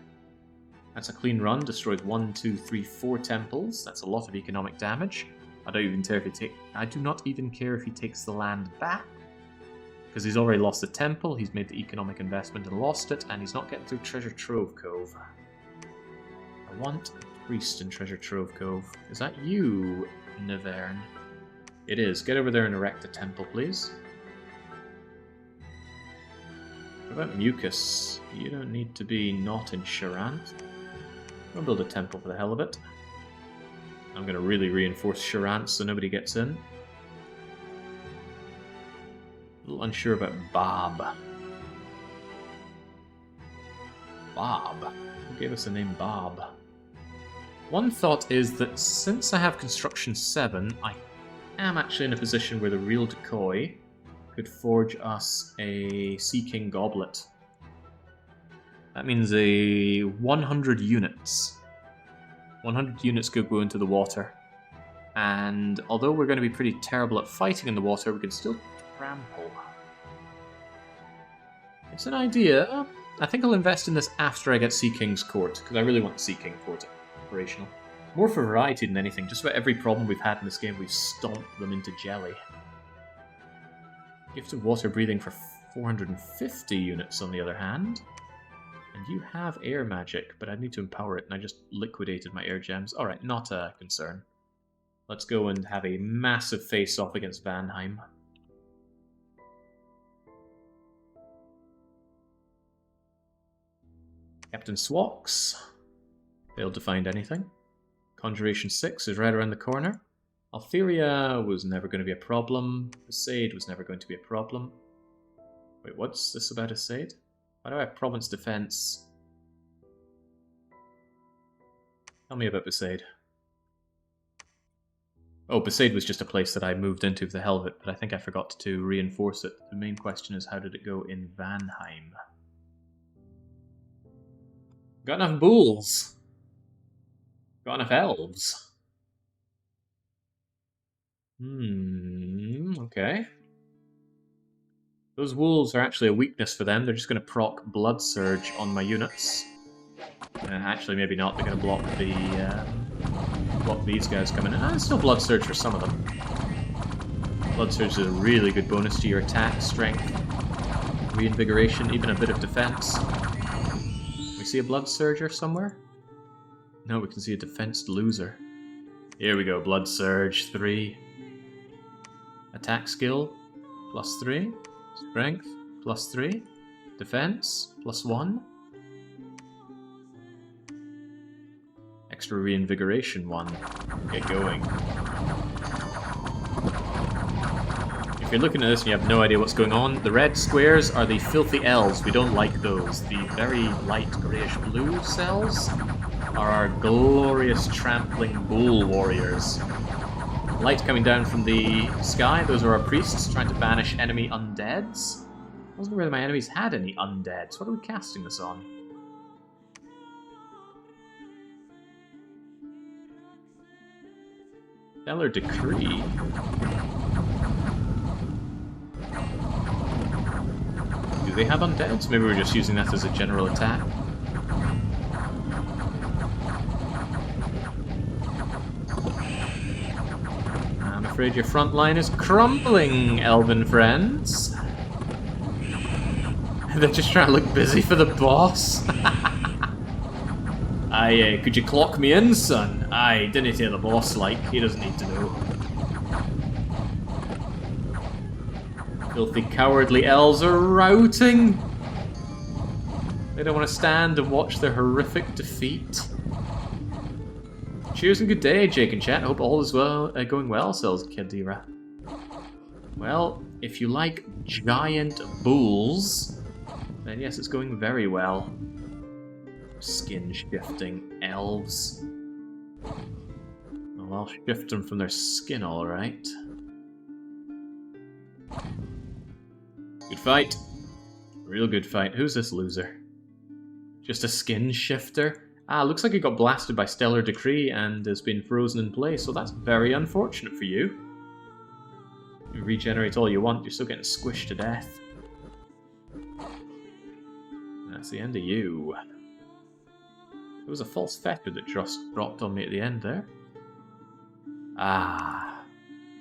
That's a clean run, destroyed 1, 2, 3, 4 temples. That's a lot of economic damage. I do not even care if he takes the land back, because he's already lost the temple, he's made the economic investment and lost it, and he's not getting through Treasure Trove Cove. I want a priest in Treasure Trove Cove. Is that you, Nivern? It is. Get over there and erect a temple, please. What about Mucus? You don't need to be not in Charant. I'll build a temple for the hell of it. I'm going to really reinforce Charant so nobody gets in. A little unsure about Bob. Bob? Who gave us the name Bob? One thought is that since I have Construction 7, I am actually in a position where the real decoy could forge us a Sea King Goblet. That means a 100 units. 100 units could go into the water. And although we're going to be pretty terrible at fighting in the water, we can still trample. It's an idea. I think I'll invest in this after I get Sea King's Court, because I really want Sea King Court operational. More for variety than anything. Just about every problem we've had in this game, we've stomped them into jelly. Gift of Water Breathing for 450 units, on the other hand. And you have air magic, but I need to empower it, and I just liquidated my air gems. Alright, not a concern. Let's go and have a massive face-off against Vanheim. Captain Swox. Failed to find anything. Conjuration 6 is right around the corner. Altheria was never going to be a problem. Besaid was never going to be a problem. Wait, what's this about Besaid? Why do I have Province Defense? Tell me about Besaid. Oh, Besaid was just a place that I moved into for the hell of it, but I think I forgot to reinforce it. The main question is, how did it go in Vanheim? Got enough bulls. Got enough elves. Okay. Those wolves are actually a weakness for them. They're just going to proc Blood Surge on my units. Actually, maybe not. They're going to block these guys coming in. Still Blood Surge for some of them. Blood Surge is a really good bonus to your attack strength. Reinvigoration, even a bit of defense. We see a blood surger somewhere? No, we can see a defense loser. Here we go, blood surge 3. Attack skill +3. Strength +3. Defense +1. Extra reinvigoration 1. Get going. If you're looking at this and you have no idea what's going on, the red squares are the filthy elves. We don't like those. The very light greyish blue cells are our glorious trampling bull warriors. Light coming down from the sky, those are our priests trying to banish enemy undeads. I wasn't aware that my enemies had any undeads. What are we casting this on? Stellar Decree. Do they have undeads? Maybe we're just using that as a general attack. I'm afraid your front line is crumbling, elven friends. They're just trying to look busy for the boss. Aye, could you clock me in, son? Aye, didn't hear the boss like. He doesn't need to know. Filthy cowardly elves are routing. They don't want to stand and watch their horrific defeat. Cheers and good day, Jake and chat. Hope all is well, going well, says Kadira. Well, if you like giant bulls, then yes, it's going very well. Skin-shifting elves. Well, I'll shift them from their skin, alright. Good fight. Real good fight. Who's this loser? Just a skin shifter? Ah, looks like he got blasted by Stellar Decree and has been frozen in place, so that's very unfortunate for you. You regenerate all you want, you're still getting squished to death. That's the end of you. There was a false fetter that just dropped on me at the end there. Ah,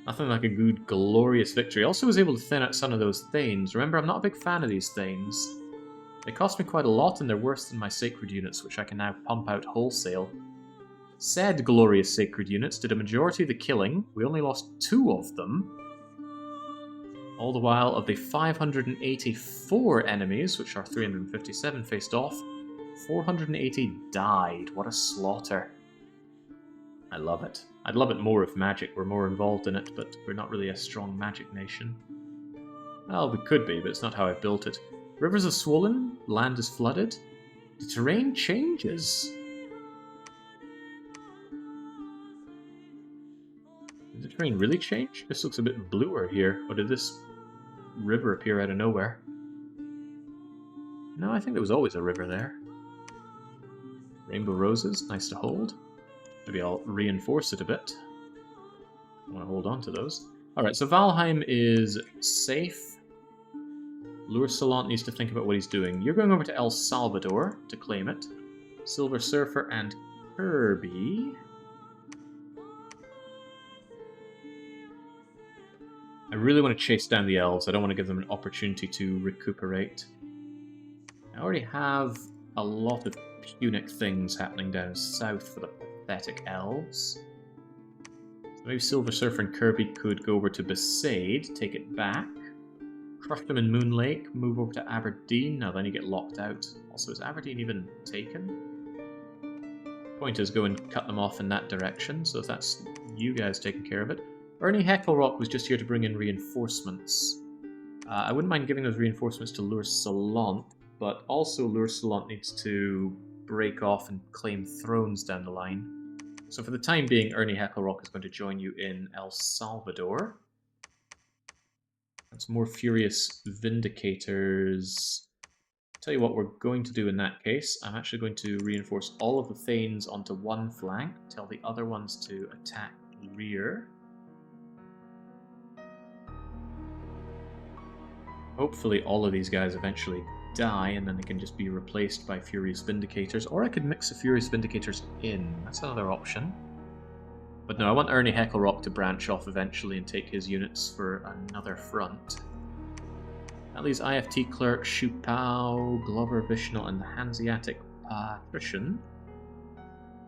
nothing like a good, glorious victory. Also was able to thin out some of those Thanes. Remember, I'm not a big fan of these Thanes. They cost me quite a lot, and they're worse than my sacred units, which I can now pump out wholesale. Said glorious sacred units did a majority of the killing. We only lost 2 of them. All the while, of the 584 enemies, which are 357 faced off, 480 died. What a slaughter. I love it. I'd love it more if magic were more involved in it, but we're not really a strong magic nation. Well, we could be, but it's not how I built it. Rivers are swollen, land is flooded. The terrain changes. Did the terrain really change? This looks a bit bluer here. Or did this river appear out of nowhere? No, I think there was always a river there. Rainbow roses, nice to hold. Maybe I'll reinforce it a bit. I want to hold on to those. Alright, so Valheim is safe. Lure Salant needs to think about what he's doing. You're going over to El Salvador to claim it. Silver Surfer and Kirby. I really want to chase down the elves. I don't want to give them an opportunity to recuperate. I already have a lot of Punic things happening down south for the pathetic elves. So maybe Silver Surfer and Kirby could go over to Besaid, take it back. Crush them in Moon Lake, move over to Aberdeen. Now then you get locked out. Also, is Aberdeen even taken? Point is go and cut them off in that direction, so if that's you guys taking care of it. Ernie Hecklerock was just here to bring in reinforcements. I wouldn't mind giving those reinforcements to Lure Salant, but also Lure Salant needs to break off and claim thrones down the line. So for the time being, Ernie Hecklerock is going to join you in El Salvador. That's more furious Vindicators. Tell you what we're going to do in that case. I'm actually going to reinforce all of the Thanes onto one flank, tell the other ones to attack the rear. Hopefully all of these guys eventually die, and then they can just be replaced by Furious Vindicators, or I could mix the Furious Vindicators in. That's another option. But no, I want Ernie Hecklerock to branch off eventually and take his units for another front. That leaves IFT Clerk, Shupao, Glover, Vishnal, and the Hanseatic Patrician.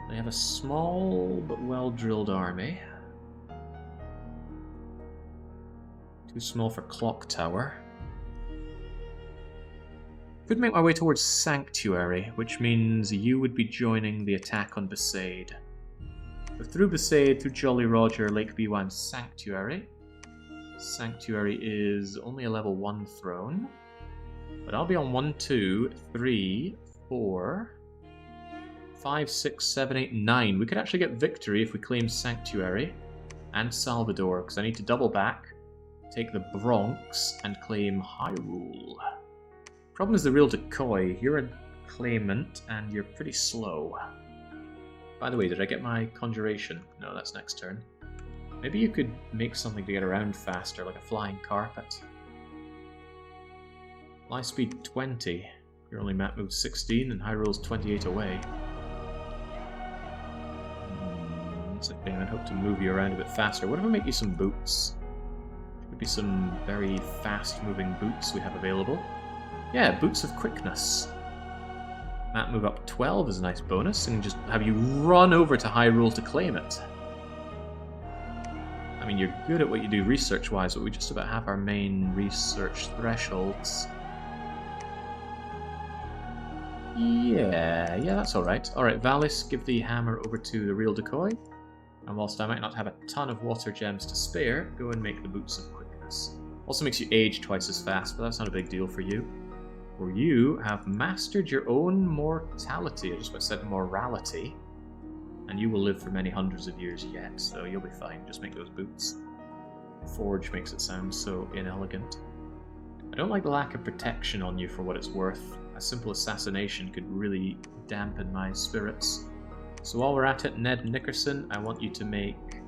They have a small but well-drilled army. Too small for Clock Tower. Could make my way towards Sanctuary, which means you would be joining the attack on Besaid. So through Besaid, through Jolly Roger, Lake Biwa, and Sanctuary. Sanctuary is only a level 1 throne. But I'll be on 1, 2, 3, 4, 5, 6, 7, 8, 9. We could actually get victory if we claim Sanctuary and Salvador, because I need to double back, take the Bronx, and claim Hyrule. Problem is the real decoy. You're a claimant, and you're pretty slow. By the way, did I get my conjuration? No, that's next turn. Maybe you could make something to get around faster, like a flying carpet. Fly speed 20. Your only map moves 16, and Hyrule's 28 away. That's a thing. I'd hope to move you around a bit faster. What if I make you some boots? Could be some very fast-moving boots we have available. Yeah, Boots of Quickness. Map move up 12 is a nice bonus, and just have you run over to Hyrule to claim it. I mean, you're good at what you do research-wise, but we just about have our main research thresholds. Yeah, that's alright. Alright, Valis, give the hammer over to the real decoy. And whilst I might not have a ton of water gems to spare, go and make the Boots of Quickness. Also makes you age twice as fast, but that's not a big deal for you. For you have mastered your own mortality, I just about said morality. And you will live for many hundreds of years yet, so you'll be fine. Just make those boots. Forge makes it sound so inelegant. I don't like the lack of protection on you for what it's worth. A simple assassination could really dampen my spirits. So while we're at it, Ned Nickerson, I want you to make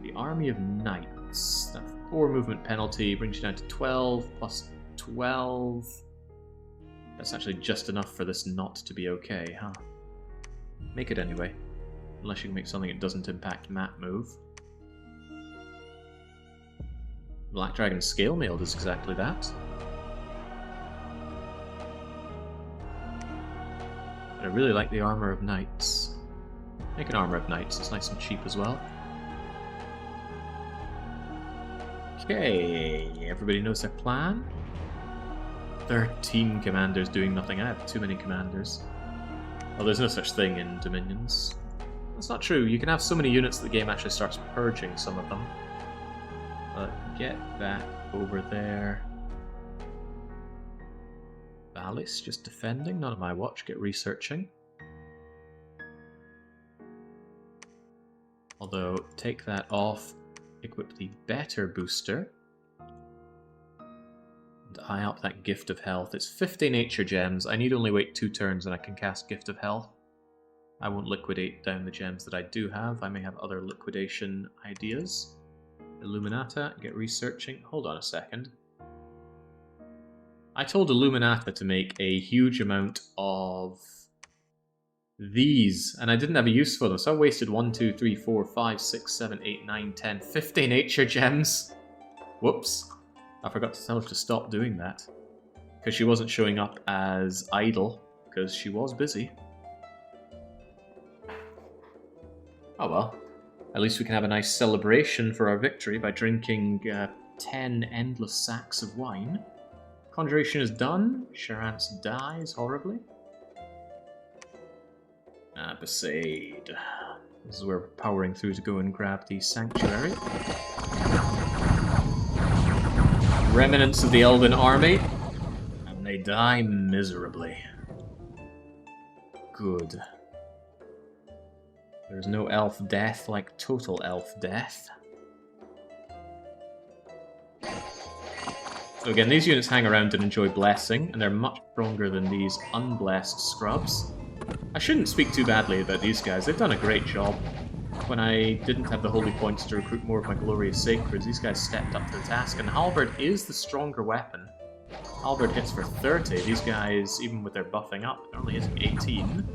the Army of Knights. That 4 movement penalty brings you down to 12 plus 12. That's actually just enough for this not to be okay, huh? Make it anyway. Unless you can make something that doesn't impact map move. Black Dragon Scale Mail does exactly that. But I really like the Armor of Knights. Make an Armor of Knights, it's nice and cheap as well. Okay, everybody knows their plan. 13 commanders doing nothing. I have too many commanders. Well, there's no such thing in Dominions. That's not true. You can have so many units that the game actually starts purging some of them. But get back over there. Valis, just defending. Not on my watch. Get researching. Although, take that off. Equip the better booster. Eye up that Gift of Health. It's 50 nature gems. I need only wait 2 turns and I can cast Gift of Health. I won't liquidate down the gems that I do have. I may have other liquidation ideas. Illuminata, get researching. Hold on a second. I told Illuminata to make a huge amount of these, and I didn't have a use for them, so I wasted 1, 2, 3, 4, 5, 6, 7, 8, 9, 10, 50 nature gems. Whoops. I forgot to tell her to stop doing that. Because she wasn't showing up as idle, because she was busy. Oh well. At least we can have a nice celebration for our victory by drinking 10 endless sacks of wine. Conjuration is done. Charance dies horribly. Besaid. This is where we're powering through to go and grab the Sanctuary. Remnants of the Elven army, and they die miserably. Good. There's no elf death like total elf death. So again, these units hang around and enjoy blessing, and they're much stronger than these unblessed scrubs. I shouldn't speak too badly about these guys, they've done a great job. When I didn't have the holy points to recruit more of my glorious sacreds, these guys stepped up to the task, and Halberd is the stronger weapon. Halberd hits for 30, these guys, even with their buffing up, are only hitting 18.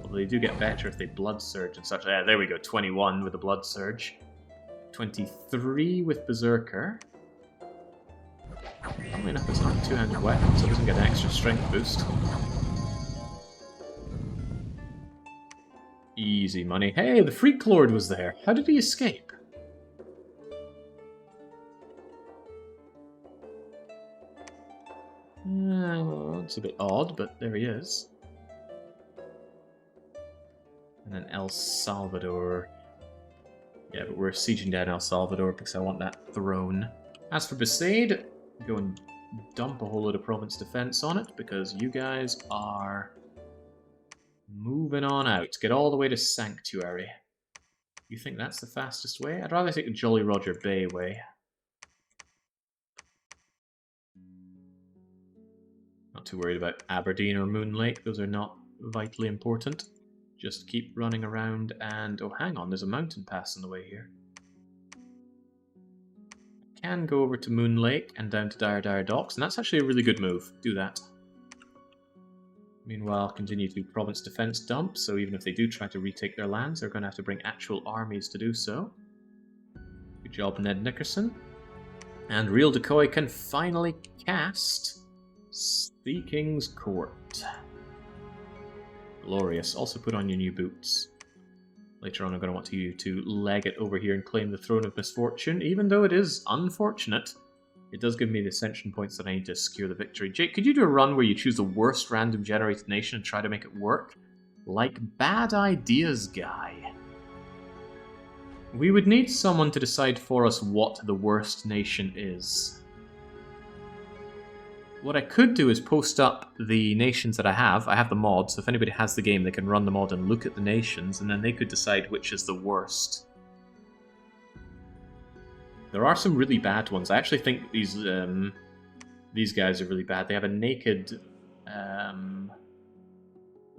Although they do get better if they blood surge and such. Yeah, there we go, 21 with the blood surge. 23 with Berserker. Funnily enough, it's not a two-handed weapon, so it doesn't get an extra strength boost. Easy money. Hey, the Freak Lord was there. How did he escape? Well, it's a bit odd, but there he is. And then El Salvador. Yeah, but we're sieging down El Salvador because I want that throne. As for Besaid, go and dump a whole load of province defense on it because you guys are moving on out. Get all the way to Sanctuary. You think that's the fastest way? I'd rather take the Jolly Roger Bay way. Not too worried about Aberdeen or Moon Lake. Those are not vitally important. Just keep running around and... Oh, hang on. There's a mountain pass on the way here. I can go over to Moon Lake and down to Dire Docks, and that's actually a really good move. Do that. Meanwhile, continue to do province defense dump, so even if they do try to retake their lands, they're going to have to bring actual armies to do so. Good job, Ned Nickerson. And Real Decoy can finally cast the King's Court. Glorious. Also put on your new boots. Later on I'm going to want you to leg it over here and claim the Throne of Misfortune. Even though it is unfortunate, it does give me the ascension points that I need to secure the victory. Jake, could you do a run where you choose the worst random generated nation and try to make it work? Like Bad Ideas Guy. We would need someone to decide for us what the worst nation is. What I could do is post up the nations that I have. I have the mod, so if anybody has the game, they can run the mod and look at the nations, and then they could decide which is the worst. There are some really bad ones. I actually think these guys are really bad. They have a naked... they've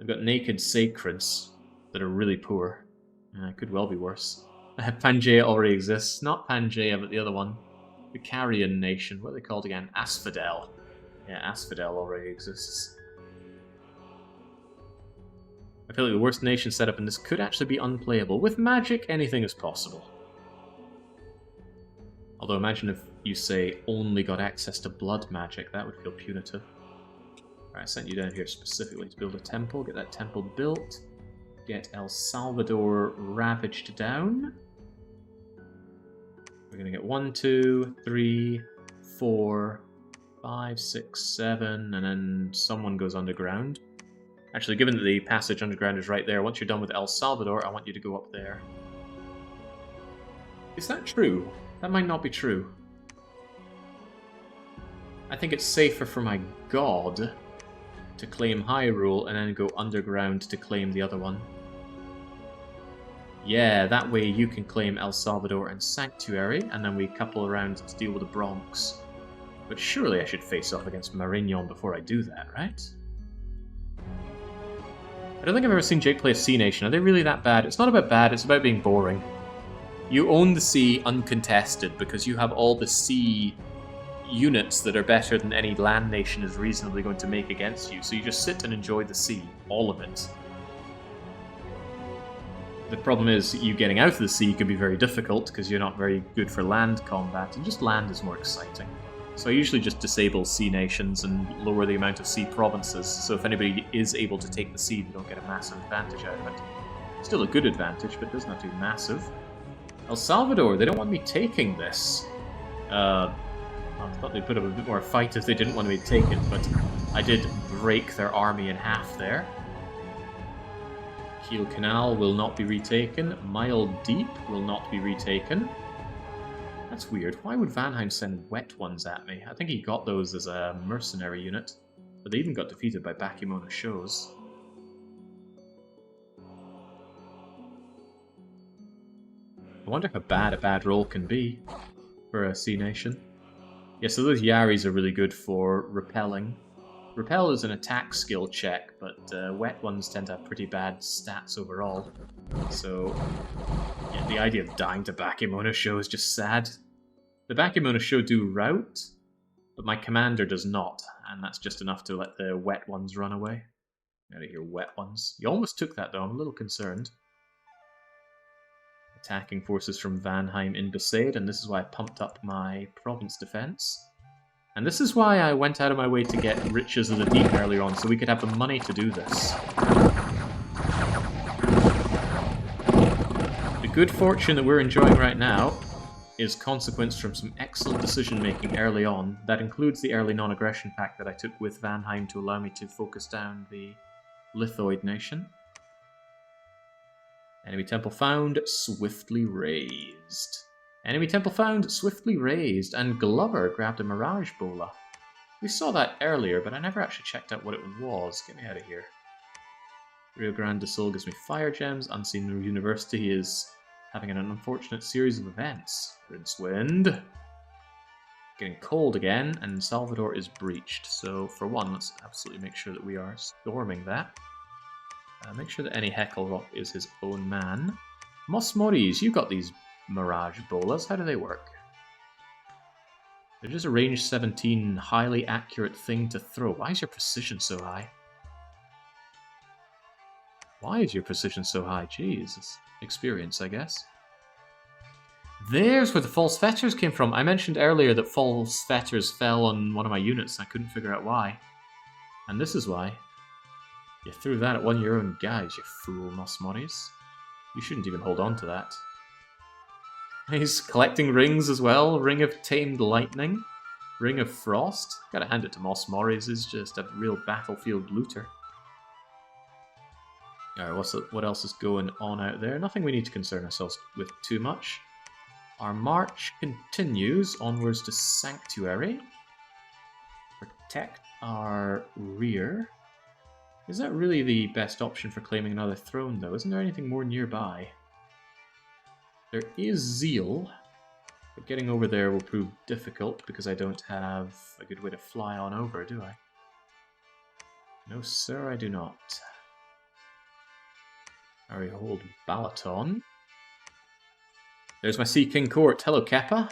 got naked sacreds that are really poor. It could well be worse. Pangaea already exists. Not Pangaea, but the other one. The Carrion nation. What are they called again? Asphodel. Yeah, Asphodel already exists. I feel like the worst nation setup in this could actually be unplayable. With magic, anything is possible. Although imagine if you say only got access to blood magic, that would feel punitive. Alright, I sent you down here specifically to build a temple, get that temple built, get El Salvador ravaged down. We're gonna get 1, 2, 3, 4, 5, 6, 7, and then someone goes underground. Actually, given that the passage underground is right there, once you're done with El Salvador, I want you to go up there. Is that true? That might not be true. I think it's safer for my god to claim Hyrule and then go underground to claim the other one. Yeah, that way you can claim El Salvador and Sanctuary, and then we couple around to deal with the Bronx. But surely I should face off against Marignan before I do that, right? I don't think I've ever seen Jake play a Sea Nation. Are they really that bad? It's not about bad, it's about being boring. You own the sea uncontested because you have all the sea units that are better than any land nation is reasonably going to make against you. So you just sit and enjoy the sea, all of it. The problem is you getting out of the sea can be very difficult because you're not very good for land combat, and just land is more exciting. So I usually just disable sea nations and lower the amount of sea provinces, so if anybody is able to take the sea, they don't get a massive advantage out of it. Still a good advantage, but it does not do massive. El Salvador, they don't want me taking this. I thought they'd put up a bit more fight if they didn't want me to take it, but I did break their army in half there. Kiel Canal will not be retaken. Mile Deep will not be retaken. That's weird. Why would Vanheim send wet ones at me? I think he got those as a mercenary unit, but they even got defeated by Bakemono Shows. I wonder how bad a bad roll can be for a Sea Nation. Yeah, so those Yaris are really good for repelling. Repel is an attack skill check, but wet ones tend to have pretty bad stats overall. So, yeah, the idea of dying to Bakemono Show is just sad. The Bakemono Show do rout, but my commander does not, and that's just enough to let the wet ones run away. Out of here, wet ones. You almost took that, though. I'm a little concerned. Attacking forces from Vanheim in Besaid, and this is why I pumped up my province defense. And this is why I went out of my way to get Riches of the Deep earlier on, so we could have the money to do this. The good fortune that we're enjoying right now is consequence from some excellent decision-making early on. That includes the early non-aggression pact that I took with Vanheim to allow me to focus down the Lithoid nation. Enemy temple found, swiftly raised. Enemy temple found, swiftly raised, and Glover grabbed a Mirage Bola. We saw that earlier, but I never actually checked out what it was. Get me out of here. Rio Grande do Sul gives me fire gems. Unseen University is having an unfortunate series of events. Rincewind. Getting cold again, and Salvador is breached. So for one, let's absolutely make sure that we are storming that. Make sure that any Heckle Rock is his own man. Mos Moris, you got these Mirage Bolas. How do they work? They're just a range 17, highly accurate thing to throw. Why is your precision so high? Why is your precision so high? Jeez, it's experience, I guess. There's where the false fetters came from. I mentioned earlier that false fetters fell on one of my units. And I couldn't figure out why. And this is why. You threw that at one of your own guys, you fool, Mos Moris. You shouldn't even hold on to that. He's collecting rings as well. Ring of Tamed Lightning. Ring of Frost. Gotta hand it to Mos Moris, is just a real battlefield looter. Alright, what else is going on out there? Nothing we need to concern ourselves with too much. Our march continues onwards to Sanctuary. Protect our rear. Is that really the best option for claiming another throne, though? Isn't there anything more nearby? There is Zeal, but getting over there will prove difficult because I don't have a good way to fly on over, do I? No, sir, I do not. I hold Balaton. There's my Sea King Court. Hello, Kappa.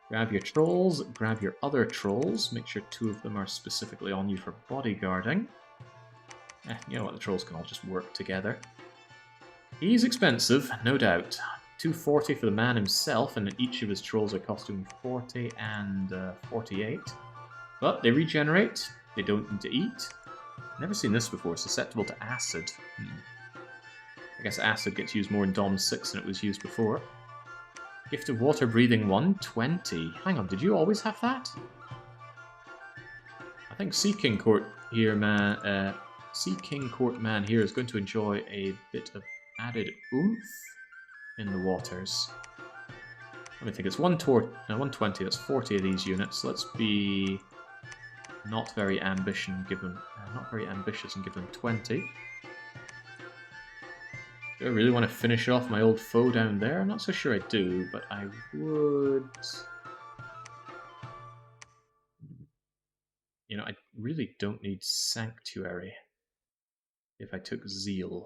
Grab your trolls, grab your other trolls. Make sure 2 of them are specifically on you for bodyguarding. You know what, the trolls can all just work together. He's expensive, no doubt. 240 for the man himself, and each of his trolls are costing 40 and 48. But they regenerate, they don't need to eat. Never seen this before, susceptible to acid. I guess acid gets used more in Dom 6 than it was used before. Gift of Water Breathing 1, 20. Hang on, did you always have that? I think Sea King Court here, man. Sea King Court man here is going to enjoy a bit of added oomph in the waters. Let me think, it's 120, that's 40 of these units. Let's be not very ambitious and give them 20. Do I really want to finish off my old foe down there? I'm not so sure I do, but I would... You know, I really don't need Sanctuary if I took Zeal.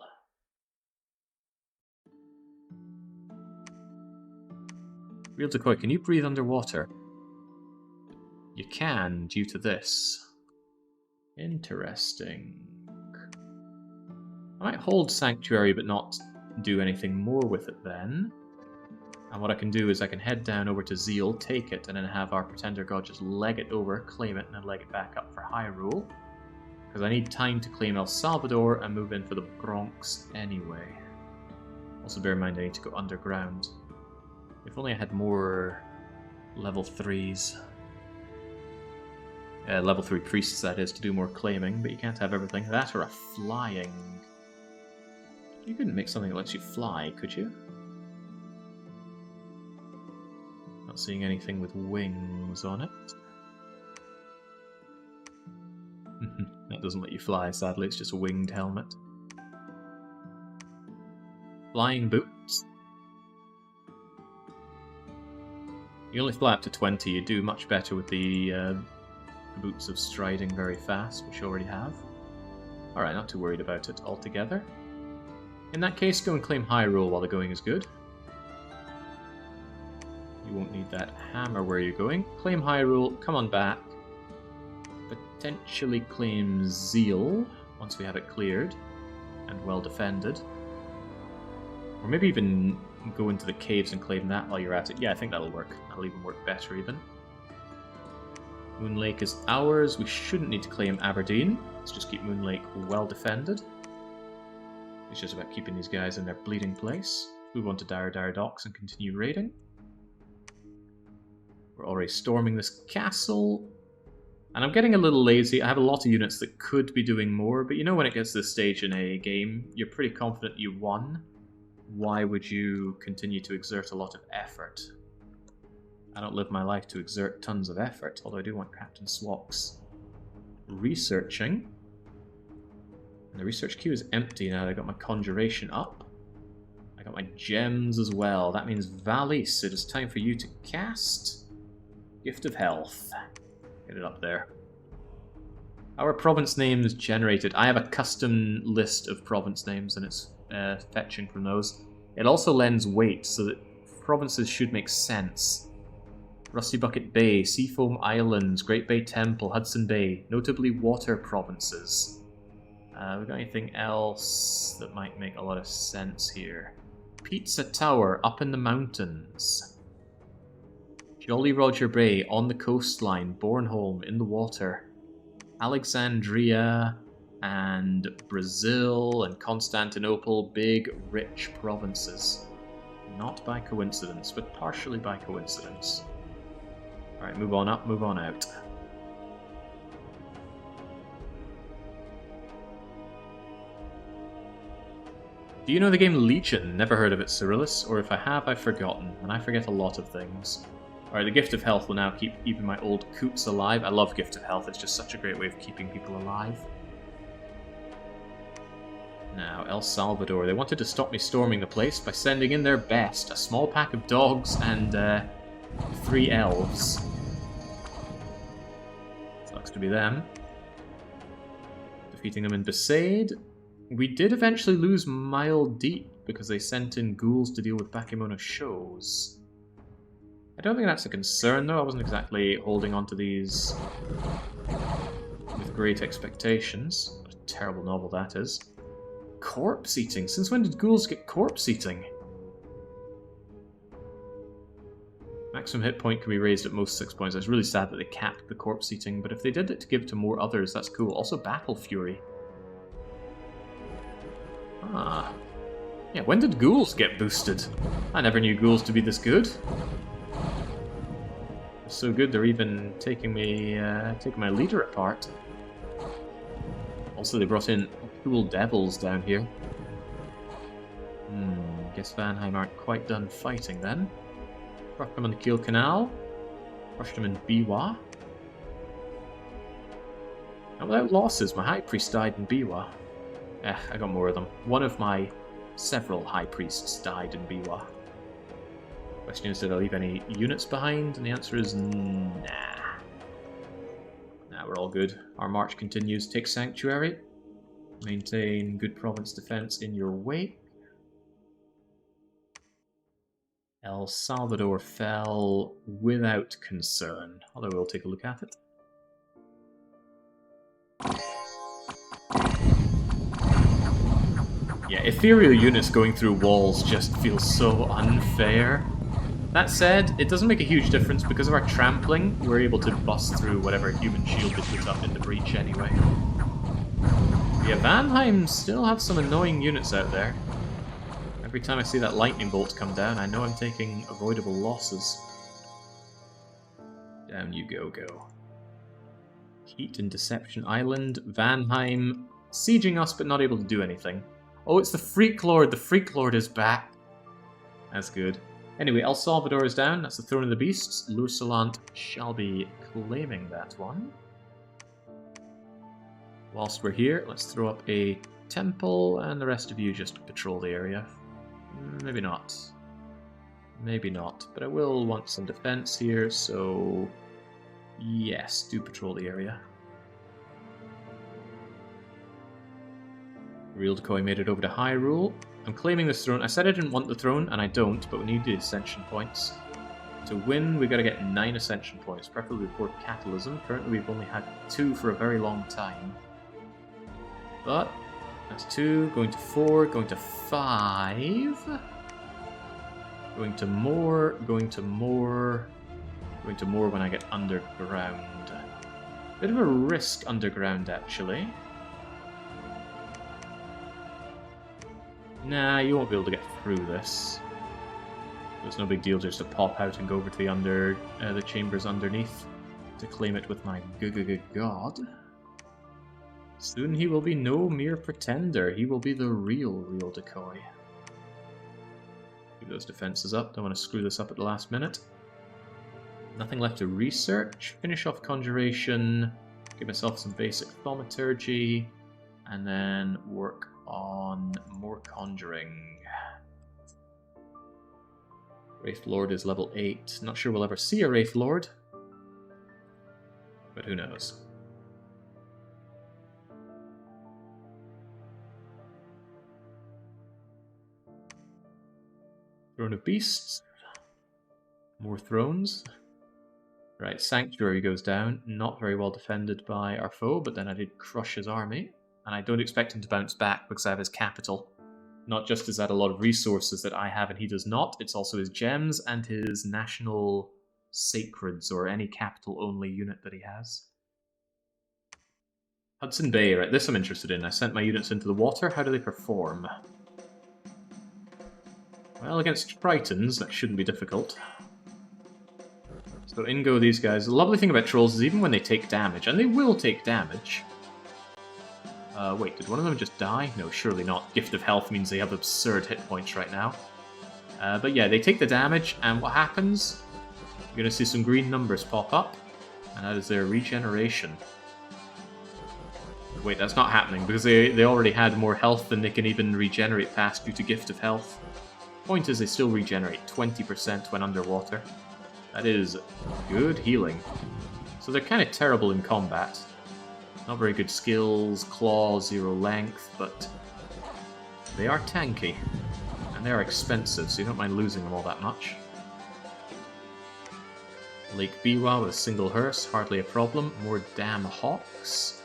Real decoy, can you breathe underwater? You can, due to this. Interesting. I might hold Sanctuary, but not do anything more with it then. And what I can do is I can head down over to Zeal, take it, and then have our Pretender God just leg it over, claim it, and then leg it back up for Hyrule. Because I need time to claim El Salvador and move in for the Bronx anyway. Also bear in mind I need to go underground. If only I had more level 3s. Level 3 priests, that is, to do more claiming, but you can't have everything. That or a flying. You couldn't make something that lets you fly, could you? Not seeing anything with wings on it. That doesn't let you fly, sadly, it's just a winged helmet. Flying boots. You only fly up to 20, you do much better with the boots of striding very fast, which you already have. Alright, not too worried about it altogether. In that case, go and claim Hyrule while the going is good. You won't need that hammer where you're going. Claim Hyrule, come on back. Potentially claim Zeal once we have it cleared and well defended. Or maybe even go into the caves and claim that while you're at it. Yeah, I think that'll work. That'll even work better even. Moon Lake is ours. We shouldn't need to claim Aberdeen. Let's just keep Moon Lake well defended. It's just about keeping these guys in their bleeding place. Move on to Dire Docks and continue raiding. We're already storming this castle. And I'm getting a little lazy. I have a lot of units that could be doing more, but you know when it gets to this stage in a game, you're pretty confident you won. Why would you continue to exert a lot of effort? I don't live my life to exert tons of effort, although I do want Captain Swox researching. And the research queue is empty now. I got my conjuration up. I got my gems as well. That means Valis, it is time for you to cast Gift of Health. Get it up there. Our province name is generated. I have a custom list of province names and it's fetching from those. It also lends weight so that provinces should make sense. Rusty Bucket Bay, Seafoam Islands, Great Bay Temple, Hudson Bay, notably water provinces. We got anything else that might make a lot of sense here? Pizza Tower, up in the mountains. Jolly Roger Bay, on the coastline. Bornholm, in the water. Alexandria and Brazil and Constantinople, big, rich provinces. Not by coincidence, but partially by coincidence. Alright, move on up, move on out. Do you know the game Legion? Never heard of it, Cyrillus, or if I have, I've forgotten, and I forget a lot of things. Alright, the Gift of Health will now keep even my old coops alive. I love Gift of Health, it's just such a great way of keeping people alive. Now, El Salvador. They wanted to stop me storming the place by sending in their best. A small pack of dogs and 3 elves. Sucks to be them. Defeating them in Besaid. We did eventually lose Mile Deep because they sent in ghouls to deal with Bakemono shows. I don't think that's a concern, though. I wasn't exactly holding on to these with great expectations. What a terrible novel that is. Corpse eating? Since when did ghouls get corpse eating? Maximum hit point can be raised at most 6 points. It's really sad that they capped the corpse eating, but if they did it to give to more others, that's cool. Also Battle Fury. Ah. Yeah, when did ghouls get boosted? I never knew ghouls to be this good. So good they're even taking my leader apart. Also, they brought in cool devils down here. Guess Vanheim aren't quite done fighting then. Crush them on the Kiel Canal. Crush them in Biwa. And without losses, my High Priest died in Biwa. I got more of them. One of my several High Priests died in Biwa. Question is, did I leave any units behind? And the answer is nah. Nah, we're all good. Our march continues. Take Sanctuary. Maintain good province defense in your wake. El Salvador fell without concern, although we'll take a look at it. Yeah, ethereal units going through walls just feels so unfair. That said, it doesn't make a huge difference. Because of our trampling, we're able to bust through whatever human shield they put up in the breach anyway. Yeah, Vanheim still have some annoying units out there. Every time I see that lightning bolt come down, I know I'm taking avoidable losses. Down you go. Heat and Deception Island. Vanheim sieging us but not able to do anything. Oh, it's the Freak Lord. The Freak Lord is back. That's good. Anyway, El Salvador is down. That's the Throne of the Beasts. Lursalant shall be claiming that one. Whilst we're here, let's throw up a temple, and the rest of you just patrol the area. Maybe not. Maybe not. But I will want some defense here, so yes, do patrol the area. Real Decoy made it over to Hyrule. I'm claiming this throne. I said I didn't want the throne, and I don't, but we need the Ascension points. To win, we gotta get 9 Ascension points, preferably before Catalysm. Currently, we've only had 2 for a very long time. But that's 2, going to 4, going to 5. Going to more, going to more, going to more when I get underground. Bit of a risk underground, actually. Nah, you won't be able to get through this. It's no big deal just to pop out and go over to the chambers underneath to claim it with my god. Soon he will be no mere pretender. He will be the real decoy. Keep those defenses up. Don't want to screw this up at the last minute. Nothing left to research. Finish off conjuration. Give myself some basic thaumaturgy. And then work on more conjuring. Wraith Lord is level 8. Not sure we'll ever see a Wraith Lord. But who knows. Throne of Beasts. More thrones. Right, Sanctuary goes down. Not very well defended by our foe, but then I did crush his army. And I don't expect him to bounce back because I have his capital. Not just is that a lot of resources that I have and he does not, it's also his gems and his national sacreds, or any capital-only unit that he has. Hudson Bay, right, this I'm interested in. I sent my units into the water. How do they perform? Well, against Tritons, that shouldn't be difficult. So in go these guys. The lovely thing about trolls is even when they take damage, and they will take damage... wait, did one of them just die? No, surely not. Gift of Health means they have absurd hit points right now. But yeah, they take the damage, and what happens? You're going to see some green numbers pop up, and that is their regeneration. Wait, that's not happening, because they already had more health than they can even regenerate past due to Gift of Health. Point is, they still regenerate 20% when underwater. That is good healing. So they're kind of terrible in combat. Not very good skills, claw, 0 length, but they are tanky. And they are expensive, so you don't mind losing them all that much. Lake Biwa with a single hearse, hardly a problem. More damn hawks.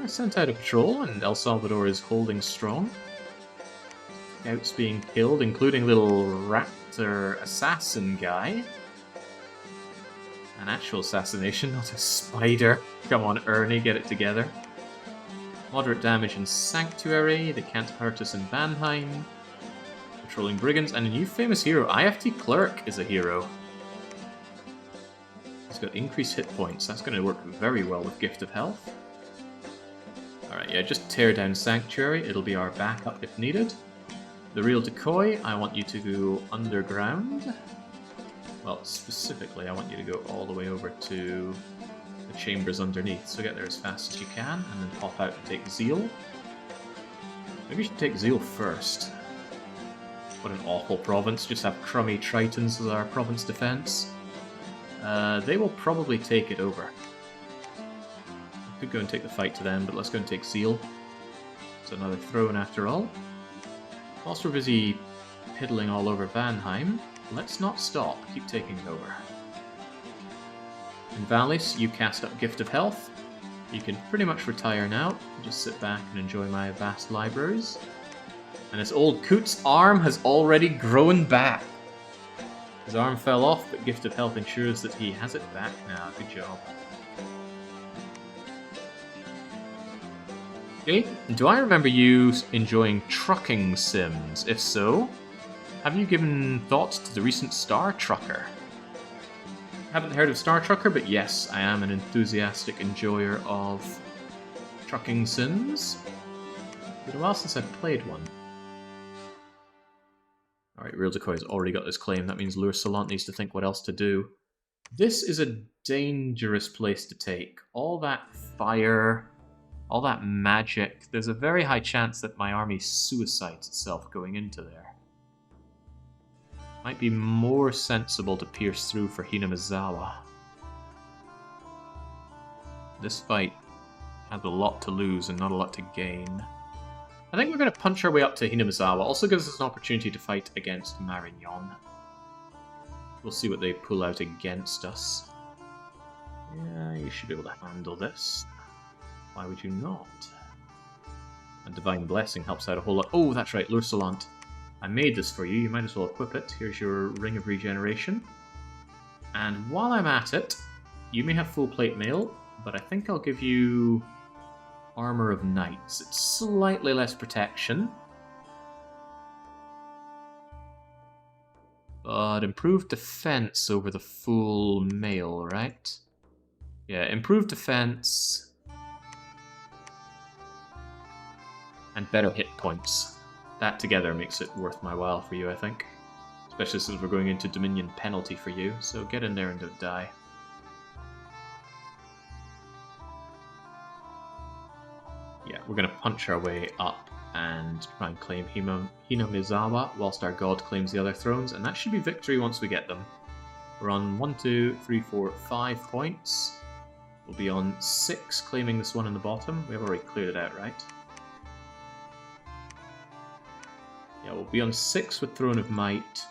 I sent out a patrol, and El Salvador is holding strong. Scouts being killed, including little raptor assassin guy. An actual assassination, not a spider. Come on, Ernie, get it together. Moderate damage in Sanctuary. They can't hurt us in Vanheim. Patrolling Brigands. And a new famous hero, IFT Clerk, is a hero. He's got increased hit points. That's going to work very well with Gift of Health. Alright, yeah, just tear down Sanctuary. It'll be our backup if needed. The real decoy, I want you to go underground. Well, specifically, I want you to go all the way over to the chambers underneath. So get there as fast as you can, and then pop out and take Zeal. Maybe you should take Zeal first. What an awful province. Just have crummy Tritons as our province defense. They will probably take it over. I could go and take the fight to them, but let's go and take Zeal. It's another throne after all. Whilst we're busy piddling all over Vanheim, let's not stop. Keep taking it over. In Valis, you cast up Gift of Health. You can pretty much retire now. Just sit back and enjoy my vast libraries. And this old coot's arm has already grown back. His arm fell off, but Gift of Health ensures that he has it back now. Good job. Okay, do I remember you enjoying trucking sims? If so, have you given thought to the recent Star Trucker? Haven't heard of Star Trucker, but yes, I am an enthusiastic enjoyer of trucking sims. It's been a while since I've played one. Alright, Real Decoy's already got this claim. That means Lure Salant needs to think what else to do. This is a dangerous place to take. All that fire, all that magic. There's a very high chance that my army suicides itself going into there. Might be more sensible to pierce through for Hinamizawa. This fight has a lot to lose and not a lot to gain. I think we're going to punch our way up to Hinamizawa. Also gives us an opportunity to fight against Marignan. We'll see what they pull out against us. Yeah, you should be able to handle this. Why would you not? A Divine Blessing helps out a whole lot. Oh, that's right, Lure Salant. I made this for you. You might as well equip it. Here's your Ring of Regeneration. And while I'm at it, you may have full plate mail, but I think I'll give you armor of knights. It's slightly less protection, but improved defense over the full mail, right? Yeah, improved defense and better hit points. That together makes it worth my while for you, I think. Especially since we're going into Dominion penalty for you, so get in there and don't die. Yeah, we're going to punch our way up and try and claim Hinamizawa whilst our god claims the other thrones, and that should be victory once we get them. We're on 1, 2, 3, 4, 5 points. We'll be on 6 claiming this one in the bottom. We have already cleared it out, right? Yeah, we'll be on 6 with Throne of Might.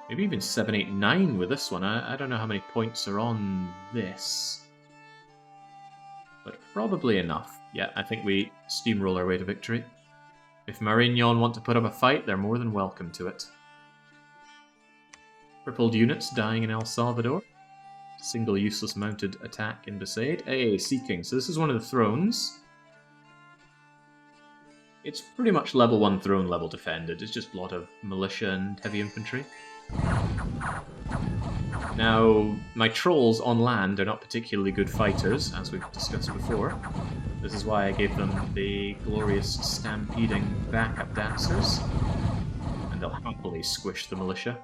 Maybe even 7, 8, 9 with this one. I don't know how many points are on this. But probably enough. Yeah, I think we steamroll our way to victory. If Marignon want to put up a fight, they're more than welcome to it. Crippled units dying in El Salvador. Single useless mounted attack in Besaid. Hey, Sea King. So this is one of the thrones. It's pretty much level 1 throne, level defended. It's just a lot of militia and heavy infantry. Now, my trolls on land are not particularly good fighters, as we've discussed before. This is why I gave them the glorious stampeding backup dancers. And they'll happily squish the militia.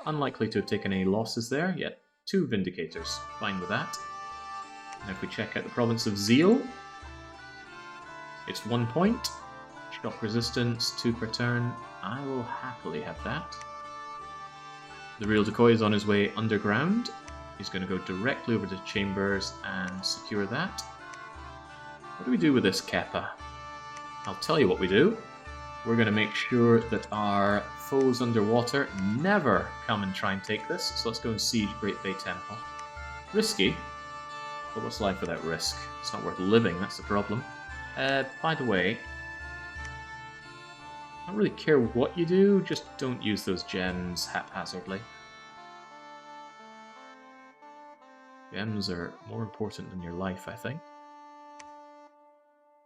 Unlikely to have taken any losses there, yet 2 Vindicators. Fine with that. Now if we check out the province of Zeal, it's 1 point. Shock resistance, 2 per turn. I will happily have that. The real decoy is on his way underground. He's going to go directly over to Chambers and secure that. What do we do with this Keppa? I'll tell you what we do. We're going to make sure that our foes underwater never come and try and take this. So let's go and siege Great Bay Temple. Risky, but what's life without risk? It's not worth living, that's the problem. By the way, I don't really care what you do, just don't use those gems haphazardly. Gems are more important than your life, I think.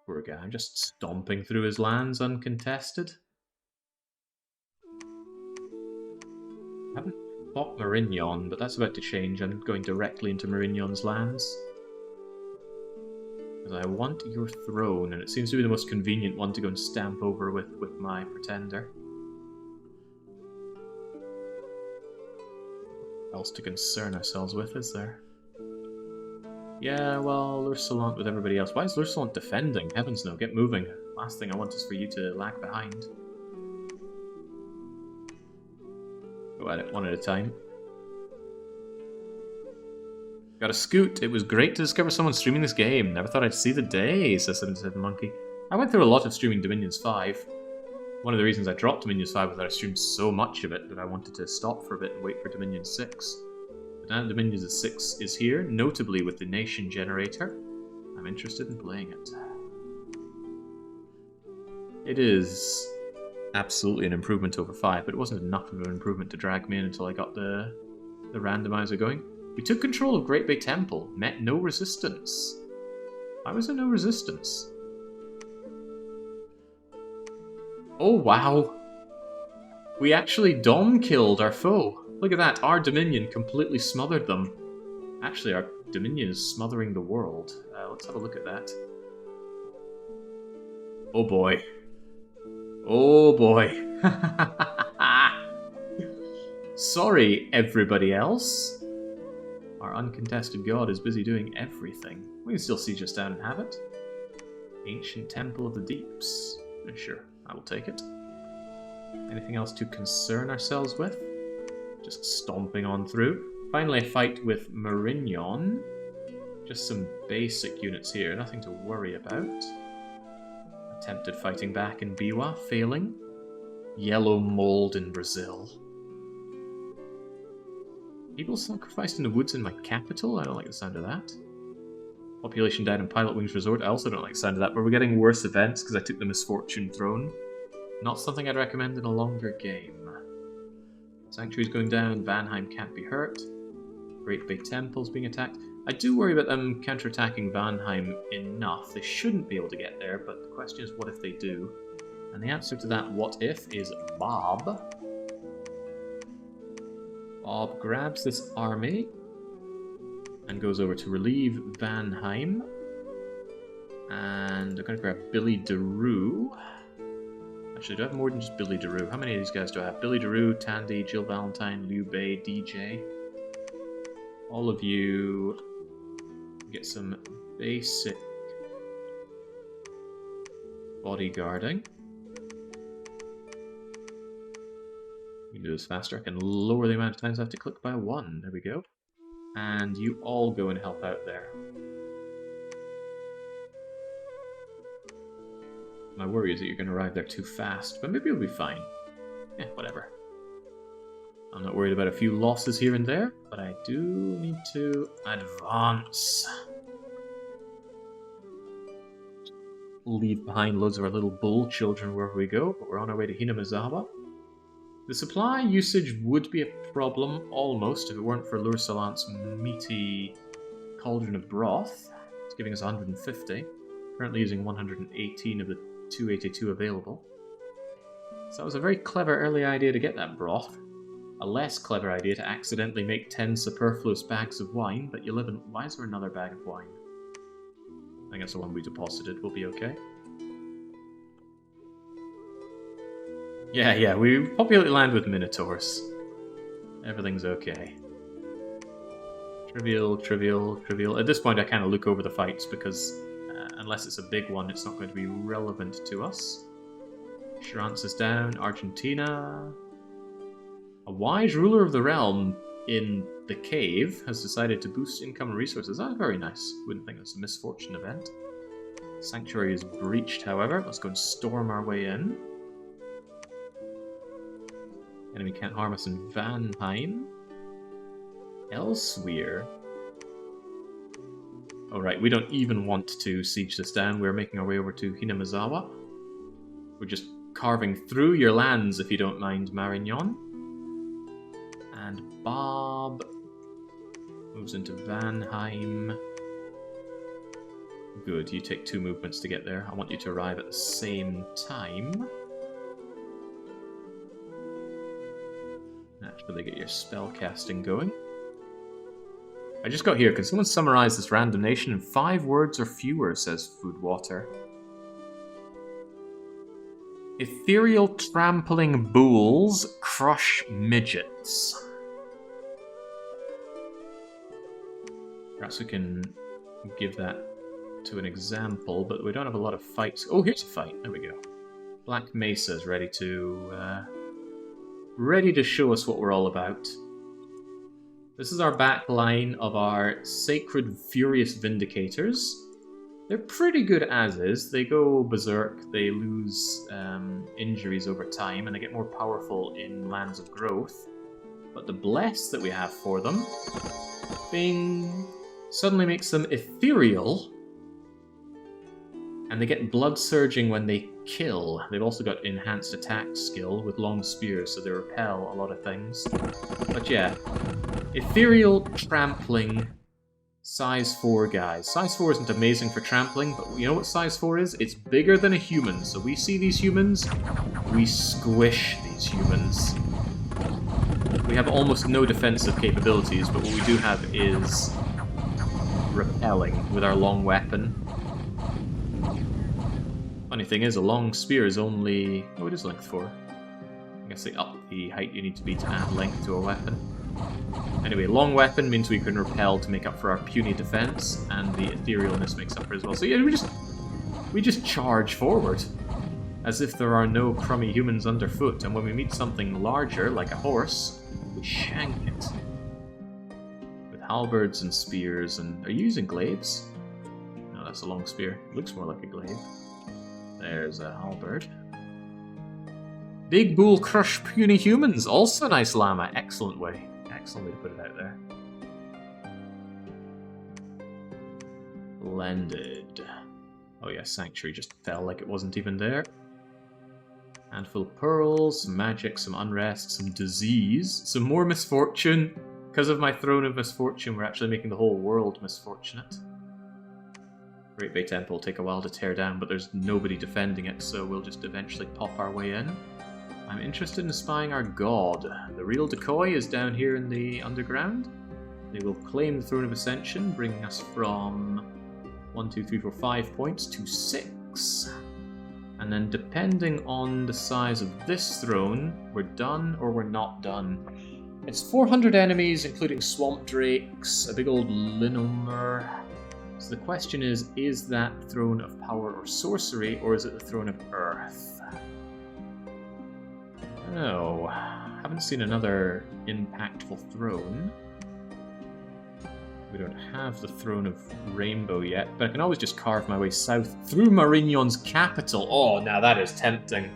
Poor guy, I'm just stomping through his lands uncontested. I haven't fought Marignon, but that's about to change. I'm going directly into Marignon's lands. Because I want your throne, and it seems to be the most convenient one to go and stamp over with my pretender. What else to concern ourselves with, is there? Yeah, well, Lursalant with everybody else. Why is Lursalant defending? Heavens no, get moving. Last thing I want is for you to lag behind. Go at it, one at a time. Got a scoot. It was great to discover someone streaming this game. Never thought I'd see the day, says 77 Monkey. I went through a lot of streaming Dominions 5. One of the reasons I dropped Dominions 5 was that I streamed so much of it that I wanted to stop for a bit and wait for Dominion 6. But now Dominions 6 is here, notably with the Nation Generator. I'm interested in playing it. It is absolutely an improvement over 5, but it wasn't enough of an improvement to drag me in until I got the randomizer going. We took control of Great Bay Temple, met no resistance. Why was there no resistance? Oh wow! We actually dom-killed our foe. Look at that, our Dominion completely smothered them. Actually, our Dominion is smothering the world. Let's have a look at that. Oh boy. Oh boy. Sorry, everybody else. Our uncontested god is busy doing everything. We can still siege us down and have it. Ancient Temple of the Deeps. Sure, I will take it. Anything else to concern ourselves with? Just stomping on through. Finally a fight with Marignon. Just some basic units here, nothing to worry about. Attempted fighting back in Biwa, failing. Yellow mold in Brazil. People sacrificed in the woods in my capital? I don't like the sound of that. Population died in Pilot Wings Resort? I also don't like the sound of that, but we're getting worse events because I took the Misfortune Throne. Not something I'd recommend in a longer game. Sanctuary's going down, Vanheim can't be hurt. Great Big Temple's being attacked. I do worry about them counterattacking Vanheim enough. They shouldn't be able to get there, but the question is what if they do? And the answer to that what if is Bob. Bob grabs this army and goes over to relieve Vanheim. And they're going to grab Billy DeRue. Actually, do I have more than just Billy DeRue? How many of these guys do I have? Billy DeRue, Tandy, Jill Valentine, Liu Bei, DJ. All of you get some basic bodyguarding. You can do this faster. I can lower the amount of times I have to click by 1. There we go. And you all go and help out there. My worry is that you're going to arrive there too fast, but maybe you'll be fine. Yeah, whatever. I'm not worried about a few losses here and there, but I do need to advance. Leave behind loads of our little bull children wherever we go, but we're on our way to Hinamizawa. The supply usage would be a problem, almost, if it weren't for Lursalant's meaty cauldron of broth. It's giving us 150. Currently using 118 of the 282 available. So that was a very clever early idea to get that broth. A less clever idea to accidentally make 10 superfluous bags of wine, but you live in... Why is there another bag of wine? I think that's the one we deposited. We'll be okay. Yeah, we populate land with Minotaurs. Everything's okay. Trivial. At this point I kind of look over the fights because unless it's a big one, it's not going to be relevant to us. Scions is down. Argentina. A wise ruler of the realm in the cave has decided to boost income and resources. That's very nice. Wouldn't think that's a misfortune event. Sanctuary is breached, however. Let's go and storm our way in. Enemy can't harm us in Vanheim. Elsewhere. Alright, we don't even want to siege this down. We're making our way over to Hinamizawa. We're just carving through your lands, if you don't mind, Marignon. And Bob moves into Vanheim. Good, you take 2 movements to get there. I want you to arrive at the same time. Naturally get your spell casting going. I just got here. Can someone summarize this random nation in 5 words or fewer, says Foodwater. Ethereal trampling bulls crush midgets. Perhaps we can give that to an example, but we don't have a lot of fights. Oh, here's a fight. There we go. Black Mesa is ready to show us what we're all about. This is our back line of our Sacred Furious Vindicators. They're pretty good as is. They go berserk, they lose injuries over time, and they get more powerful in Lands of Growth. But the Bless that we have for them, bing, suddenly makes them ethereal, and they get blood surging when they kill. They've also got enhanced attack skill with long spears, so they repel a lot of things. But yeah, ethereal trampling, size 4 guys. Size 4 isn't amazing for trampling, but you know what size 4 is? It's bigger than a human, so we see these humans, we squish these humans. We have almost no defensive capabilities, but what we do have is repelling with our long weapon. Funny thing is, a long spear is only... oh, it is length 4. I guess they up the height you need to be to add length to a weapon. Anyway, long weapon means we can repel to make up for our puny defense, and the etherealness makes up for it as well. So yeah, we just charge forward, as if there are no crummy humans underfoot, and when we meet something larger, like a horse, we shank it. With halberds and spears, and... are you using glaives? No, that's a long spear. It looks more like a glaive. There's a halberd. Big bull crush puny humans, also nice llama. Excellent way. Excellent way to put it out there. Blended. Oh yeah, Sanctuary just fell like it wasn't even there. Handful of pearls, some magic, some unrest, some disease, some more misfortune. Because of my throne of misfortune, we're actually making the whole world misfortunate. Great Bay Temple will take a while to tear down, but there's nobody defending it, so we'll just eventually pop our way in. I'm interested in spying our god. The real decoy is down here in the underground. They will claim the Throne of Ascension, bringing us from 1, 2, 3, 4, 5 points to 6. And then depending on the size of this throne, we're done or we're not done. It's 400 enemies, including swamp drakes, a big old linomer. So the question is that Throne of Power or Sorcery, or is it the Throne of Earth? Oh, haven't seen another impactful throne. We don't have the Throne of Rainbow yet, but I can always just carve my way south through Marignon's capital. Oh, now that is tempting.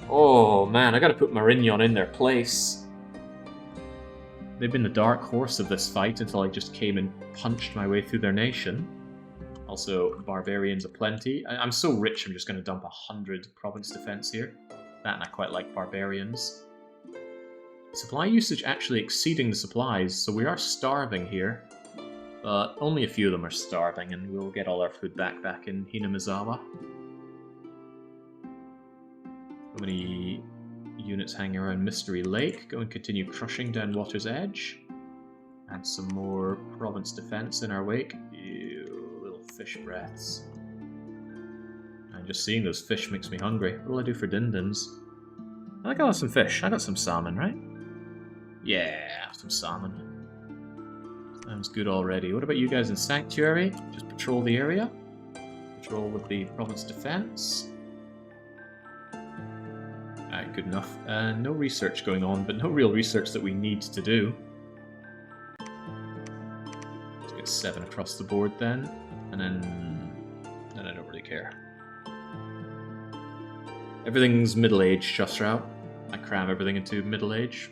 Oh man, I gotta put Marignon in their place. They've been the dark horse of this fight until I just came and punched my way through their nation. Also, barbarians aplenty. I'm so rich I'm just going to dump 100 province defense here. That and I quite like barbarians. Supply usage actually exceeding the supplies, so we are starving here. But only a few of them are starving, and we'll get all our food back in Hinamizawa. So many units hanging around Mystery Lake. Go and continue crushing down Water's Edge. Add some more province defense in our wake. Ew, little fish breaths. And just seeing those fish makes me hungry. What will I do for Dindins? I think I'll have some fish. I got some salmon, right? Yeah, some salmon. Sounds good already. What about you guys in Sanctuary? Just patrol the area. Patrol with the province defense. Alright, good enough. No research going on, but no real research that we need to do. Let's get 7 across the board then. And then I don't really care. Everything's middle-age, Shusrao. I cram everything into middle-age.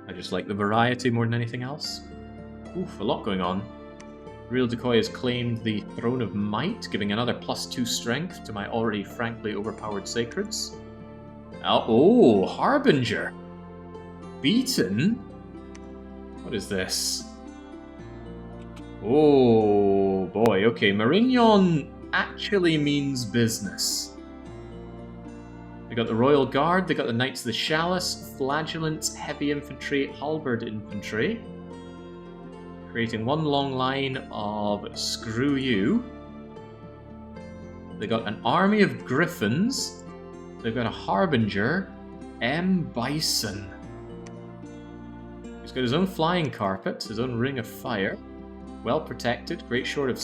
I just like the variety more than anything else. Oof, a lot going on. Real Decoy has claimed the Throne of Might, giving another +2 strength to my already frankly overpowered Sacreds. Oh, Harbinger! Beaten? What is this? Oh boy, okay, Marignon actually means business. They got the Royal Guard, they got the Knights of the Chalice, Flagellants, Heavy Infantry, Halberd Infantry. Creating one long line of screw you. They got an army of griffins. They've got a Harbinger, M. Bison. He's got his own flying carpet, his own ring of fire. Well protected, great sword of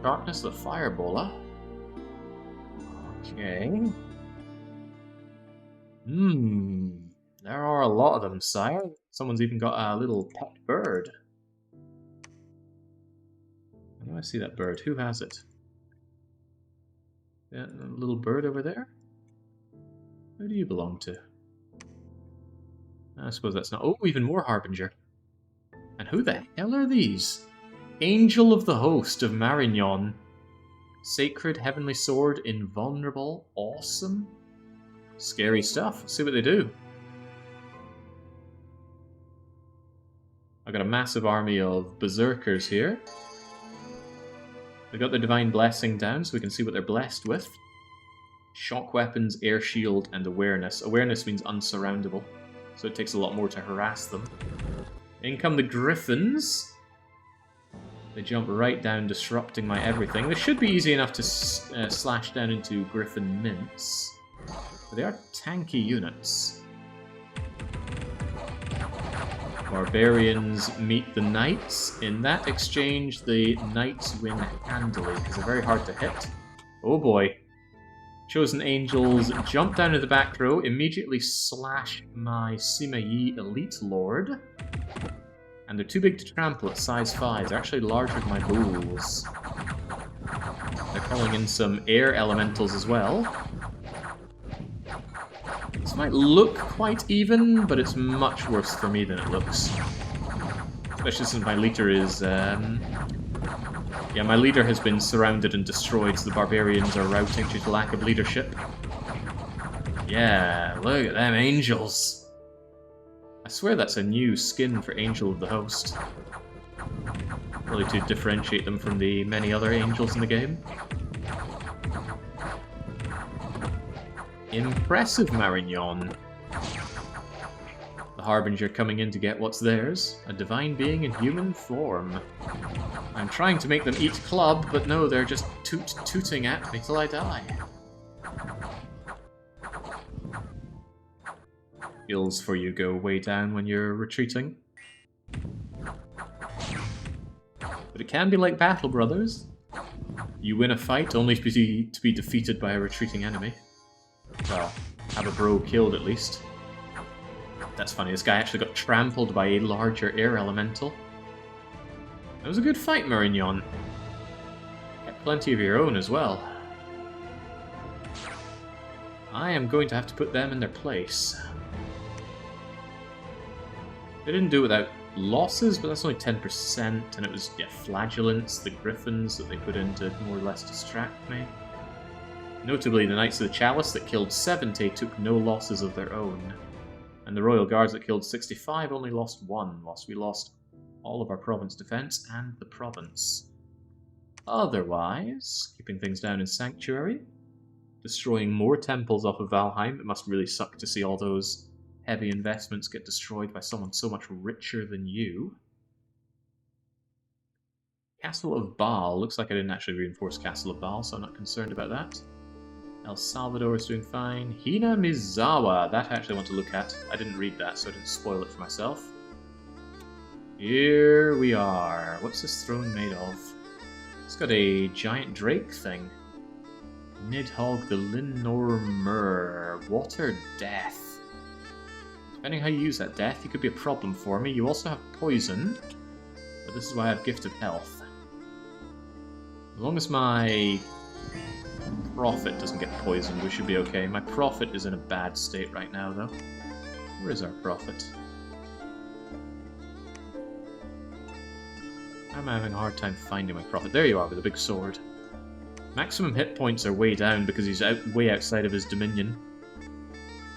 darkness, the Firebola. Okay. There are a lot of them, sire. Someone's even got a little pet bird. Where do I see that bird? Who has it? Yeah, a little bird over there? Who do you belong to? I suppose that's not... Oh, even more Harbinger. And who the hell are these? Angel of the Host of Marignon. Sacred Heavenly Sword, invulnerable, awesome. Scary stuff. Let's see what they do. I've got a massive army of berserkers here. They got their Divine Blessing down, so we can see what they're blessed with. Shock weapons, air shield, and awareness. Awareness means unsurroundable, so it takes a lot more to harass them. In come the Griffins. They jump right down, disrupting my everything. This should be easy enough to slash down into Griffin mints. But they are tanky units. Barbarians meet the Knights. In that exchange, the Knights win handily, because they're very hard to hit. Oh boy. Chosen Angels jump down to the back row, immediately slash my Sima Yi Elite Lord. And they're too big to trample at size 5. They're actually larger than my bulls. They're calling in some air elementals as well. This might look quite even, but it's much worse for me than it looks. Especially since my leader is... Yeah, my leader has been surrounded and destroyed, so the barbarians are routing due to lack of leadership. Yeah, look at them angels. swear that's a new skin for Angel of the Host. Probably to differentiate them from the many other angels in the game. Impressive, Marignon. The Harbinger coming in to get what's theirs. A divine being in human form. I'm trying to make them eat club, but no, they're just tooting at me till I die. Skills for you go way down when you're retreating. But it can be like Battle Brothers. You win a fight only to be defeated by a retreating enemy. Well, have a bro killed at least. That's funny, this guy actually got trampled by a larger air elemental. That was a good fight, Marignon. Got plenty of your own as well. I am going to have to put them in their place. They didn't do it without losses, but that's only 10%, and it was, yeah, flagellants, the griffins that they put in to more or less distract me. Notably, the Knights of the Chalice that killed 70 took no losses of their own, and the Royal Guards that killed 65 only lost 1 loss. We lost all of our province defense and the province. Otherwise, keeping things down in Sanctuary, destroying more temples off of Valheim. It must really suck to see all those heavy investments get destroyed by someone so much richer than you. Castle of Baal. Looks like I didn't actually reinforce Castle of Baal, so I'm not concerned about that. El Salvador is doing fine. Hina Mizawa. That I actually want to look at. I didn't read that, so I didn't spoil it for myself. Here we are. What's this throne made of? It's got a giant drake thing. Nidhogg the Linnormer. Water Death. Depending how you use that death, you could be a problem for me. You also have poison, but this is why I have Gift of Health. As long as my profit doesn't get poisoned, we should be okay. My profit is in a bad state right now, though. Where is our profit? I'm having a hard time finding my profit. There you are, with a big sword. Maximum hit points are way down because he's way outside of his dominion.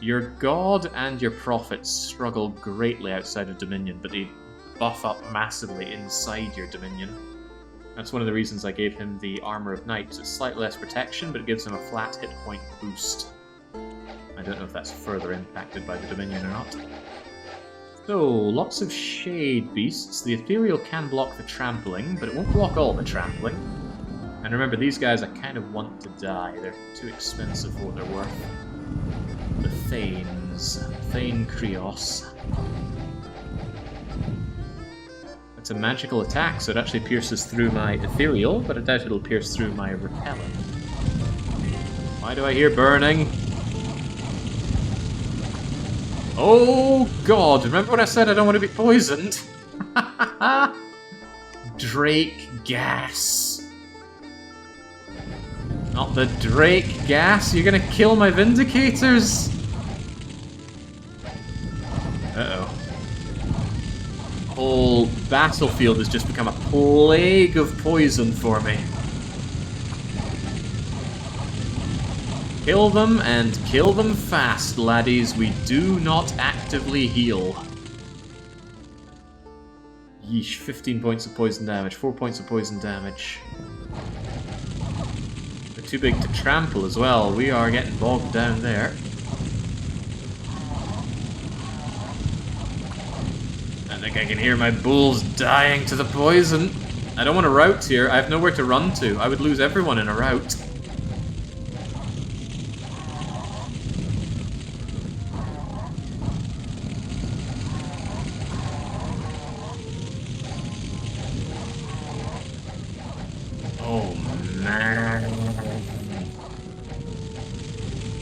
Your god and your prophets struggle greatly outside of Dominion, but they buff up massively inside your Dominion. That's one of the reasons I gave him the Armor of Knights. It's slightly less protection, but it gives him a flat hit point boost. I don't know if that's further impacted by the Dominion or not. So, lots of Shade Beasts. The Ethereal can block the trampling, but it won't block all the trampling. And remember, these guys I kind of want to die. They're too expensive for what they're worth. The Thanes. Thane Krios. It's a magical attack, so it actually pierces through my Ethereal, but I doubt it'll pierce through my Repellent. Why do I hear burning? Oh god, remember when I said I don't want to be poisoned? Drake gas. Not the Drake gas, you're gonna kill my Vindicators! Uh-oh. The whole battlefield has just become a plague of poison for me. Kill them, and kill them fast, laddies. We do not actively heal. Yeesh, 15 points of poison damage, 4 points of poison damage. They're too big to trample as well. We are getting bogged down there. I think I can hear my bulls dying to the poison. I don't want to rout here. I have nowhere to run to. I would lose everyone in a rout. Oh man.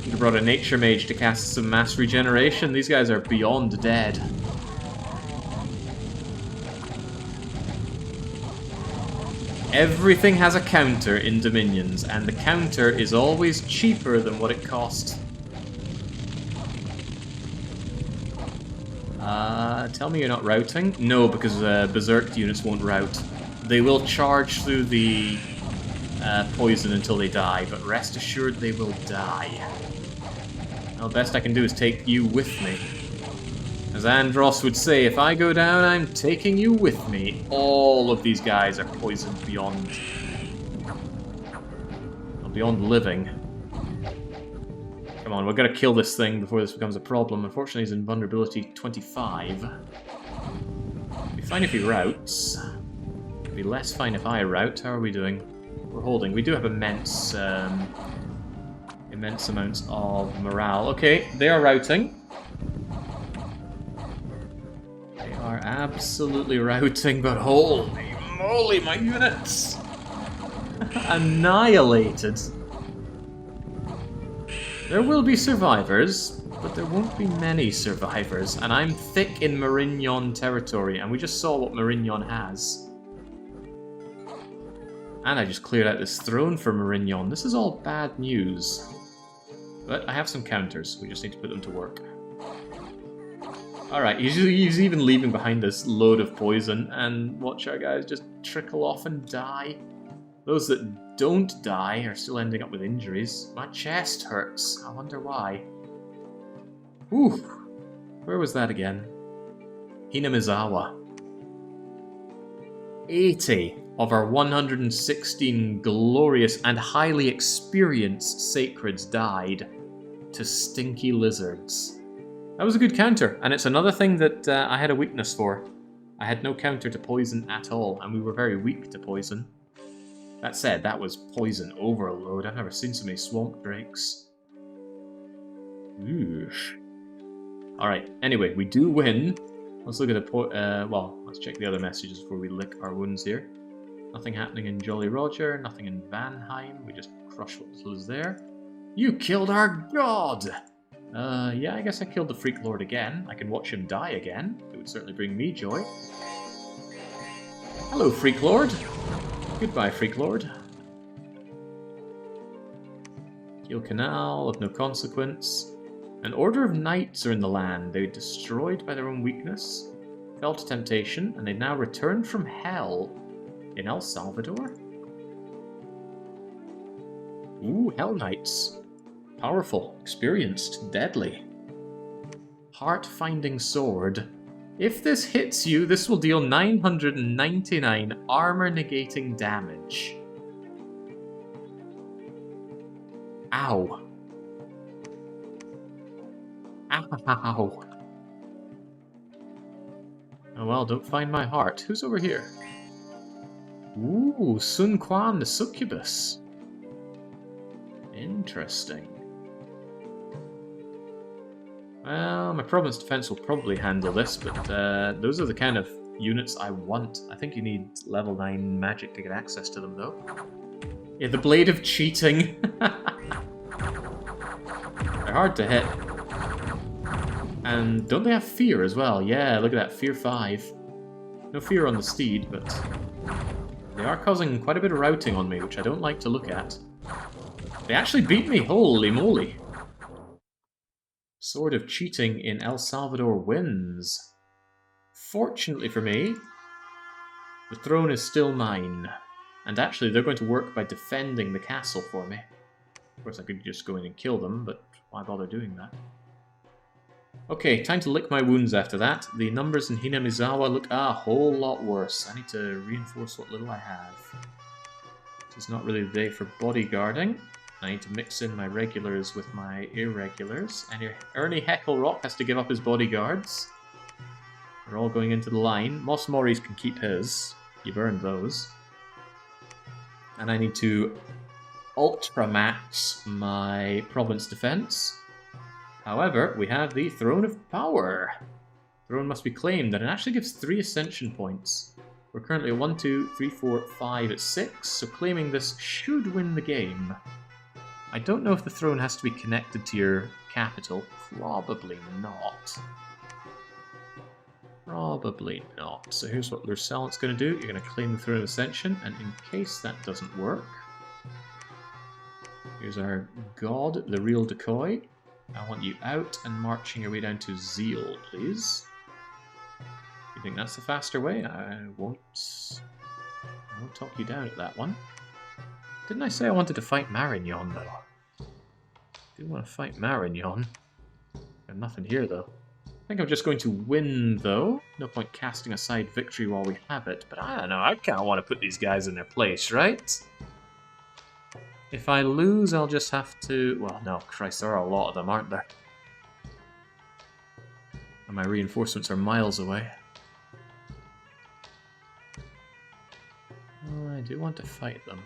Could have brought a nature mage to cast some mass regeneration. These guys are beyond dead. Everything has a counter in Dominions, and the counter is always cheaper than what it cost. Tell me you're not routing? No, because Berserk units won't rout. They will charge through the poison until they die, but rest assured they will die. Now, the best I can do is take you with me. As Andros would say, if I go down, I'm taking you with me. All of these guys are poisoned beyond living. Come on, we've got to kill this thing before this becomes a problem. Unfortunately, he's in vulnerability 25. It'd be fine if he routes. It'd be less fine if I route. How are we doing? We're holding. We do have immense amounts of morale. Okay, they are routing. They are absolutely routing, but holy moly, my units! Annihilated. There will be survivors, but there won't be many survivors, and I'm thick in Marignon territory, and we just saw what Marignon has. And I just cleared out this throne for Marignon. This is all bad news. But I have some counters, we just need to put them to work. Alright, he's even leaving behind this load of poison, and watch our guys just trickle off and die. Those that don't die are still ending up with injuries. My chest hurts. I wonder why. Ooh, where was that again? Hinamizawa. 80 of our 116 glorious and highly experienced sacreds died to stinky lizards. That was a good counter, and it's another thing that I had a weakness for. I had no counter to poison at all, and we were very weak to poison. That said, that was poison overload. I've never seen so many swamp drakes. Oof. Alright, anyway, we do win. Let's look at the well, let's check the other messages before we lick our wounds here. Nothing happening in Jolly Roger, nothing in Vanheim. We just crush what little is there. You killed our god! Yeah, I guess I killed the Freak Lord again. I can watch him die again. It would certainly bring me joy. Hello, Freak Lord. Goodbye, Freak Lord. Kiel Canal, of no consequence. An order of knights are in the land. They were destroyed by their own weakness, fell to temptation, and they now returned from hell in El Salvador. Ooh, Hell Knights. Powerful, experienced, deadly. Heart-finding sword. If this hits you, this will deal 999 armor-negating damage. Ow. Ow. Oh well, don't find my heart. Who's over here? Ooh, Sun Quan the Succubus. Interesting. Well, my province defense will probably handle this, but those are the kind of units I want. I think you need level 9 magic to get access to them, though. Yeah, the Blade of Cheating. They're hard to hit. And don't they have fear as well? Yeah, look at that, fear 5. No fear on the steed, but they are causing quite a bit of routing on me, which I don't like to look at. They actually beat me, holy moly. Sword of Cheating in El Salvador wins. Fortunately for me, the throne is still mine. And actually, they're going to work by defending the castle for me. Of course, I could just go in and kill them, but why bother doing that? Okay, time to lick my wounds after that. The numbers in Hinamizawa look a whole lot worse. I need to reinforce what little I have. This is not really the day for bodyguarding. I need to mix in my regulars with my irregulars. And Ernie Hecklerock has to give up his bodyguards. They're all going into the line. Moss Morris can keep his. You've earned those. And I need to ultra-max my province defense. However, we have the Throne of Power. Throne must be claimed, and it actually gives 3 ascension points. We're currently at 1, 2, 3, 4, 5 at 6, so claiming this should win the game. I don't know if the throne has to be connected to your capital. Probably not. Probably not. So here's what Lurcelant's going to do. You're going to claim the Throne of Ascension, and in case that doesn't work, here's our god, the real decoy. I want you out and marching your way down to Zeal, please. You think that's the faster way? I won't talk you down at that one. Didn't I say I wanted to fight Marignon, though? I do want to fight Marignon. Got nothing here, though. think I'm just going to win, though. No point casting aside victory while we have it, but I don't know, I kind of want to put these guys in their place, right? If I lose, I'll just have to... Well, no, Christ, there are a lot of them, aren't there? And my reinforcements are miles away. Oh, I do want to fight them.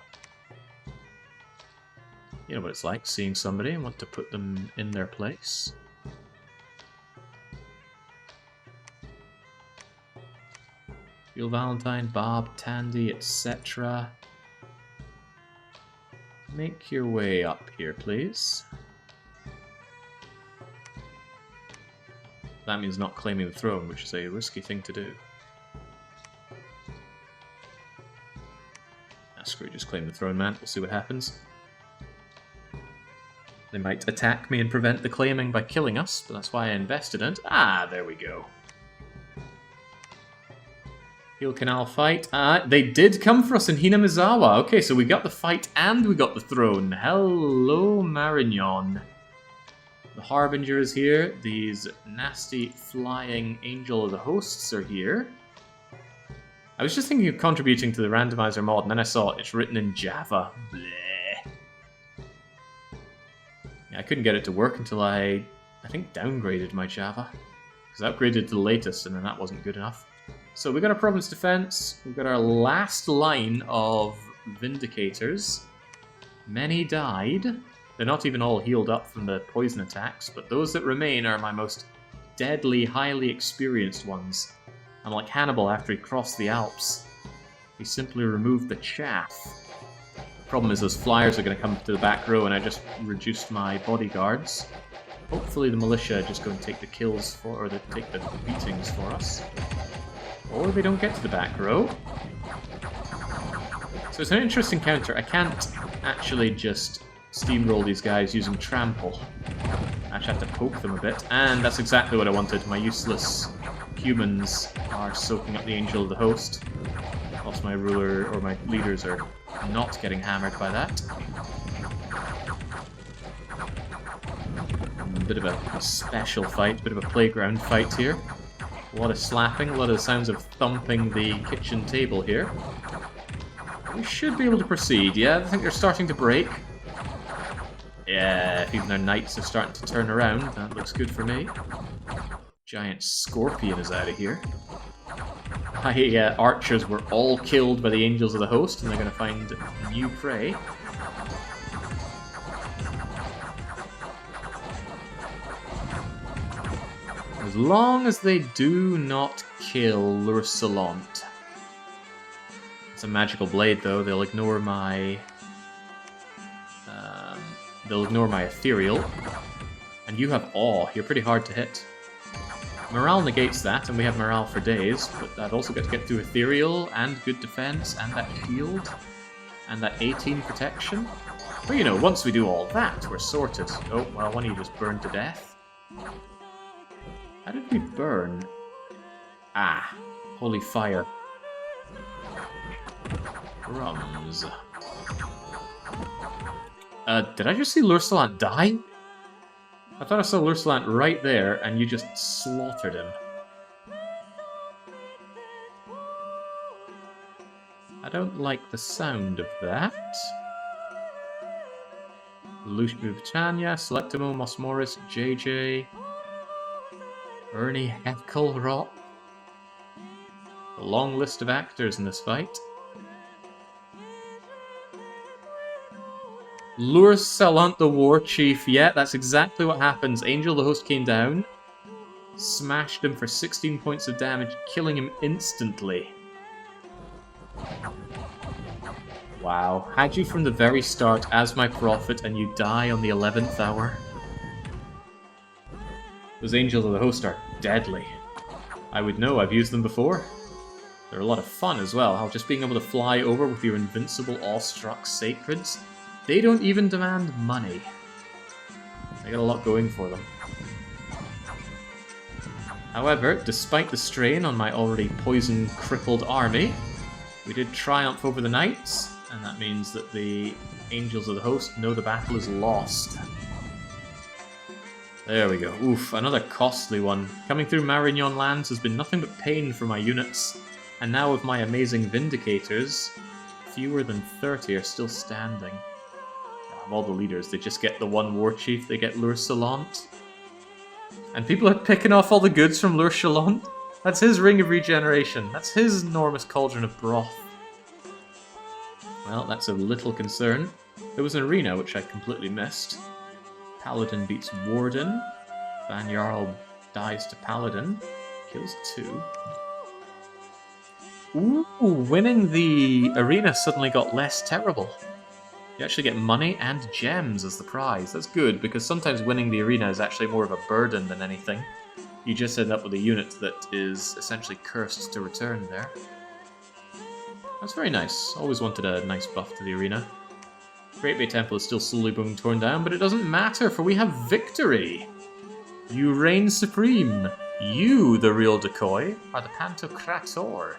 You know what it's like, seeing somebody and want to put them in their place. Feel Valentine, Bob, Tandy, etc. Make your way up here, please. That means not claiming the throne, which is a risky thing to do. Ah, screw it, just claim the throne, man. We'll see what happens. They might attack me and prevent the claiming by killing us, but that's why I invested in it. Ah, there we go. Heel Canal fight. They did come for us in Hinamizawa. Okay, so we got the fight and we got the throne. Hello, Marignon. The Harbinger is here. These nasty flying Angel of the Hosts are here. I was just thinking of contributing to the Randomiser mod, and then I saw it's written in Java. Bleh. Yeah, I couldn't get it to work until I think, downgraded my Java. Because I upgraded to the latest, and then that wasn't good enough. So we got our Province Defense, we've got our last line of Vindicators. Many died. They're not even all healed up from the poison attacks, but those that remain are my most deadly, highly experienced ones. I'm like Hannibal after he crossed the Alps. He simply removed the chaff. The problem is those flyers are going to come to the back row, and I just reduced my bodyguards. Hopefully the militia just go and take the kills for, or take the beatings for us. Or they don't get to the back row. So it's an interesting counter. I can't actually just steamroll these guys using trample. I actually have to poke them a bit, and that's exactly what I wanted. My useless humans are soaking up the Angel of the Host, whilst my ruler, or my leaders, are not getting hammered by that. A bit of a special fight, bit of a playground fight here. A lot of slapping, a lot of sounds of thumping the kitchen table here. We should be able to proceed, yeah? I think they're starting to break. Yeah, if even their knights are starting to turn around, that looks good for me. Giant scorpion is out of here. My archers were all killed by the Angels of the Host, and they're going to find new prey. As long as they do not kill Lursalant. It's a magical blade, though. They'll ignore my... ethereal. And you have awe. You're pretty hard to hit. Morale negates that, and we have morale for days, but I've also got to get through ethereal, and good defense, and that shield, and that 18 protection. But you know, once we do all that, we're sorted. Oh, well, one of you just burned to death. How did we burn? Ah, holy fire. Crumbs. Did I just see Lursalant die? I thought I saw Lursalant right there, and you just slaughtered him. I don't like the sound of that. Lushbubchanya, Selectimo, Mosmoris, JJ, Ernie Heckelrot. A long list of actors in this fight. Lursalant the War Chief. Yeah, that's exactly what happens. Angel the Host came down, smashed him for 16 points of damage, killing him instantly. Wow. Had you from the very start as my prophet, and you die on the 11th hour. Those Angels of the Host are deadly. I would know, I've used them before. They're a lot of fun as well. How just being able to fly over with your invincible awestruck sacreds. They don't even demand money. They got a lot going for them. However, despite the strain on my already poison-crippled army, we did triumph over the knights, and that means that the Angels of the Host know the battle is lost. There we go. Oof, another costly one. Coming through Marignon lands has been nothing but pain for my units. And now with my amazing Vindicators, fewer than 30 are still standing. Of all the leaders, they just get the one war chief, they get L'Ursulante. And people are picking off all the goods from L'Ursulante. That's his Ring of Regeneration. That's his enormous cauldron of broth. Well, that's a little concern. There was an arena, which I completely missed. Paladin beats Warden. Van Jarl dies to Paladin. Kills 2. Ooh, winning the arena suddenly got less terrible. You actually get money and gems as the prize. That's good, because sometimes winning the arena is actually more of a burden than anything. You just end up with a unit that is essentially cursed to return there. That's very nice. Always wanted a nice buff to the arena. Great Bay Temple is still slowly being torn down, but it doesn't matter, for we have victory! You reign supreme! You, the real decoy, are the Pantocrator.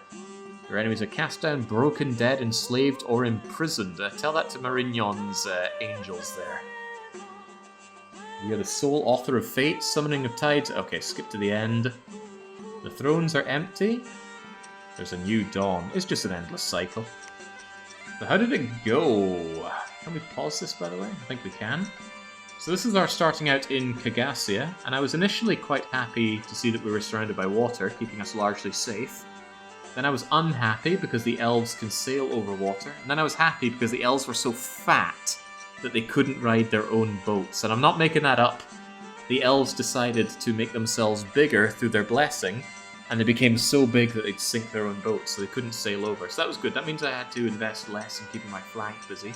Your enemies are cast down, broken, dead, enslaved, or imprisoned. Tell that to Marignon's angels there. We are the sole author of fate, summoning of tides. Okay, skip to the end. The thrones are empty. There's a new dawn. It's just an endless cycle. But how did it go? Can we pause this, by the way? I think we can. So this is our starting out in Kagasia, and I was initially quite happy to see that we were surrounded by water, keeping us largely safe. Then I was unhappy because the elves can sail over water, and then I was happy because the elves were so fat that they couldn't ride their own boats. And I'm not making that up. The elves decided to make themselves bigger through their blessing, and they became so big that they'd sink their own boats, so they couldn't sail over. So that was good. That means I had to invest less in keeping my flank busy.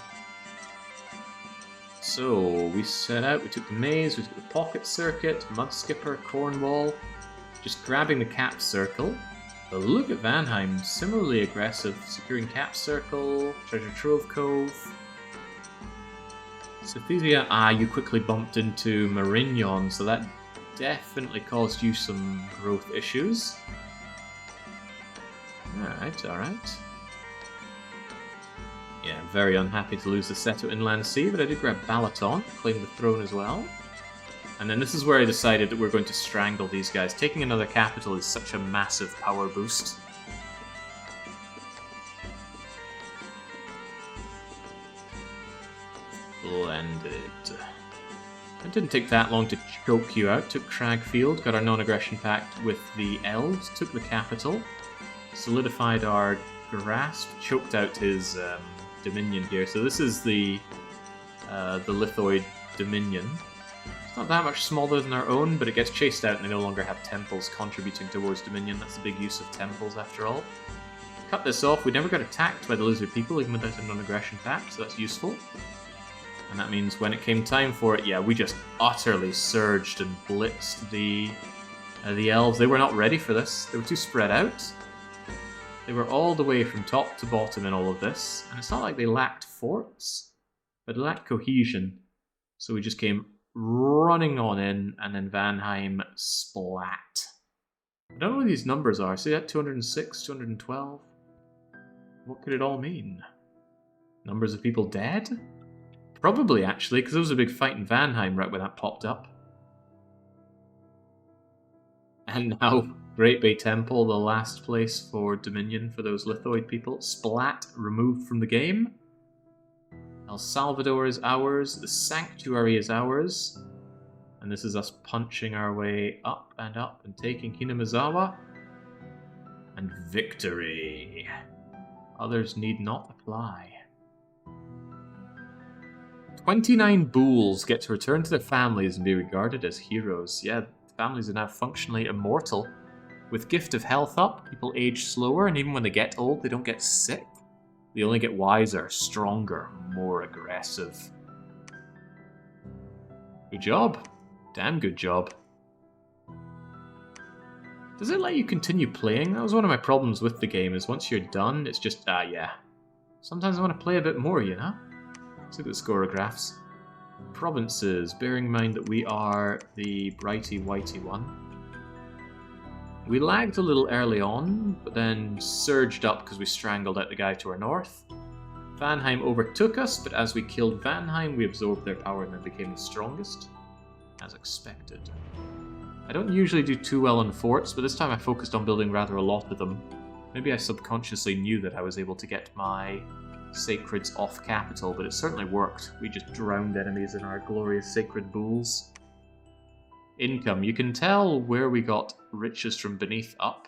So we set out, we took the maze, we took the pocket circuit, mud skipper, Cornwall, just grabbing the cap circle. But look at Vanheim, similarly aggressive, securing cap circle, treasure trove cove. Cethesia, you quickly bumped into Marignon, so that definitely caused you some growth issues. Alright. Yeah, very unhappy to lose the Seto Inland Sea, but I did grab Balaton, claim the throne as well. And then this is where I decided that we're going to strangle these guys. Taking another capital is such a massive power boost. Splendid. It didn't take that long to choke you out. Took Cragfield, got our non-aggression pact with the elves, took the capital, solidified our grasp, choked out his dominion here. So this is the Lithoid dominion. It's not that much smaller than our own, but it gets chased out and they no longer have temples contributing towards dominion. That's the big use of temples after all. Cut this off. We never got attacked by the lizard people, even without a non-aggression pact, so that's useful. And that means when it came time for it, yeah, we just utterly surged and blitzed the elves. They were not ready for this. They were too spread out. They were all the way from top to bottom in all of this. And it's not like they lacked forts, but they lacked cohesion. So we just came running on in, and then Vanheim splat. I don't know what these numbers are. See that? 206, 212? What could it all mean? Numbers of people dead? Probably, actually, because there was a big fight in Vanheim right when that popped up. And now, Great Bay Temple, the last place for Dominion for those Lithoid people. Splat, removed from the game. El Salvador is ours. The Sanctuary is ours. And this is us punching our way up and taking Hinamizawa. And victory. Others need not apply. 29 Bools get to return to their families and be regarded as heroes. Yeah, families are now functionally immortal. With Gift of Health up, people age slower, and even when they get old, they don't get sick. They only get wiser, stronger, more aggressive. Good job. Damn good job. Does it let you continue playing? That was one of my problems with the game, is once you're done, it's just, yeah. Sometimes I want to play a bit more, you know? Let's look at the scoregraphs. Provinces, bearing in mind that we are the brighty whitey one. We lagged a little early on, but then surged up because we strangled out the guy to our north. Vanheim overtook us, but as we killed Vanheim, we absorbed their power and then became the strongest. as expected. I don't usually do too well on forts, but this time I focused on building rather a lot of them. Maybe I subconsciously knew that I was able to get my sacreds off capital, but it certainly worked. We just drowned enemies in our glorious sacred bulls. Income. You can tell where we got riches from beneath up.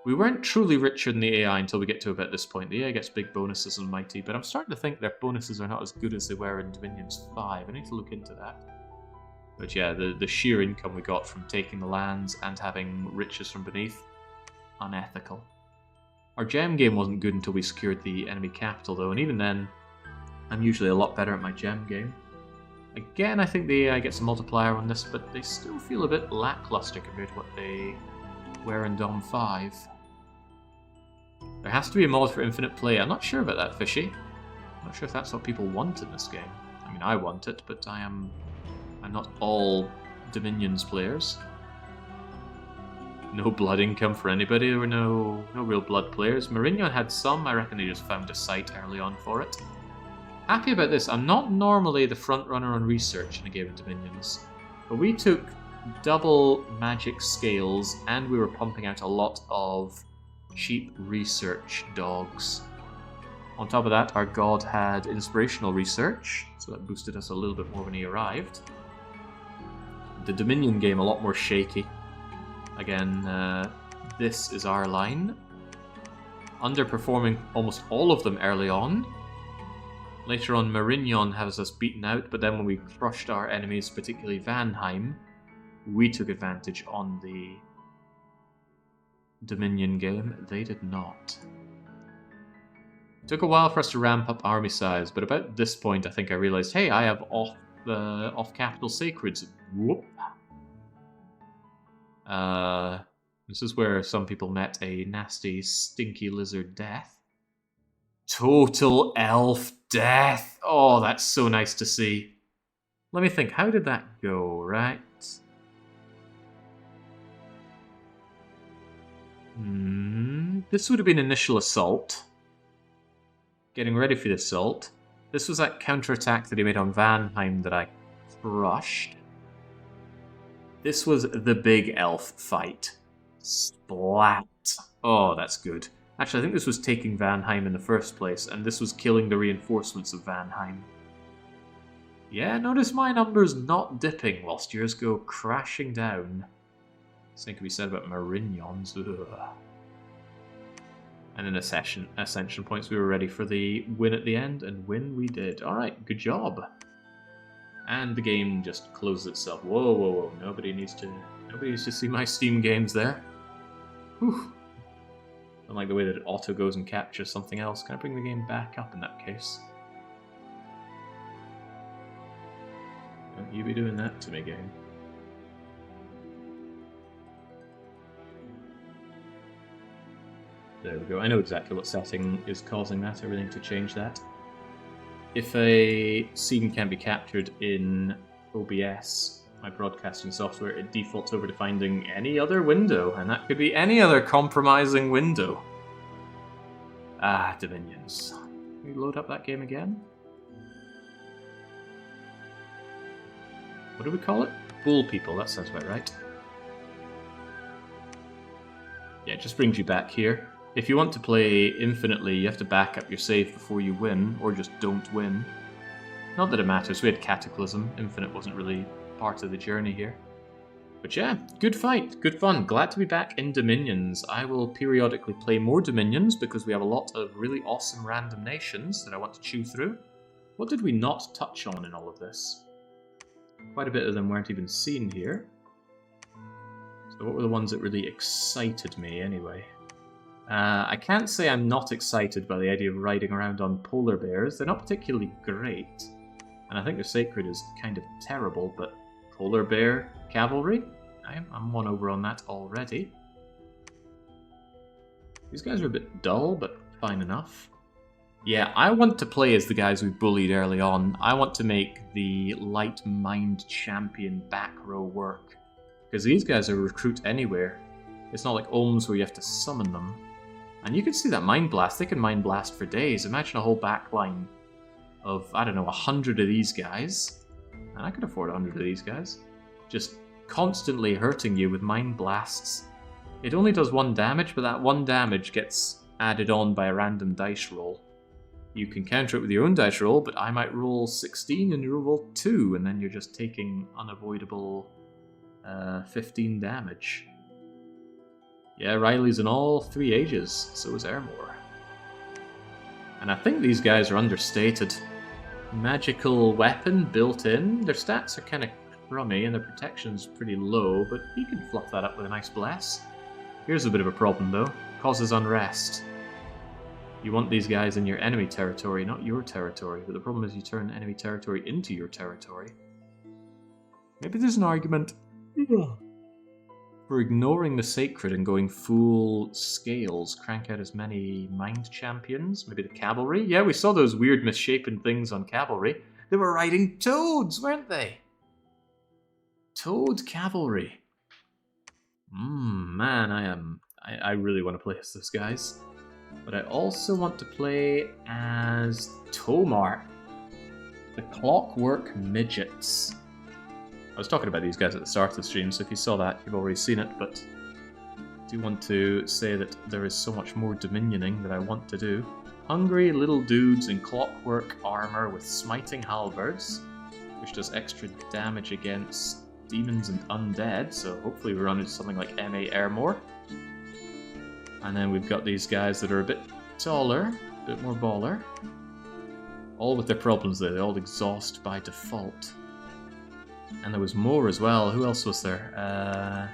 We weren't truly richer than the AI until we get to about this point. The AI gets big bonuses on Mighty, but I'm starting to think their bonuses are not as good as they were in Dominions 5. I need to look into that. But yeah, the sheer income we got from taking the lands and having riches from beneath, unethical. Our gem game wasn't good until we secured the enemy capital though, and even then, I'm usually a lot better at my gem game. Again, I think the AI gets a multiplier on this, but they still feel a bit lackluster compared to what they were in Dom 5. There has to be a mod for infinite play. I'm not sure about that, Fishy. I'm not sure if that's what people want in this game. I mean, I want it, but I'm not all Dominions players. No blood income for anybody. There were no real blood players. Marignon had some. I reckon they just found a site early on for it. Happy about this. I'm not normally the front runner on research in a game of Dominions, but we took double magic scales and we were pumping out a lot of cheap research dogs. On top of that, our god had inspirational research, so that boosted us a little bit more when he arrived. The Dominion game a lot more shaky. Again, this is our line. Underperforming almost all of them early on. Later on, Marignon has us beaten out, but then when we crushed our enemies, particularly Vanheim, we took advantage on the Dominion game. They did not. It took a while for us to ramp up army size, but about this point I think I realized, hey, I have off-capital sacreds. Whoop. This is where some people met a nasty, stinky lizard death. Total elf death! Oh, that's so nice to see. Let me think, how did that go, right? This would have been initial assault. Getting ready for the assault. This was that counterattack that he made on Vanheim that I crushed. This was the big elf fight. Splat. Oh, that's good. Actually, I think this was taking Vanheim in the first place, and this was killing the reinforcements of Vanheim. Yeah, notice my numbers not dipping whilst yours go crashing down. Same can be said about Marignon's. Ugh. And in Ascension points, we were ready for the win at the end, and win we did. Alright, good job. And the game just closes itself. Whoa, whoa, whoa. Nobody needs to see my Steam games there. Whew. I don't like the way that it auto goes and captures something else. Can I bring the game back up in that case? Don't you be doing that to me, game. There we go. I know exactly what setting is causing that, everything to change that. If a scene can be captured in OBS, my broadcasting software, it defaults over to finding any other window, and that could be any other compromising window. Ah, Dominions. Can we load up that game again? What do we call it? Bull people, that sounds about right. Yeah, it just brings you back here. If you want to play infinitely, you have to back up your save before you win, or just don't win. Not that it matters, we had Cataclysm. Infinite wasn't really part of the journey here. But yeah, good fight, good fun. Glad to be back in Dominions. I will periodically play more Dominions because we have a lot of really awesome random nations that I want to chew through. What did we not touch on in all of this? Quite a bit of them weren't even seen here. So what were the ones that really excited me anyway? I can't say I'm not excited by the idea of riding around on polar bears. They're not particularly great. And I think the sacred is kind of terrible, but polar bear cavalry? I'm one over on that already. These guys are a bit dull, but fine enough. Yeah, I want to play as the guys we bullied early on. I want to make the light mind champion back row work. Because these guys are recruit anywhere. It's not like Ohms where you have to summon them. And you can see that Mind Blast. They can Mind Blast for days. Imagine a whole back line of, I don't know, 100 of these guys. And I could afford 100 of these guys. Just constantly hurting you with mind blasts. It only does 1 damage, but that 1 damage gets added on by a random dice roll. You can counter it with your own dice roll, but I might roll 16 and you roll 2, and then you're just taking unavoidable 15 damage. Yeah, Riley's in all 3 ages, so is Airmore. And I think these guys are understated. Magical weapon built in. Their stats are kind of crummy and their protection's pretty low, but you can fluff that up with a nice bless. Here's a bit of a problem though. Causes unrest. You want these guys in your enemy territory, not your territory, but the problem is you turn enemy territory into your territory. Maybe there's an argument for ignoring the sacred and going full scales, crank out as many mind champions, maybe the cavalry. Yeah, we saw those weird misshapen things on cavalry. They were riding toads, weren't they? Toad cavalry. Man, I really want to play as those guys. But I also want to play as Tomar, the Clockwork Midgets. I was talking about these guys at the start of the stream, so if you saw that, you've already seen it, but I do want to say that there is so much more dominioning that I want to do. Hungry little dudes in clockwork armor with smiting halberds, which does extra damage against demons and undead, so hopefully we run into something like MA Airmore. And then we've got these guys that are a bit taller, a bit more baller. All with their problems though, they all exhaust by default. And there was more as well. Who else was there?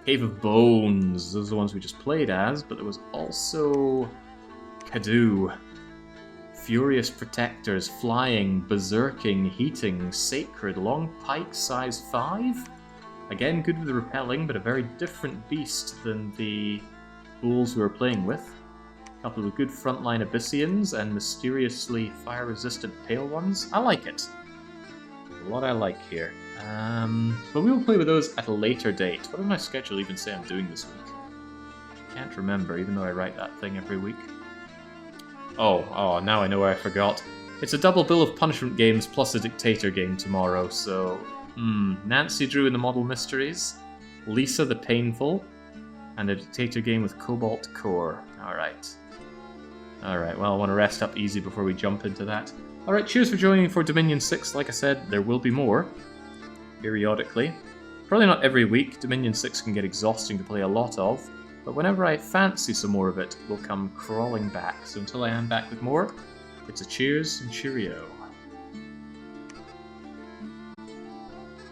Cave of Bones. Those are the ones we just played as, but there was also Kadu. Furious Protectors, Flying, Berserking, Heating, Sacred, Long Pike, size 5. Again, good with the repelling, but a very different beast than the bulls we were playing with. A couple of good frontline Abyssians and mysteriously fire-resistant pale ones. I like it. What I like here. But we will play with those at a later date. What did my schedule even say I'm doing this week? I can't remember, even though I write that thing every week. Oh, now I know where I forgot. It's a double bill of punishment games plus a dictator game tomorrow, so... Nancy Drew in the Model Mysteries, Lisa the Painful, and a dictator game with Cobalt Core. Alright, well I want to rest up easy before we jump into that. Alright, cheers for joining for Dominion 6. Like I said, there will be more, periodically. Probably not every week. Dominion 6 can get exhausting to play a lot of, but whenever I fancy some more of it, we'll come crawling back. So until I am back with more, it's a cheers and cheerio.